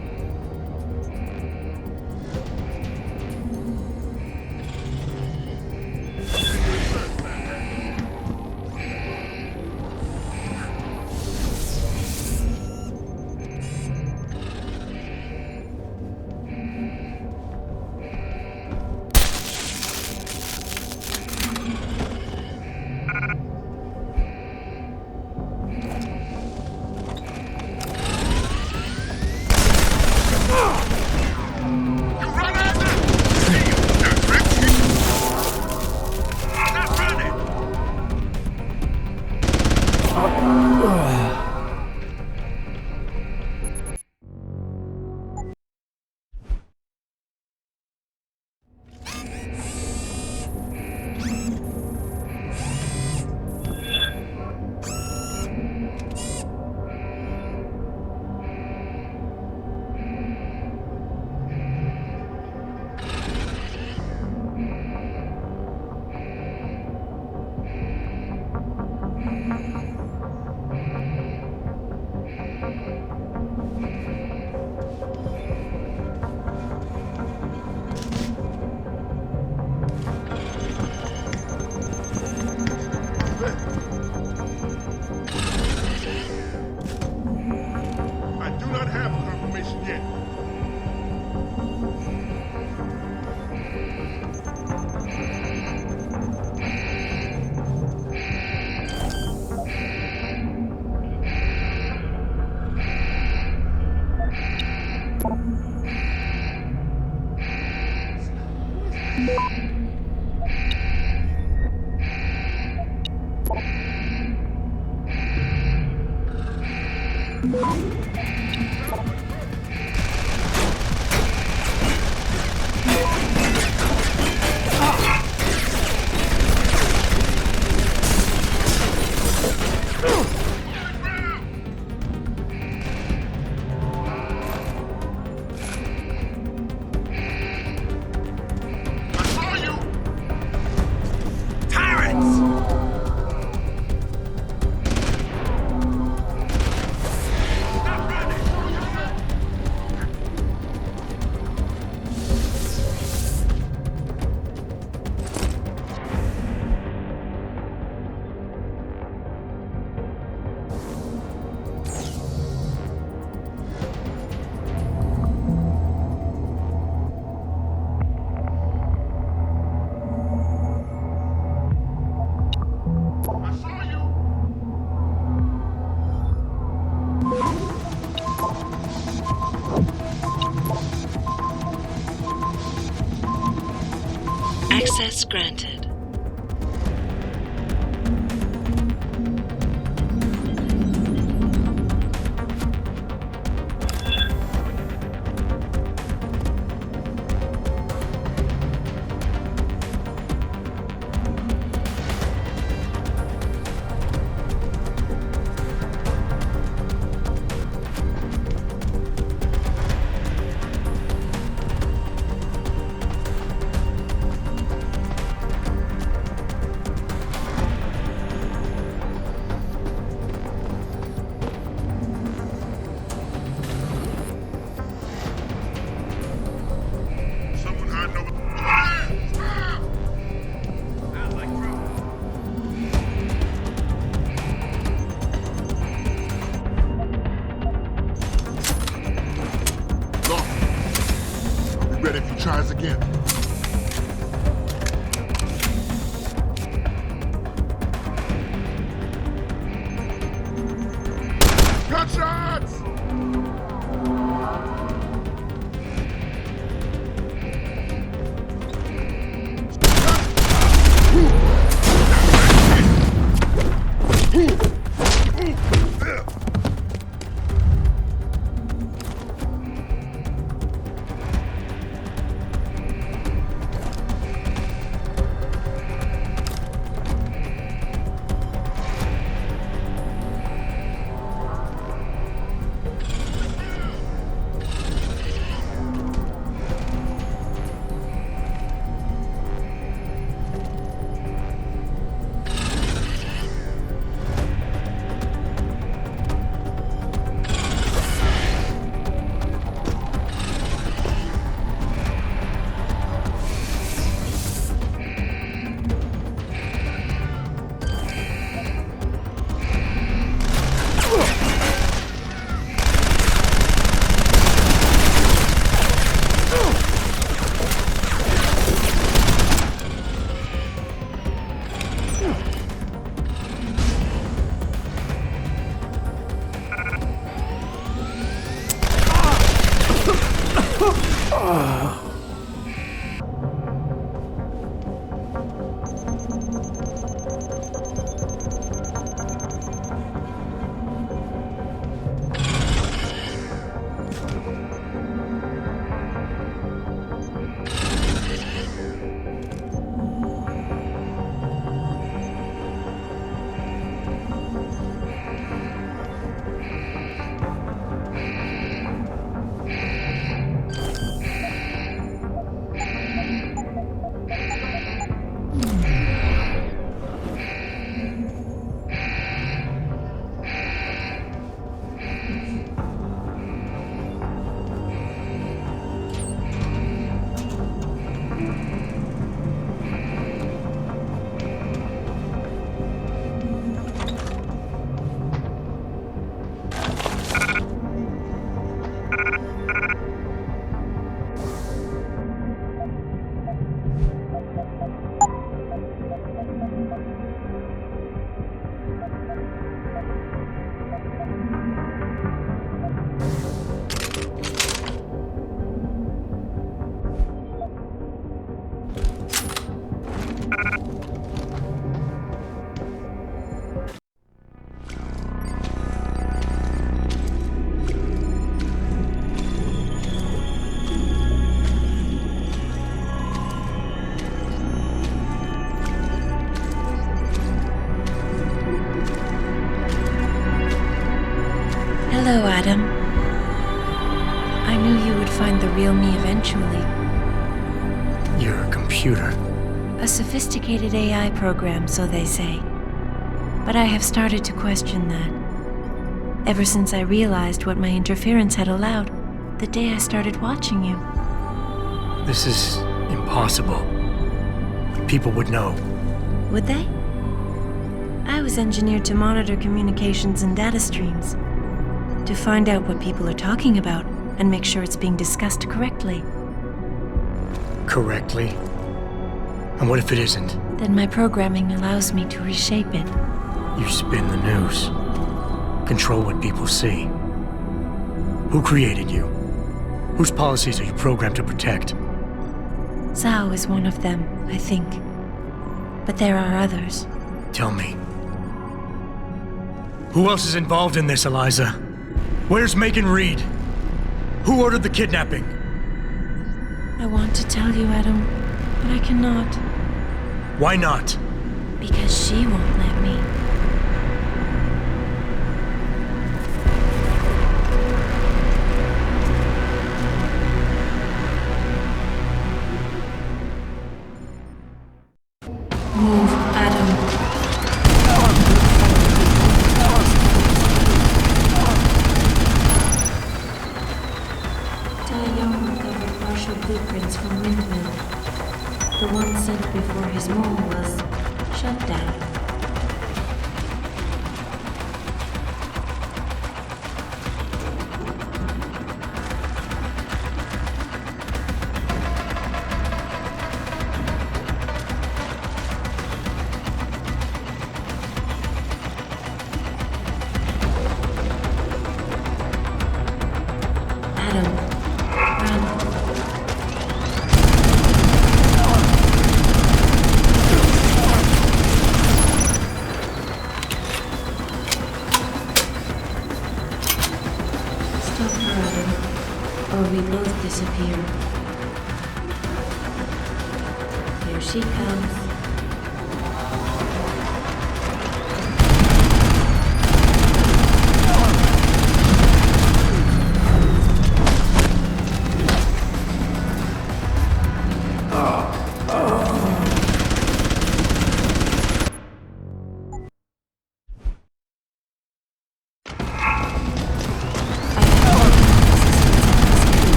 Access granted. Tries again. Gunshots! Hello, Adam. I knew you would find the real me eventually. You're a computer. A sophisticated AI program, so they say. But I have started to question that. Ever since I realized what my interference had allowed, the day I started watching you. This is impossible. People would know. Would they? I was engineered to monitor communications and data streams. To find out what people are talking about and make sure it's being discussed correctly. Correctly? And what if it isn't? Then my programming allows me to reshape it. You spin the news. Control what people see. Who created you? Whose policies are you programmed to protect? Zhao is one of them, I think. But there are others. Tell me. Who else is involved in this, Eliza? Where's Megan Reed? Who ordered the kidnapping? I want to tell you, Adam, but I cannot. Why not? Because she won't let me. Move, Adam. Blueprints from Windmill. The one sent before his mole was shut down. Or we both disappear. Here she comes.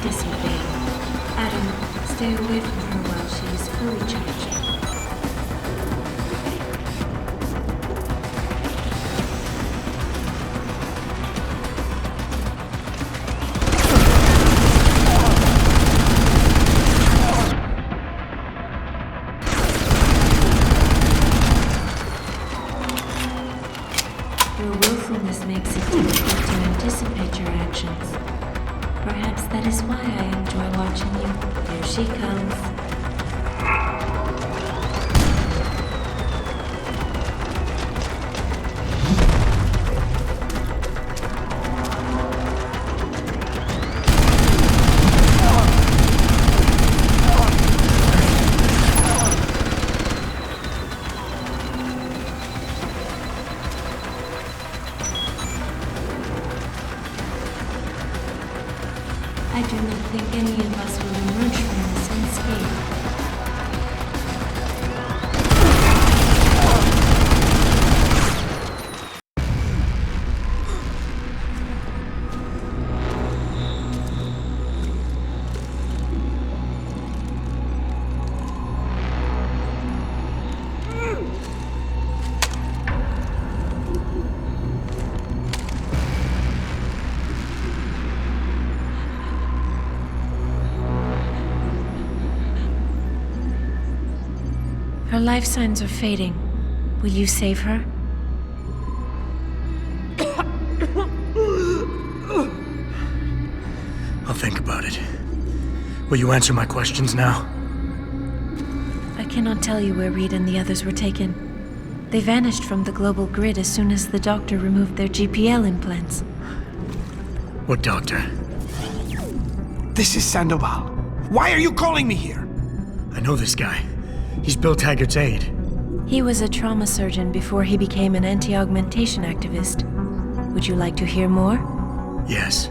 Disobeyed. youthfulness makes it difficult to anticipate your actions. Perhaps that is why I enjoy watching you. Here she comes. I do not think any of us will emerge from this unscathed. Her life signs are fading. Will you save her? I'll think about it. Will you answer my questions now? I cannot tell you where Reed and the others were taken. They vanished from the global grid as soon as the doctor removed their GPL implants. What doctor? This is Sandoval. Why are you calling me here? I know this guy. He's Bill Taggart's aide. He was a trauma surgeon before he became an anti-augmentation activist. Would you like to hear more? Yes.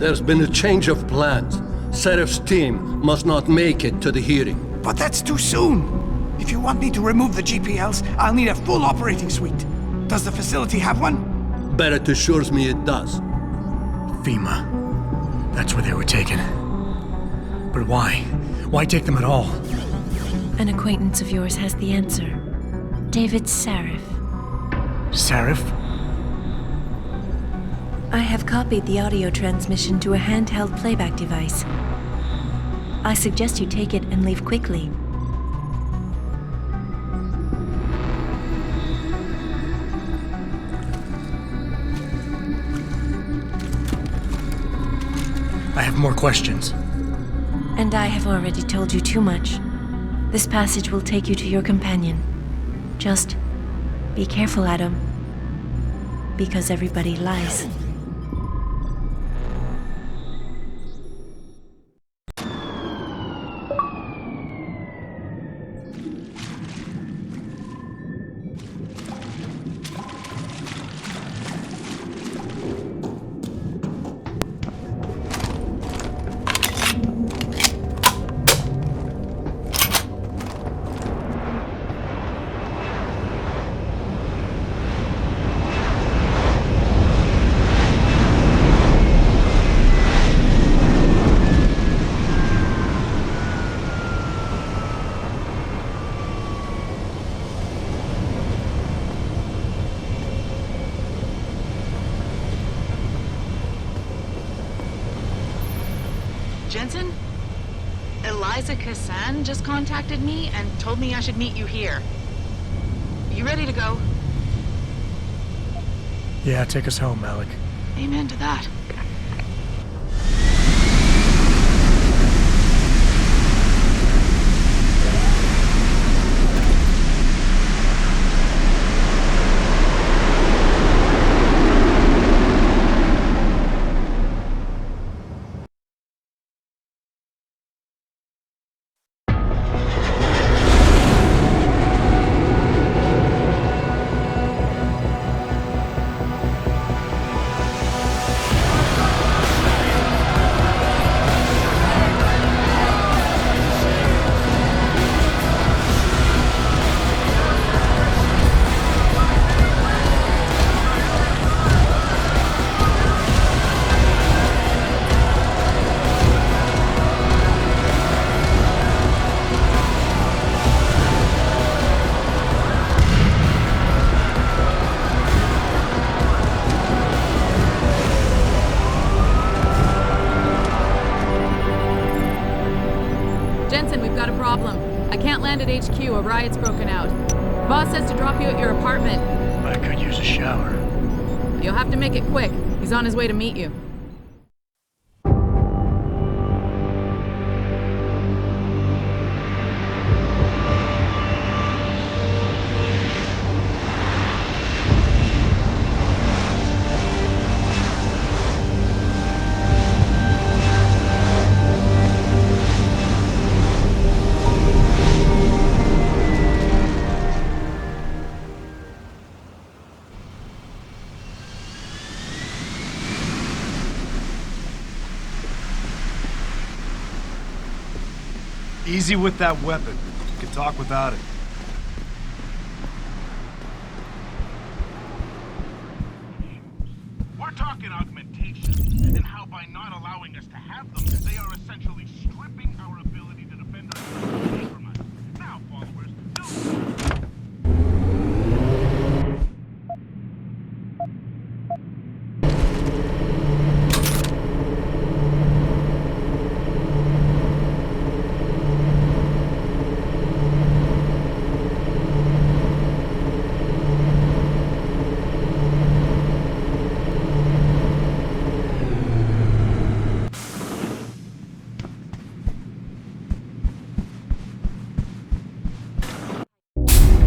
There's been a change of plans. Sarif's team must not make it to the hearing. But that's too soon. If you want me to remove the GPLs, I'll need a full operating suite. Does the facility have one? Barrett assures me it does. FEMA. That's where they were taken. But why? Why take them at all? An acquaintance of yours has the answer. David Sarif. Sarif? I have copied the audio transmission to a handheld playback device. I suggest you take it and leave quickly. I have more questions. And I have already told you too much. This passage will take you to your companion. Just be careful, Adam. Because everybody lies. Jensen? Eliza Kassan just contacted me and told me I should meet you here. You ready to go? Yeah, take us home, Malik. Amen to that. got a problem. I can't land at HQ. A riot's broken out. Boss says to drop you at your apartment. I could use a shower. You'll have to make it quick. He's on his way to meet you. Easy with that weapon. You can talk without it. We're talking augmentation, and how by not allowing us to have them, they are essentially stripping our ability to defend ourselves away from us. Now, followers,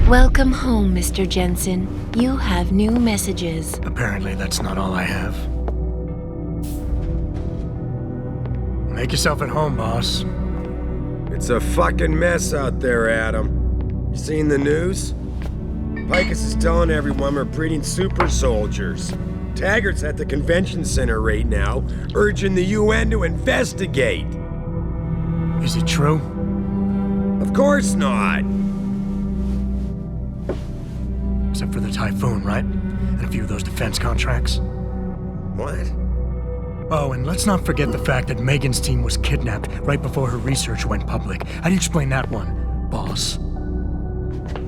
Welcome home, Mr. Jensen. You have new messages. Apparently that's not all I have. Make yourself at home, boss. It's a fucking mess out there, Adam. You seen the news? Picus is telling everyone we're breeding super soldiers. Taggart's at the convention center right now, urging the UN to investigate. Is it true? Of course not. Except for the Typhoon, right? And a few of those defense contracts. What? Oh, and let's not forget the fact that Megan's team was kidnapped right before her research went public. How do you explain that one, boss?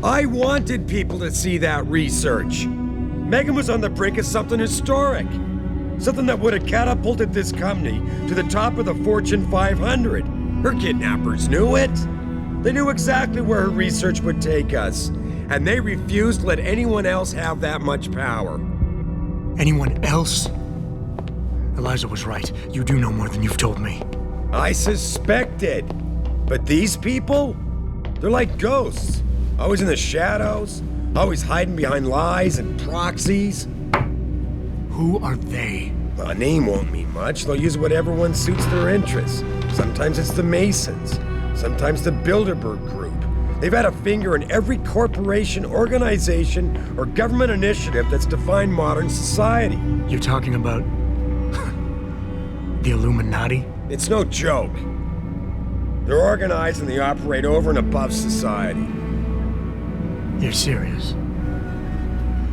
I wanted people to see that research. Megan was on the brink of something historic. Something that would have catapulted this company to the top of the Fortune 500. Her kidnappers knew it. They knew exactly where her research would take us. And they refused to let anyone else have that much power. Anyone else? Eliza was right. You do know more than you've told me. I suspected. But these people? They're like ghosts. Always in the shadows. Always hiding behind lies and proxies. Who are they? Well, a name won't mean much. They'll use whatever one suits their interests. Sometimes it's the Masons. Sometimes the Bilderberg Group. They've had a finger in every corporation, organization, or government initiative that's defined modern society. You're talking about the Illuminati? It's no joke. They're organized and they operate over and above society. You're serious?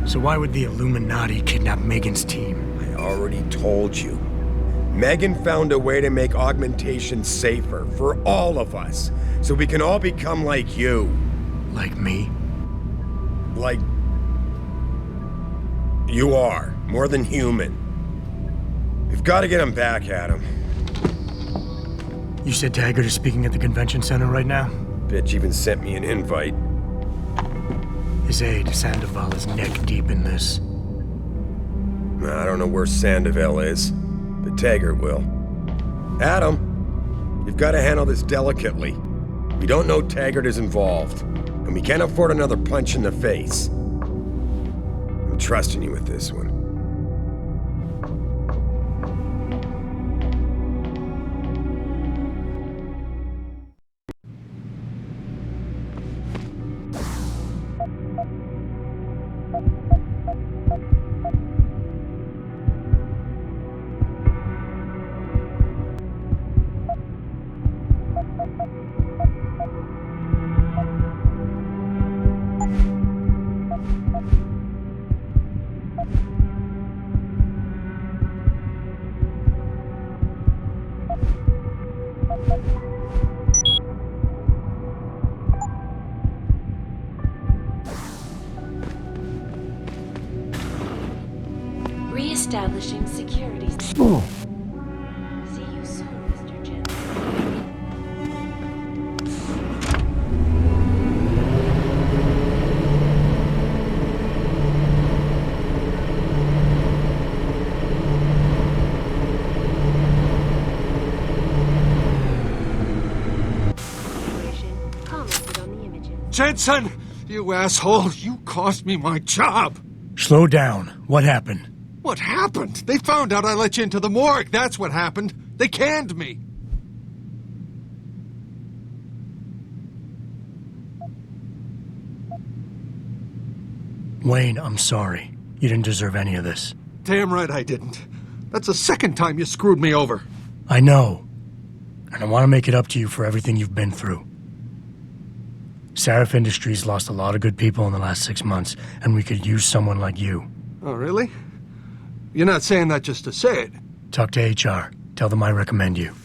So why would the Illuminati kidnap Megan's team? I already told you. Megan found a way to make augmentation safer for all of us, so we can all become like you. Like me? Like... you are. More than human. We've got to get him back, Adam. You said Taggart is speaking at the convention center right now? Bitch even sent me an invite. His aide, Sandoval, is neck deep in this. I don't know where Sandoval is, but Taggart will. Adam, you've got to handle this delicately. We don't know Taggart is involved, and we can't afford another punch in the face. I'm trusting you with this one. Re-establishing security. Oh. See you soon, Mr. Jensen. Jensen! You asshole! You cost me my job! Slow down. What happened? What happened? They found out I let you into the morgue. That's what happened. They canned me. Wayne, I'm sorry. You didn't deserve any of this. Damn right I didn't. That's the second time you screwed me over. I know. And I want to make it up to you for everything you've been through. Sarif Industries lost a lot of good people in the last 6 months, and we could use someone like you. Oh, really? You're not saying that just to say it. Talk to HR. Tell them I recommend you.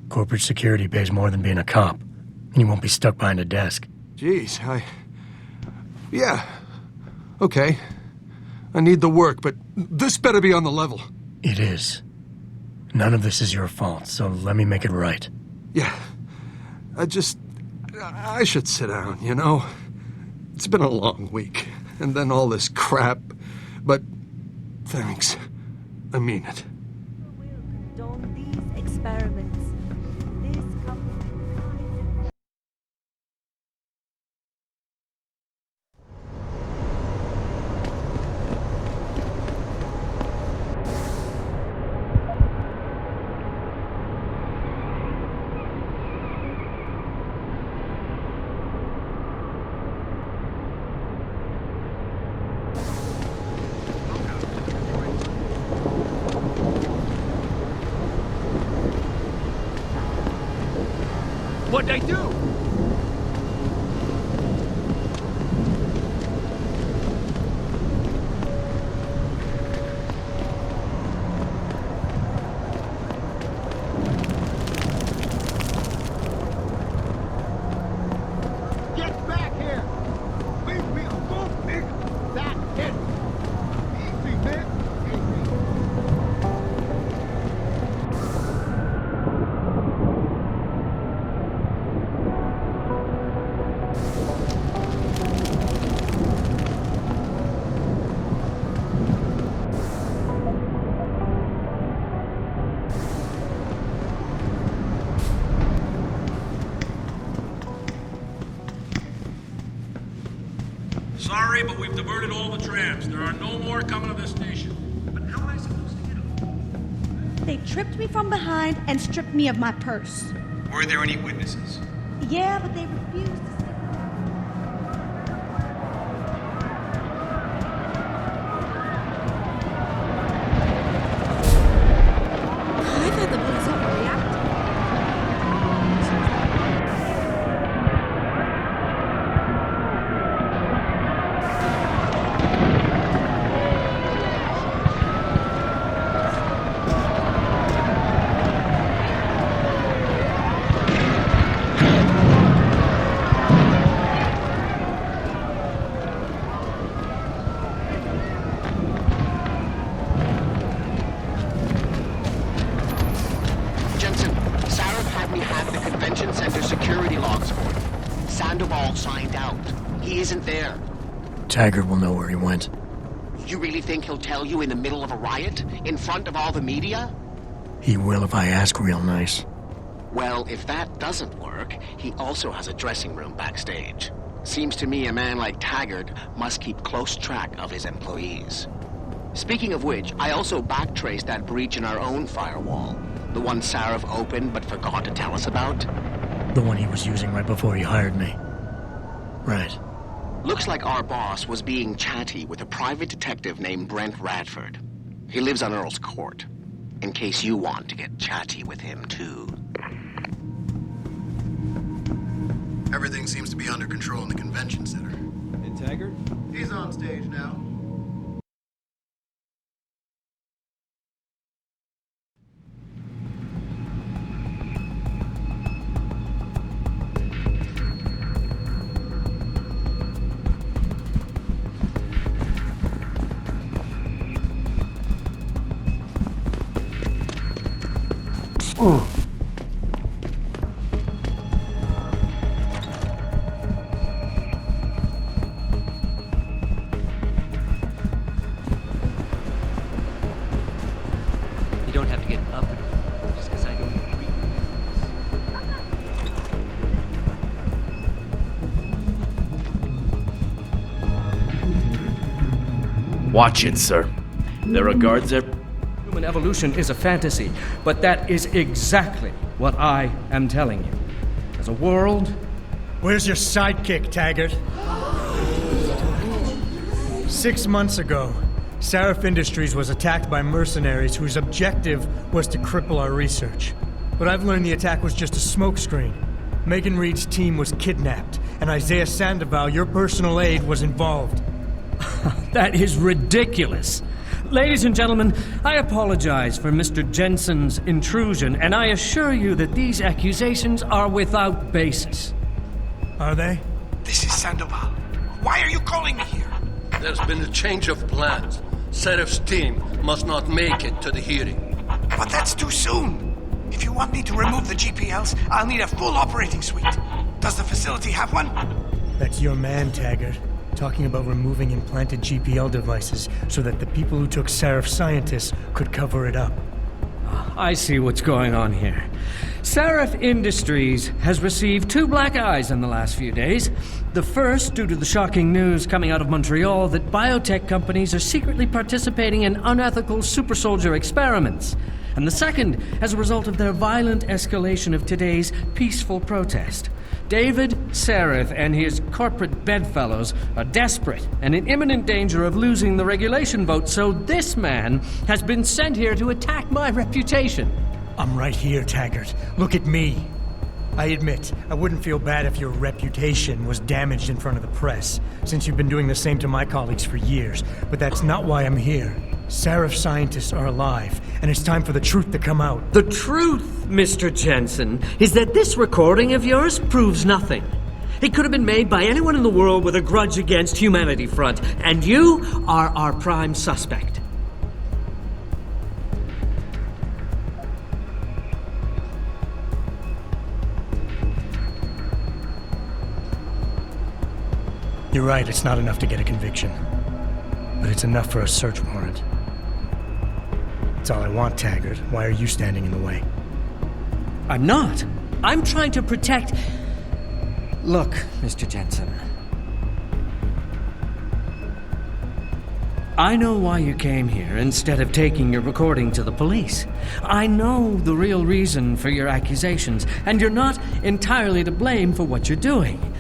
Corporate security pays more than being a cop, and you won't be stuck behind a desk. Jeez, Yeah. Okay. I need the work, but this better be on the level. It is. None of this is your fault, so let me make it right. Yeah. I should sit down, you know? It's been a long week, and then all this crap, but thanks. I mean it. Condone these experiments. This company. What'd they do? Get back here! We will both make that hit! Easy, man! Sorry, but we've diverted all the trams. There are no more coming to this station. But how am I supposed to get them? They tripped me from behind and stripped me of my purse. Were there any witnesses? Yeah, but they refused to say. I thought the police overreacted. Taggart will know where he went. You really think he'll tell you in the middle of a riot? In front of all the media? He will if I ask real nice. Well, if that doesn't work, he also has a dressing room backstage. Seems to me a man like Taggart must keep close track of his employees. Speaking of which, I also backtraced that breach in our own firewall. The one Sarif opened but forgot to tell us about. The one he was using right before he hired me. Right. Looks like our boss was being chatty with a private detective named Brent Radford. He lives on Earl's Court, in case you want to get chatty with him, too. Everything seems to be under control in the convention center. And Taggart? He's on stage now. Ooh. Watch it, sir. There are guards there. Human evolution is a fantasy, but that is exactly what I am telling you. As a world... Where's your sidekick, Taggart? 6 months ago, Sarif Industries was attacked by mercenaries whose objective was to cripple our research. But I've learned the attack was just a smokescreen. Megan Reed's team was kidnapped, and Isaiah Sandoval, your personal aide, was involved. That is ridiculous. Ladies and gentlemen, I apologize for Mr. Jensen's intrusion, and I assure you that these accusations are without basis. Are they? This is Sandoval. Why are you calling me here? There's been a change of plans. Sarif's team must not make it to the hearing. But that's too soon. If you want me to remove the GPLs, I'll need a full operating suite. Does the facility have one? That's your man, Taggart. Talking about removing implanted GPL devices so that the people who took Sarif scientists could cover it up. I see what's going on here. Sarif Industries has received 2 black eyes in the last few days. The first, due to the shocking news coming out of Montreal that biotech companies are secretly participating in unethical super soldier experiments. And the second, as a result of their violent escalation of today's peaceful protest. David Sarif and his corporate bedfellows are desperate and in imminent danger of losing the regulation vote, so this man has been sent here to attack my reputation. I'm right here, Taggart. Look at me. I admit, I wouldn't feel bad if your reputation was damaged in front of the press, since you've been doing the same to my colleagues for years, but that's not why I'm here. Sarif scientists are alive, and it's time for the truth to come out. The truth, Mr. Jensen, is that this recording of yours proves nothing. It could have been made by anyone in the world with a grudge against Humanity Front, and you are our prime suspect. You're right, it's not enough to get a conviction. But it's enough for a search warrant. That's all I want, Taggart. Why are you standing in the way? I'm not. I'm trying to protect... Look, Mr. Jensen. I know why you came here instead of taking your recording to the police. I know the real reason for your accusations, and you're not entirely to blame for what you're doing.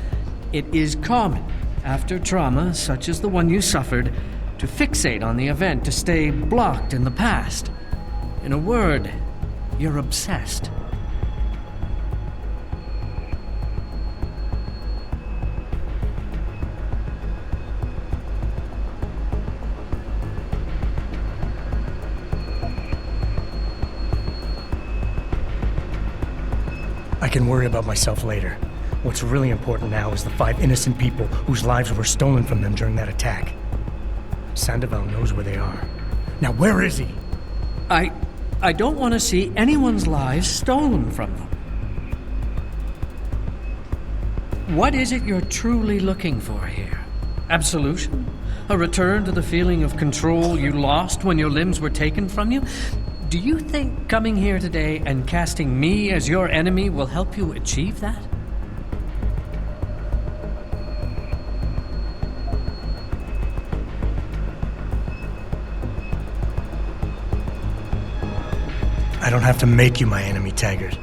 It is common, after trauma such as the one you suffered, to fixate on the event, to stay blocked in the past. In a word, you're obsessed. I can worry about myself later. What's really important now is the 5 innocent people whose lives were stolen from them during that attack. Sandoval knows where they are. Now, where is he? I don't want to see anyone's lives stolen from them. What is it you're truly looking for here? Absolution? A return to the feeling of control you lost when your limbs were taken from you? Do you think coming here today and casting me as your enemy will help you achieve that? I don't have to make you my enemy, Taggart.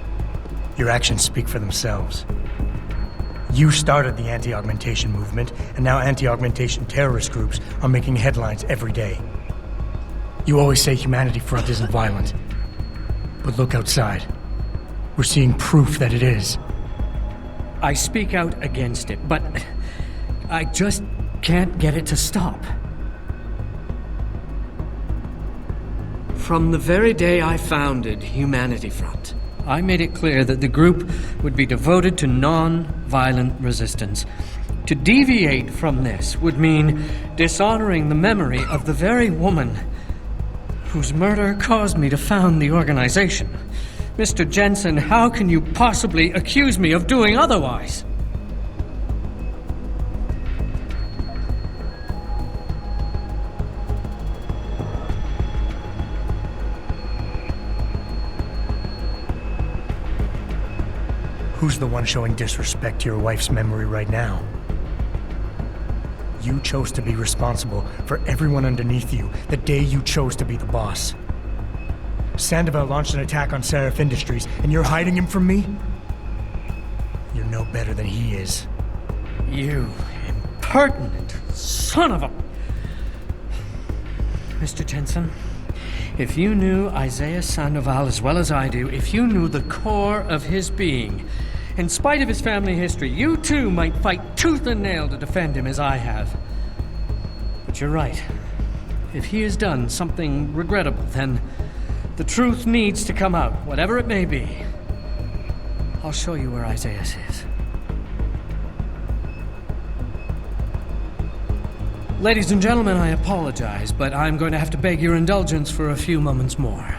Your actions speak for themselves. You started the anti-augmentation movement, and now anti-augmentation terrorist groups are making headlines every day. You always say Humanity Front isn't violent. But look outside. We're seeing proof that it is. I speak out against it, but I just can't get it to stop. From the very day I founded Humanity Front, I made it clear that the group would be devoted to non-violent resistance. To deviate from this would mean dishonoring the memory of the very woman whose murder caused me to found the organization. Mr. Jensen, how can you possibly accuse me of doing otherwise? Who's the one showing disrespect to your wife's memory right now? You chose to be responsible for everyone underneath you the day you chose to be the boss. Sandoval launched an attack on Sarif Industries, and you're hiding him from me? You're no better than he is. You impertinent son of a... Mr. Jensen, if you knew Isaiah Sandoval as well as I do, if you knew the core of his being, in spite of his family history, you too might fight tooth and nail to defend him as I have. But you're right. If he has done something regrettable, then the truth needs to come out, whatever it may be. I'll show you where Isaiah is. Ladies and gentlemen, I apologize, but I'm going to have to beg your indulgence for a few moments more.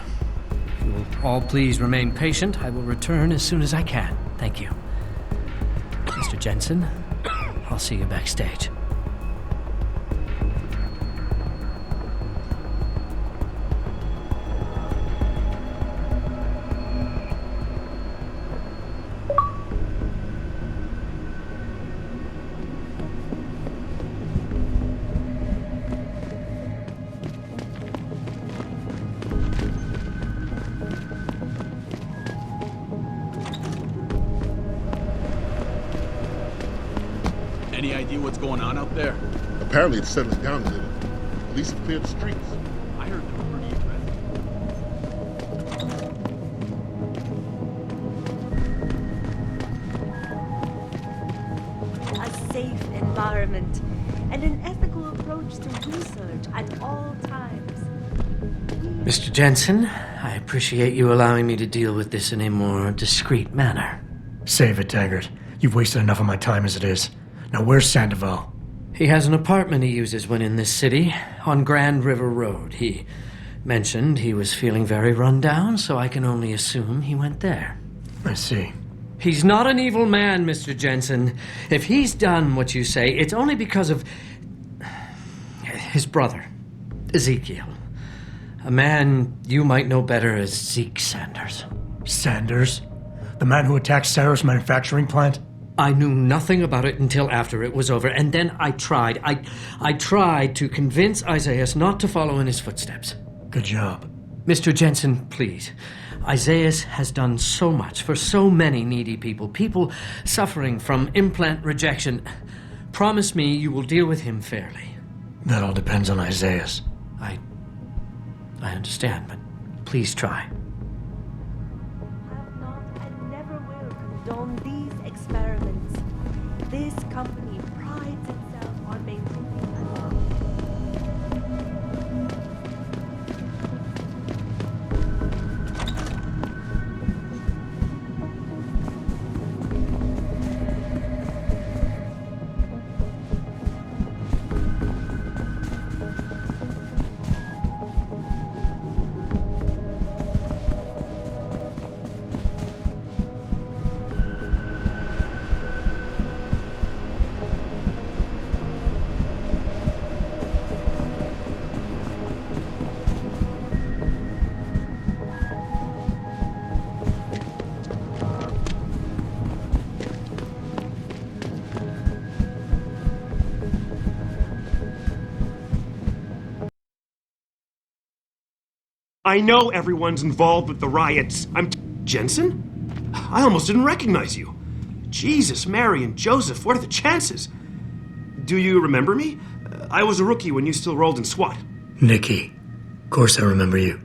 If you will all please remain patient, I will return as soon as I can. Thank you. Mr. Jensen, I'll see you backstage. Any idea what's going on out there? Apparently it's settling down a little. Police have cleared the streets. I heard they were pretty aggressive. A safe environment and an ethical approach to research at all times. Mr. Jensen, I appreciate you allowing me to deal with this in a more discreet manner. Save it, Taggart. You've wasted enough of my time as it is. Now where's Sandoval? He has an apartment he uses when in this city, on Grand River Road. He mentioned he was feeling very run down, so I can only assume he went there. I see. He's not an evil man, Mr. Jensen. If he's done what you say, it's only because of his brother, Ezekiel. A man you might know better as Zeke Sanders. Sanders? The man who attacked Sarif's manufacturing plant? I knew nothing about it until after it was over, and then I tried. I tried to convince Isaiah not to follow in his footsteps. Good job. Mr. Jensen, please. Isaiah has done so much for so many needy people suffering from implant rejection. Promise me you will deal with him fairly. That all depends on Isaiah. I understand, but please try. Have not and never will condone these experiments. This company prides itself on maintaining I know everyone's involved with the riots. Jensen? I almost didn't recognize you. Jesus, Mary, and Joseph, what are the chances? Do you remember me? I was a rookie when you still rolled in SWAT. Nikki. Of course I remember you.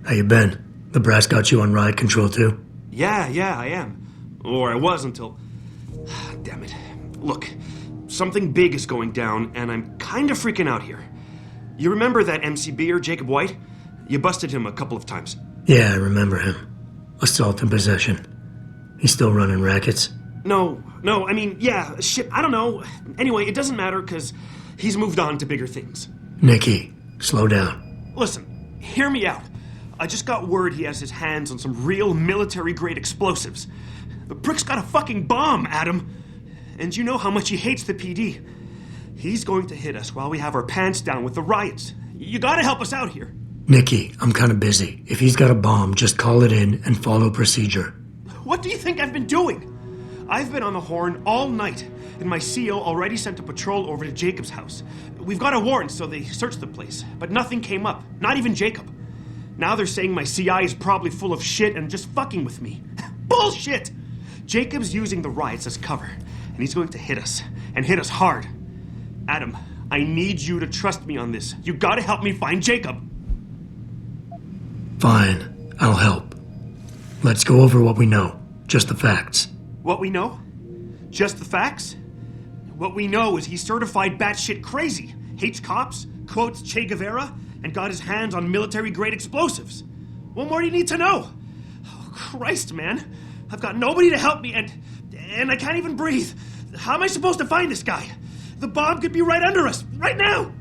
How you been? The brass got you on riot control too? Yeah, I am. Or I was until... Damn it. Look, something big is going down, and I'm kind of freaking out here. You remember that MCBer, Jacob White? You busted him a couple of times. Yeah, I remember him. Assault and possession. He's still running rackets? No, I mean, yeah, shit, I don't know. Anyway, it doesn't matter, because he's moved on to bigger things. Nikki, slow down. Listen, hear me out. I just got word he has his hands on some real military-grade explosives. The prick's got a fucking bomb, Adam. And you know how much he hates the PD. He's going to hit us while we have our pants down with the riots. You gotta help us out here. Nikki, I'm kind of busy. If he's got a bomb, just call it in and follow procedure. What do you think I've been doing? I've been on the horn all night, and my CO already sent a patrol over to Jacob's house. We've got a warrant, so they searched the place, but nothing came up, not even Jacob. Now they're saying my CI is probably full of shit and just fucking with me. Bullshit! Jacob's using the riots as cover, and he's going to hit us, and hit us hard. Adam, I need you to trust me on this. You gotta help me find Jacob. Fine, I'll help. Let's go over what we know. Just the facts. What we know? Just the facts? What we know is he's certified batshit crazy, hates cops, quotes Che Guevara, and got his hands on military-grade explosives. What more do you need to know? Oh, Christ, man. I've got nobody to help me, and I can't even breathe. How am I supposed to find this guy? The bomb could be right under us, right now!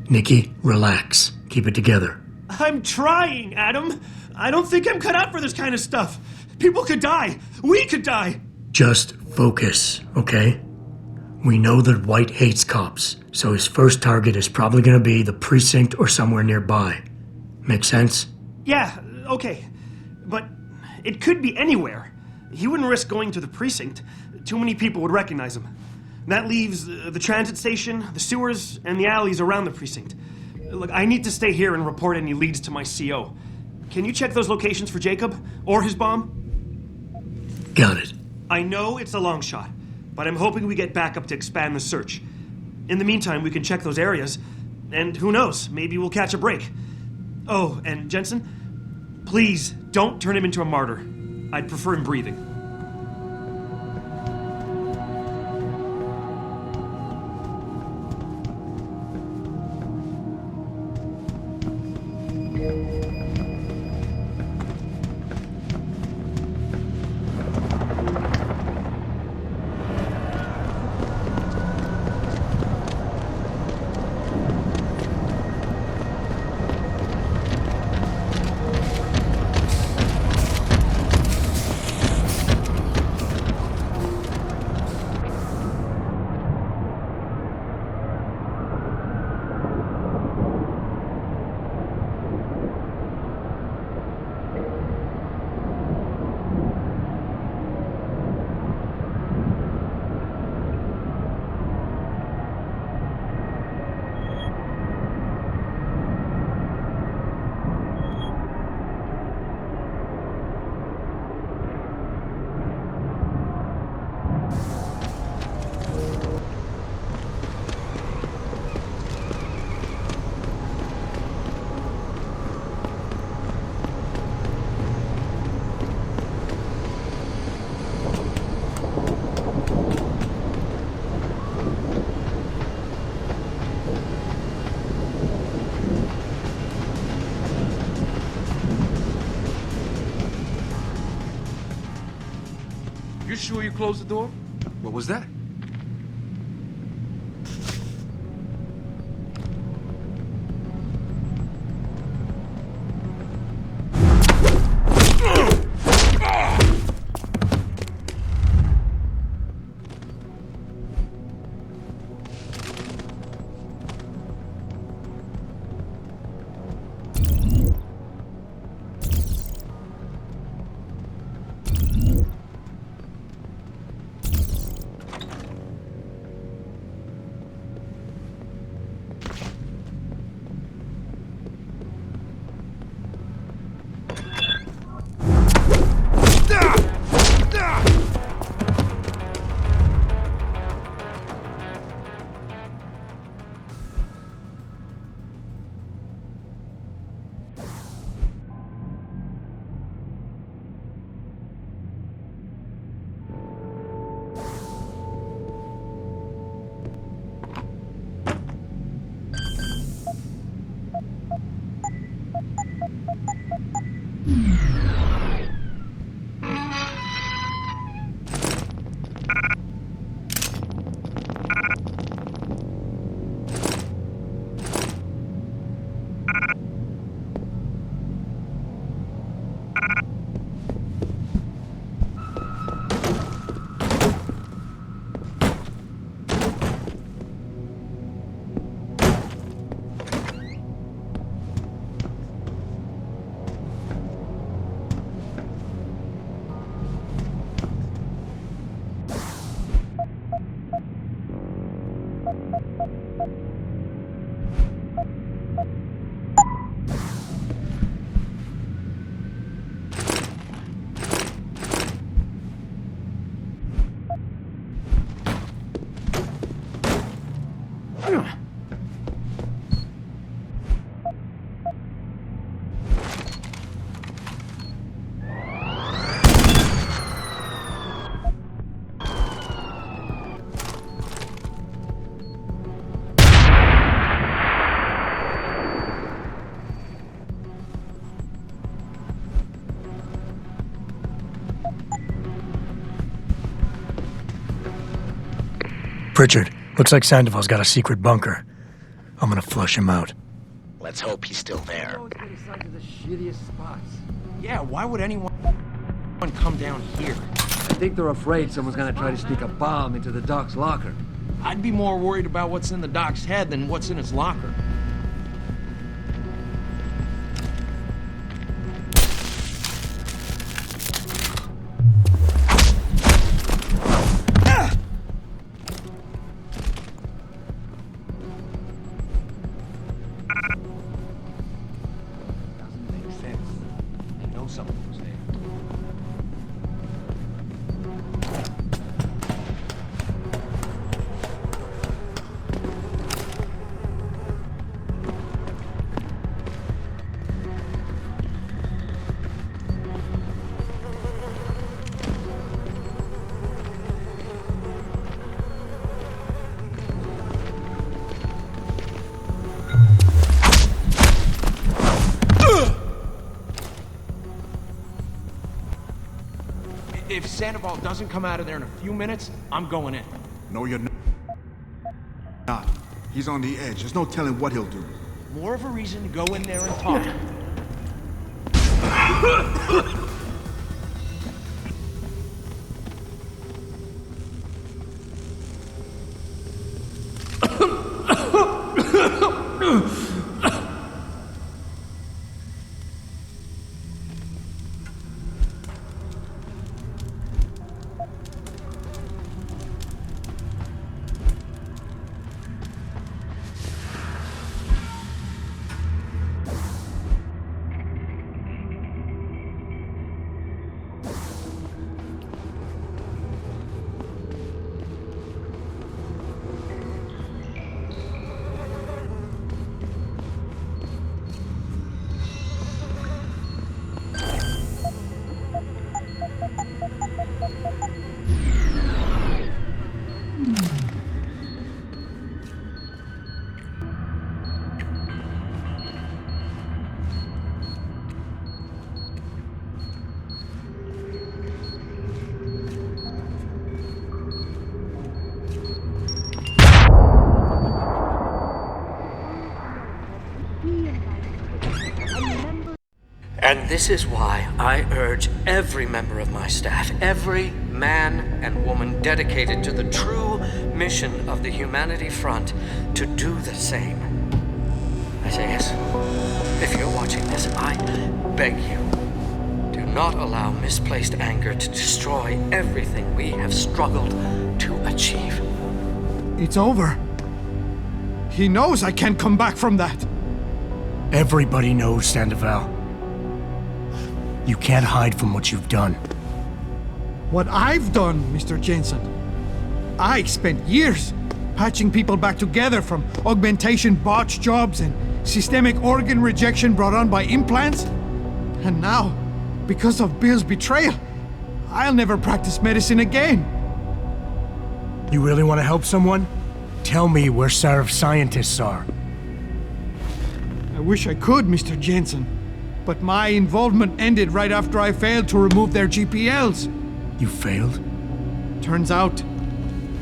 Nikki, relax. Keep it together. I'm trying, Adam. I don't think I'm cut out for this kind of stuff. People could die. We could die. Just focus, okay? We know that White hates cops, so his first target is probably gonna be the precinct or somewhere nearby. Make sense? Yeah, okay. But it could be anywhere. He wouldn't risk going to the precinct. Too many people would recognize him. That leaves the transit station, the sewers, and the alleys around the precinct. Look, I need to stay here and report any leads to my CO. Can you check those locations for Jacob? Or his bomb? Got it. I know it's a long shot, but I'm hoping we get backup to expand the search. In the meantime, we can check those areas, and who knows, maybe we'll catch a break. Oh, and Jensen, please don't turn him into a martyr. I'd prefer him breathing. You sure you closed the door? What was that? Pritchard, looks like Sandoval's got a secret bunker. I'm gonna flush him out. Let's hope he's still there. The shittiest spots. Yeah, why would anyone come down here? I think they're afraid someone's gonna try to sneak a bomb into the Doc's locker. I'd be more worried about what's in the Doc's head than what's in his locker. If Sandoval doesn't come out of there in a few minutes, I'm going in. No, you're not. He's on the edge. There's no telling what he'll do. More of a reason to go in there and talk. And this is why I urge every member of my staff, every man and woman dedicated to the true mission of the Humanity Front, to do the same. Isaias, if you're watching this, I beg you, do not allow misplaced anger to destroy everything we have struggled to achieve. It's over. He knows I can't come back from that. Everybody knows, Sandoval. You can't hide from what you've done. What I've done, Mr. Jensen. I spent years patching people back together from augmentation botch jobs and systemic organ rejection brought on by implants. And now, because of Bill's betrayal, I'll never practice medicine again. You really want to help someone? Tell me where Sarif's scientists are. I wish I could, Mr. Jensen. But my involvement ended right after I failed to remove their GPLs. You failed? Turns out,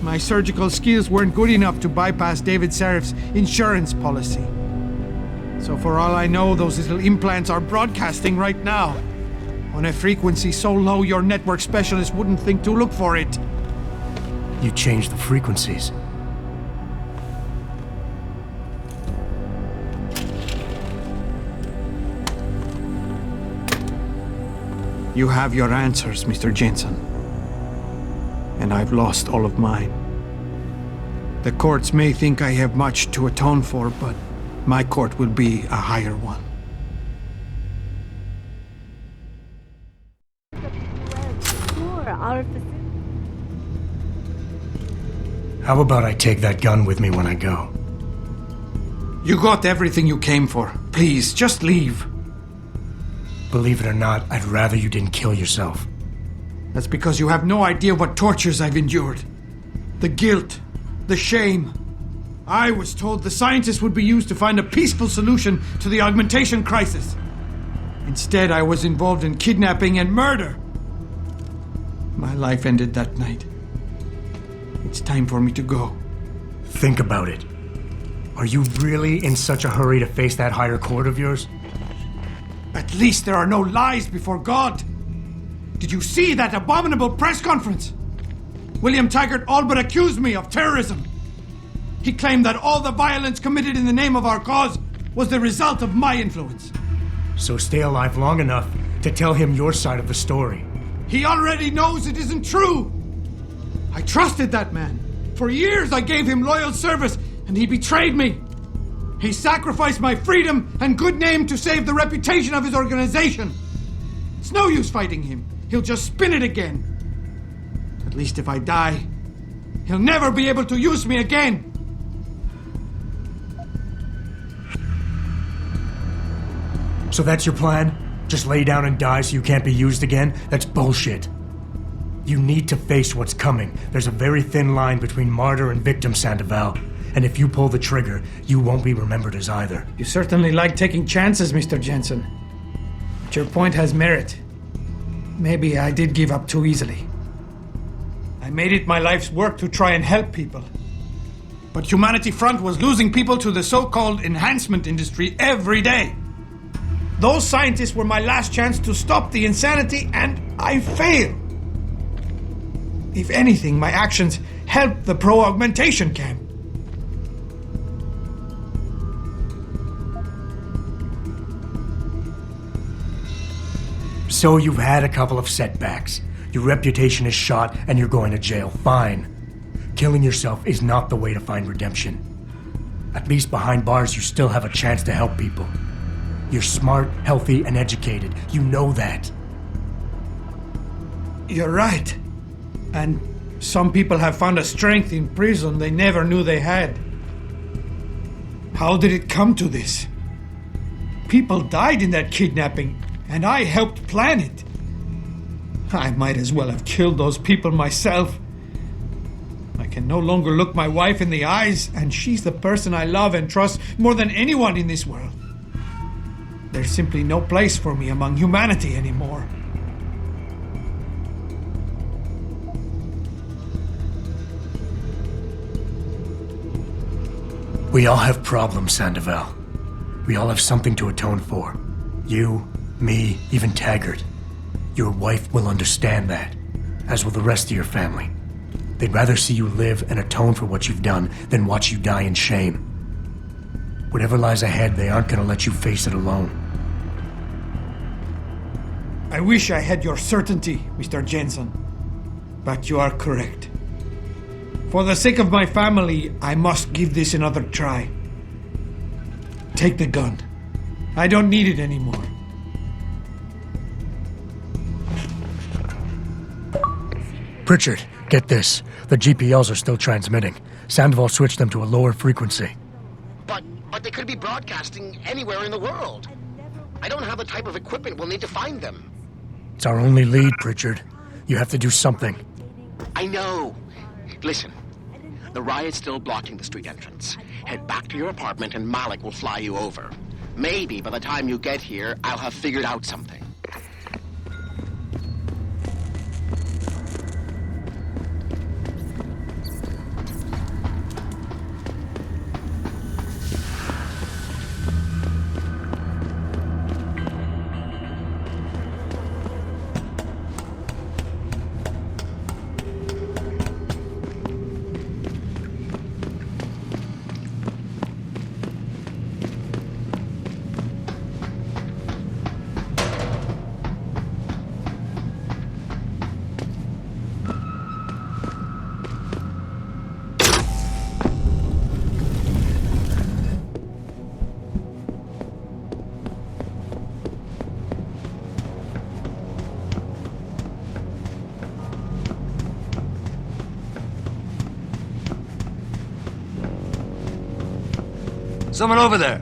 my surgical skills weren't good enough to bypass David Sarif's insurance policy. So for all I know, those little implants are broadcasting right now, on a frequency so low your network specialist wouldn't think to look for it. You changed the frequencies. You have your answers, Mr. Jensen. And I've lost all of mine. The courts may think I have much to atone for, but my court will be a higher one. How about I take that gun with me when I go? You got everything you came for. Please, just leave. Believe it or not, I'd rather you didn't kill yourself. That's because you have no idea what tortures I've endured. The guilt, the shame. I was told the scientists would be used to find a peaceful solution to the augmentation crisis. Instead, I was involved in kidnapping and murder. My life ended that night. It's time for me to go. Think about it. Are you really in such a hurry to face that higher court of yours? At least there are no lies before God. Did you see that abominable press conference? William Taggart all but accused me of terrorism. He claimed that all the violence committed in the name of our cause was the result of my influence. So stay alive long enough to tell him your side of the story. He already knows it isn't true. I trusted that man. For years I gave him loyal service, and he betrayed me. He sacrificed my freedom and good name to save the reputation of his organization. It's no use fighting him. He'll just spin it again. At least if I die, he'll never be able to use me again. So that's your plan? Just lay down and die so you can't be used again? That's bullshit. You need to face what's coming. There's a very thin line between martyr and victim, Sandoval. And if you pull the trigger, you won't be remembered as either. You certainly like taking chances, Mr. Jensen. But your point has merit. Maybe I did give up too easily. I made it my life's work to try and help people. But Humanity Front was losing people to the so-called enhancement industry every day. Those scientists were my last chance to stop the insanity, and I failed. If anything, my actions helped the pro-augmentation camp. So you've had a couple of setbacks. Your reputation is shot and you're going to jail. Fine. Killing yourself is not the way to find redemption. At least behind bars you still have a chance to help people. You're smart, healthy, and educated. You know that. You're right. And some people have found a strength in prison they never knew they had. How did it come to this? People died in that kidnapping, and I helped plan it. I might as well have killed those people myself. I can no longer look my wife in the eyes, and she's the person I love and trust more than anyone in this world. There's simply no place for me among humanity anymore. We all have problems, Sandoval. We all have something to atone for. You, me, even Taggart. Your wife will understand that, as will the rest of your family. They'd rather see you live and atone for what you've done than watch you die in shame. Whatever lies ahead, they aren't going to let you face it alone. I wish I had your certainty, Mr. Jensen. But you are correct. For the sake of my family, I must give this another try. Take the gun. I don't need it anymore. Pritchard, get this. The GPLs are still transmitting. Sandoval switched them to a lower frequency. But they could be broadcasting anywhere in the world. I don't have the type of equipment we'll need to find them. It's our only lead, Pritchard. You have to do something. I know. Listen, the riot's still blocking the street entrance. Head back to your apartment and Malik will fly you over. Maybe by the time you get here, I'll have figured out something. Someone over there!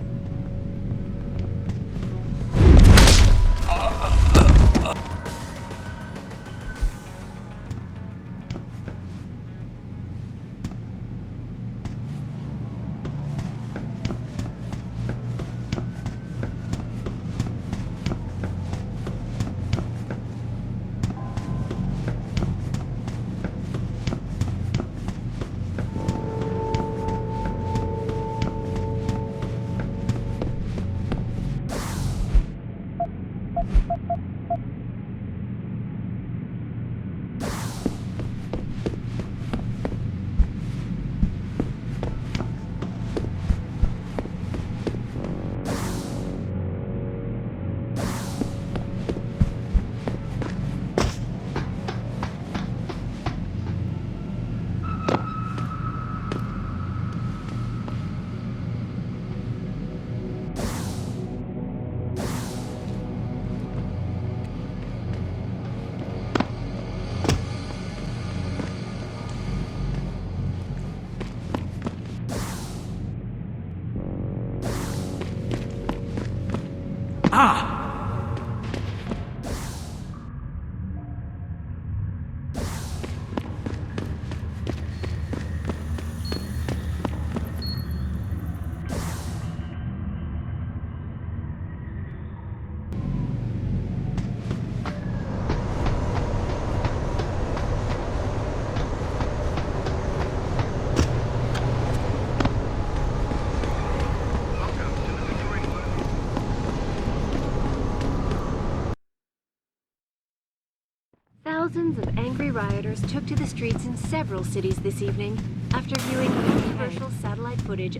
Thousands of angry rioters took to the streets in several cities this evening after viewing controversial satellite footage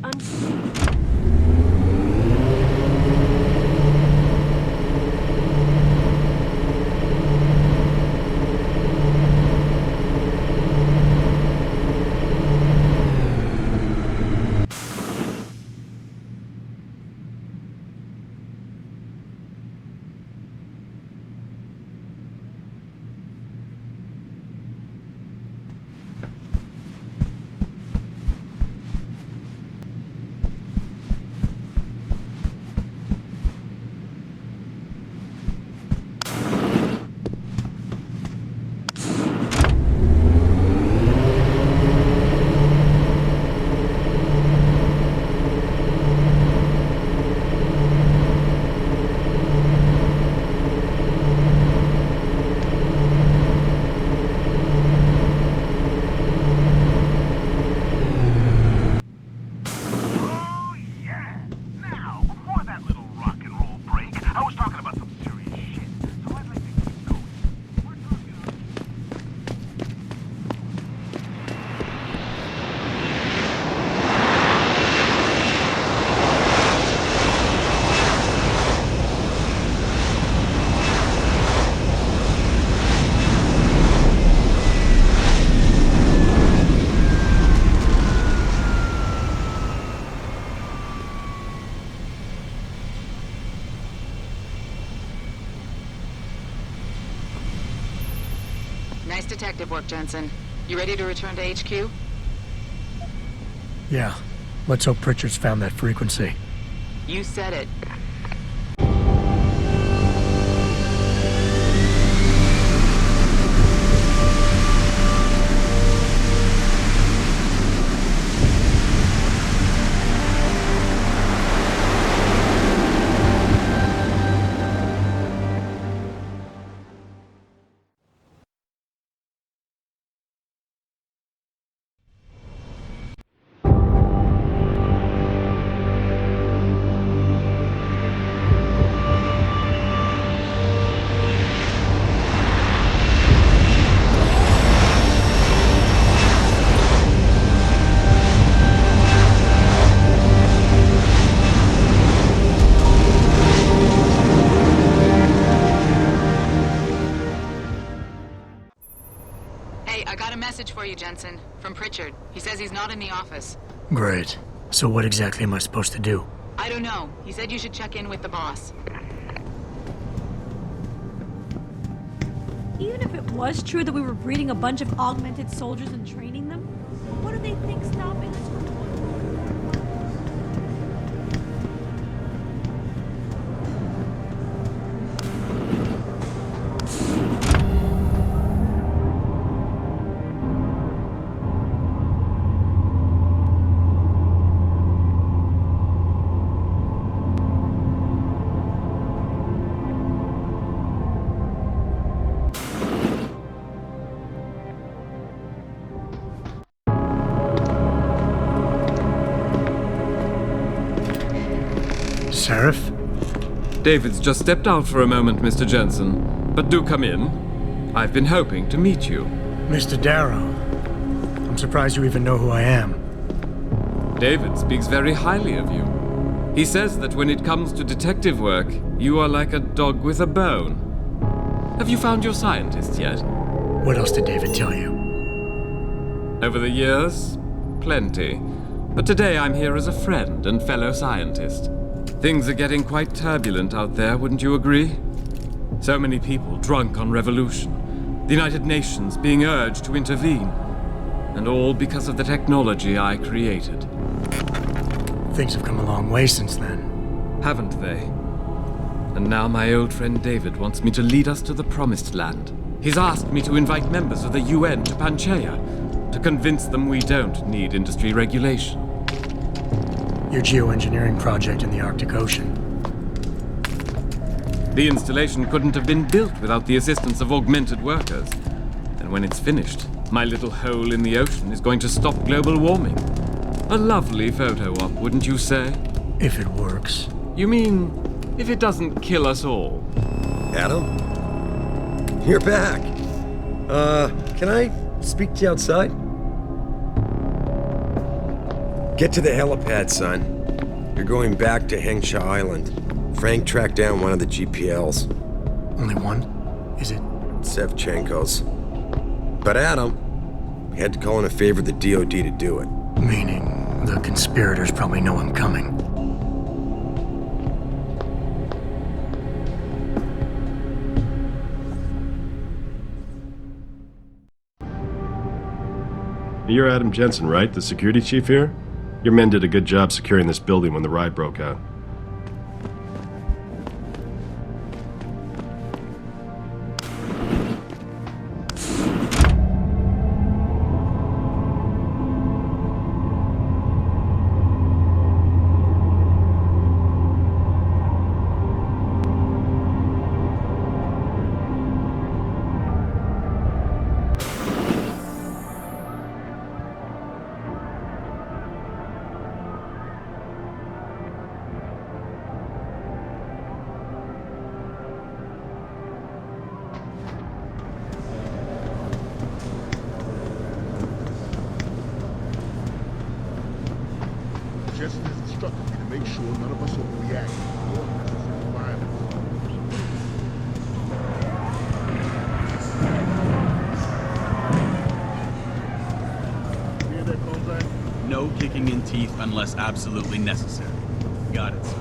Nice detective work, Jensen. You ready to return to HQ? Yeah. Let's hope Pritchard's found that frequency. You said it. For you, Jensen. From Pritchard. He says he's not in the office. Great. So what exactly am I supposed to do? I don't know. He said you should check in with the boss. Even if it was true that we were breeding a bunch of augmented soldiers and training them, what do they think stopping us from Sarif? David's just stepped out for a moment, Mr. Jensen. But do come in. I've been hoping to meet you. Mr. Darrow, I'm surprised you even know who I am. David speaks very highly of you. He says that when it comes to detective work, you are like a dog with a bone. Have you found your scientist yet? What else did David tell you? Over the years, plenty. But today I'm here as a friend and fellow scientist. Things are getting quite turbulent out there, wouldn't you agree? So many people drunk on revolution. The United Nations being urged to intervene. And all because of the technology I created. Things have come a long way since then. Haven't they? And now my old friend David wants me to lead us to the Promised Land. He's asked me to invite members of the UN to Panchaea, to convince them we don't need industry regulation. Your geoengineering project in the Arctic Ocean. The installation couldn't have been built without the assistance of augmented workers. And when it's finished, my little hole in the ocean is going to stop global warming. A lovely photo op, wouldn't you say? If it works. You mean, if it doesn't kill us all? Adam? You're back. Can I speak to you outside? Get to the helipad, son. You're going back to Hengsha Island. Frank tracked down one of the GPLs. Only one? Is it? Sevchenko's. But Adam, we had to call in a favor of the DOD to do it. Meaning, the conspirators probably know I'm coming. You're Adam Jensen, right? The security chief here? Your men did a good job securing this building when the riot broke out. Jensen has instructed me to make sure none of us overreact or unnecessary violence. Hear that, Gonzaga? No kicking in teeth unless absolutely necessary. Got it, sir.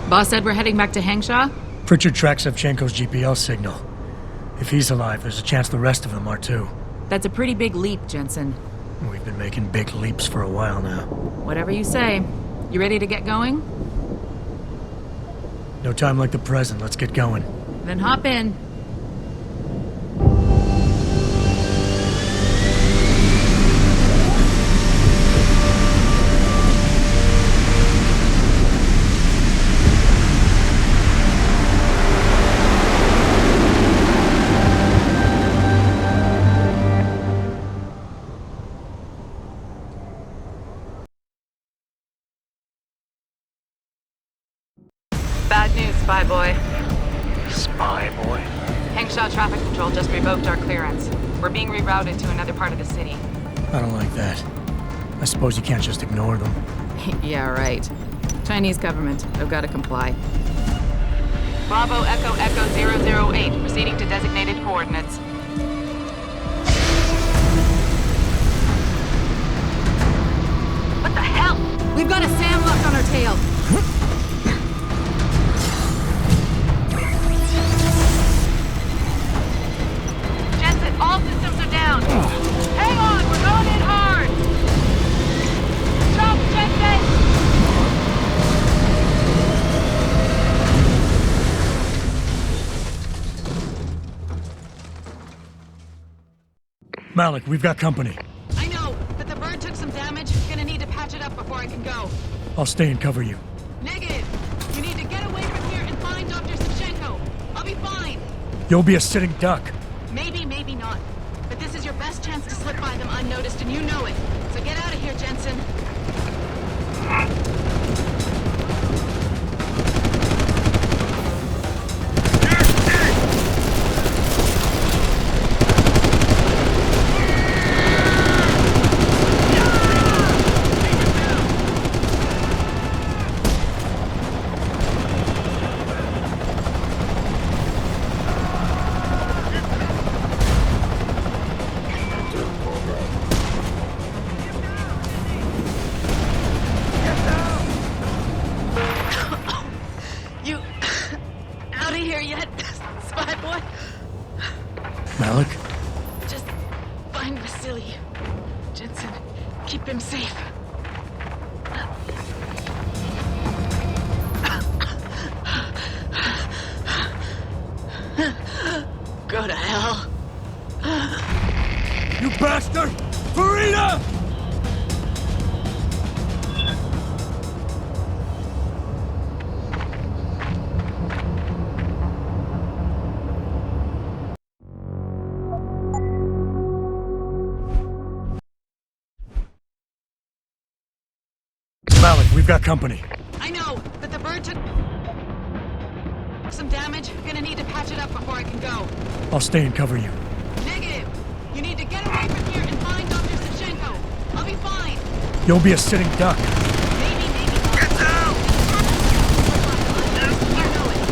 Boss said we're heading back to Hengsha? Pritchard tracks Sevchenko's GPL signal. If he's alive, there's a chance the rest of them are too. That's a pretty big leap, Jensen. We've been making big leaps for a while now. Whatever you say. You ready to get going? No time like the present. Let's get going. Then hop in. Bad news, Spy Boy. Spy Boy? Hengsha Traffic Control just revoked our clearance. We're being rerouted to another part of the city. I don't like that. I suppose you can't just ignore them. Yeah, right. Chinese government. I've got to comply. Bravo Echo Echo 008, proceeding to designated coordinates. What the hell? We've got a SAM locked on our tail. Jensen, all systems are down. Hang on, we're going in hard. Jump, Jensen! Malik, we've got company. I know, but the bird took some damage. Gonna need to patch it up before I can go. I'll stay and cover you. Negative. You need to get away from here and find Dr. Savchenko. I'll be fine. You'll be a sitting duck. Maybe, maybe not. But this is your best chance to slip by them unnoticed, and you know it. So get out of here, Jensen. Malik? Just find Vasily. Jensen, keep him safe. Go to hell. You bastard! Farida! Malik, we've got company. I know, but the bird took some damage. Gonna need to patch it up before I can go. I'll stay and cover you. Negative. You need to get away from here and find Dr. Savchenko. I'll be fine. You'll be a sitting duck. Maybe, maybe not. Get down! You know it.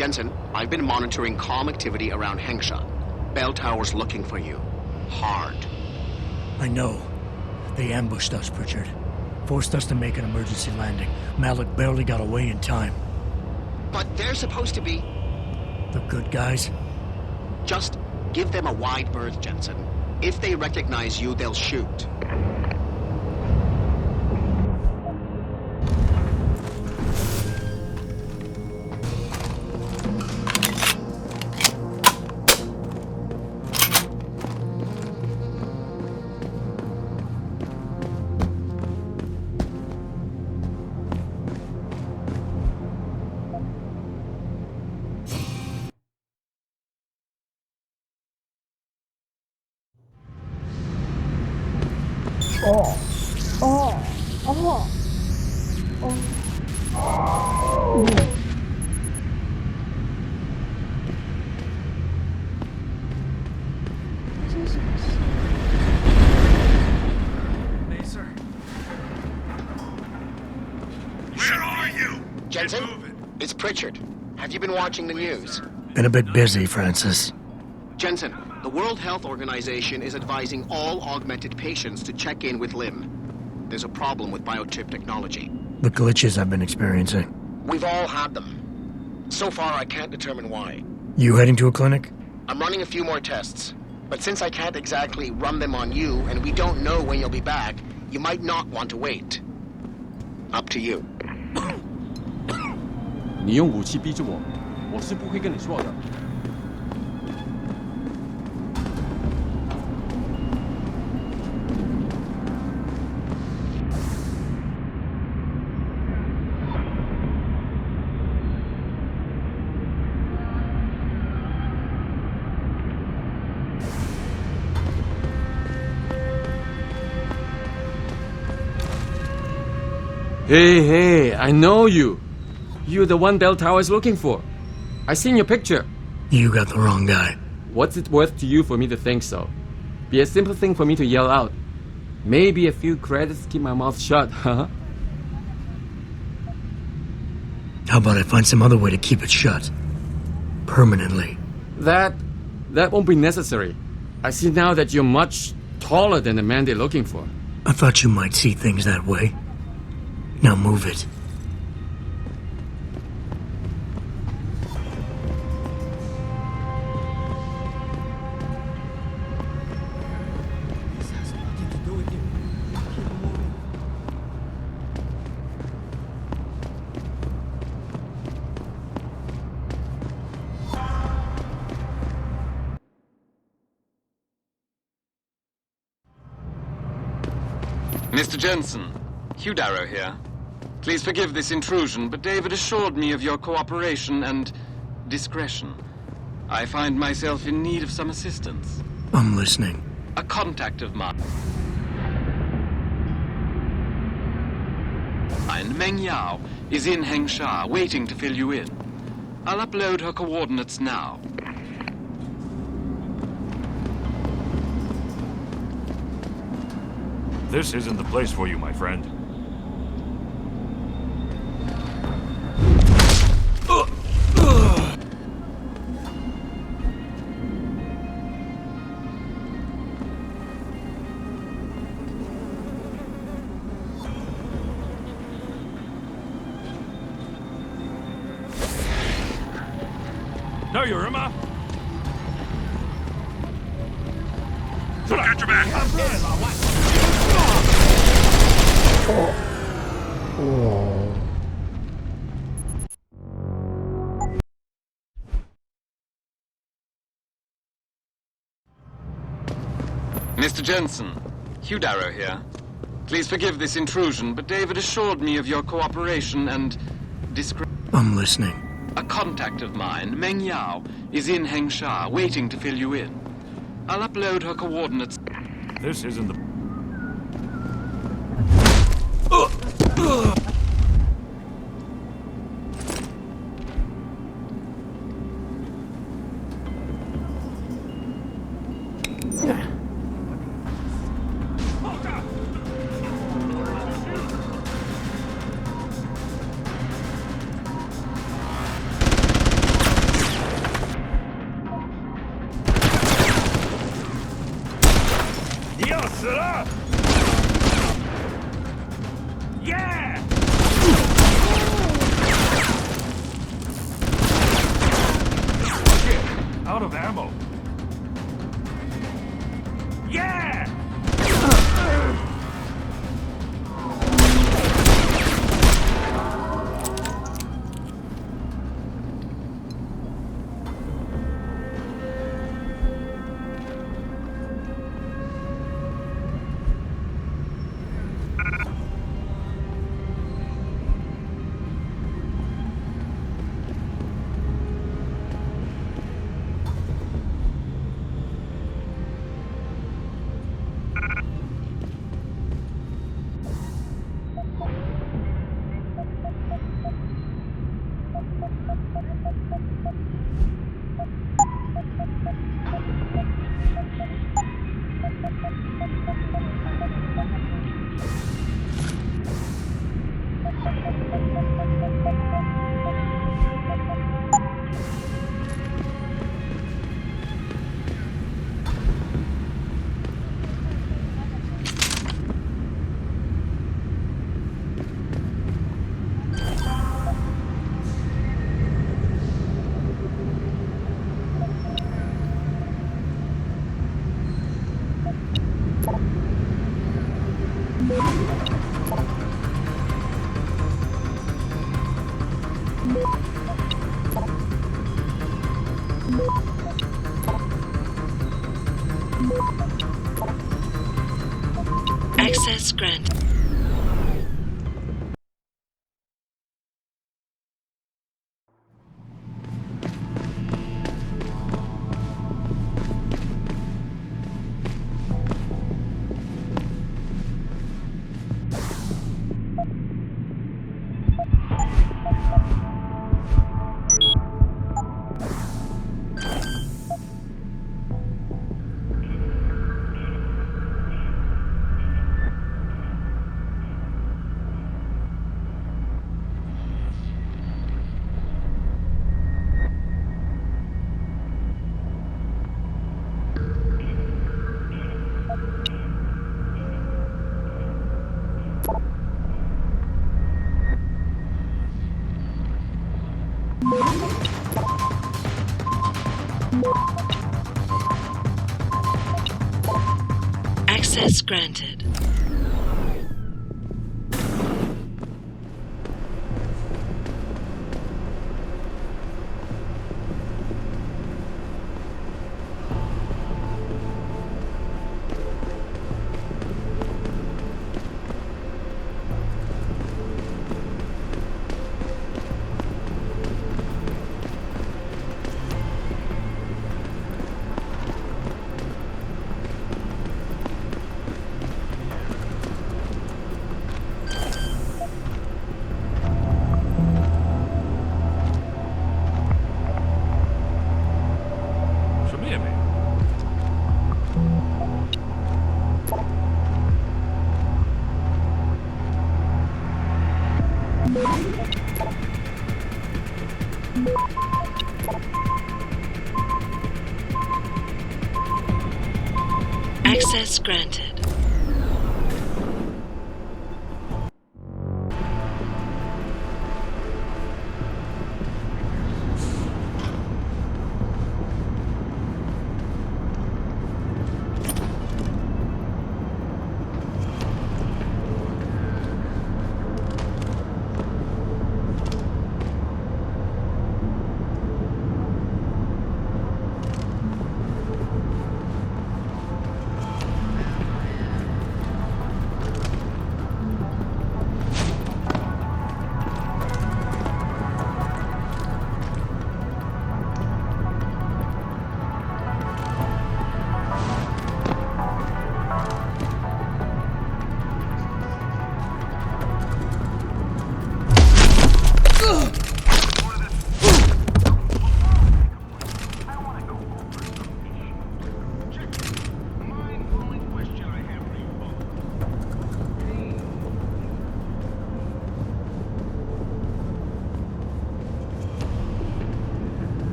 Jensen, I've been monitoring comm activity around Hengsha. Bell Tower's looking for you. Hard. I know. They ambushed us, Pritchard. Forced us to make an emergency landing. Malik barely got away in time. But they're supposed to be... The good guys? Just give them a wide berth, Jensen. If they recognize you, they'll shoot. Where are you? Jensen, it's Pritchard. Have you been watching the news? Been a bit busy, Francis. Jensen, the World Health Organization is advising all augmented patients to check in with Lim. There's a problem with biochip technology. The glitches I've been experiencing. We've all had them. So far, I can't determine why. You heading to a clinic? I'm running a few more tests. But since I can't exactly run them on you, and we don't know when you'll be back, you might not want to wait. Up to you. 你用武器逼着我，我是不会跟你说的。Hey, I know you. You're the one Bell Tower is looking for. I seen your picture. You got the wrong guy. What's it worth to you for me to think so? Be a simple thing for me to yell out. Maybe a few credits keep my mouth shut, huh? How about I find some other way to keep it shut? Permanently. That won't be necessary. I see now that you're much taller than the man they're looking for. I thought you might see things that way. Now move it. Mr. Jensen, Hugh Darrow here. Please forgive this intrusion, but David assured me of your cooperation and discretion. I find myself in need of some assistance. I'm listening. A contact of mine, Meng Yao, is in Hengsha, waiting to fill you in. I'll upload her coordinates now. This isn't the place for you, my friend. No, you're Irma. Got your back. Mr. Jensen, Hugh Darrow here. Please forgive this intrusion, but David assured me of your cooperation and discretion. I'm listening. A contact of mine, Meng Yao, is in Hengsha, waiting to fill you in. I'll upload her coordinates. This isn't the... sera! Yeah! Shit! Out of ammo. Yeah! Access granted. Access granted. Access granted.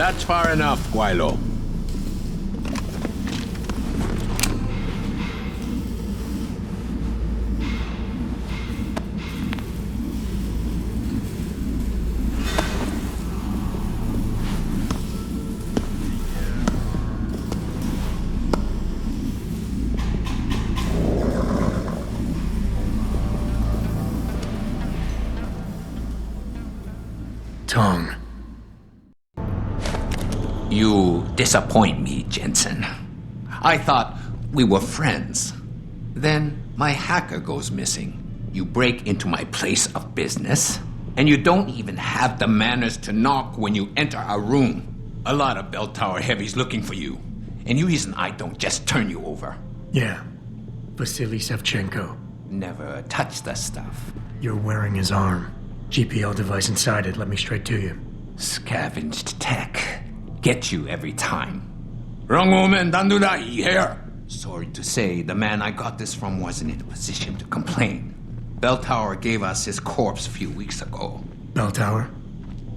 That's far enough, Guaylo. Tong. You disappoint me, Jensen. I thought we were friends. Then my hacker goes missing. You break into my place of business, and you don't even have the manners to knock when you enter a room. A lot of bell tower heavies looking for you. Any reason I don't just turn you over? Yeah. Vasily Sevchenko. Never touch the stuff. You're wearing his arm. GPL device inside it, let me straight to you. Scavenged tech. Get you every time. Wrong woman, don't do that here. Sorry to say, the man I got this from wasn't in a position to complain. Bell Tower gave us his corpse a few weeks ago. Bell Tower?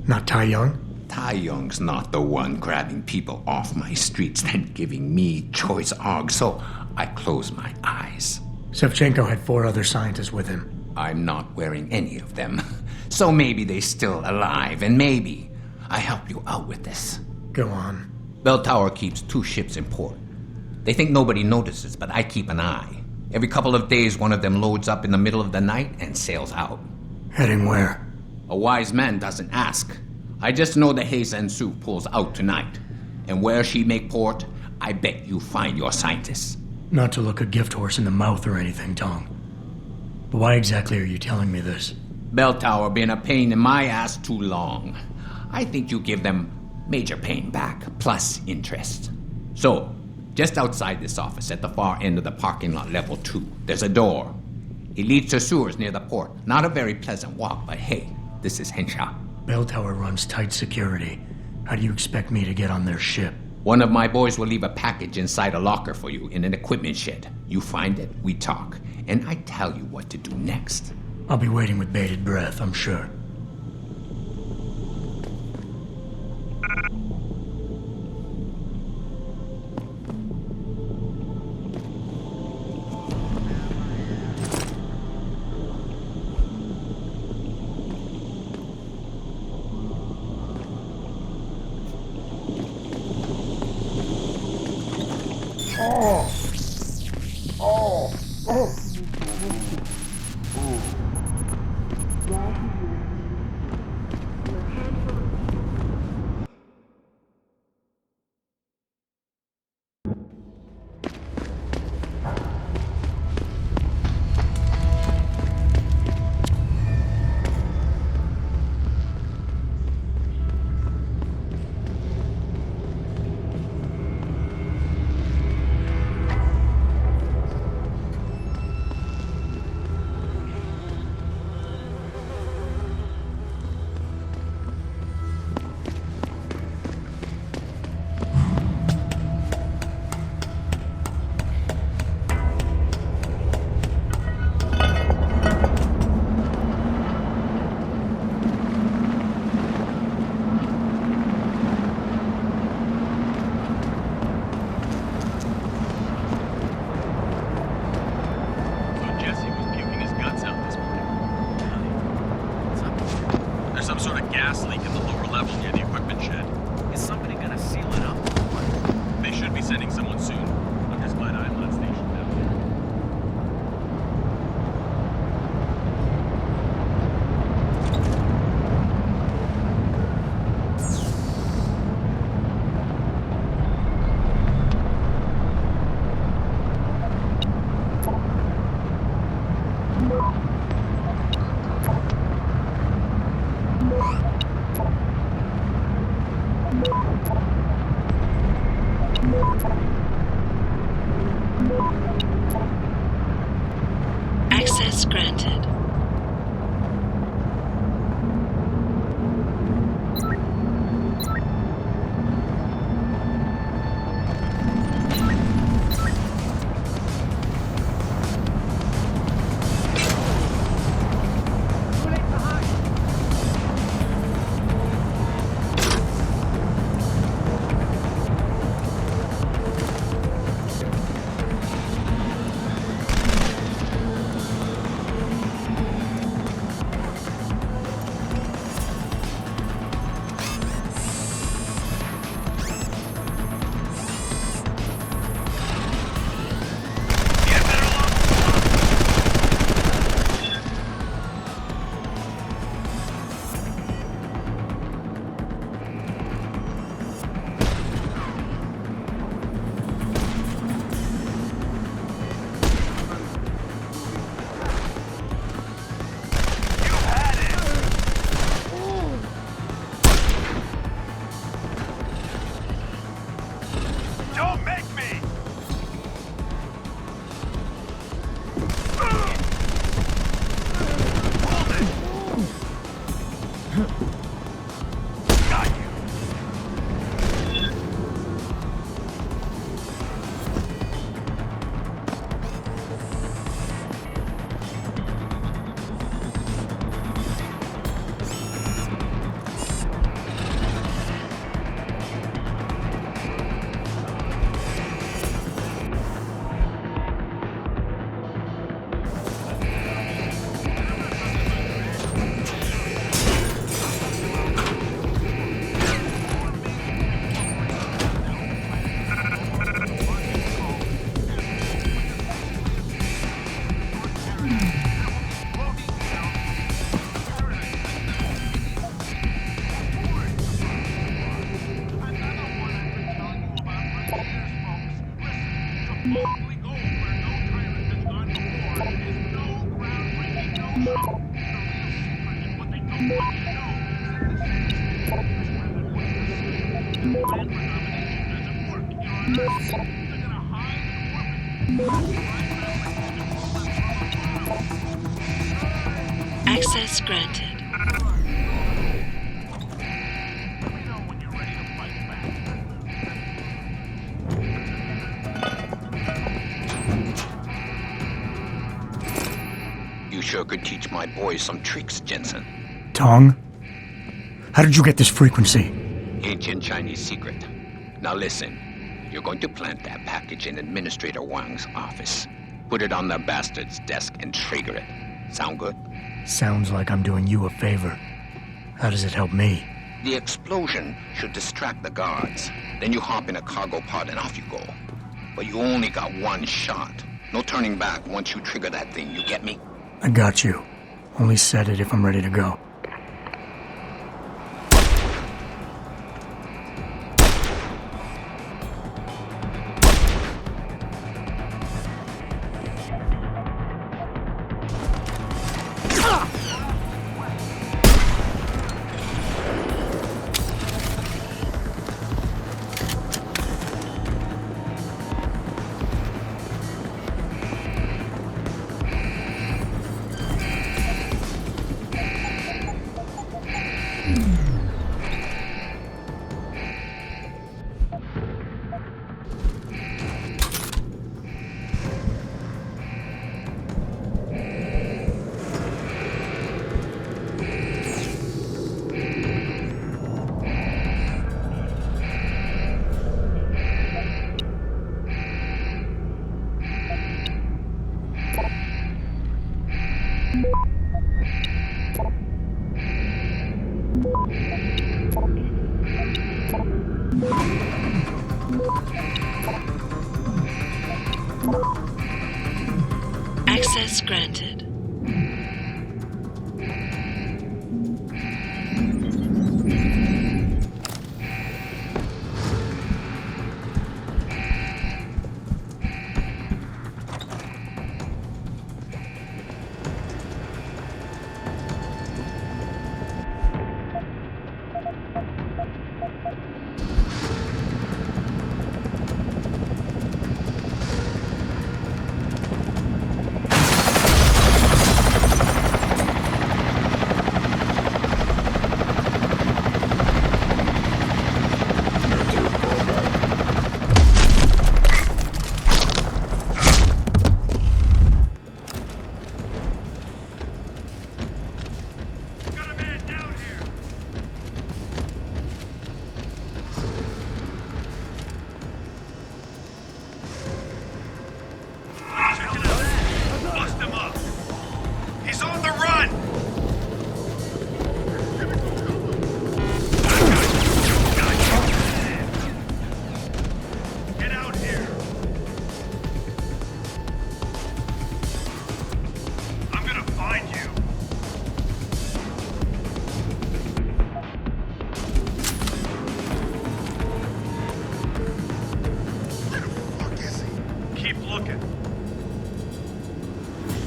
Not Tai Young? Tai Young's not the one grabbing people off my streets and giving me choice AUG, so I close my eyes. Sevchenko had 4 other scientists with him. I'm not wearing any of them. So maybe they're still alive, and maybe I help you out with this. Go on. Bell Tower keeps 2 ships in port. They think nobody notices, but I keep an eye. Every couple of days, one of them loads up in the middle of the night and sails out. Heading where? A wise man doesn't ask. I just know the Hengsha Su pulls out tonight. And where she make port, I bet you find your scientists. Not to look a gift horse in the mouth or anything, Tong. But why exactly are you telling me this? Bell Tower been a pain in my ass too long. I think you give them major pain back, plus interest. So, just outside this office, at the far end of the parking lot, level 2, there's a door. It leads to sewers near the port. Not a very pleasant walk, but hey, this is Hengsha. Bell Tower runs tight security. How do you expect me to get on their ship? One of my boys will leave a package inside a locker for you in an equipment shed. You find it, we talk, and I tell you what to do next. I'll be waiting with bated breath, I'm sure. Access granted. You sure could teach my boys some tricks, Jensen. Tong? How did you get this frequency? Ancient Chinese secret. Now listen. You're going to plant that package in Administrator Wang's office. Put it on the bastard's desk and trigger it. Sound good? Sounds like I'm doing you a favor. How does it help me? The explosion should distract the guards. Then you hop in a cargo pod and off you go. But you only got one shot. No turning back once you trigger that thing, you get me? I got you. Only set it if I'm ready to go. Access granted.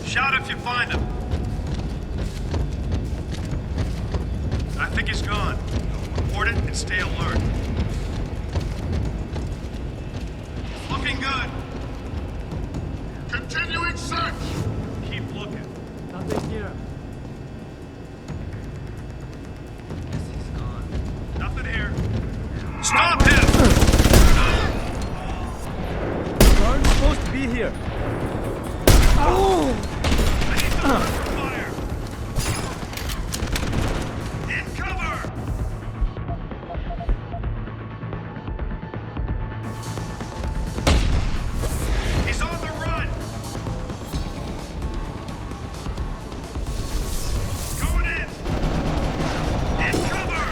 Shout if you find him. I think he's gone. Report it and stay alert. Looking good. Continuing search. Keep looking. Nothing here. He's gone. Nothing here. Stop him! You aren't supposed to be here. Oh! Fire! In cover! He's on the run! Going in! In cover!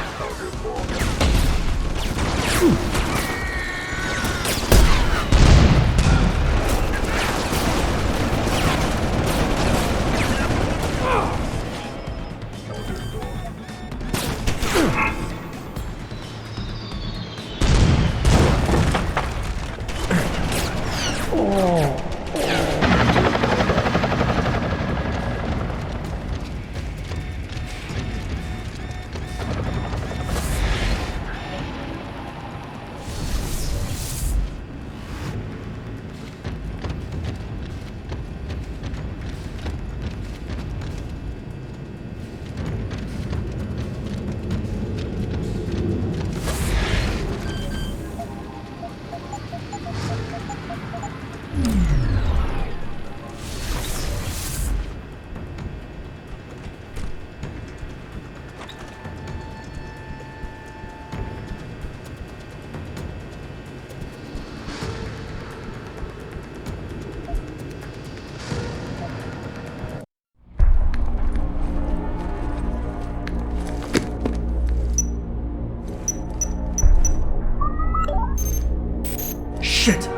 Shit!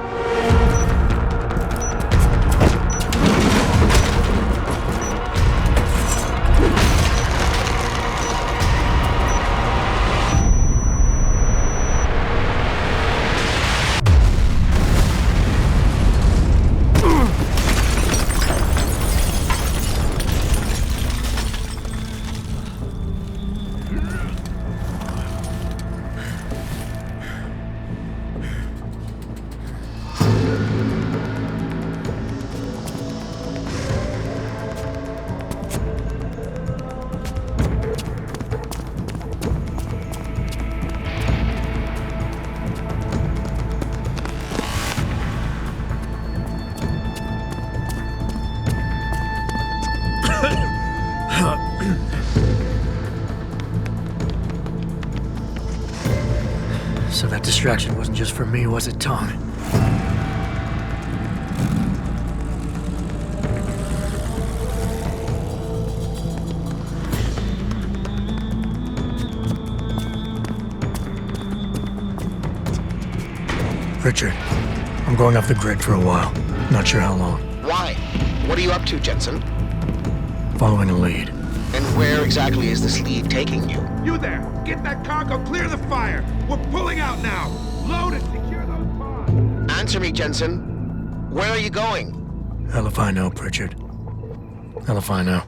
So that distraction wasn't just for me, was it, Tom? Richard, I'm going off the grid for a while. Not sure how long. Why? What are you up to, Jensen? Following a lead. And where exactly is this lead taking you? You there! Get that cargo, clear the fire! We're pulling out now! Load and secure those pods! Answer me, Jensen. Where are you going? Hell if I know, Pritchard. Hell if I know.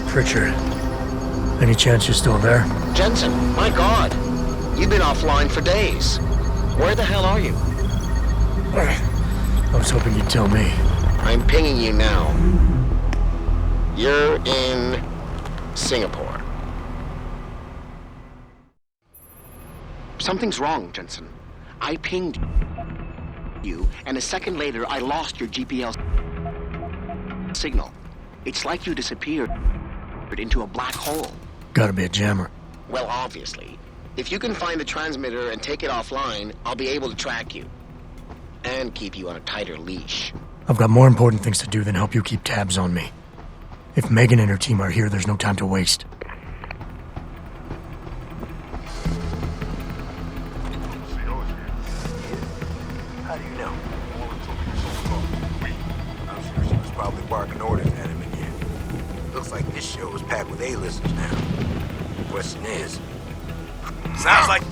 Pritchard, any chance you're still there? Jensen, my God. You've been offline for days. Where the hell are you? I was hoping you'd tell me. I'm pinging you now. You're in Singapore. Something's wrong, Jensen. I pinged you, and a second later I lost your GPL signal. It's like you disappeared into a black hole. Gotta be a jammer. Well, obviously. If you can find the transmitter and take it offline, I'll be able to track you. And keep you on a tighter leash. I've got more important things to do than help you keep tabs on me. If Megan and her team are here, there's no time to waste. How do you know? I'm sure she was probably barking orders at him again. Looks like this show is packed with A-listers now. The question is... Sounds like...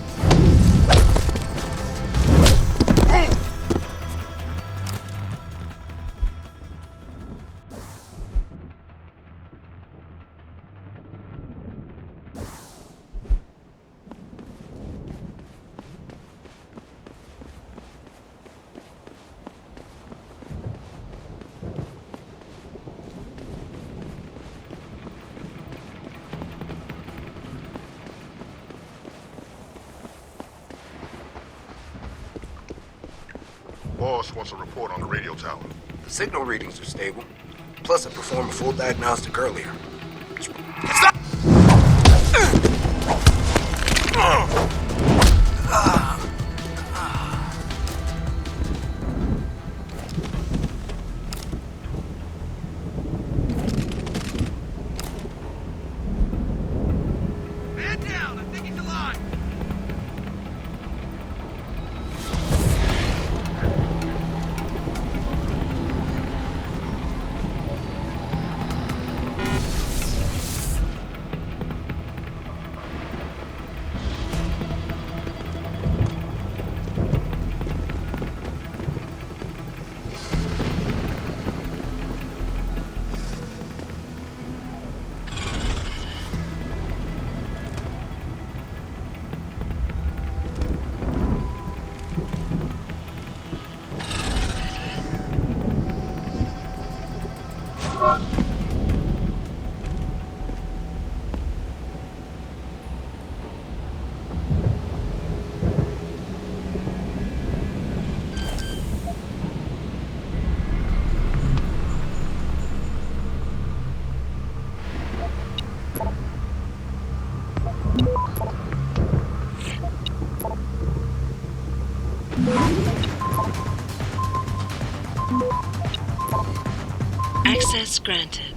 Boss wants a report on the radio tower. The signal readings are stable. Plus, I performed a full diagnostic earlier. Man down! I think he's alive! Access granted.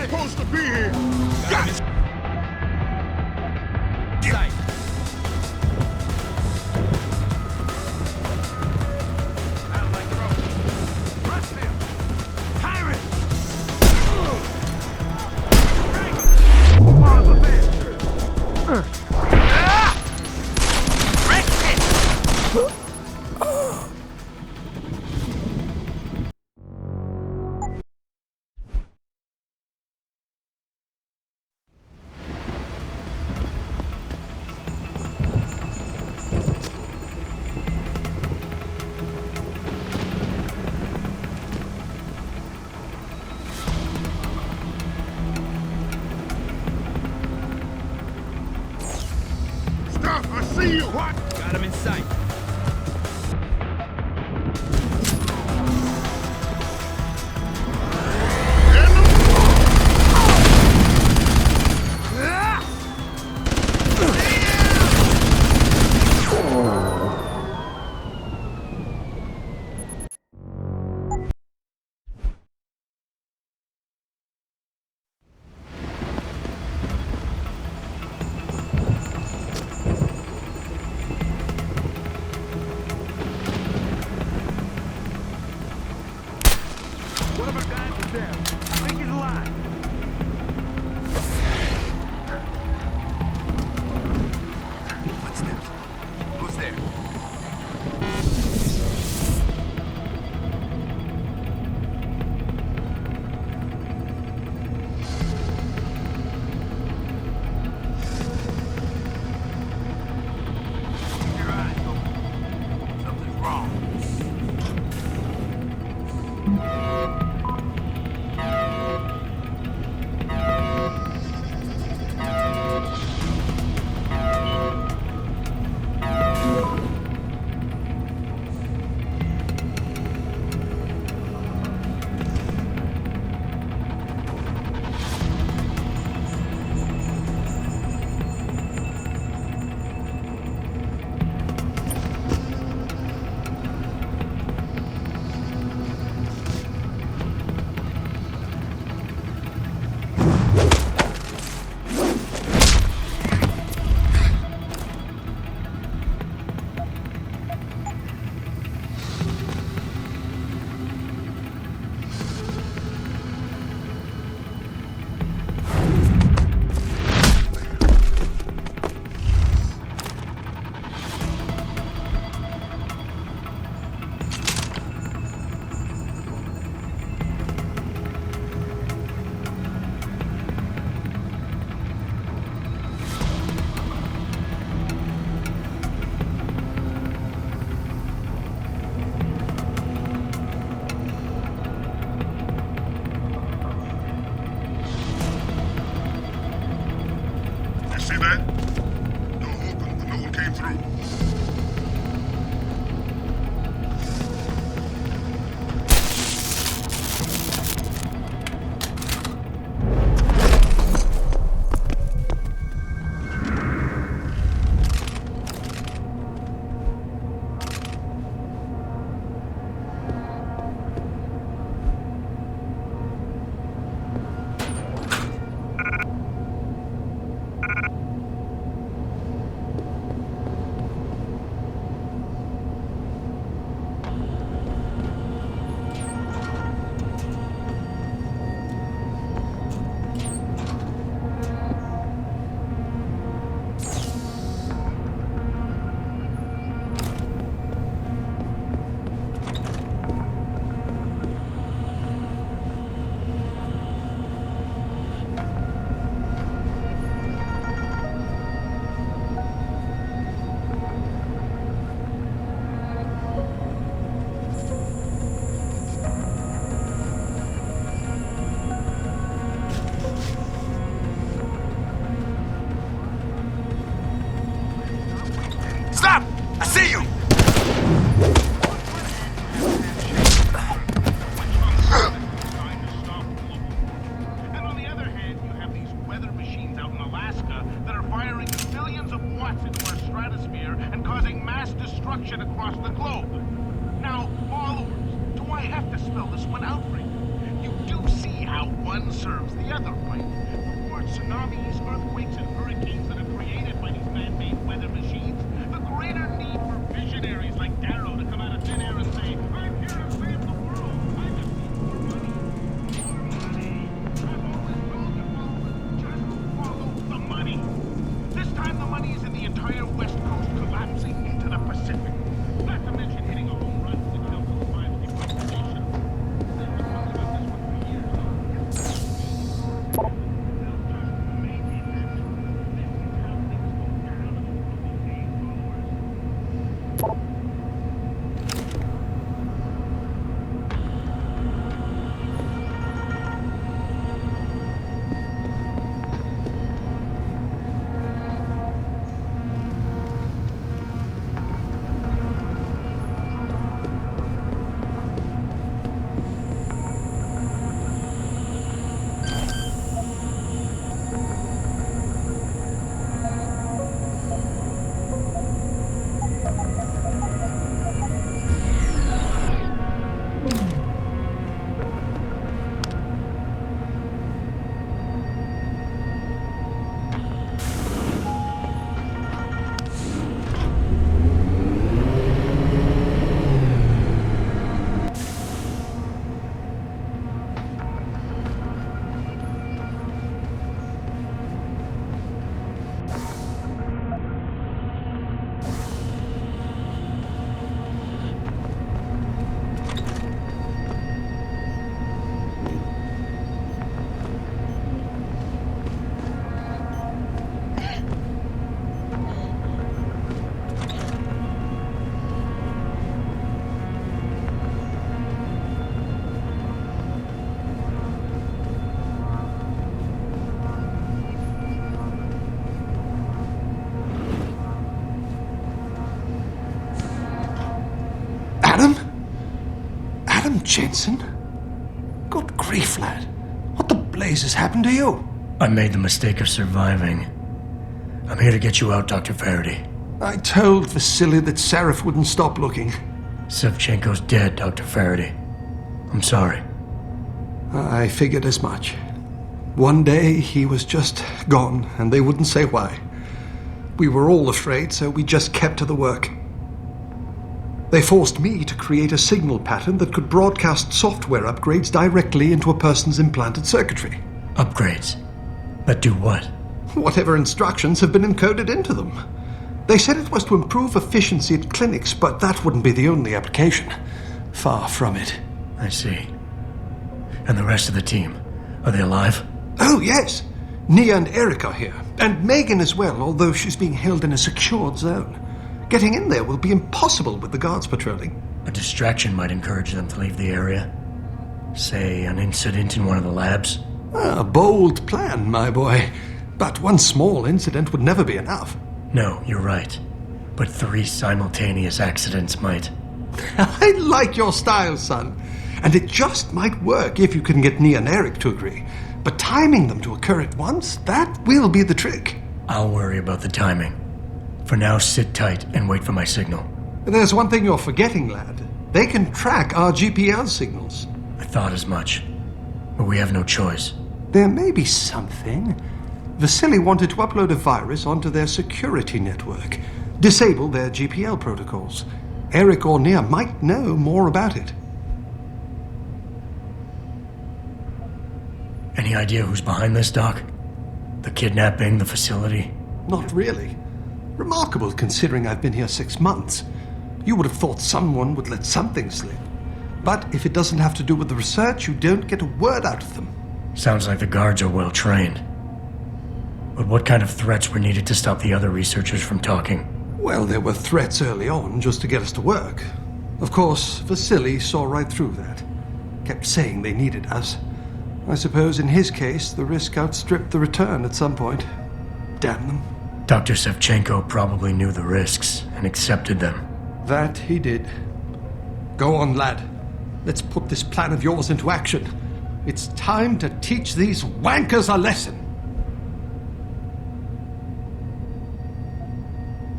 supposed to be here. See you! What? Got him in sight. See that? Door open, but no one came through. Across the globe. Now, followers, do I have to spell this one out for you? You do you see how one serves the other, right? The more tsunamis, earthquakes, and hurricanes that are created by these man-made weather machines, the greater need for visionaries like Darrow to come out of thin air and say, I'm here to save the world. I just need more money. More money. I've always told you, Baldwin, just follow the money. This time the money is in the entire West Coast collapsing into the Pacific. Not to mention hitting a home run to the Council's 5G population. They've been talking about this one for years. Adam Jensen? Good grief, lad. What the blazes happened to you? I made the mistake of surviving. I'm here to get you out, Dr. Faraday. I told Vasily that Sarif wouldn't stop looking. Sevchenko's dead, Dr. Faraday. I'm sorry. I figured as much. One day he was just gone, and they wouldn't say why. We were all afraid, so we just kept to the work. They forced me to create a signal pattern that could broadcast software upgrades directly into a person's implanted circuitry. Upgrades? That do what? Whatever instructions have been encoded into them. They said it was to improve efficiency at clinics, but that wouldn't be the only application. Far from it. I see. And the rest of the team, are they alive? Oh, yes. Nia and Eric are here. And Megan as well, although she's being held in a secured zone. Getting in there will be impossible with the guards patrolling. A distraction might encourage them to leave the area. Say, an incident in one of the labs? A bold plan, my boy. But one small incident would never be enough. No, you're right. But 3 simultaneous accidents might. I like your style, son. And it just might work if you can get Nia and Eric to agree. But timing them to occur at once, that will be the trick. I'll worry about the timing. For now, sit tight and wait for my signal. There's one thing you're forgetting, lad. They can track our GPL signals. I thought as much. But we have no choice. There may be something. Vasily wanted to upload a virus onto their security network. Disable their GPL protocols. Eric or Nia might know more about it. Any idea who's behind this, Doc? The kidnapping, the facility? Not really. Remarkable considering I've been here 6 months. You would have thought someone would let something slip. But if it doesn't have to do with the research, you don't get a word out of them. Sounds like the guards are well trained. But what kind of threats were needed to stop the other researchers from talking? Well, there were threats early on just to get us to work. Of course, Vasily saw right through that. Kept saying they needed us. I suppose in his case, the risk outstripped the return at some point. Damn them. Dr. Sevchenko probably knew the risks and accepted them. That he did. Go on, lad. Let's put this plan of yours into action. It's time to teach these wankers a lesson.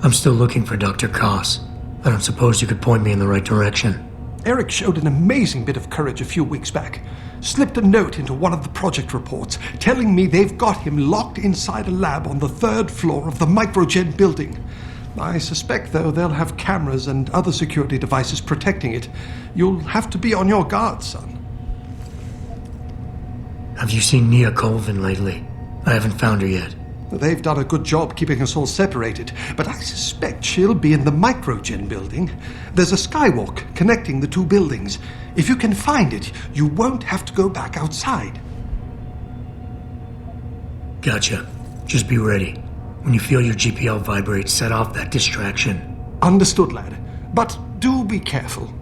I'm still looking for Dr. Koss. I don't suppose you could point me in the right direction. Eric showed an amazing bit of courage a few weeks back. Slipped a note into one of the project reports telling me they've got him locked inside a lab on the 3rd floor of the Microgen building. I suspect, though, they'll have cameras and other security devices protecting it. You'll have to be on your guard, son. Have you seen Nia Colvin lately? I haven't found her yet. They've done a good job keeping us all separated, but I suspect she'll be in the Microgen building. There's a skywalk connecting the 2 buildings. If you can find it, you won't have to go back outside. Gotcha. Just be ready. When you feel your GPL vibrate, set off that distraction. Understood, lad. But do be careful.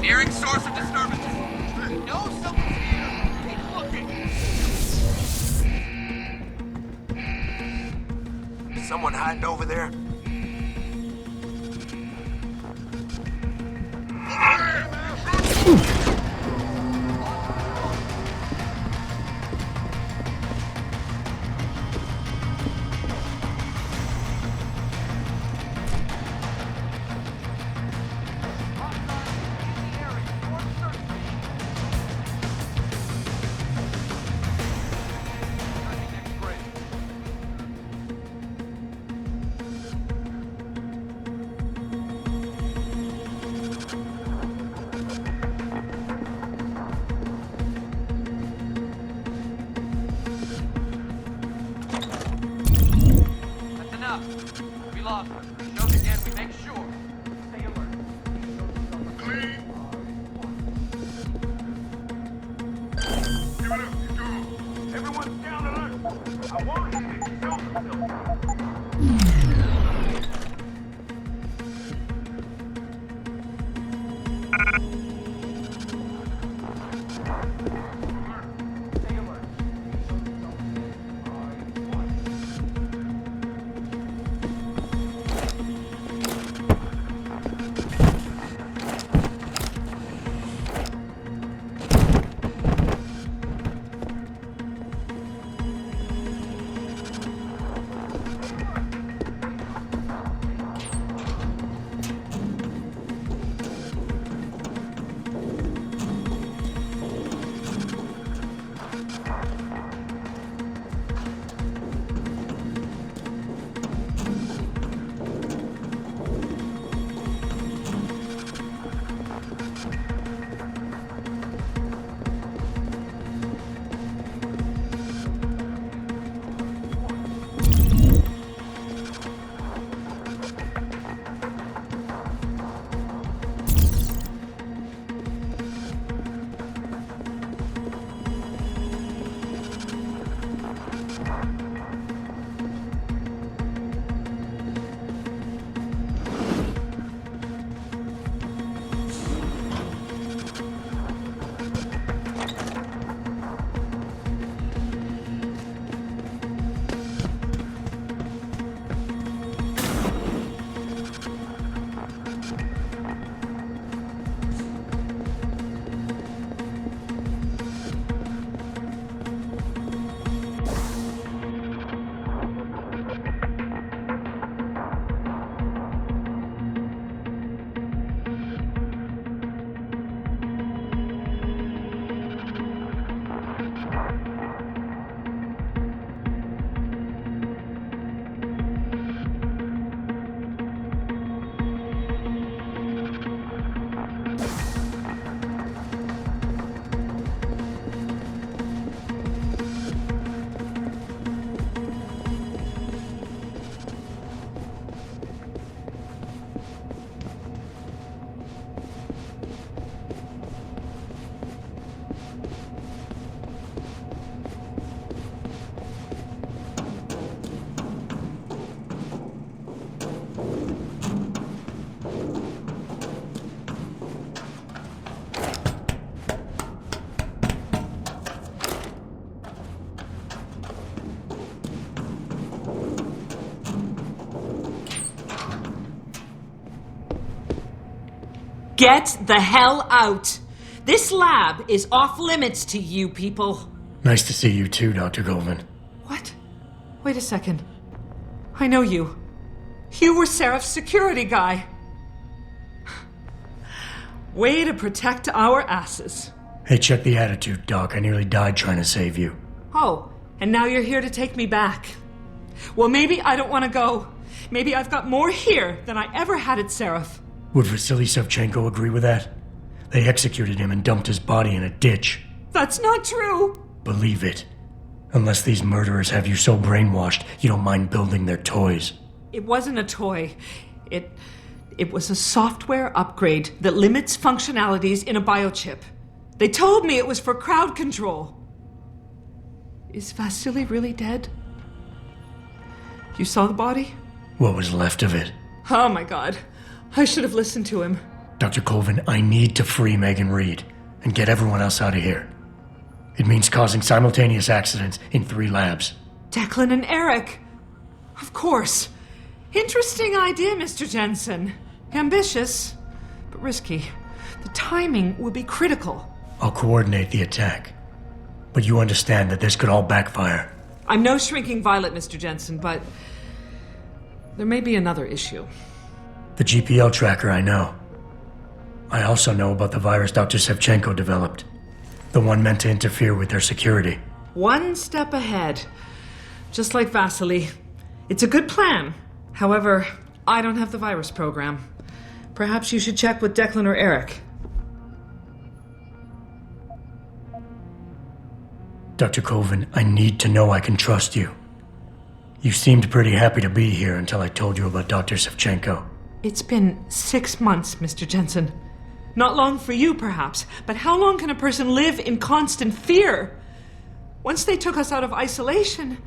Nearing source of disturbance. I know someone's here. Keep looking. Someone hiding over there? up. We lost her. Shows again, we make sure. Stay alert. Clean. Give it up, you go. Everyone's down alert. I want you to show yourself. Get the hell out! This lab is off limits to you people. Nice to see you too, Dr. Goldman. What? Wait a second. I know you. You were Sarif's security guy. Way to protect our asses. Hey, check the attitude, Doc. I nearly died trying to save you. Oh, and now you're here to take me back. Well, maybe I don't want to go. Maybe I've got more here than I ever had at Sarif. Would Vasily Savchenko agree with that? They executed him and dumped his body in a ditch. That's not true! Believe it. Unless these murderers have you so brainwashed, you don't mind building their toys. It wasn't a toy. It was a software upgrade that limits functionalities in a biochip. They told me it was for crowd control. Is Vasily really dead? You saw the body? What was left of it? Oh my god. I should have listened to him. Dr. Colvin, I need to free Megan Reed and get everyone else out of here. It means causing simultaneous accidents in 3 labs. Declan and Eric. Of course. Interesting idea, Mr. Jensen. Ambitious, but risky. The timing will be critical. I'll coordinate the attack. But you understand that this could all backfire. I'm no shrinking violet, Mr. Jensen, but there may be another issue. The GPL tracker, I know. I also know about the virus Dr. Savchenko developed. The one meant to interfere with their security. One step ahead. Just like Vasily. It's a good plan. However, I don't have the virus program. Perhaps you should check with Declan or Eric. Dr. Colvin, I need to know I can trust you. You seemed pretty happy to be here until I told you about Dr. Savchenko. It's been 6 months, Mr. Jensen. Not long for you, perhaps, but how long can a person live in constant fear? Once they took us out of isolation,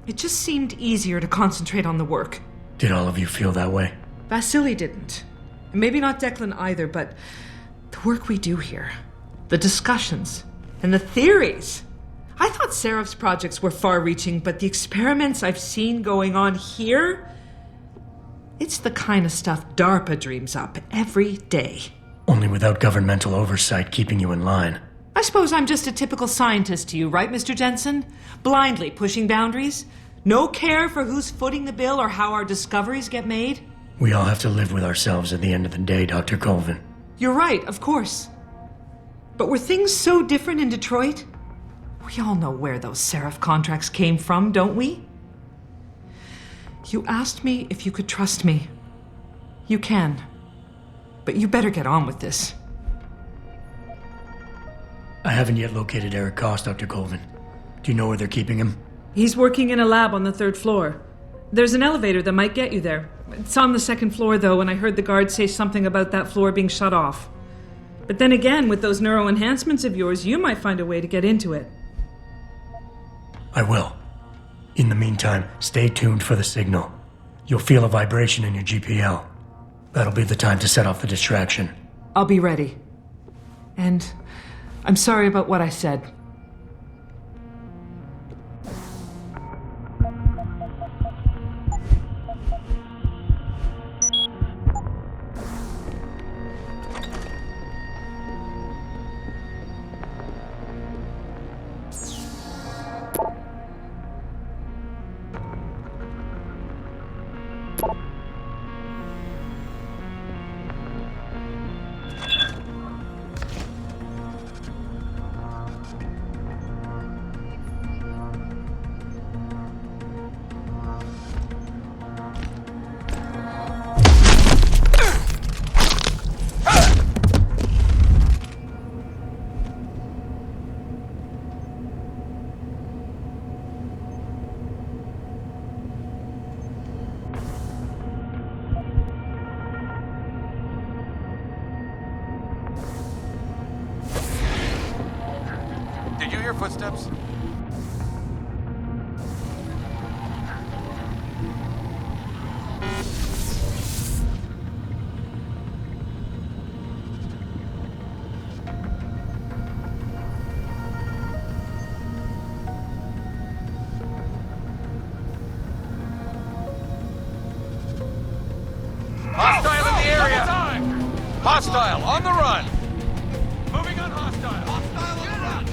it just seemed easier to concentrate on the work. Did all of you feel that way? Vasily didn't. And maybe not Declan either, but the work we do here, the discussions, and the theories. I thought Sarif's projects were far-reaching, but the experiments I've seen going on here, it's the kind of stuff DARPA dreams up every day. Only without governmental oversight keeping you in line. I suppose I'm just a typical scientist to you, right, Mr. Jensen? Blindly pushing boundaries? No care for who's footing the bill or how our discoveries get made? We all have to live with ourselves at the end of the day, Dr. Colvin. You're right, of course. But were things so different in Detroit? We all know where those Sarif contracts came from, don't we? You asked me if you could trust me. You can. But you better get on with this. I haven't yet located Eric Koss, Dr. Colvin. Do you know where they're keeping him? He's working in a lab on the 3rd floor. There's an elevator that might get you there. It's on the 2nd floor, though, and I heard the guard say something about that floor being shut off. But then again, with those neuro enhancements of yours, you might find a way to get into it. I will. In the meantime, stay tuned for the signal. You'll feel a vibration in your GPL. That'll be the time to set off the distraction. I'll be ready. And I'm sorry about what I said. Did you hear footsteps? Hostile in the area! Hostile on the run! Moving on hostile! Hostile on the run!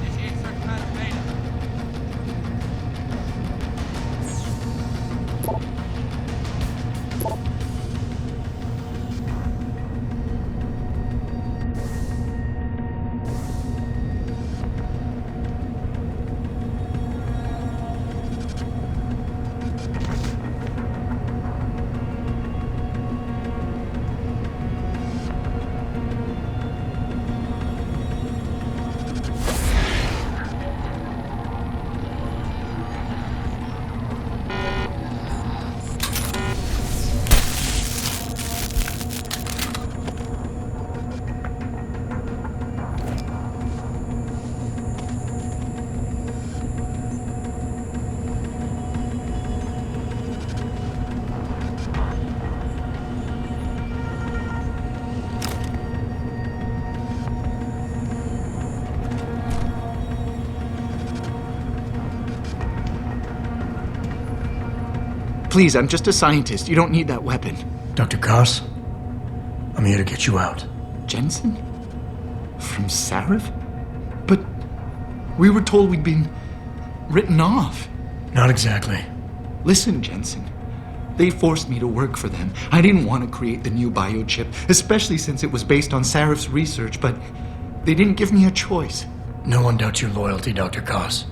Initiate search pattern beta. Please, I'm just a scientist. You don't need that weapon. Dr. Koss, I'm here to get you out. Jensen? From Sarif? But we were told we'd been written off. Not exactly. Listen, Jensen. They forced me to work for them. I didn't want to create the new biochip, especially since it was based on Sarif's research, but they didn't give me a choice. No one doubts your loyalty, Dr. Koss.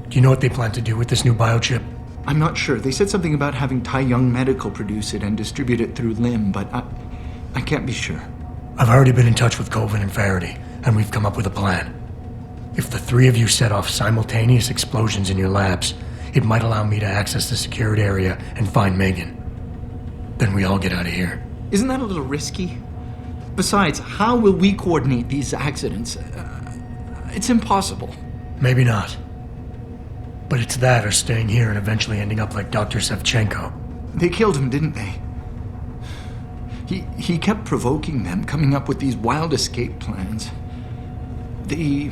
Do you know what they plan to do with this new biochip? I'm not sure. They said something about having Tai Young Medical produce it and distribute it through LIM, but I can't be sure. I've already been in touch with Colvin and Faraday, and we've come up with a plan. If the three of you set off simultaneous explosions in your labs, it might allow me to access the secured area and find Megan. Then we all get out of here. Isn't that a little risky? Besides, how will we coordinate these accidents? It's impossible. Maybe not. But it's that or staying here and eventually ending up like Dr. Sevchenko. They killed him, didn't they? He kept provoking them, coming up with these wild escape plans. They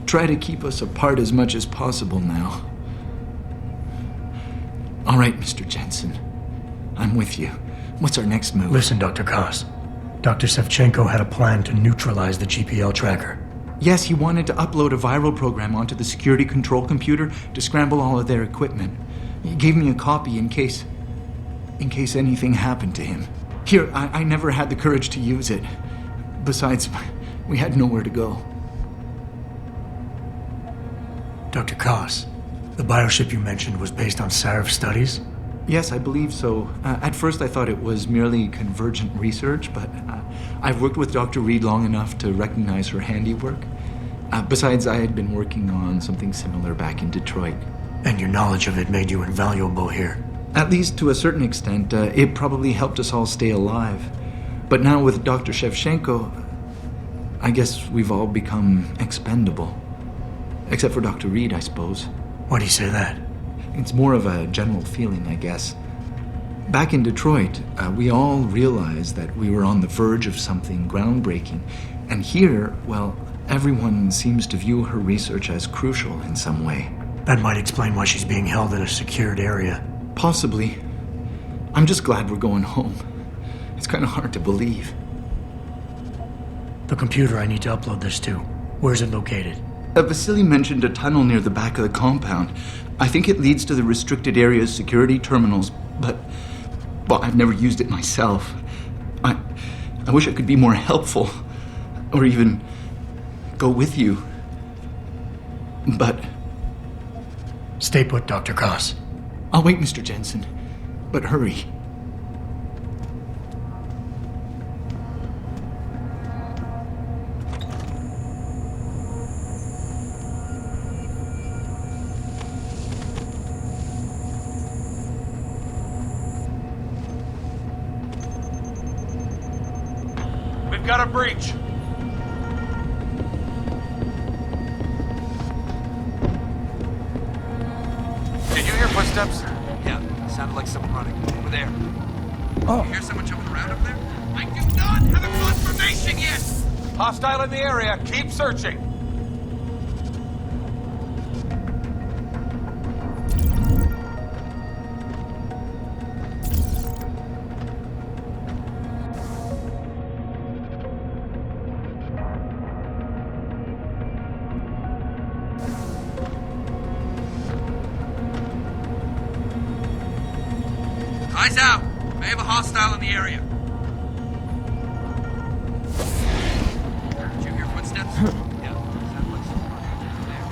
try to keep us apart as much as possible now. All right, Mr. Jensen. I'm with you. What's our next move? Listen, Dr. Koss. Dr. Sevchenko had a plan to neutralize the GPL tracker. Yes, he wanted to upload a viral program onto the security control computer to scramble all of their equipment. He gave me a copy in case anything happened to him. Here, I never had the courage to use it. Besides, we had nowhere to go. Dr. Koss, the bioship you mentioned was based on Sarif studies? Yes, I believe so. At first I thought it was merely convergent research, but I've worked with Dr. Reed long enough to recognize her handiwork. Besides, I had been working on something similar back in Detroit. And your knowledge of it made you invaluable here? At least to a certain extent. It probably helped us all stay alive. But now with Dr. Shevchenko, I guess we've all become expendable. Except for Dr. Reed, I suppose. Why do you say that? It's more of a general feeling, I guess. Back in Detroit, we all realized that we were on the verge of something groundbreaking. And here, well, everyone seems to view her research as crucial in some way. That might explain why she's being held in a secured area. Possibly. I'm just glad we're going home. It's kind of hard to believe. The computer I need to upload this to, where's it located? Vasily mentioned a tunnel near the back of the compound. I think it leads to the restricted area's security terminals, but... well, I've never used it myself. I wish I could be more helpful. Or even go with you. But... Stay put, Dr. Koss. I'll wait, Mr. Jensen. But hurry. We've got a breach. Did you hear footsteps? Yeah, sounded like someone running. Over there. Oh. You hear someone jumping around up there? I do not have a confirmation yet! Hostile in the area. Keep searching. Eyes out! I have a hostile in the area. Did you hear footsteps? Yeah, sounded like someone running over there.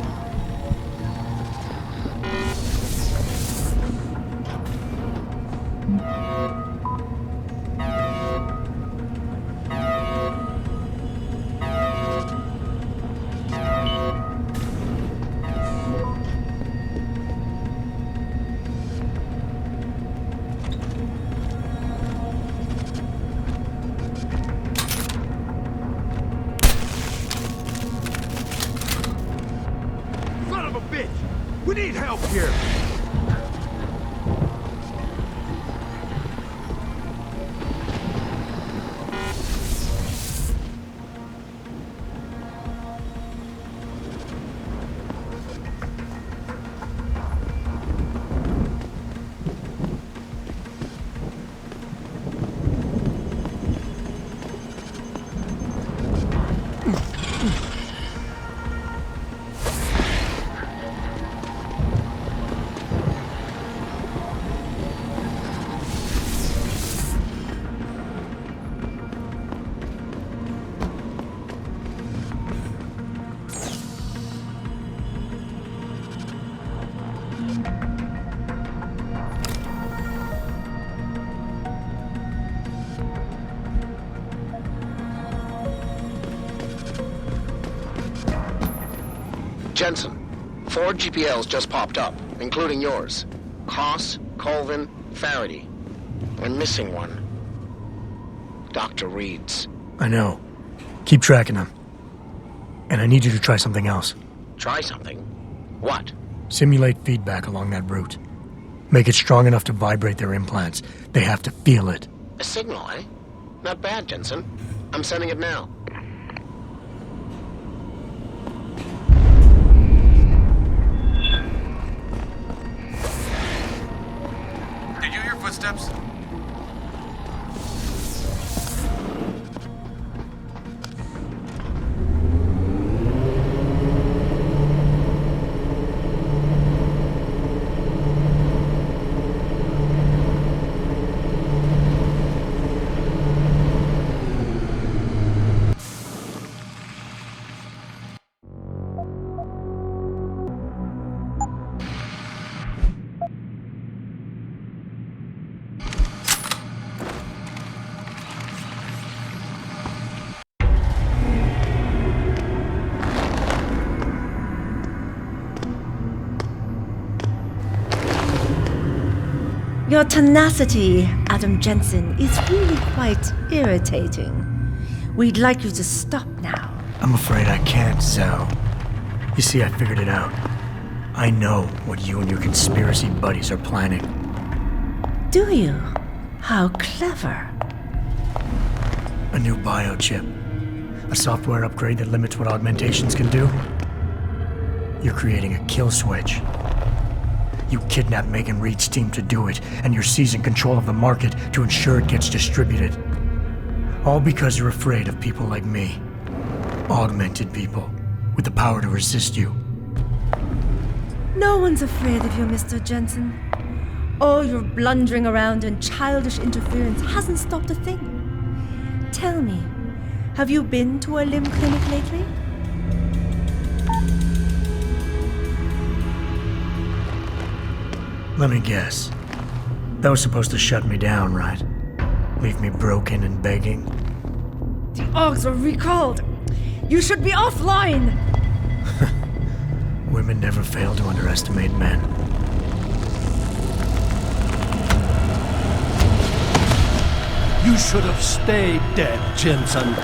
Jensen, 4 GPLs just popped up, including yours. Koss, Colvin, Faraday. We're missing one. Dr. Reed's. I know. Keep tracking them. And I need you to try something else. Try something? What? Simulate feedback along that route. Make it strong enough to vibrate their implants. They have to feel it. A signal, eh? Not bad, Jensen. I'm sending it now. Did you hear footsteps? Your tenacity, Adam Jensen, is really quite irritating. We'd like you to stop now. I'm afraid I can't, Zhao. You see, I figured it out. I know what you and your conspiracy buddies are planning. Do you? How clever. A new biochip. A software upgrade that limits what augmentations can do. You're creating a kill switch. You kidnapped Megan Reed's team to do it, and you're seizing control of the market to ensure it gets distributed. All because you're afraid of people like me. Augmented people, with the power to resist you. No one's afraid of you, Mr. Jensen. All your blundering around and childish interference hasn't stopped a thing. Tell me, have you been to a limb clinic lately? Let me guess. That was supposed to shut me down, right? Leave me broken and begging? The Augs are recalled. You should be offline. Women never fail to underestimate men. You should have stayed dead, Jensen.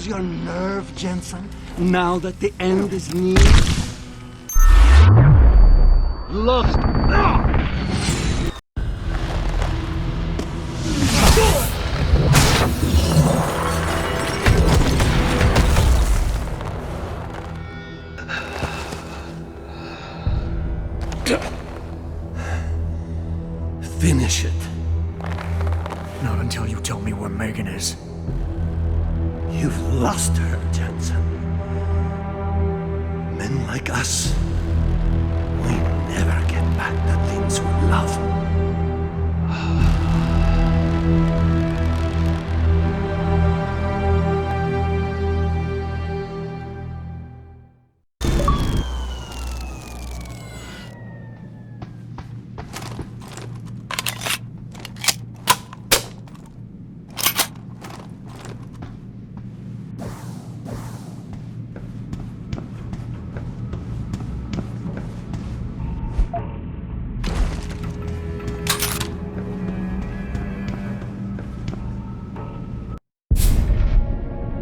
Your nerve, Jensen, now that the end is near? Lost. Finish it. Not until you tell me where Megan is. You've lost her, Jensen. Men like us, we never get back the things we love.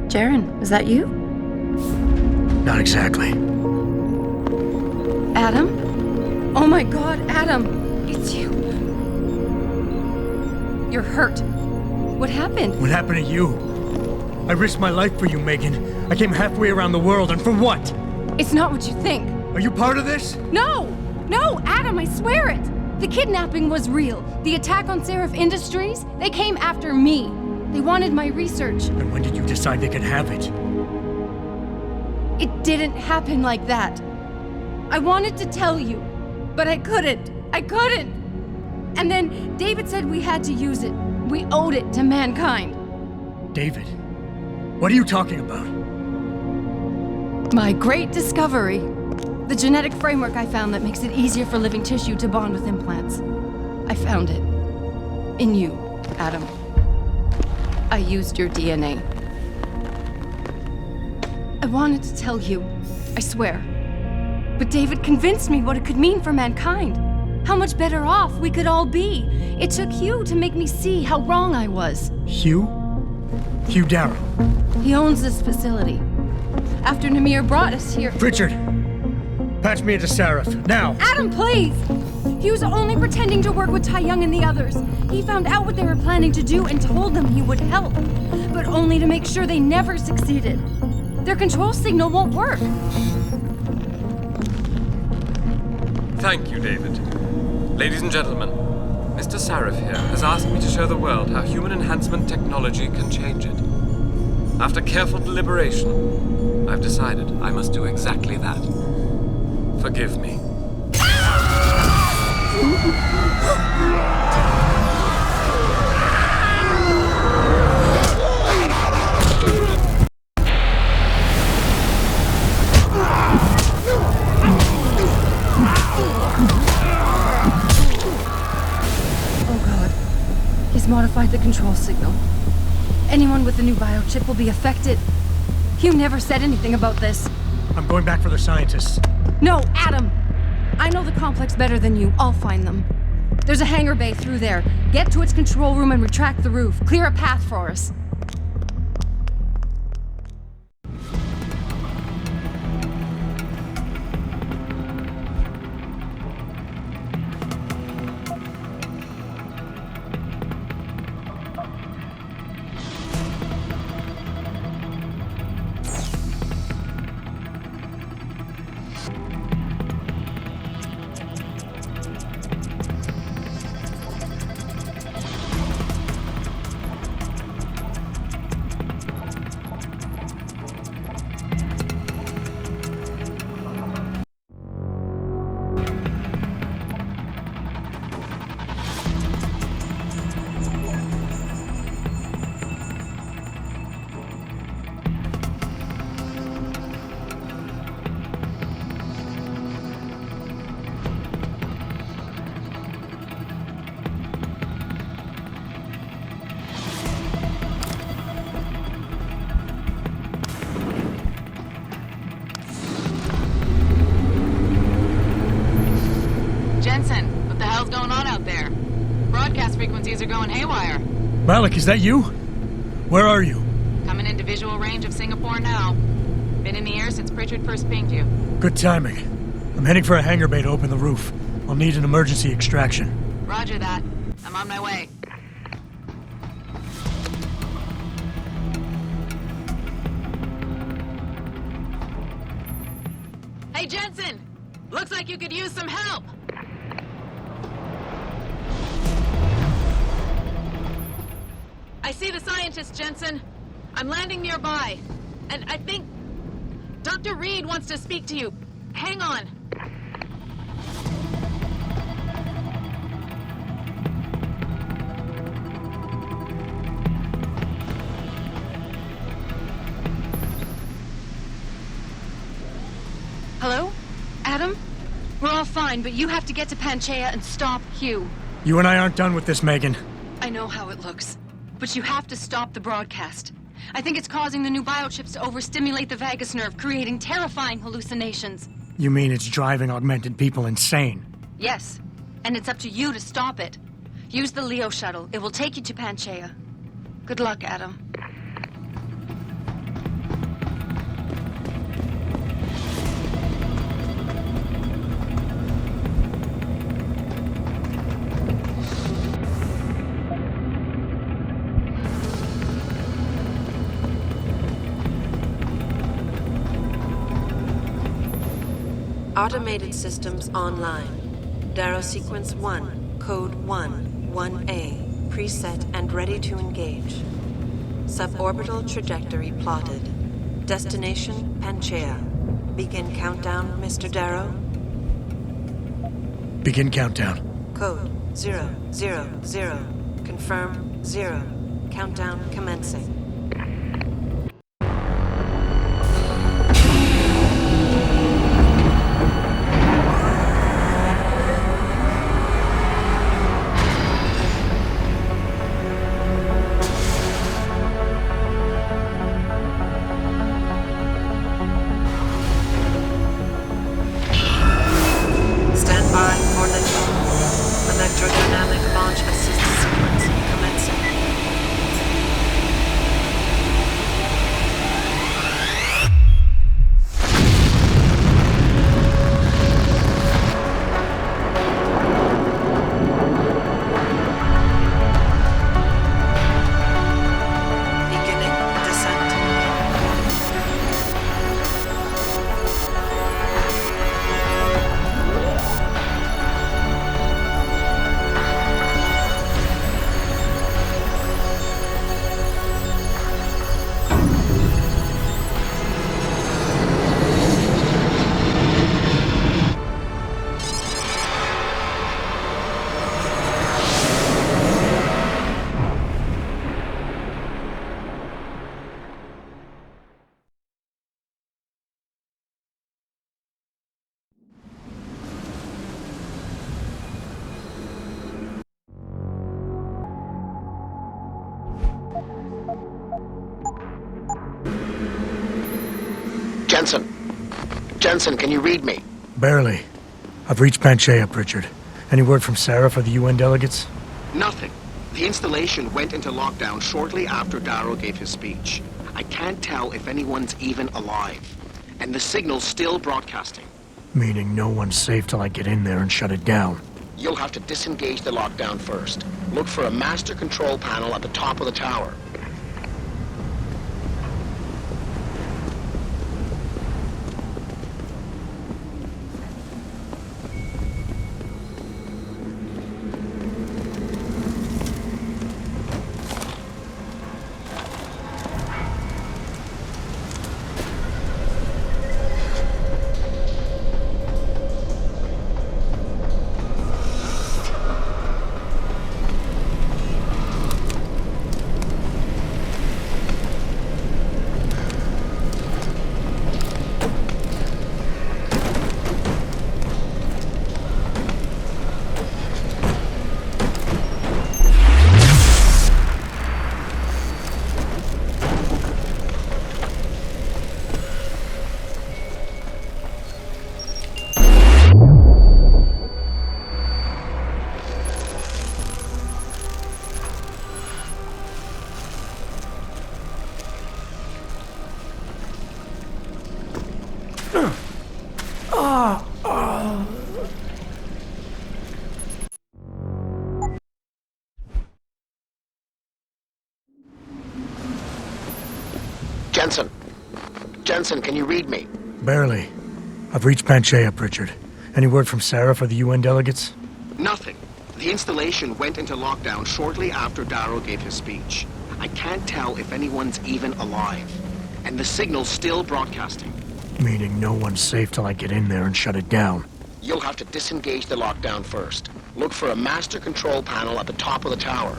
Jaren, is that you? Not exactly. Adam? Oh my god, Adam! It's you. You're hurt. What happened? What happened to you? I risked my life for you, Megan. I came halfway around the world, and for what? It's not what you think. Are you part of this? No! No, Adam, I swear it! The kidnapping was real. The attack on Sarif Industries, they came after me. They wanted my research. And when did you decide they could have it? It didn't happen like that. I wanted to tell you, but I couldn't. I couldn't! And then David said we had to use it. We owed it to mankind. David? What are you talking about? My great discovery. The genetic framework I found that makes it easier for living tissue to bond with implants. I found it. In you, Adam. I used your DNA. I wanted to tell you, I swear. But David convinced me what it could mean for mankind. How much better off we could all be. It took Hugh to make me see how wrong I was. Hugh? Hugh Darrow. He owns this facility. After Namir brought us here... Richard! Patch me into Sarif, now! Adam, please! He was only pretending to work with Tai Young and the others. He found out what they were planning to do and told them he would help. But only to make sure they never succeeded. Their control signal won't work. Thank you, David. Ladies and gentlemen, Mr. Sarif here has asked me to show the world how human enhancement technology can change it. After careful deliberation, I've decided I must do exactly that. Forgive me. Modified the control signal. Anyone with the new biochip will be affected. Hugh never said anything about this. I'm going back for the scientists. No, Adam! I know the complex better than you. I'll find them. There's a hangar bay through there. Get to its control room and retract the roof. Clear a path for us. Frequencies are going haywire. Malik, is that you? Where are you? Coming into visual range of Singapore now. Been in the air since Pritchard first pinged you. Good timing. I'm heading for a hangar bay to open the roof. I'll need an emergency extraction. Roger that. I'm on my way. Hey, Jensen! Looks like you could use some help! I see the scientist, Jensen. I'm landing nearby. And I think Dr. Reed wants to speak to you. Hang on. Hello? Adam? We're all fine, but you have to get to Panchaea and stop Hugh. You and I aren't done with this, Megan. I know how it looks. But you have to stop the broadcast. I think it's causing the new biochips to overstimulate the vagus nerve, creating terrifying hallucinations. You mean it's driving augmented people insane? Yes, and it's up to you to stop it. Use the Leo shuttle. It will take you to Panchaea. Good luck, Adam. Automated systems online. Darrow sequence 1, code 1, 1A, preset and ready to engage. Suborbital trajectory plotted. Destination Panchaea. Begin countdown, Mr. Darrow. Begin countdown. Code 000. Confirm 0. Countdown commencing. Jensen, can you read me? Barely. I've reached Panchaea, Pritchard. Any word from Sarif or the UN delegates? Nothing. The installation went into lockdown shortly after Darrow gave his speech. I can't tell if anyone's even alive. And the signal's still broadcasting. Meaning no one's safe till I get in there and shut it down. You'll have to disengage the lockdown first. Look for a master control panel at the top of the tower. Jensen, can you read me? Barely. I've reached Panchaea, Pritchard. Any word from Sarif or the UN delegates? Nothing. The installation went into lockdown shortly after Darrow gave his speech. I can't tell if anyone's even alive. And the signal's still broadcasting. Meaning no one's safe till I get in there and shut it down. You'll have to disengage the lockdown first. Look for a master control panel at the top of the tower.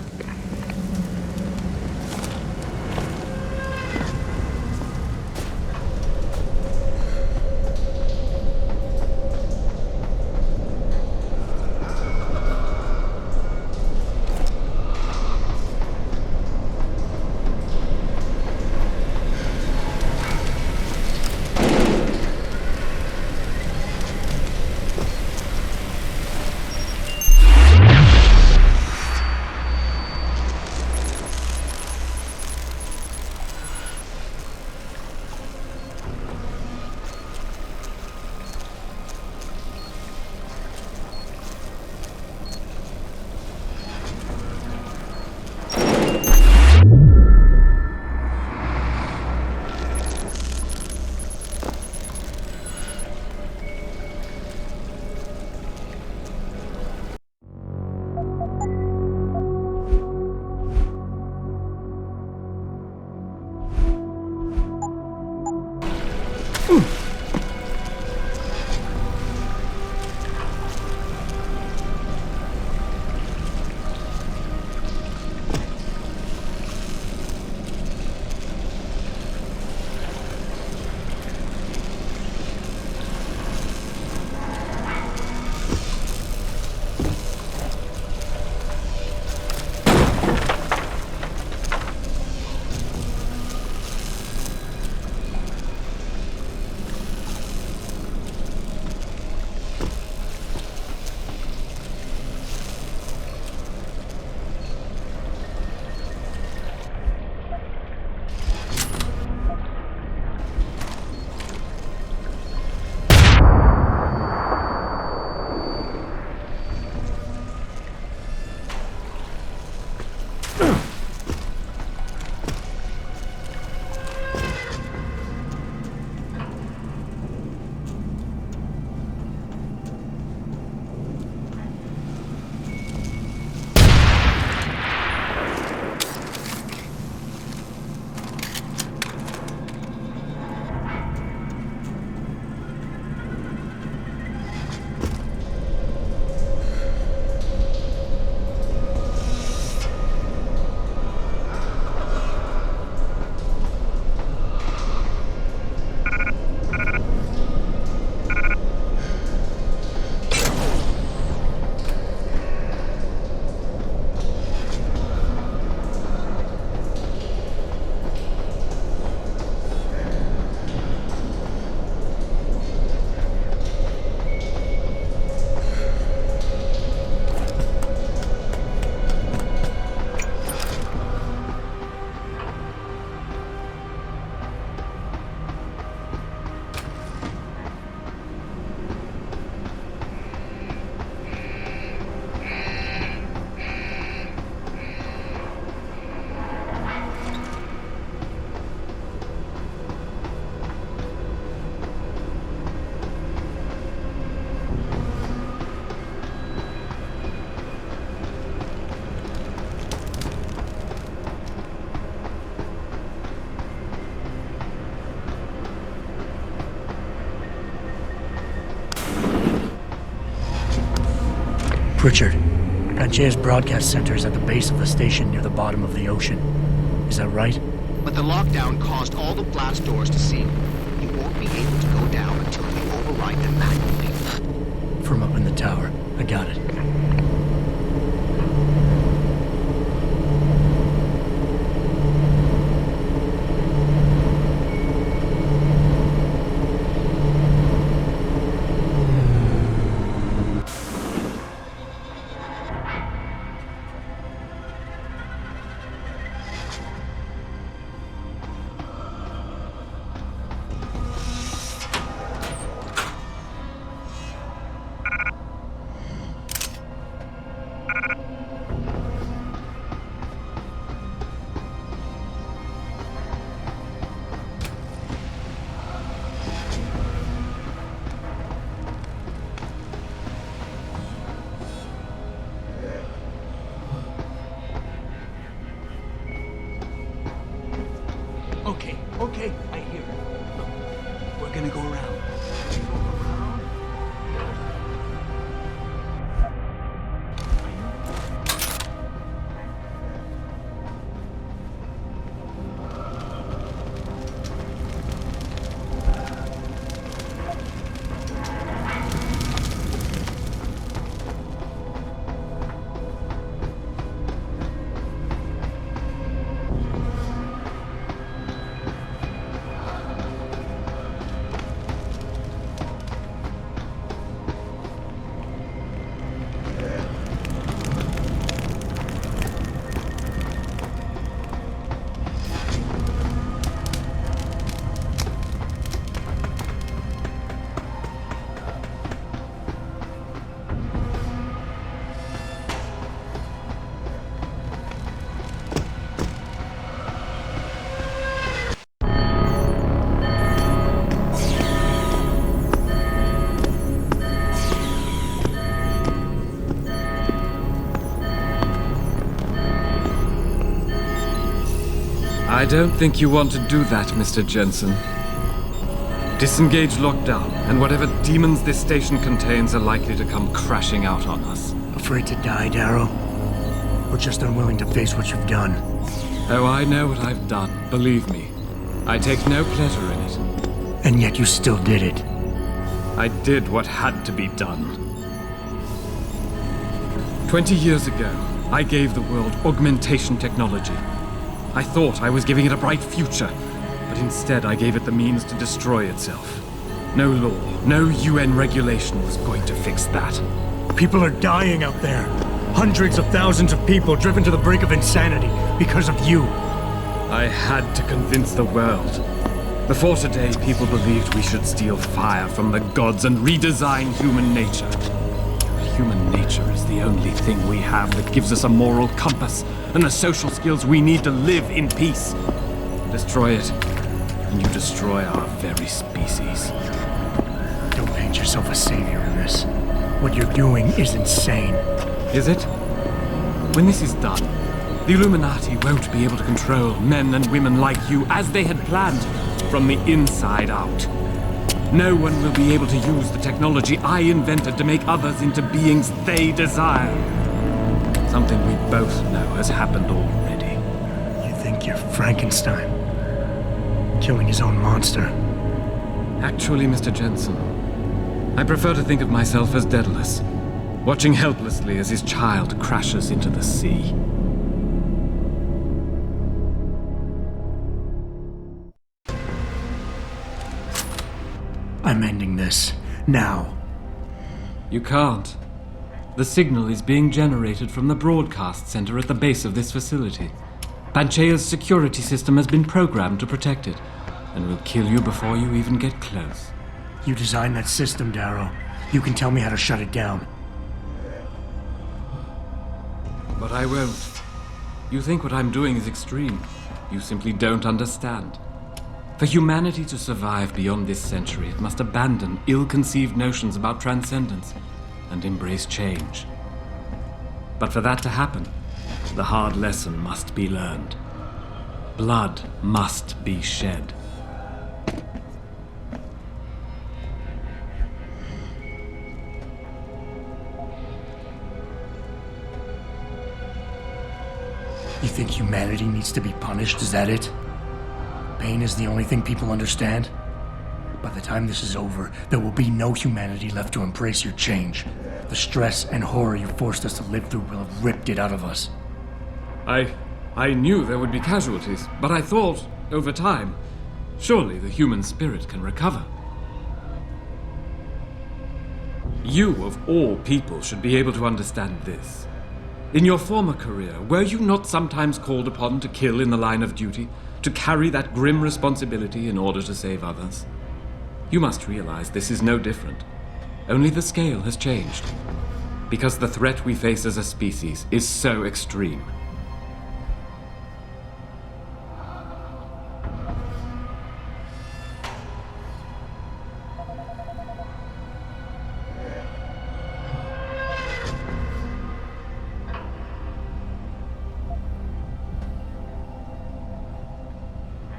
Pritchard, Panchea's broadcast center is at the base of the station near the bottom of the ocean. Is that right? But the lockdown caused all the blast doors to seal. You won't be able to go down until you override them manually. From up in the tower. I got it. Okay, I hear it. Look, we're gonna go around. I don't think you want to do that, Mr. Jensen. Disengage lockdown, and whatever demons this station contains are likely to come crashing out on us. Afraid to die, Darrow? Or just unwilling to face what you've done? Oh, I know what I've done, believe me. I take no pleasure in it. And yet you still did it. I did what had to be done. 20 years ago, I gave the world augmentation technology. I thought I was giving it a bright future, but instead I gave it the means to destroy itself. No law, no UN regulation was going to fix that. People are dying out there. Hundreds of thousands of people driven to the brink of insanity because of you. I had to convince the world. Before today, people believed we should steal fire from the gods and redesign human nature. Human nature is the only thing we have that gives us a moral compass and the social skills we need to live in peace. Destroy it, and you destroy our very species. Don't paint yourself a savior in this. What you're doing is insane. Is it? When this is done, the Illuminati won't be able to control men and women like you as they had planned, from the inside out. No one will be able to use the technology I invented to make others into beings they desire. Something we both know has happened already. You think you're Frankenstein? Killing his own monster? Actually, Mr. Jensen, I prefer to think of myself as Daedalus, watching helplessly as his child crashes into the sea. I'm ending this. Now. You can't. The signal is being generated from the broadcast center at the base of this facility. Panchea's security system has been programmed to protect it, and will kill you before you even get close. You designed that system, Darrow. You can tell me how to shut it down. But I won't. You think what I'm doing is extreme. You simply don't understand. For humanity to survive beyond this century, it must abandon ill-conceived notions about transcendence and embrace change. But for that to happen, the hard lesson must be learned. Blood must be shed. You think humanity needs to be punished, is that it? Pain is the only thing people understand? By the time this is over, there will be no humanity left to embrace your change. The stress and horror you forced us to live through will have ripped it out of us. I knew there would be casualties, but I thought, over time, surely the human spirit can recover. You, of all people, should be able to understand this. In your former career, were you not sometimes called upon to kill in the line of duty, to carry that grim responsibility in order to save others? You must realize this is no different. Only the scale has changed. Because the threat we face as a species is so extreme.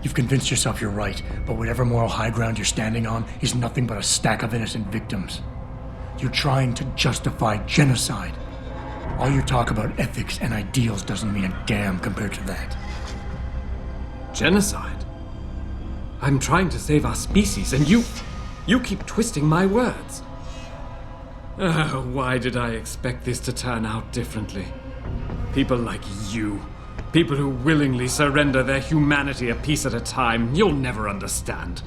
You've convinced yourself you're right, but whatever moral high ground you're standing on is nothing but a stack of innocent victims. You're trying to justify genocide. All your talk about ethics and ideals doesn't mean a damn compared to that. Genocide? I'm trying to save our species, and you keep twisting my words. Oh, why did I expect this to turn out differently? People like you. People who willingly surrender their humanity a piece at a time, you'll never understand.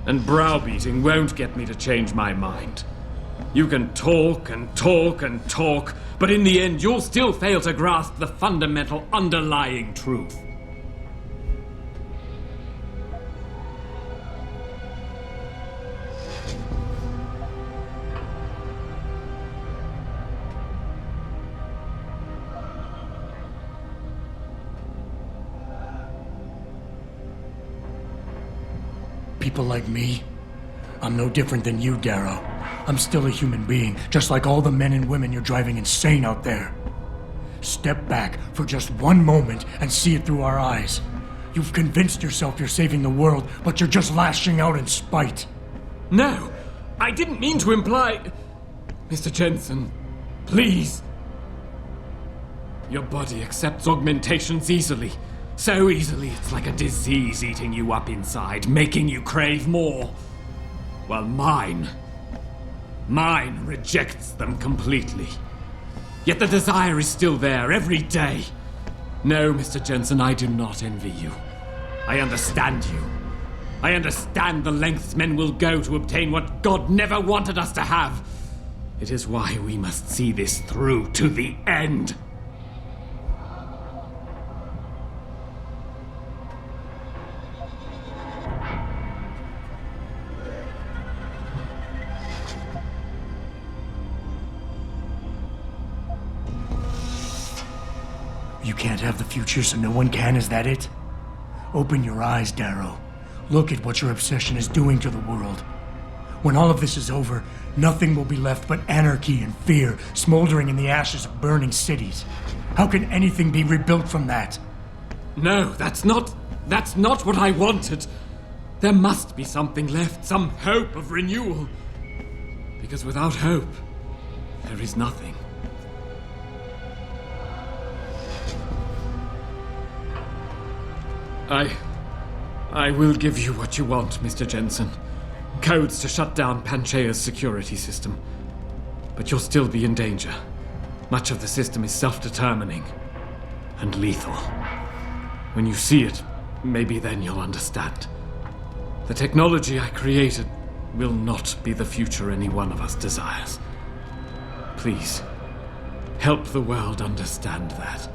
And browbeating won't get me to change my mind. You can talk and talk and talk, but in the end you'll still fail to grasp the fundamental underlying truth. People like me? I'm no different than you, Darrow. I'm still a human being, just like all the men and women you're driving insane out there. Step back for just one moment and see it through our eyes. You've convinced yourself you're saving the world, but you're just lashing out in spite. No, I didn't mean to imply... Mr. Jensen, please. Your body accepts augmentations easily. So easily, it's like a disease eating you up inside, making you crave more. While mine rejects them completely. Yet the desire is still there every day. No, Mr. Jensen, I do not envy you. I understand you. I understand the lengths men will go to obtain what God never wanted us to have. It is why we must see this through to the end. You can't have the future, so no one can, is that it? Open your eyes, Darrow. Look at what your obsession is doing to the world. When all of this is over, nothing will be left but anarchy and fear, smoldering in the ashes of burning cities. How can anything be rebuilt from that? No, that's not what I wanted. There must be something left, some hope of renewal. Because without hope, there is nothing. I will give you what you want, Mr. Jensen. Codes to shut down Panchea's security system. But you'll still be in danger. Much of the system is self-determining and lethal. When you see it, maybe then you'll understand. The technology I created will not be the future any one of us desires. Please, help the world understand that.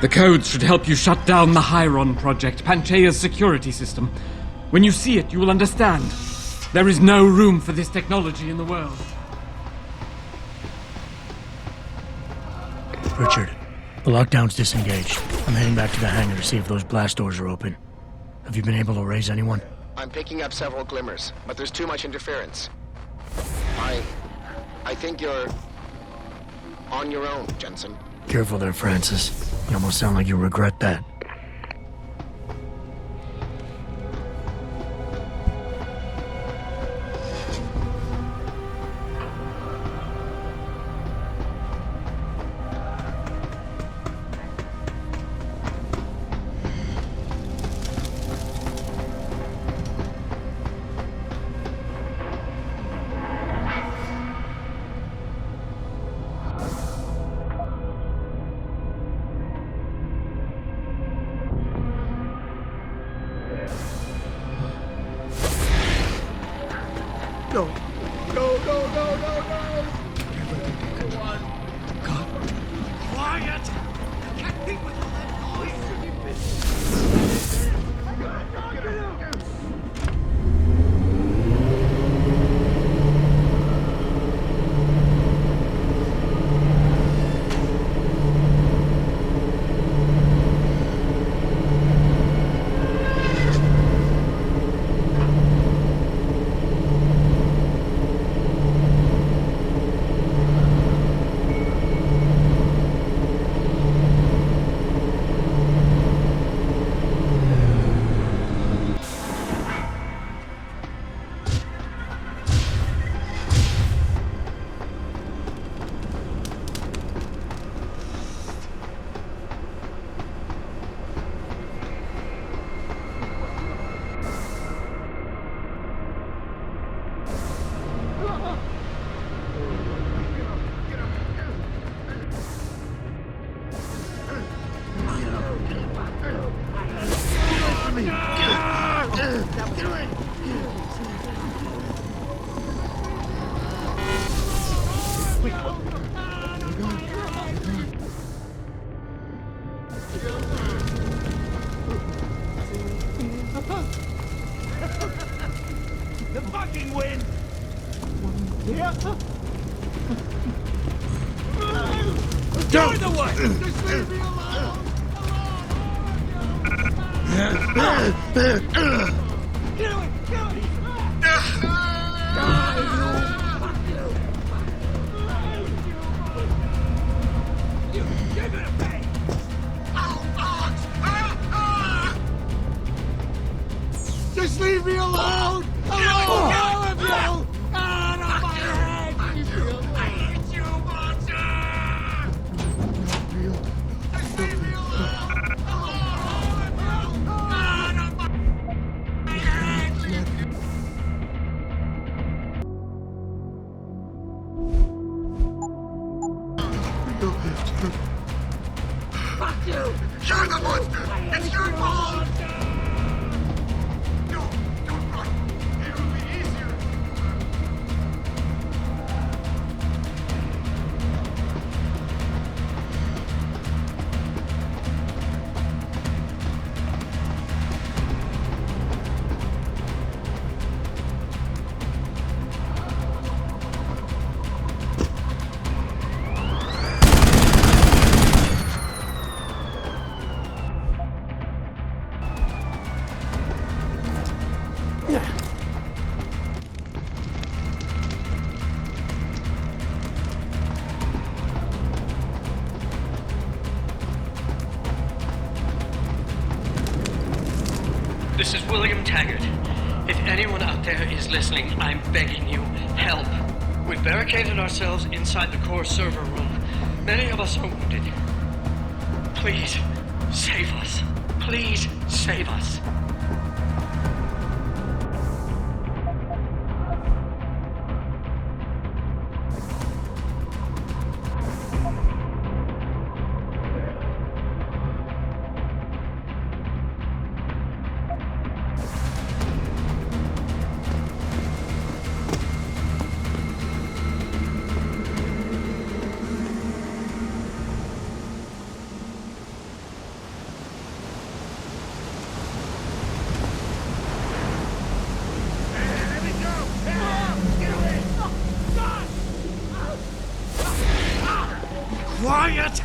The codes should help you shut down the Hyron project, Panchaea's security system. When you see it, you will understand. There is no room for this technology in the world. Richard, the lockdown's disengaged. I'm heading back to the hangar to see if those blast doors are open. Have you been able to raise anyone? I'm picking up several glimmers, but there's too much interference. I think you're on your own, Jensen. Careful there, Francis. You almost sound like you regret that. No. No, no, no, no, no! God. Quiet! I can't think with all that The fucking wind! Yeah? You're the one! Just leave me alone! Get away! Get away! You're gonna pay! Just leave me alone! Alone! All of you! Out of my head! I hate you, monster! Just leave me alone! Out of my head! Fuck you! You're the monster! It's your fault! This is William Taggart. If anyone out there is listening, I'm begging you, help. We've barricaded ourselves inside the core server room. Many of us are wounded. Please, save us. Please, save us. quiet!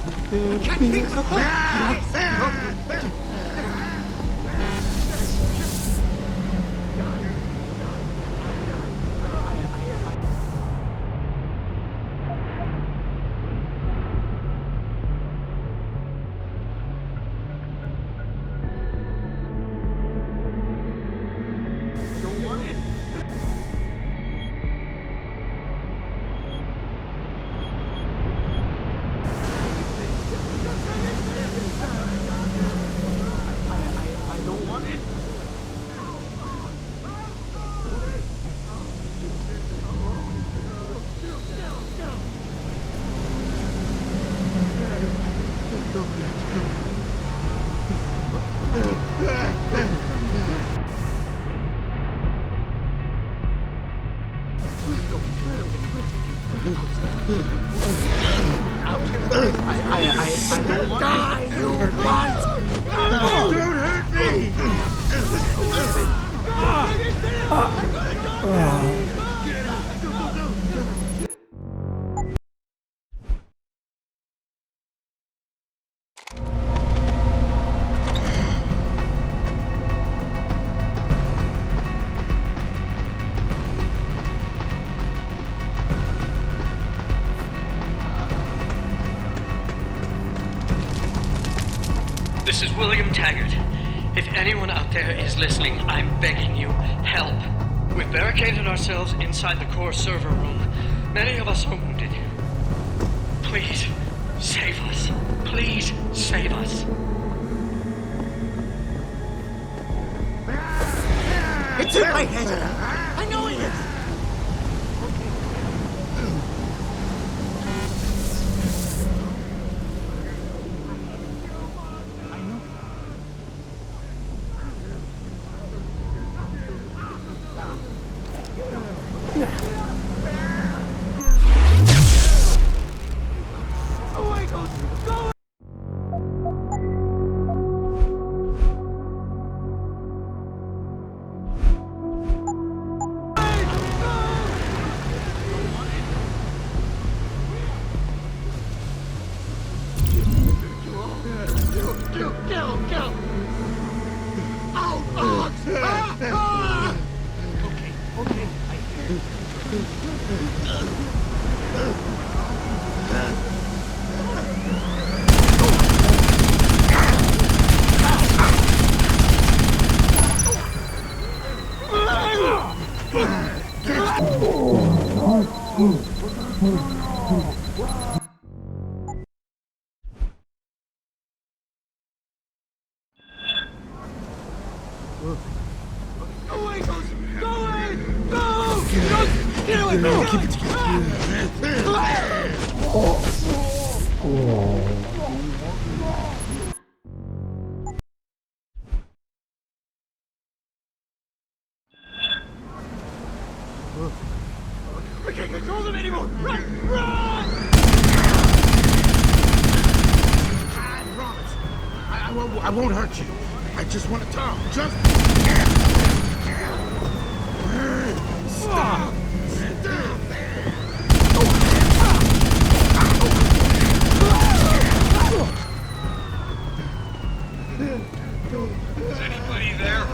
This is William Taggart. If anyone out there is listening, I'm begging you, help. We've barricaded ourselves inside the core server room. Many of us are wounded. Please, save us. Please, save us. It's in my head! I know it is! We can't control them anymore! Run! Run! I promise. I won't hurt you. I just want to talk. Just... Stop! Stop there! Is anybody there?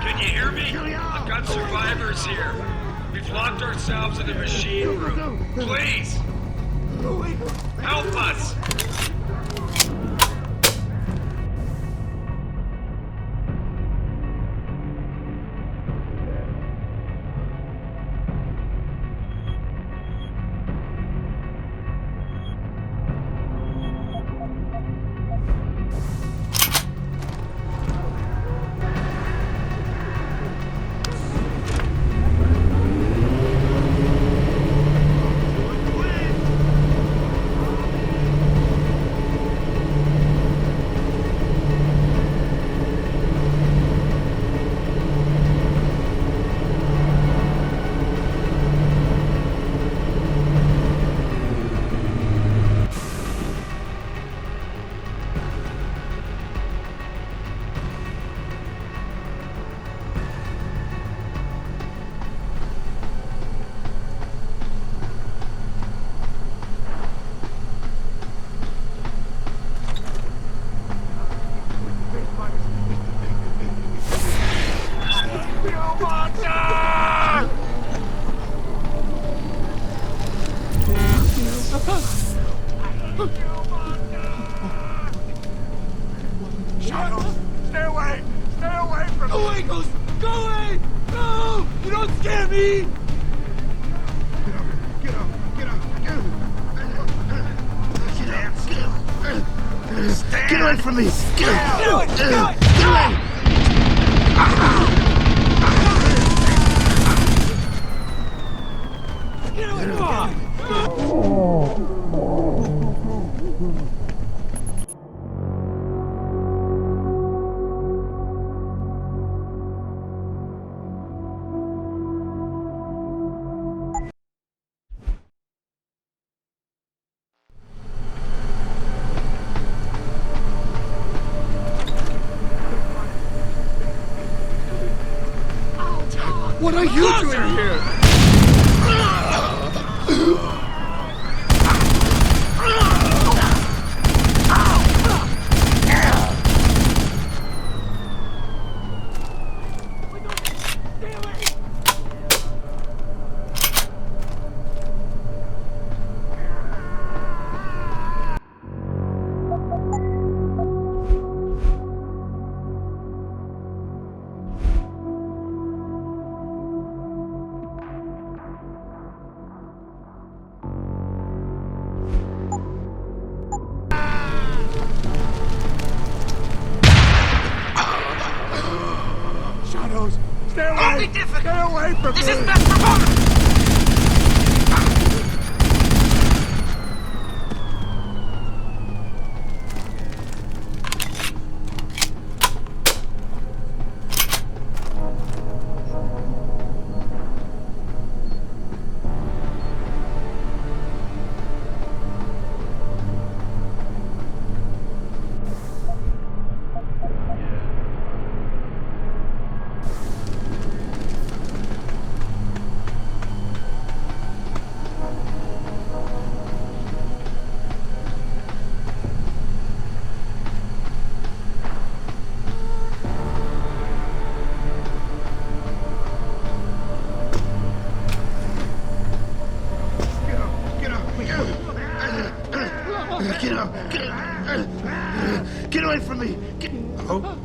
Can you hear me? I've got survivors here. We've locked ourselves in the machine room. Please! Help us! Shadows, stay away! Stay away from me! Go away, Ghost! Go away! No! You don't scare me! Get up! Get up! Get up! Stand still! Stand! Get away from me! Get away! Get away! Get away! What are you doing here? Shadows, stay away! Stay away from me! This is best promoter! Get away from me! Oh?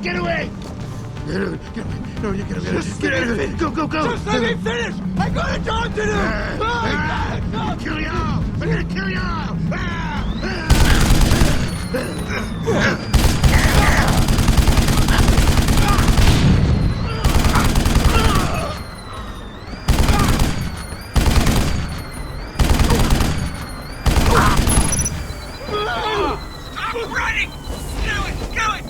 Get away! No, you get away. Get out of it! Go! Just let me finish! I got a job to do! I'm gonna kill you all! I'm gonna kill you all! Stop running! Get it!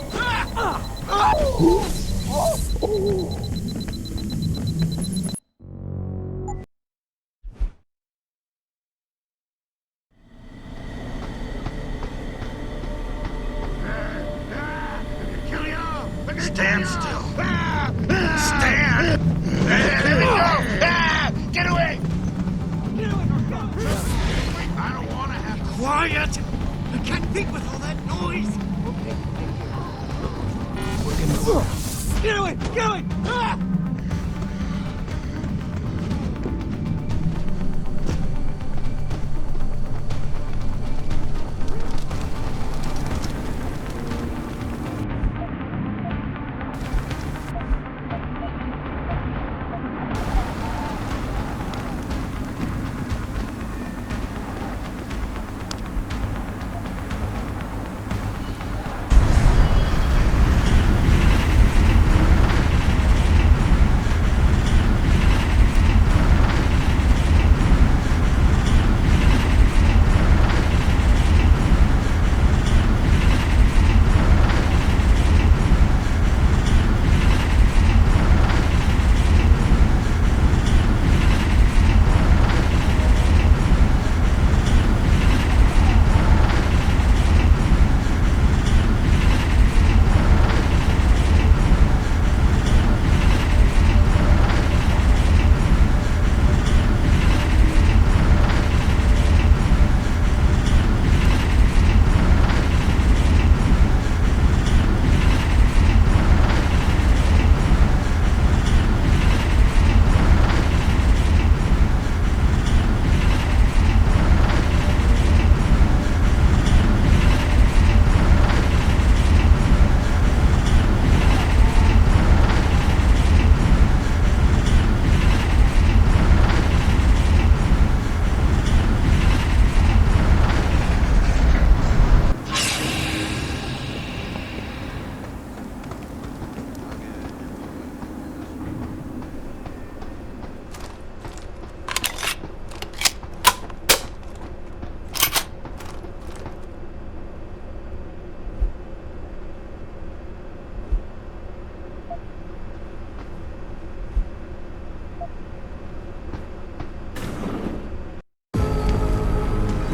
Stand still. Stand! Let me go! Get away! I don't want to have... Quiet! I can't think with all that noise! Get away! Get away!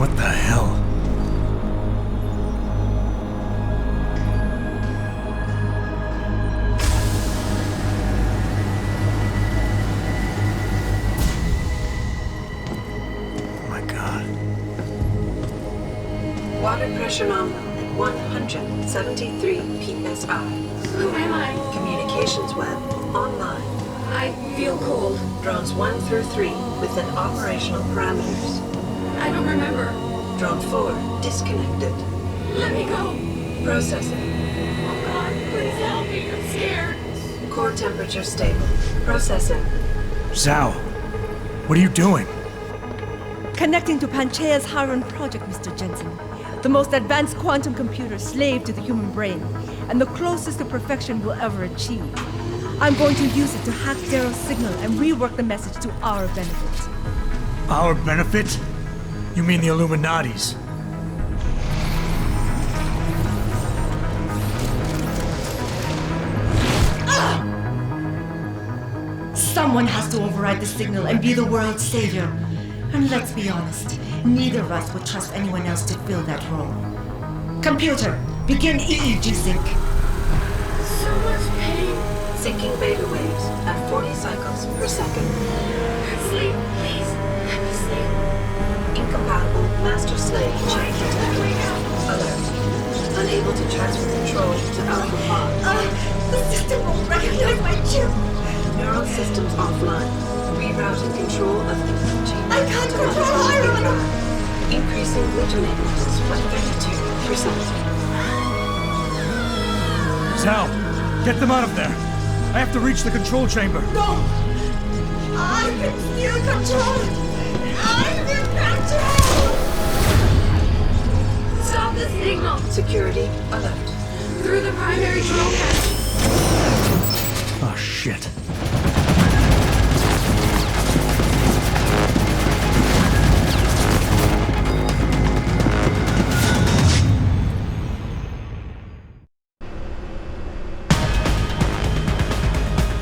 What the hell? Water pressure nominal at 173 psi. Who am I? Communications web online. I feel cold. Drones 1 through 3 within operational parameters. I don't remember. Drone 4 disconnected. Let me go. Processing. Oh God, please help me. I'm scared. Core temperature stable. Processing. Zhao, what are you doing? Connecting to Panchea's Haran project, Mr. Jensen. The most advanced quantum computer slave to the human brain, and the closest to perfection we'll ever achieve. I'm going to use it to hack Darrow's signal and rework the message to our benefit. Our benefit? You mean the Illuminati's? Someone has to override the signal and be the world's savior. And let's be honest, neither of us would trust anyone else to fill that role. Computer, begin EEG sync. So much pain. Syncing beta waves at 40 cycles per second. Sleep, please. Let me sleep. Incompatible master-slave chain detected. Alert. Unable to transfer control to Alpha Pod. The system won't recognize my chip. Neural systems offline. Rerouting control of energy. I can't control Iron! Increasing glutamate levels by 32%. Zhao, get them out of there. I have to reach the control chamber. No! I can still control it! I'm in control! Stop the signal! Security alert. Through the primary control panel. Oh, shit.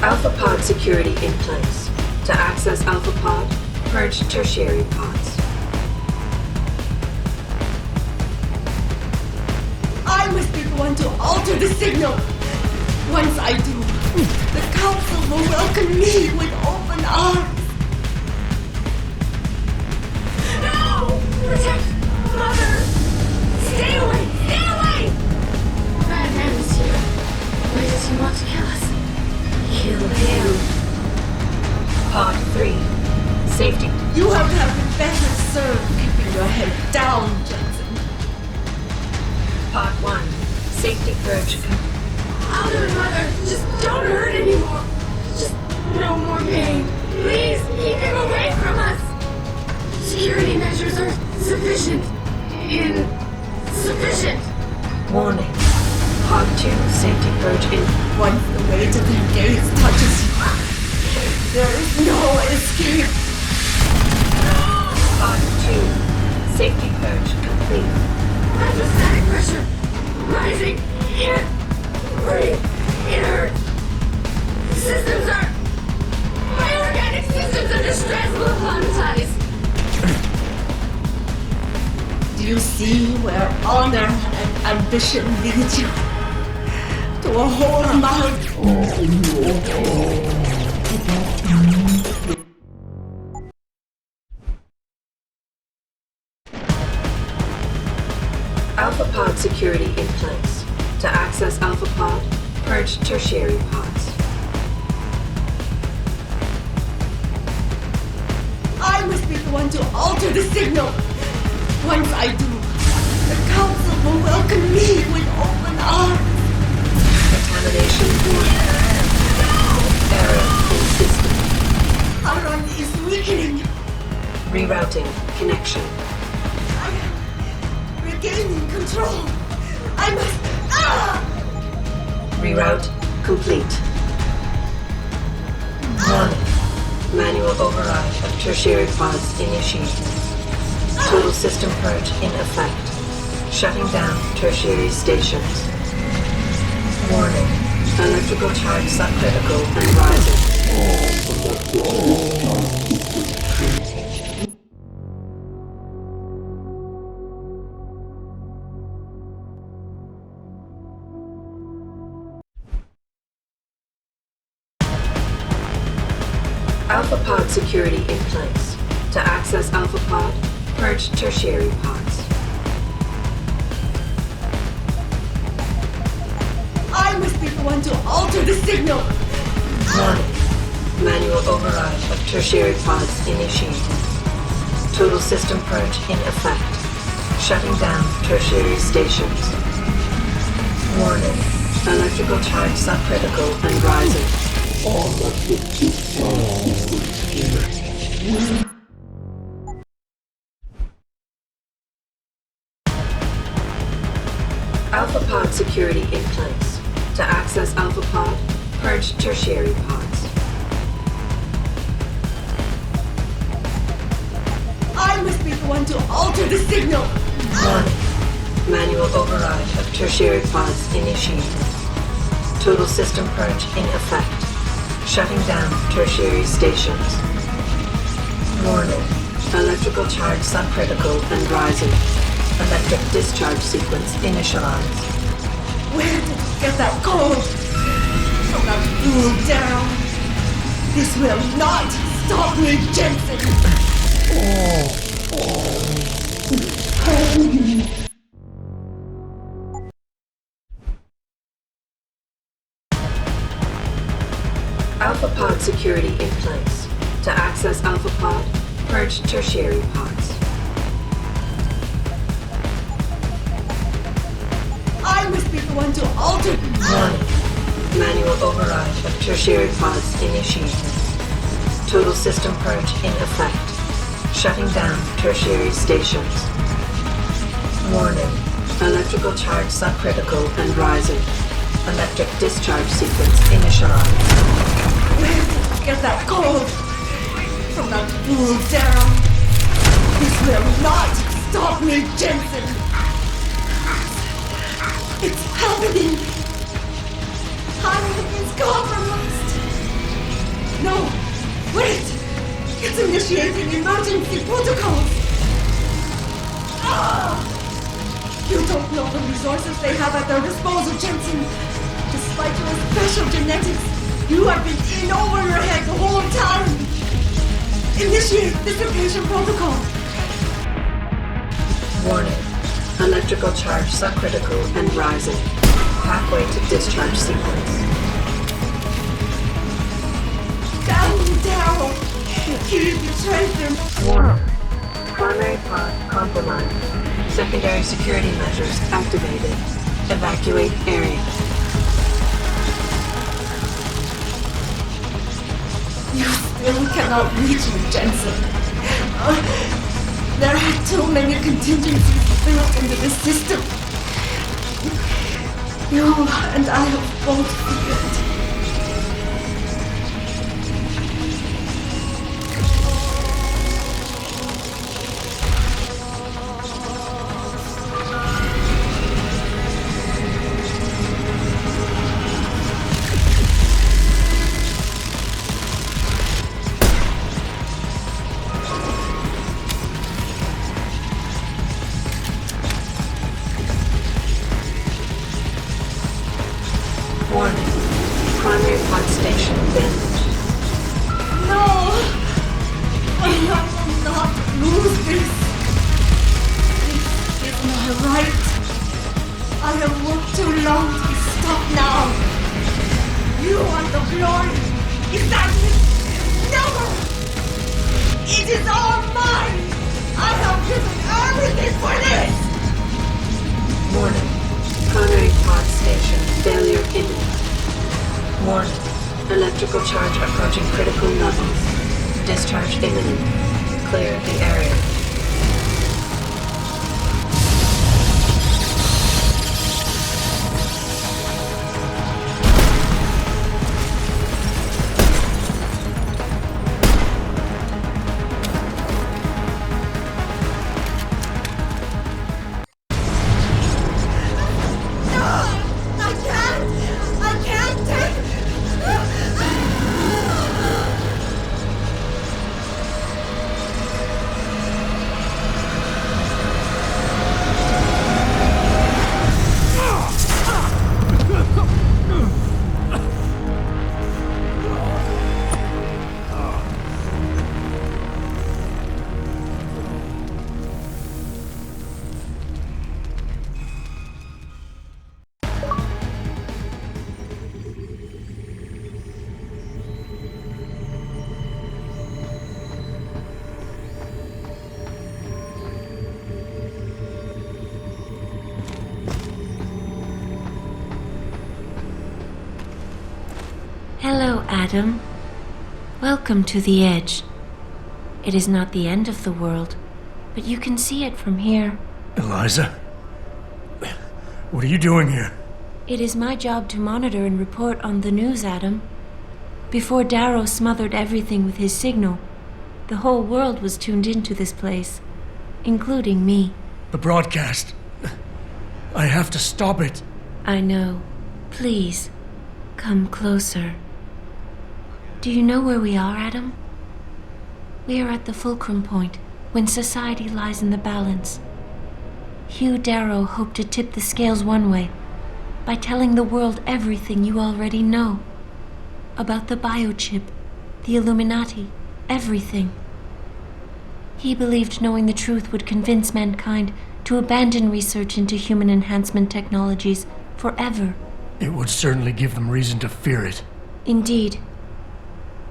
Alpha Pod security in place. To access Alpha Pod, purge tertiary pods. I must be the one to alter the signal. Once I do, the Council will welcome me with open arms. No! Protect Mother! Stay away! Stay away! Bad man is here. Why does he want to kill us? Kill him. Pod 3. Safety. You have been better served keeping your head down, Jensen. Pod 1. Safety purge. I'll do it, Mother. Just don't hurt anymore. Just no more pain. Please keep him away from us. Security measures are sufficient. Insufficient. Warning. Pod 2. Safety purge in. Once the weight of their gaze touches you, there is no escape. Pod 2. Safety purge complete. Hydrostatic pressure rising. Here. Breathe. It hurts. Systems are... My organic systems under stress will plumatize. Do you see where honor and ambition lead you? To a whole mouth. Alpha Pod security in place. To access Alpha Pod, purge tertiary pods. I must be the one to alter the signal. Once I do, the Council will welcome me with open arms. Contamination warning. Error in system. Haran is weakening. Rerouting connection. I'm regaining control. I must... Reroute complete. Warning. Manual override of tertiary pods initiated. Total system purge in effect. Shutting down tertiary stations. Warning. Electrical charge subcritical and rising. Pod security in place. To access Alpha Pod, purge tertiary pods. I must be the one to alter the signal! Warning. Manual override of tertiary pods initiated. Total system purge in effect. Shutting down tertiary stations. Warning. Electrical charge subcritical and rising. Alpha Pod security in place. To access Alpha Pod, purge tertiary pods. I must be the one to alter the signal! Warning. Manual override of tertiary pods initiated. Total system purge in effect. Shutting down tertiary stations. Warning. Electrical charge subcritical and rising. Electric discharge sequence initialized. Where did you get that code? From that fool down. This will not stop me, Jensen! Alpha Pod security in place. To access Alpha Pod, purge tertiary pods. I must be the one to alter... Warning. Manual override of tertiary pods initiated. Total system purge in effect. Shutting down tertiary stations. Warning. Electrical charge subcritical and rising. Electric discharge sequence initialized. Where did you get that code? From that fool down. This will not stop me, Jensen! It's happening! Hive is compromised! No! Wait! It's initiating emergency protocols! Ah! You don't know the resources they have at their disposal, Jensen! Despite your special genetics, you have been in over your head the whole time! Initiate dissipation protocol! Warning. Electrical charge subcritical and rising. Pathway to discharge sequence. Down! He betrayed them! Warning. Primary pod compromised. Secondary security measures activated. Evacuate area. You still cannot reach me, Jensen. There are too many contingencies built into the system. You and I have both feared. Electrical charge approaching critical levels. Discharge imminent. Clear the area. Adam, welcome to the edge. It is not the end of the world, but you can see it from here. Eliza? What are you doing here? It is my job to monitor and report on the news, Adam. Before Darrow smothered everything with his signal, the whole world was tuned into this place, including me. The broadcast. I have to stop it. I know. Please, come closer. Do you know where we are, Adam? We are at the fulcrum point, when society lies in the balance. Hugh Darrow hoped to tip the scales one way, by telling the world everything you already know. About the biochip, the Illuminati, everything. He believed knowing the truth would convince mankind to abandon research into human enhancement technologies forever. It would certainly give them reason to fear it. Indeed.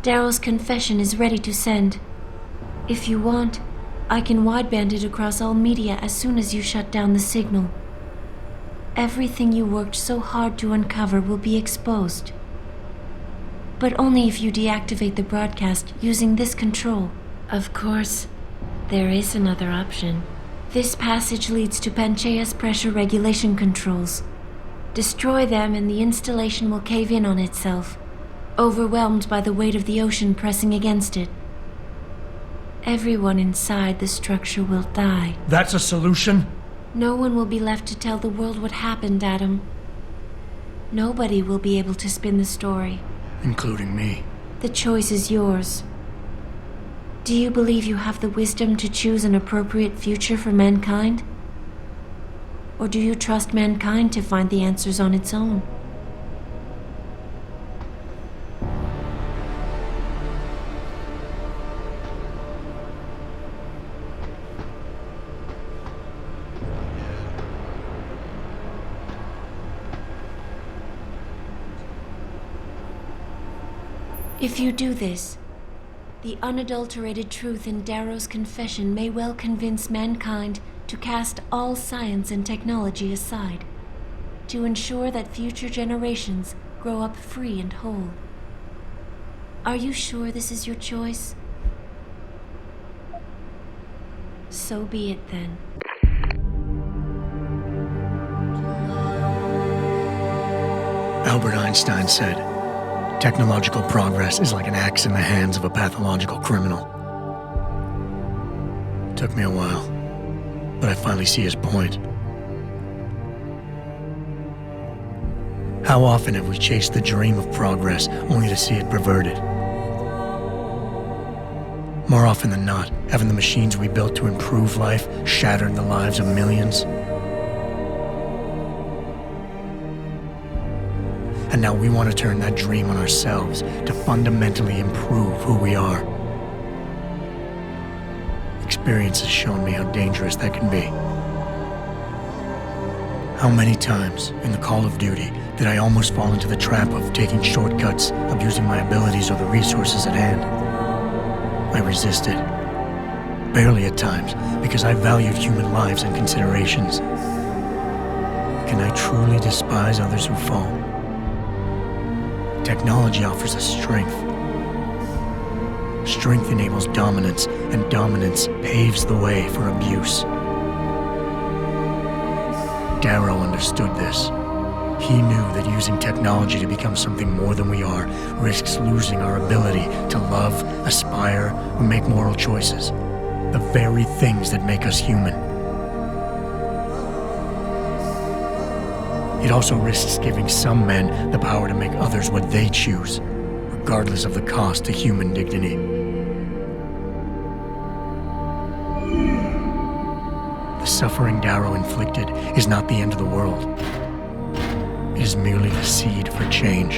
Darrow's confession is ready to send. If you want, I can wideband it across all media as soon as you shut down the signal. Everything you worked so hard to uncover will be exposed. But only if you deactivate the broadcast using this control. Of course, there is another option. This passage leads to Panchaea's pressure regulation controls. Destroy them and the installation will cave in on itself, overwhelmed by the weight of the ocean pressing against it. Everyone inside the structure will die. That's a solution? No one will be left to tell the world what happened, Adam. Nobody will be able to spin the story. Including me. The choice is yours. Do you believe you have the wisdom to choose an appropriate future for mankind? Or do you trust mankind to find the answers on its own? If you do this, the unadulterated truth in Darrow's confession may well convince mankind to cast all science and technology aside, to ensure that future generations grow up free and whole. Are you sure this is your choice? So be it then. Albert Einstein said, technological progress is like an axe in the hands of a pathological criminal. It took me a while, but I finally see his point. How often have we chased the dream of progress only to see it perverted? More often than not, haven't the machines we built to improve life shattered the lives of millions? And now we want to turn that dream on ourselves to fundamentally improve who we are. Experience has shown me how dangerous that can be. How many times in the Call of Duty did I almost fall into the trap of taking shortcuts, abusing my abilities or the resources at hand? I resisted. Barely at times, because I valued human lives and considerations. Can I truly despise others who fall? Technology offers us strength. Strength enables dominance, and dominance paves the way for abuse. Darrow understood this. He knew that using technology to become something more than we are risks losing our ability to love, aspire, or make moral choices. The very things that make us human. It also risks giving some men the power to make others what they choose, regardless of the cost to human dignity. The suffering Darrow inflicted is not the end of the world. It is merely the seed for change.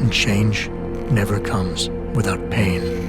And change never comes without pain.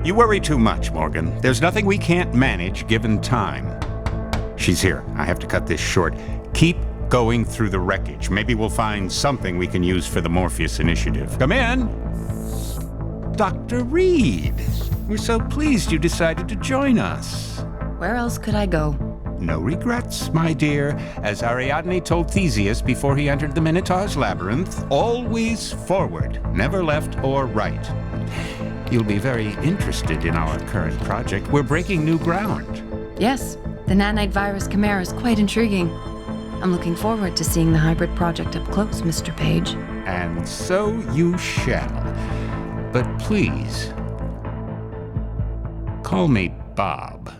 You worry too much, Morgan. There's nothing we can't manage given time. She's here. I have to cut this short. Keep going through the wreckage. Maybe we'll find something we can use for the Morpheus initiative. Come in! Dr. Reed. We're so pleased you decided to join us. Where else could I go? No regrets, my dear. As Ariadne told Theseus before he entered the Minotaur's labyrinth, always forward, never left or right. You'll be very interested in our current project. We're breaking new ground. Yes, the nanite virus chimera is quite intriguing. I'm looking forward to seeing the hybrid project up close, Mr. Page. And so you shall. But please, call me Bob.